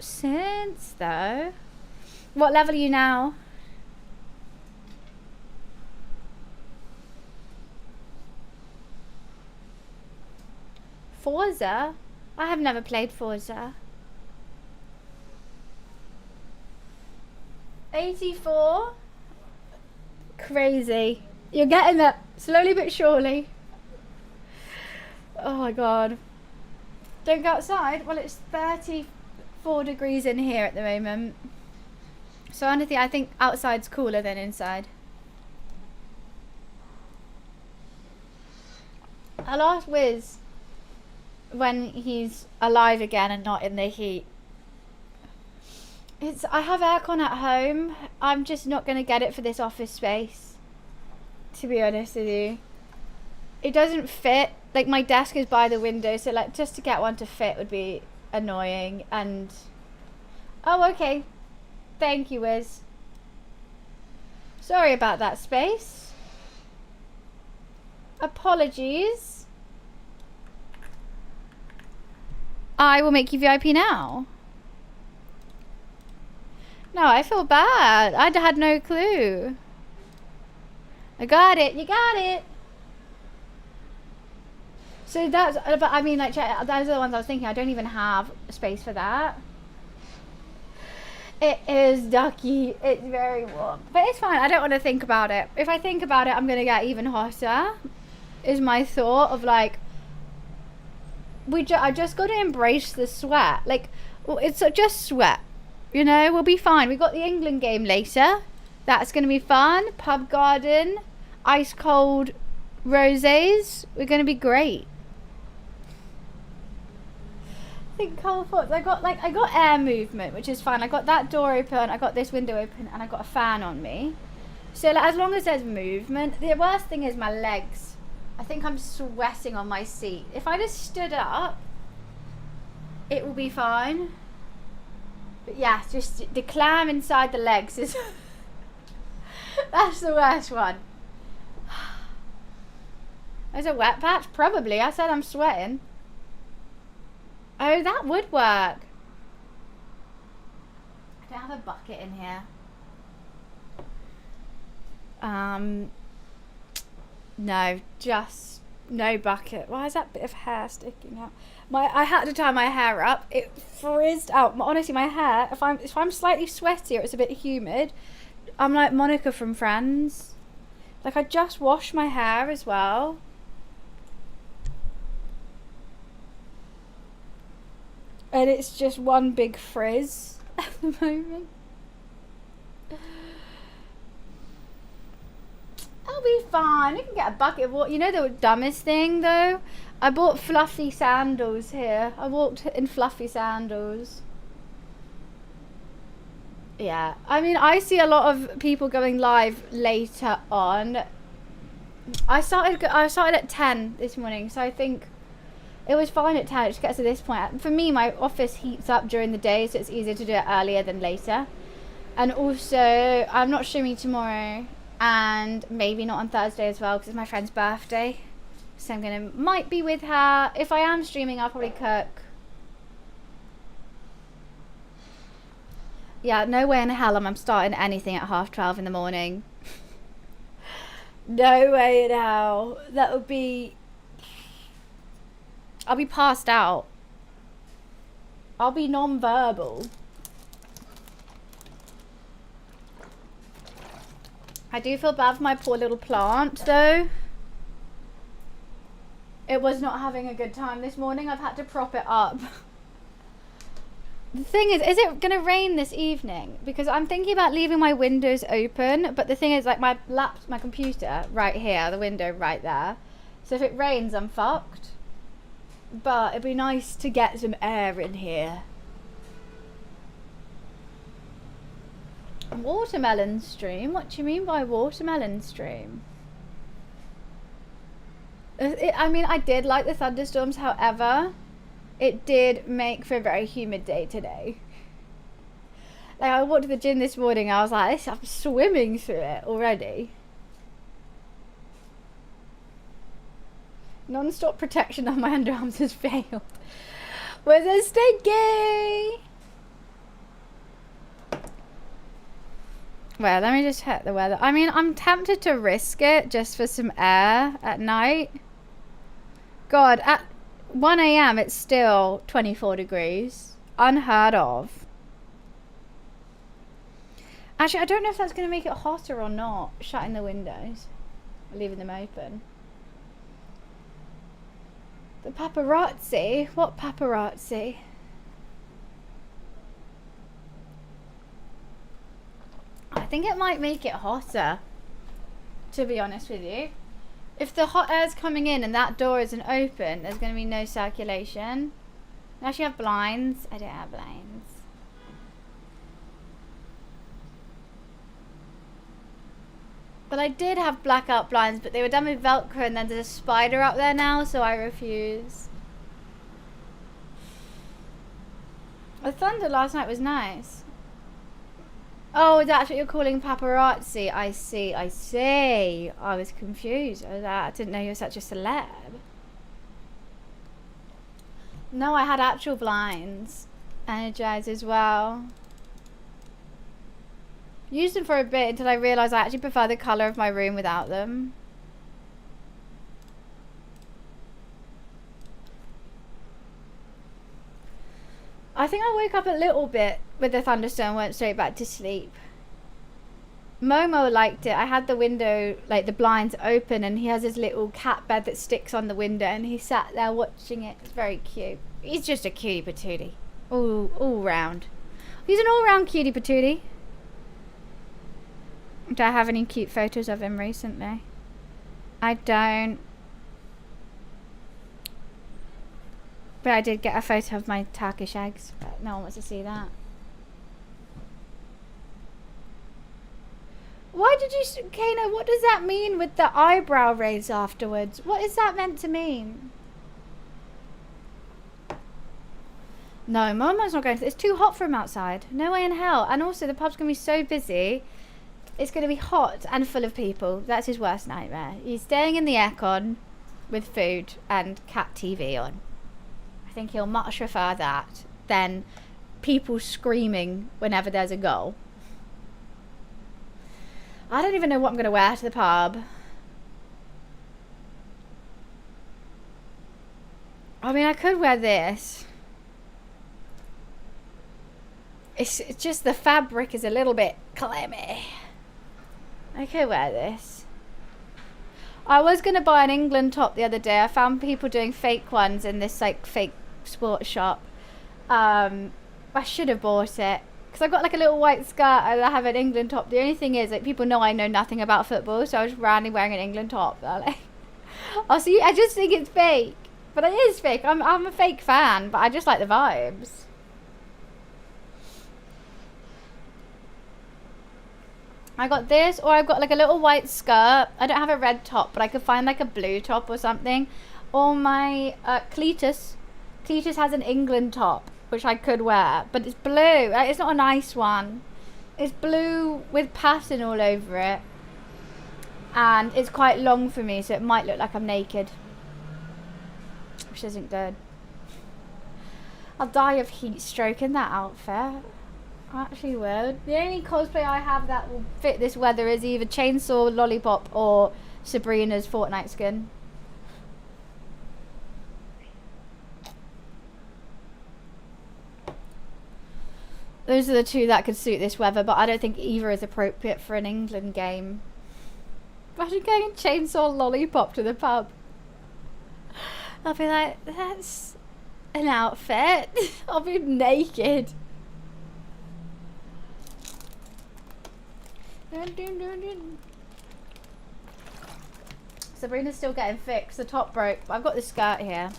since though. What level are you now? Forza? I have never played Forza. 84? Crazy. You're getting there, slowly but surely. Oh my god. Don't go outside? Well, it's 34 degrees in here at the moment. So honestly, I think outside's cooler than inside. I'll ask Wiz when he's alive again and not in the heat. I have aircon at home. I'm just not going to get it for this office space, to be honest with you. It doesn't fit. Like, my desk is by the window, so like just to get one to fit would be annoying. And oh, okay, thank you, Wiz. Sorry about that, Space. Apologies. I will make you VIP now. No, I feel bad. I had no clue. I got it. You got it. So that's, but I mean, like, those are the ones I was thinking. I don't even have space for that. It is ducky. It's very warm. But it's fine. I don't want to think about it. If I think about it, I'm going to get even hotter. Is my thought of like, I just got to embrace the sweat. Like, well, it's just sweat. You know, we'll be fine. We got the England game later. That's going to be fun. Pub garden, ice cold rosés. We're going to be great. I think cold thoughts. I got air movement, which is fine. I got that door open. I got this window open, and I got a fan on me. So like, as long as there's movement. The worst thing is my legs. I think I'm sweating on my seat. If I just stood up, it will be fine. But yeah, just the clam inside the legs is that's the worst one. There's a wet patch? Probably. I said I'm sweating. Oh, that would work. I don't have a bucket in here. No, just no bucket. Why is that bit of hair sticking out? I had to tie my hair up. It frizzed out. Honestly, my hair, if I'm slightly sweaty or it's a bit humid, I'm like Monica from Friends. Like, I just washed my hair as well. And it's just one big frizz at the moment. I'll be fine. We can get a bucket of water. You know the dumbest thing though? I bought fluffy sandals here. I walked in fluffy sandals. Yeah. I mean, I see a lot of people going live later on. I started at 10 this morning, so I think it was fine at 10. It just gets to this point. For me, my office heats up during the day, so it's easier to do it earlier than later. And also, I'm not streaming tomorrow, and maybe not on Thursday as well, because it's my friend's birthday. So I'm might be with her. If I am streaming, I'll probably cook. Yeah, no way in hell I'm starting anything at 12:30 in the morning. No way in hell. That would be... I'll be passed out. I'll be non-verbal. I do feel bad for my poor little plant, though. It was not having a good time this morning. I've had to prop it up. The thing is it going to rain this evening? Because I'm thinking about leaving my windows open, but the thing is, like, my computer right here, the window right there. So if it rains, I'm fucked. But it'd be nice to get some air in here. Watermelon stream? What do you mean by watermelon stream? I mean, I did like the thunderstorms, however, it did make for a very humid day today. Like, I walked to the gym this morning, I was like, I'm swimming through it already. Non-stop protection on my underarms has failed. Was it stinky? Well, let me just check the weather. I mean, I'm tempted to risk it just for some air at night. God, at 1 AM it's still 24 degrees. Unheard of. Actually, I don't know if that's going to make it hotter or not, shutting the windows. Or leaving them open. The paparazzi? What paparazzi? I think it might make it hotter, to be honest with you. If the hot air's coming in and that door isn't open, there's going to be no circulation. I actually have blinds. I don't have blinds. But I did have blackout blinds, but they were done with Velcro, and then there's a spider up there now, so I refuse. The thunder last night was nice. Oh, that's what you're calling paparazzi. I see, I see. I was confused. I didn't know you were such a celeb. No, I had actual blinds. Energized as well. Used them for a bit until I realised I actually prefer the colour of my room without them. I think I woke up a little bit with the thunderstorm and went straight back to sleep. Momo liked it. I had the window, like the blinds open, and he has his little cat bed that sticks on the window, and he sat there watching it. It's very cute. He's just a cutie patootie. All round. He's an all round cutie patootie. Do I have any cute photos of him recently? I don't. But I did get a photo of my Turkish eggs, but no one wants to see that. Why did you, Kano, what does that mean with the eyebrow raise afterwards? What is that meant to mean? No, Momo's not going to, it's too hot for him outside. No way in hell. And also the pub's going to be so busy. It's going to be hot and full of people. That's his worst nightmare. He's staying in the aircon with food and cat TV on. I think he'll much prefer that than people screaming whenever there's a goal. I don't even know what I'm going to wear to the pub. I mean, I could wear this. It's just the fabric is a little bit clammy. I could wear this. I was going to buy an England top the other day. I found people doing fake ones in this like fake sports shop. I should have bought it. Because I've got like a little white skirt and I have an England top. The only thing is, like, people know I know nothing about football, so I was randomly wearing an England top. They're like, oh, see, I just think it's fake. But it is fake. I'm a fake fan, but I just like the vibes. I got this, or I've got like a little white skirt. I don't have a red top, but I could find like a blue top or something. Or my Cletus. Cletus has an England top, which I could wear, but it's blue. It's not a nice one. It's blue with pattern all over it. And it's quite long for me, so it might look like I'm naked. which isn't good. I'll die of heat stroke in that outfit. I actually would. The only cosplay I have that will fit this weather is either Chainsaw, Lollipop, or Sabrina's Fortnite skin. Those are the two that could suit this weather, but I don't think either is appropriate for an England game. Imagine going Chainsaw Lollipop to the pub. I'll be like, that's an outfit. I'll be naked. Sabrina's still getting fixed. The top broke. But I've got this skirt here.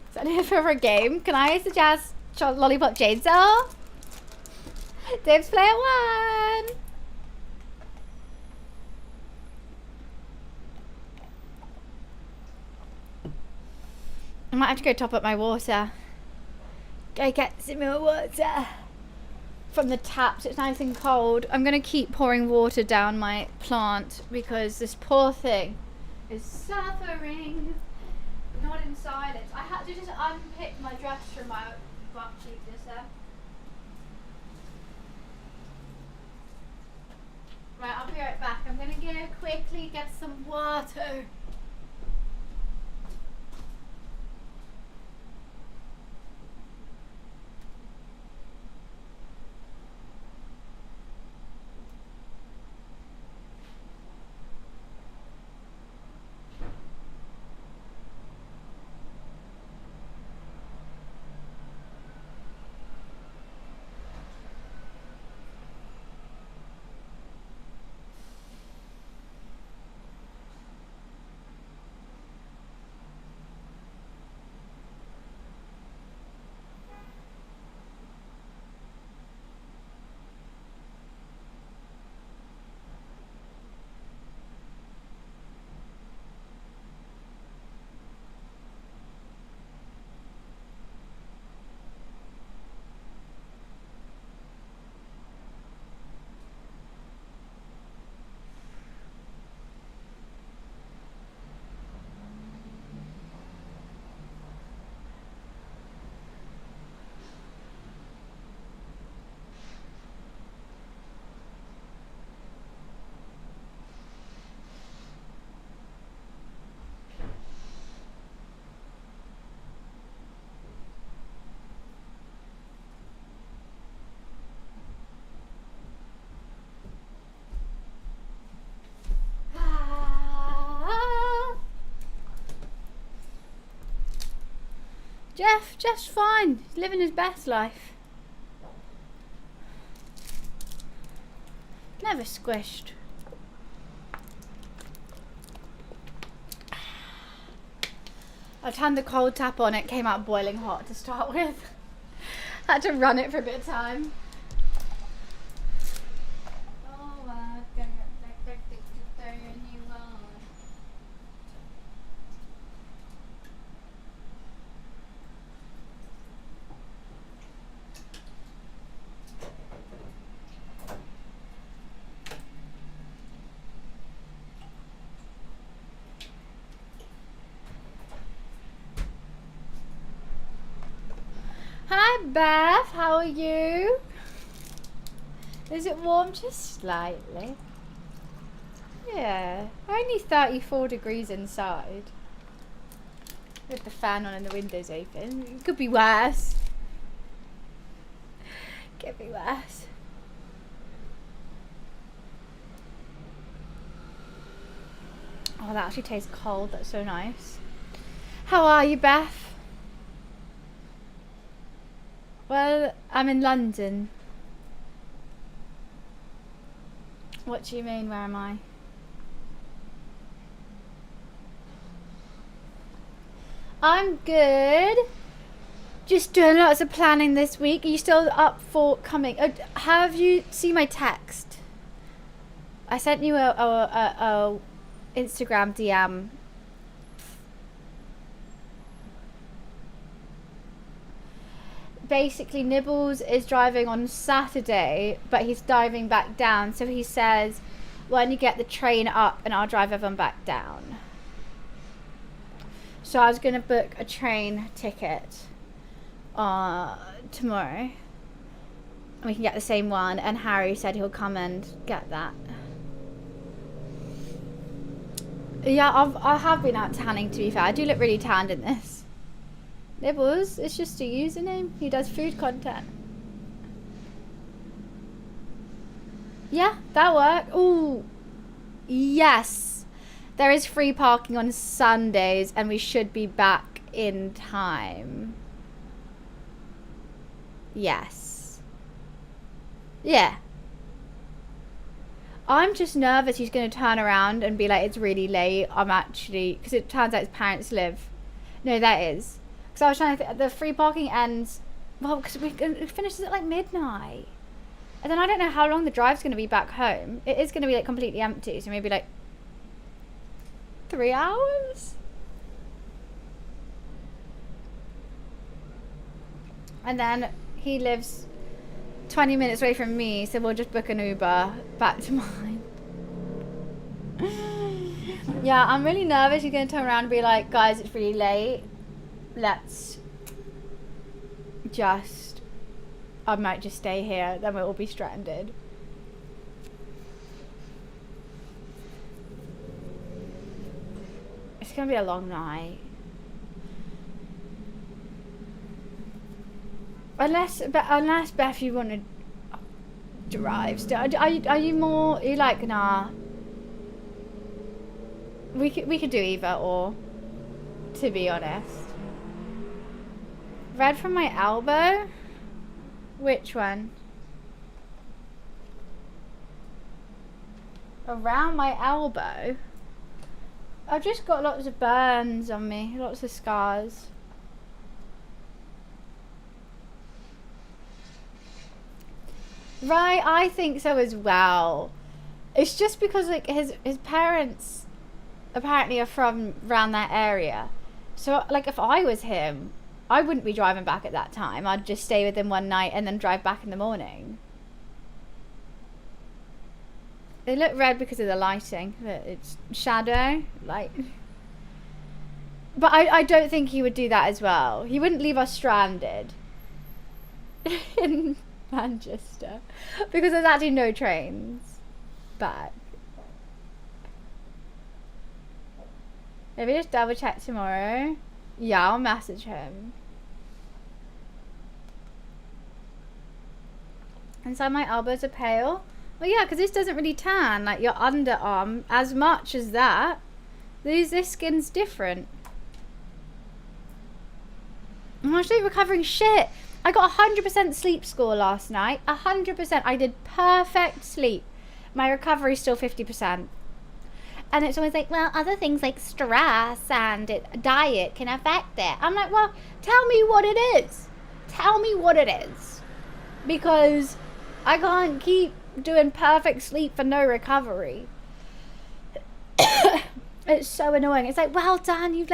Is that here for a game? Can I suggest Lollipop Chainsaw? Dave's player 1. I might have to go top up my water. Go get some more water from the taps. It's nice and cold. I'm gonna keep pouring water down my plant because this poor thing is suffering. Not in silence. I had to just unpick my dress from my butt cheek just there. Right, I'll be right back. I'm gonna go quickly get some water. Jeff's fine. He's living his best life. Never squished. I turned the cold tap on, it came out boiling hot to start with. Had to run it for a bit of time. Hi Beth, how are you? Is it warm? Just slightly. Yeah, only 34 degrees inside. With the fan on and the windows open. It could be worse. Could be worse. Oh, that actually tastes cold. That's so nice. How are you, Beth? Well, I'm in London. What do you mean, where am I? I'm good. Just doing lots of planning this week. Are you still up for coming? Have you seen my text? I sent you a Instagram DM. Basically, Nibbles is driving on Saturday, but he's diving back down. So he says, when you get the train up, and I'll drive everyone back down. So I was going to book a train ticket tomorrow. And we can get the same one, and Harry said he'll come and get that. Yeah, I have been out tanning, to be fair. I do look really tanned in this. Nibbles, it's just a username. He does food content. Yeah, that worked. Ooh, yes. There is free parking on Sundays, and we should be back in time. Yes. Yeah. I'm just nervous he's going to turn around and be like, it's really late. I'm actually... Because it turns out his parents live... No, that is. Because I was trying to think... The free parking ends... Well, because it finishes at like midnight. And then I don't know how long the drive's going to be back home. It is going to be like completely empty. So maybe like 3 hours? And then he lives 20 minutes away from me, so we'll just book an Uber back to mine. Yeah, I'm really nervous. He's going to turn around and be like, guys, it's really late. Let's just... I might just stay here, then we'll all be stranded. It's going to be a long night. Unless Beth, you want to drive still. Are you more, are you like, nah, we could do either or, to be honest. Red from my elbow? Which one? Around my elbow? I've just got lots of burns on me, lots of scars. Right, I think so as well. It's just because like his parents apparently are from around that area. So like if I was him, I wouldn't be driving back at that time. I'd just stay with him one night and then drive back in the morning. They look red because of the lighting. It's shadow, light. But I don't think he would do that as well. He wouldn't leave us stranded in Manchester because there's actually no trains back. Maybe just double check tomorrow. Yeah, I'll message him. Inside my elbows are pale. Well, yeah, because this doesn't really tan like your underarm as much as that. This skin's different. I'm actually recovering shit. I got 100% sleep score last night. 100%. I did perfect sleep. My recovery's still 50%. And it's always like, well, other things like stress and diet can affect it. I'm like, well, tell me what it is. Tell me what it is. Because I can't keep doing perfect sleep for no recovery. It's so annoying. It's like, well done, you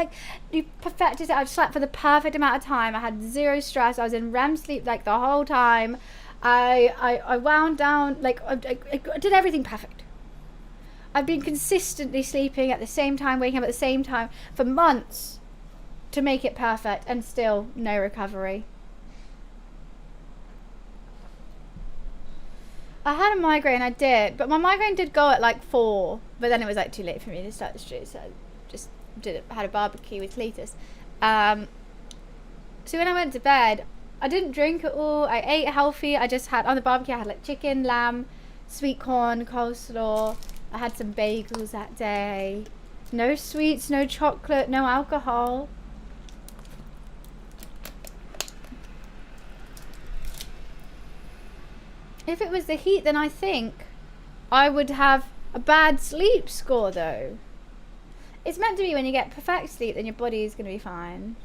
perfected it. I slept for the perfect amount of time. I had zero stress. I was in REM sleep like the whole time. I wound down, like I did everything perfect. I've been consistently sleeping at the same time, waking up at the same time for months to make it perfect, and still no recovery. I had a migraine, I did, but my migraine did go at like 4, but then it was like too late for me to start the street, so I just had a barbecue with Cletus. So when I went to bed, I didn't drink at all. I ate healthy. I just had, on the barbecue, I had like chicken, lamb, sweet corn, coleslaw. I had some bagels that day. No sweets, no chocolate, no alcohol. If it was the heat, then I think I would have a bad sleep score, though. It's meant to be when you get perfect sleep, then your body is going to be fine.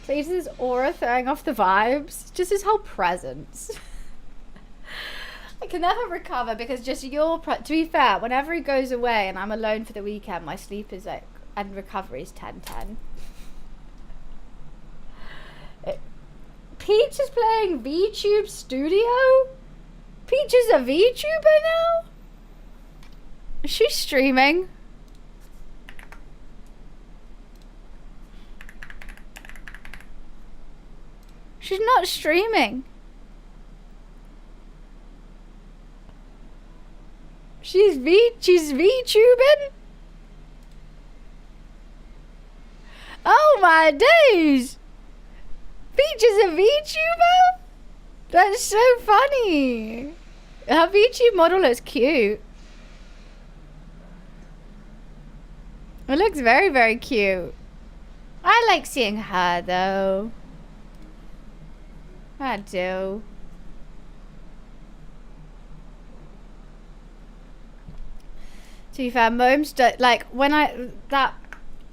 So just this aura throwing off the vibes. Just his whole presence. I can never recover because just to be fair, whenever he goes away and I'm alone for the weekend, my sleep is like, and recovery is 10-10. Peach is playing VTube Studio? Peach is a VTuber now? Is she streaming? She's not streaming. She's VTubing? Oh my days! Peach is a VTuber? That's so funny. Her VTube model looks cute. It looks very, very cute. I like seeing her though. I do. To be fair, Momes, like, when that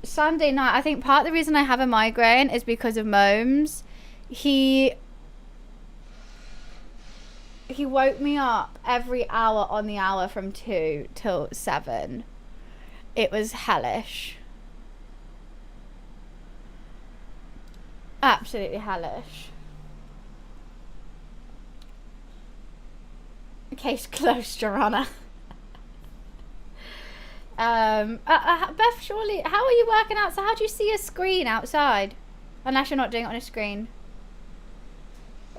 Sunday night, I think part of the reason I have a migraine is because of Momes. He woke me up every hour on the hour from 2 till 7. It was hellish. Absolutely hellish. Case closed, Your Honor. Beth, surely, how are you working out? So how do you see a screen outside? Unless you're not doing it on a screen.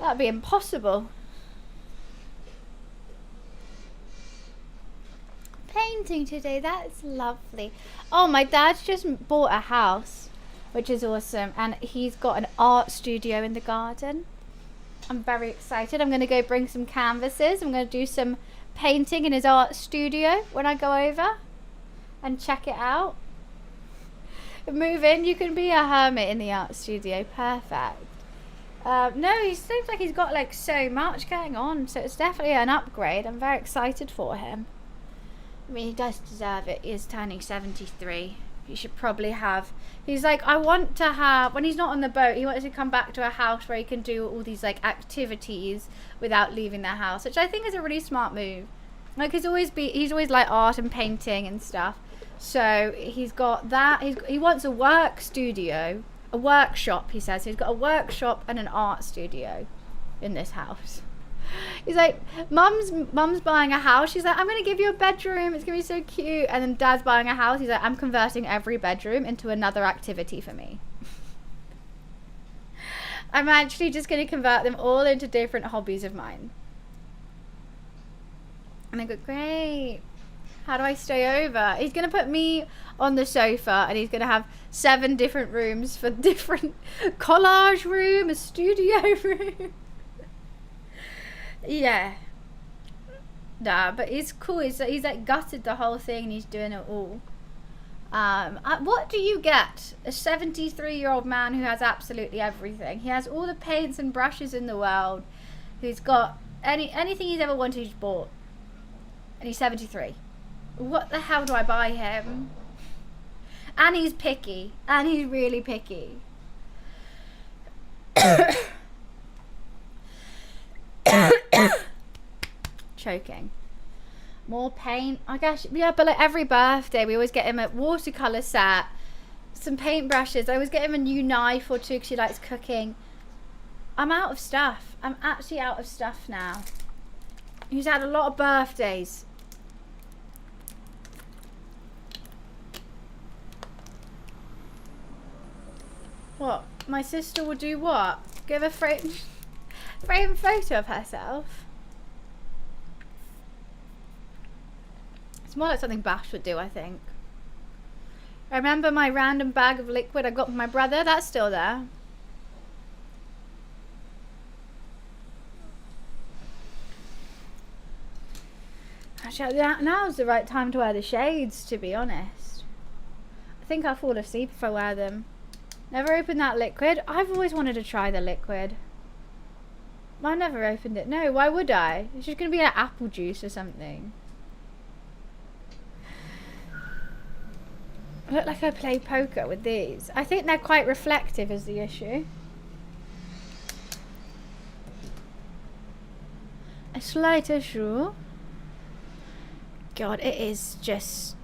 That'd be impossible. Painting today, that's lovely. Oh, my dad's just bought a house, which is awesome. And he's got an art studio in the garden. I'm very excited. I'm going to go bring some canvases. I'm going to do some painting in his art studio when I go over and check it out. Move in, you can be a hermit in the art studio. Perfect. No, he seems like he's got like so much going on, so it's definitely an upgrade. I'm very excited for him. I mean, he does deserve it. He is turning 73. He should probably have, he's like, I want to have, when he's not on the boat, he wants to come back to a house where he can do all these like activities without leaving the house, which I think is a really smart move. Like, he's always like art and painting and stuff. So he's got that. He wants a work studio, a workshop, he says. He's got a workshop and an art studio in this house. He's like, mum's buying a house. She's like, I'm going to give you a bedroom. It's going to be so cute. And then dad's buying a house. He's like, I'm converting every bedroom into another activity for me. I'm actually just going to convert them all into different hobbies of mine. And I go, great. How do I stay over? He's going to put me on the sofa and he's going to have 7 different rooms for different collage room, a studio room. Yeah. Nah, but it's cool. He's like gutted the whole thing and he's doing it all. What do you get? A 73-year-old man who has absolutely everything. He has all the paints and brushes in the world. He's got anything he's ever wanted, he's bought. And he's 73. What the hell do I buy him? And he's picky. And he's really picky. Choking. More paint. I guess, yeah, but like every birthday we always get him a watercolour set, some paint brushes. I always get him a new knife or two because he likes cooking. I'm out of stuff. I'm actually out of stuff now. He's had a lot of birthdays. What? My sister will do what? Give a frame photo of herself? It's more like something Bash would do, I think. I remember my random bag of liquid I got from my brother. That's still there. Actually, now's the right time to wear the shades, to be honest. I think I'll fall asleep if I wear them. Never opened that liquid. I've always wanted to try the liquid. I never opened it. No, why would I? It's just going to be an apple juice or something. I look like I play poker with these. I think they're quite reflective is the issue. A slight issue. God, it is just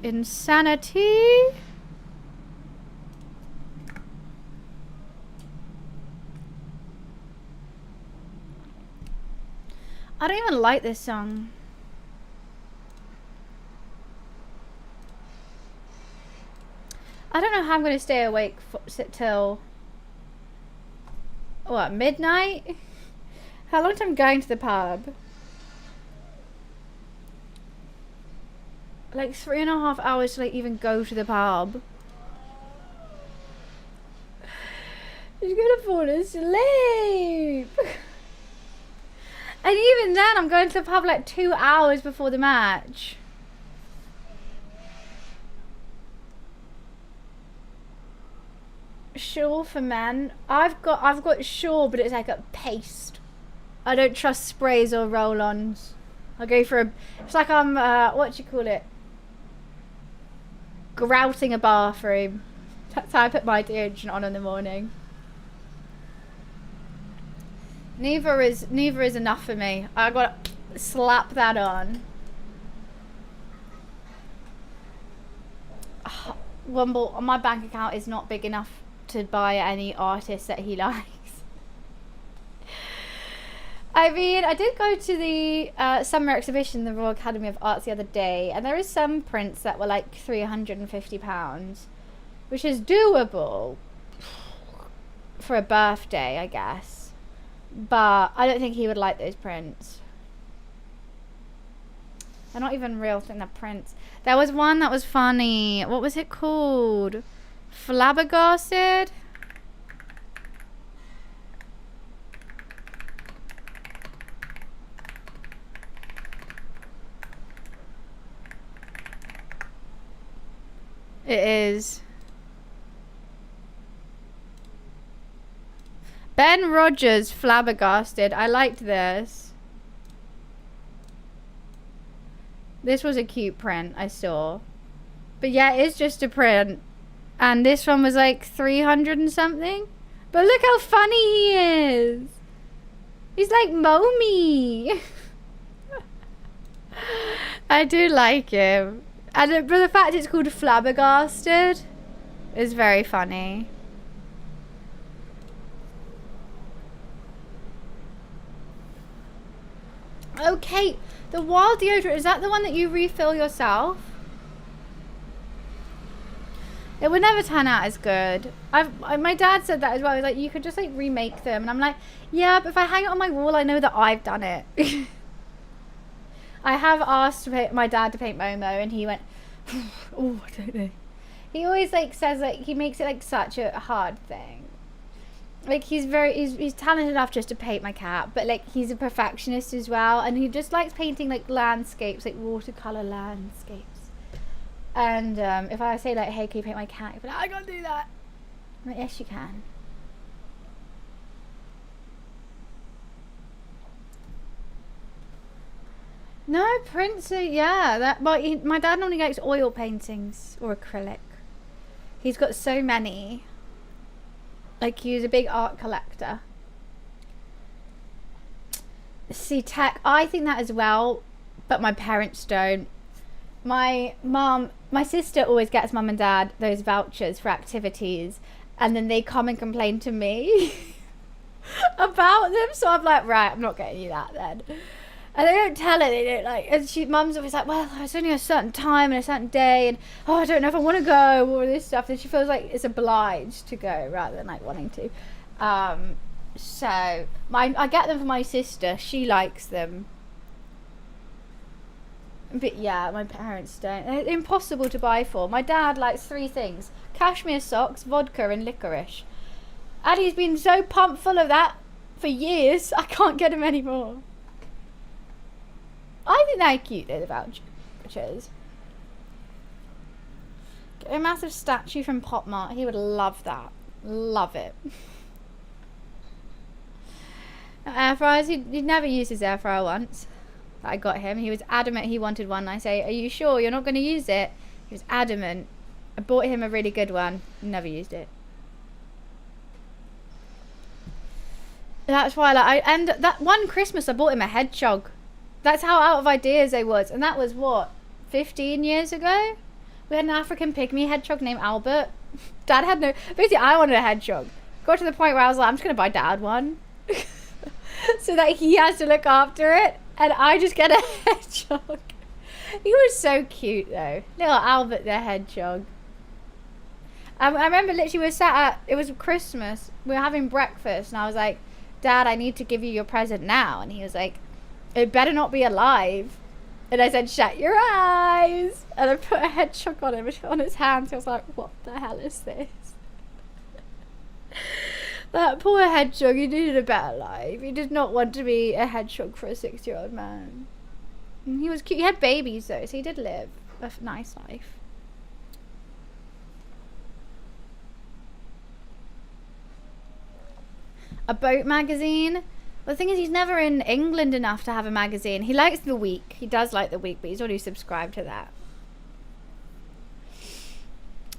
insanity. I don't even like this song. I don't know how I'm going to stay awake till, what, midnight? How long till I'm going to the pub? Like 3.5 hours to like even go to the pub. She's gonna fall asleep. And even then I'm going to the pub like 2 hours before the match. Shawl for men. I've got shawl, but it's like a paste. I don't trust sprays or roll-ons. I'll go for it's like I'm what do you call it? Grouting a bathroom. That's how I put my deodorant on in the morning. Neither is enough for me. I gotta slap that on. Wumble, my bank account is not big enough to buy any artists that he likes. I mean, I did go to the summer exhibition in the Royal Academy of Arts the other day, and there is some prints that were like £350, which is doable for a birthday, I guess. But I don't think he would like those prints. They're not even real thing, they're prints. There was one that was funny. What was it called? Flabbergasted? It is. Ben Rogers, Flabbergasted. I liked this. This was a cute print I saw. But yeah, it's just a print. And this one was like 300 and something. But look how funny he is. He's like Momi. I do like him. And but the fact it's called Flabbergasted is very funny. Okay, the wild deodorant, is that the one that you refill yourself? It would never turn out as good. My dad said that as well. He's like, you could just like remake them. And I'm like, yeah, but if I hang it on my wall, I know that I've done it. I have asked my dad to paint Momo, and he went, oh, I don't know. He always like says like he makes it like such a hard thing. Like he's talented enough just to paint my cat, but like he's a perfectionist as well, and he just likes painting like landscapes, like watercolor landscapes. And if I say like, hey, can you paint my cat? He'll be like, I can't do that. I'm like, yes, you can. No, prints are, yeah. But my dad normally likes oil paintings or acrylic. He's got so many. Like, he's a big art collector. See, tech, I think that as well, but my parents don't. My sister always gets mum and dad those vouchers for activities, and then they come and complain to me about them. So I'm like, right, I'm not getting you that then. And they don't tell her, they don't like, and mum's always like, well, it's only a certain time and a certain day, and oh, I don't know if I want to go, or this stuff, and she feels like it's obliged to go rather than like wanting to. So I get them for my sister, she likes them. But yeah, my parents don't. They're impossible to buy for. My dad likes 3 things: cashmere socks, vodka, and licorice. And he's been so pumped full of that for years, I can't get him anymore. I think they're cute though, the vouchers. Get a massive statue from Pop Mart. He would love that. Love it. Air fryers, he'd never used his air fryer once. I got him. He was adamant he wanted one. I say, are you sure you're not going to use it? He was adamant. I bought him a really good one. Never used it. That's why, like, and that one Christmas I bought him a hedgehog. That's how out of ideas I was. And that was, what, 15 years ago? We had an African pygmy hedgehog named Albert. Dad had no... Basically, I wanted a hedgehog. Got to the point where I was like, I'm just going to buy Dad one. So that he has to look after it. And I just get a hedgehog. He was so cute though. Little Albert the hedgehog. I remember literally we were sat at, it was Christmas, we were having breakfast and I was like, Dad, I need to give you your present now. And he was like, it better not be alive. And I said, shut your eyes. And I put a hedgehog on him, on his hands. I was like, what the hell is this? That poor hedgehog, he needed a better life. He did not want to be a hedgehog for a 6-year-old man. And he was cute. He had babies though, so he did live a nice life. A boat magazine? Well, the thing is, he's never in England enough to have a magazine. He likes The Week. He does like The Week, but he's already subscribed to that.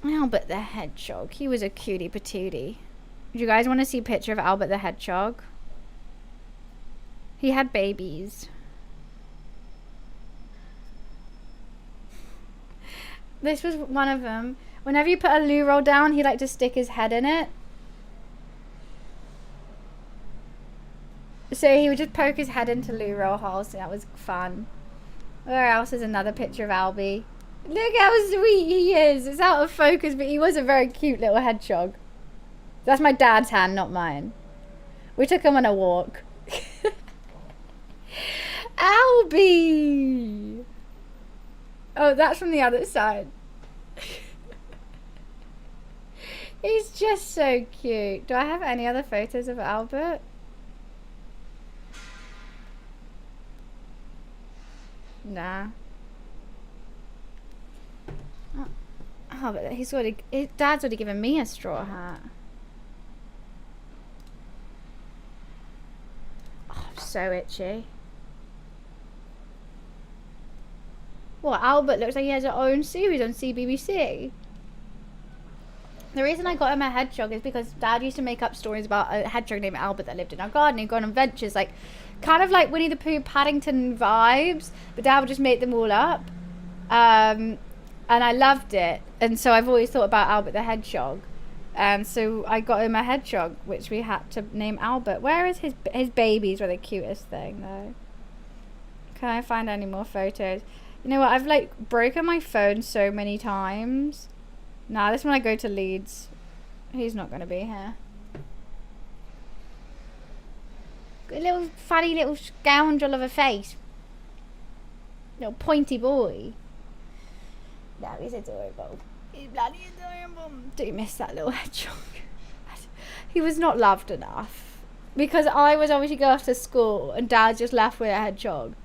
Albert the Hedgehog. He was a cutie patootie. Do you guys want to see a picture of Albert the Hedgehog? He had babies. This was one of them. Whenever you put a loo roll down, he liked to stick his head in it. So he would just poke his head into loo roll holes. So that was fun. Where else is another picture of Albie? Look how sweet he is. It's out of focus, but he was a very cute little hedgehog. That's my dad's hand, not mine. We took him on a walk. Albie! Oh, that's from the other side. He's just so cute. Do I have any other photos of Albert? Nah. Oh, but his dad's already given me a straw hat. Oh, I'm so itchy. What, Albert looks like he has his own series on CBBC. The reason I got him a hedgehog is because Dad used to make up stories about a hedgehog named Albert that lived in our garden. He'd gone on adventures, like, kind of like Winnie the Pooh, Paddington vibes, but Dad would just make them all up. And I loved it. And so I've always thought about Albert the Hedgehog. And so I got him a hedgehog, which we had to name Albert. Where is his babies were the cutest thing, though. Can I find any more photos? You know what? I've, like, broken my phone so many times. Nah, this one I go to Leeds. He's not going to be here. Got a little funny little scoundrel of a face. Little pointy boy. No, he's adorable. He's bloody adorable. Do miss that little hedgehog. He was not loved enough. Because I was obviously going off to school and Dad just left with a hedgehog.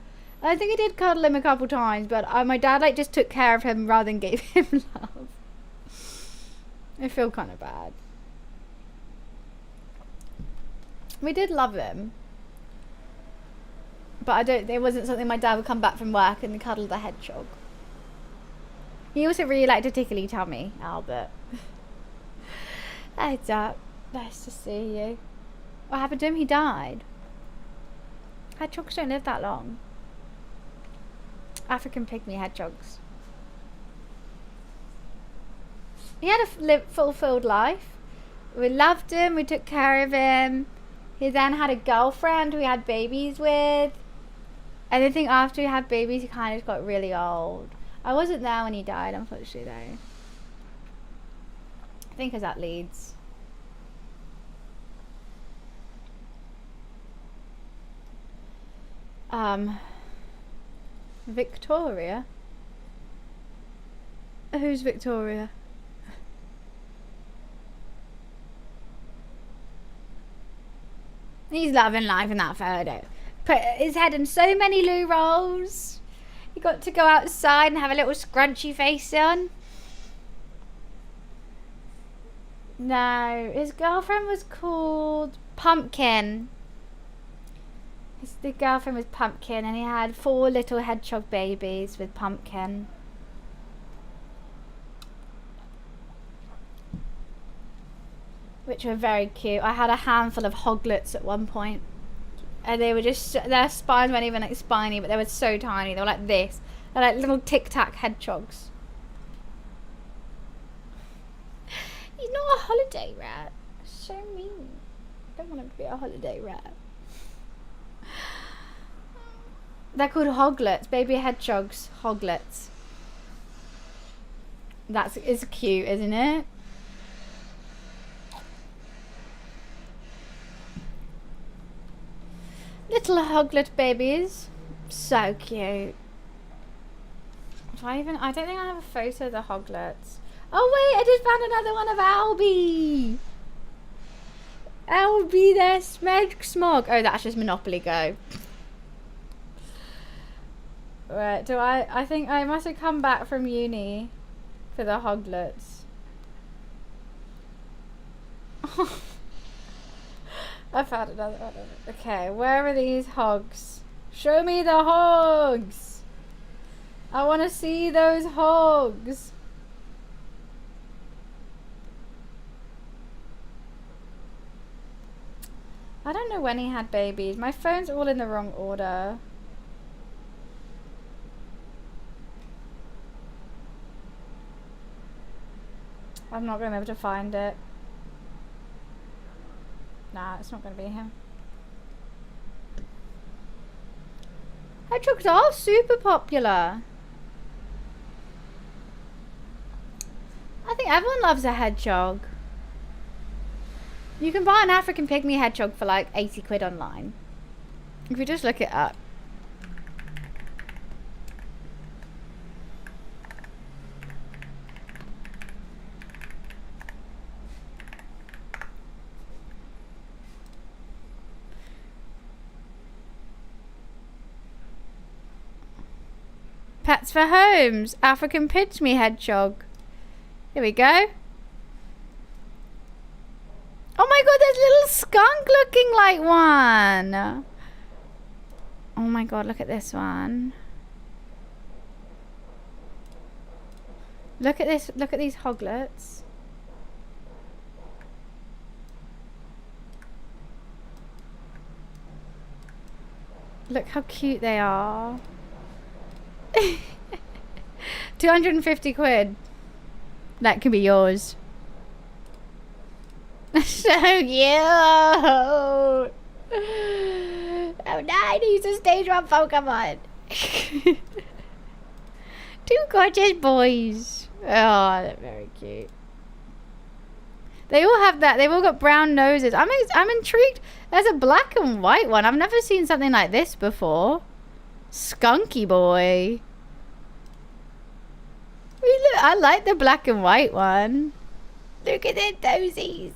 I think I did cuddle him a couple times, but my dad like just took care of him rather than gave him love. I feel kind of bad. We did love him. But it wasn't something my dad would come back from work and cuddle the hedgehog. He also really liked to tickle your tummy, Albert. Heads up. Nice to see you. What happened to him? He died. Hedgehogs don't live that long. African pygmy hedgehogs. He had a fulfilled life. We loved him. We took care of him. He then had a girlfriend who he had babies with. And I think after he had babies, he kind of got really old. I wasn't there when he died, unfortunately, though. I think I was at Leeds. Victoria? Who's Victoria? He's loving life in that photo. Put his head in so many loo rolls. He got to go outside and have a little scrunchy face on. No, his girlfriend was called Pumpkin. The girlfriend was Pumpkin, and he had 4 little hedgehog babies with Pumpkin. Which were very cute. I had a handful of hoglets at one point. And they were just, their spines weren't even like spiny, but they were so tiny. They were like this. They're like little tic-tac hedgehogs. He's not a holiday rat. So mean. I don't want him to be a holiday rat. They're called hoglets, baby hedgehogs, hoglets. It's cute, isn't it? Little hoglet babies. So cute. I don't think I have a photo of the hoglets. Oh wait, I just found another one of Albie. Albie, there, smog. Oh, that's just Monopoly Go. Right, I think I must have come back from uni for the hoglets. I found another one. Okay, where are these hogs? Show me the hogs. I want to see those hogs. I don't know when he had babies. My phone's all in the wrong order. I'm not going to be able to find it. Nah, it's not going to be him. Hedgehogs are super popular. I think everyone loves a hedgehog. You can buy an African pygmy hedgehog for like 80 quid online. If you just look it up. Pets for homes. African pygmy hedgehog. Here we go. Oh my god, there's a little skunk looking like one. Oh my god, look at this one. Look at this, look at these hoglets. Look how cute they are. 250 quid. That could be yours. So cute. Oh no, I need a stage 1 Pokemon. 2 gorgeous boys. Oh, they're very cute. They all have that. They've all got brown noses. I'm intrigued. There's a black and white one. I've never seen something like this before. Skunky boy. I like the black and white one. Look at their toesies.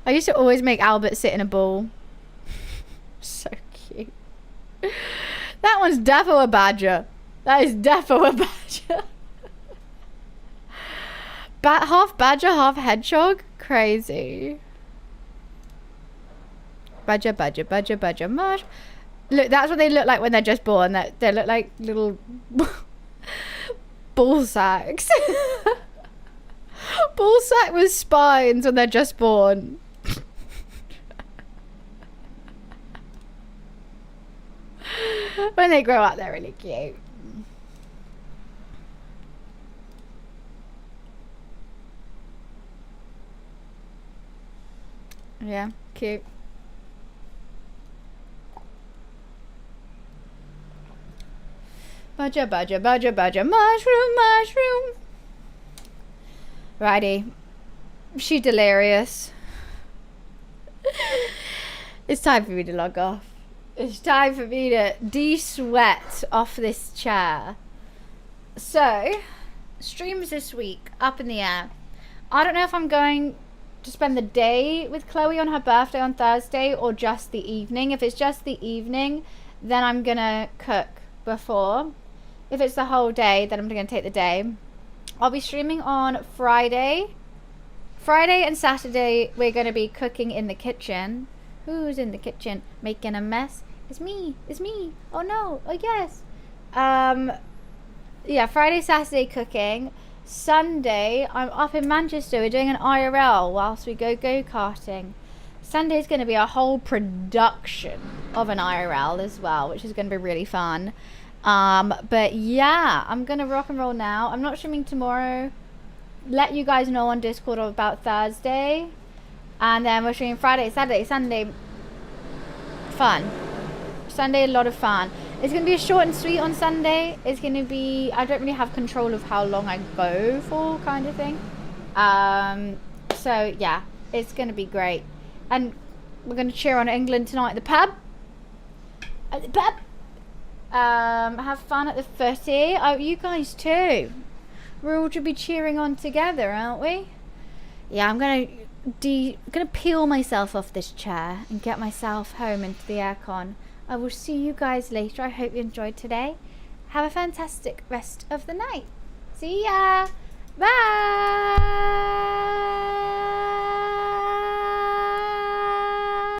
I used to always make Albert sit in a ball. So cute. That one's defo a badger. That is defo a badger. Half badger, half hedgehog. Crazy. Badger, badger, badger, badger, mush. Look, that's what they look like when they're just born. They look like little ball sacks. Ball sack with spines when they're just born. When they grow up, they're really cute. Yeah, cute. Badger, badger, badger, badger, mushroom, mushroom. Righty. She delirious. It's time for me to log off. It's time for me to de-sweat off this chair. So, streams this week, up in the air. I don't know if I'm going to spend the day with Chloe on her birthday on Thursday or just the evening. If it's just the evening, then I'm gonna cook before. If it's the whole day, then I'm gonna take the day. I'll be streaming on Friday. Friday and Saturday, we're gonna be cooking in the kitchen. Who's in the kitchen making a mess? It's me. It's me. Oh no. Oh yes. Yeah, Friday, Saturday cooking. Sunday, I'm up in Manchester. We're doing an IRL whilst we go go-karting. Sunday's going to be a whole production of an IRL as well, which is going to be really fun. But yeah, I'm going to rock and roll now. I'm not streaming tomorrow. Let you guys know on Discord about Thursday. And then we're streaming Friday, Saturday, Sunday. Fun. Sunday, a lot of fun. It's going to be a short and sweet on Sunday. It's going to be, I don't really have control of how long I go for, kind of thing. So yeah, it's going to be great. And we're going to cheer on England tonight at the pub. At the pub. Have fun at the footy. Oh, you guys too. We're all to be cheering on together, aren't we? Yeah, I'm gonna peel myself off this chair and get myself home into the aircon. I will see you guys later. I hope you enjoyed today. Have a fantastic rest of the night. See ya. Bye.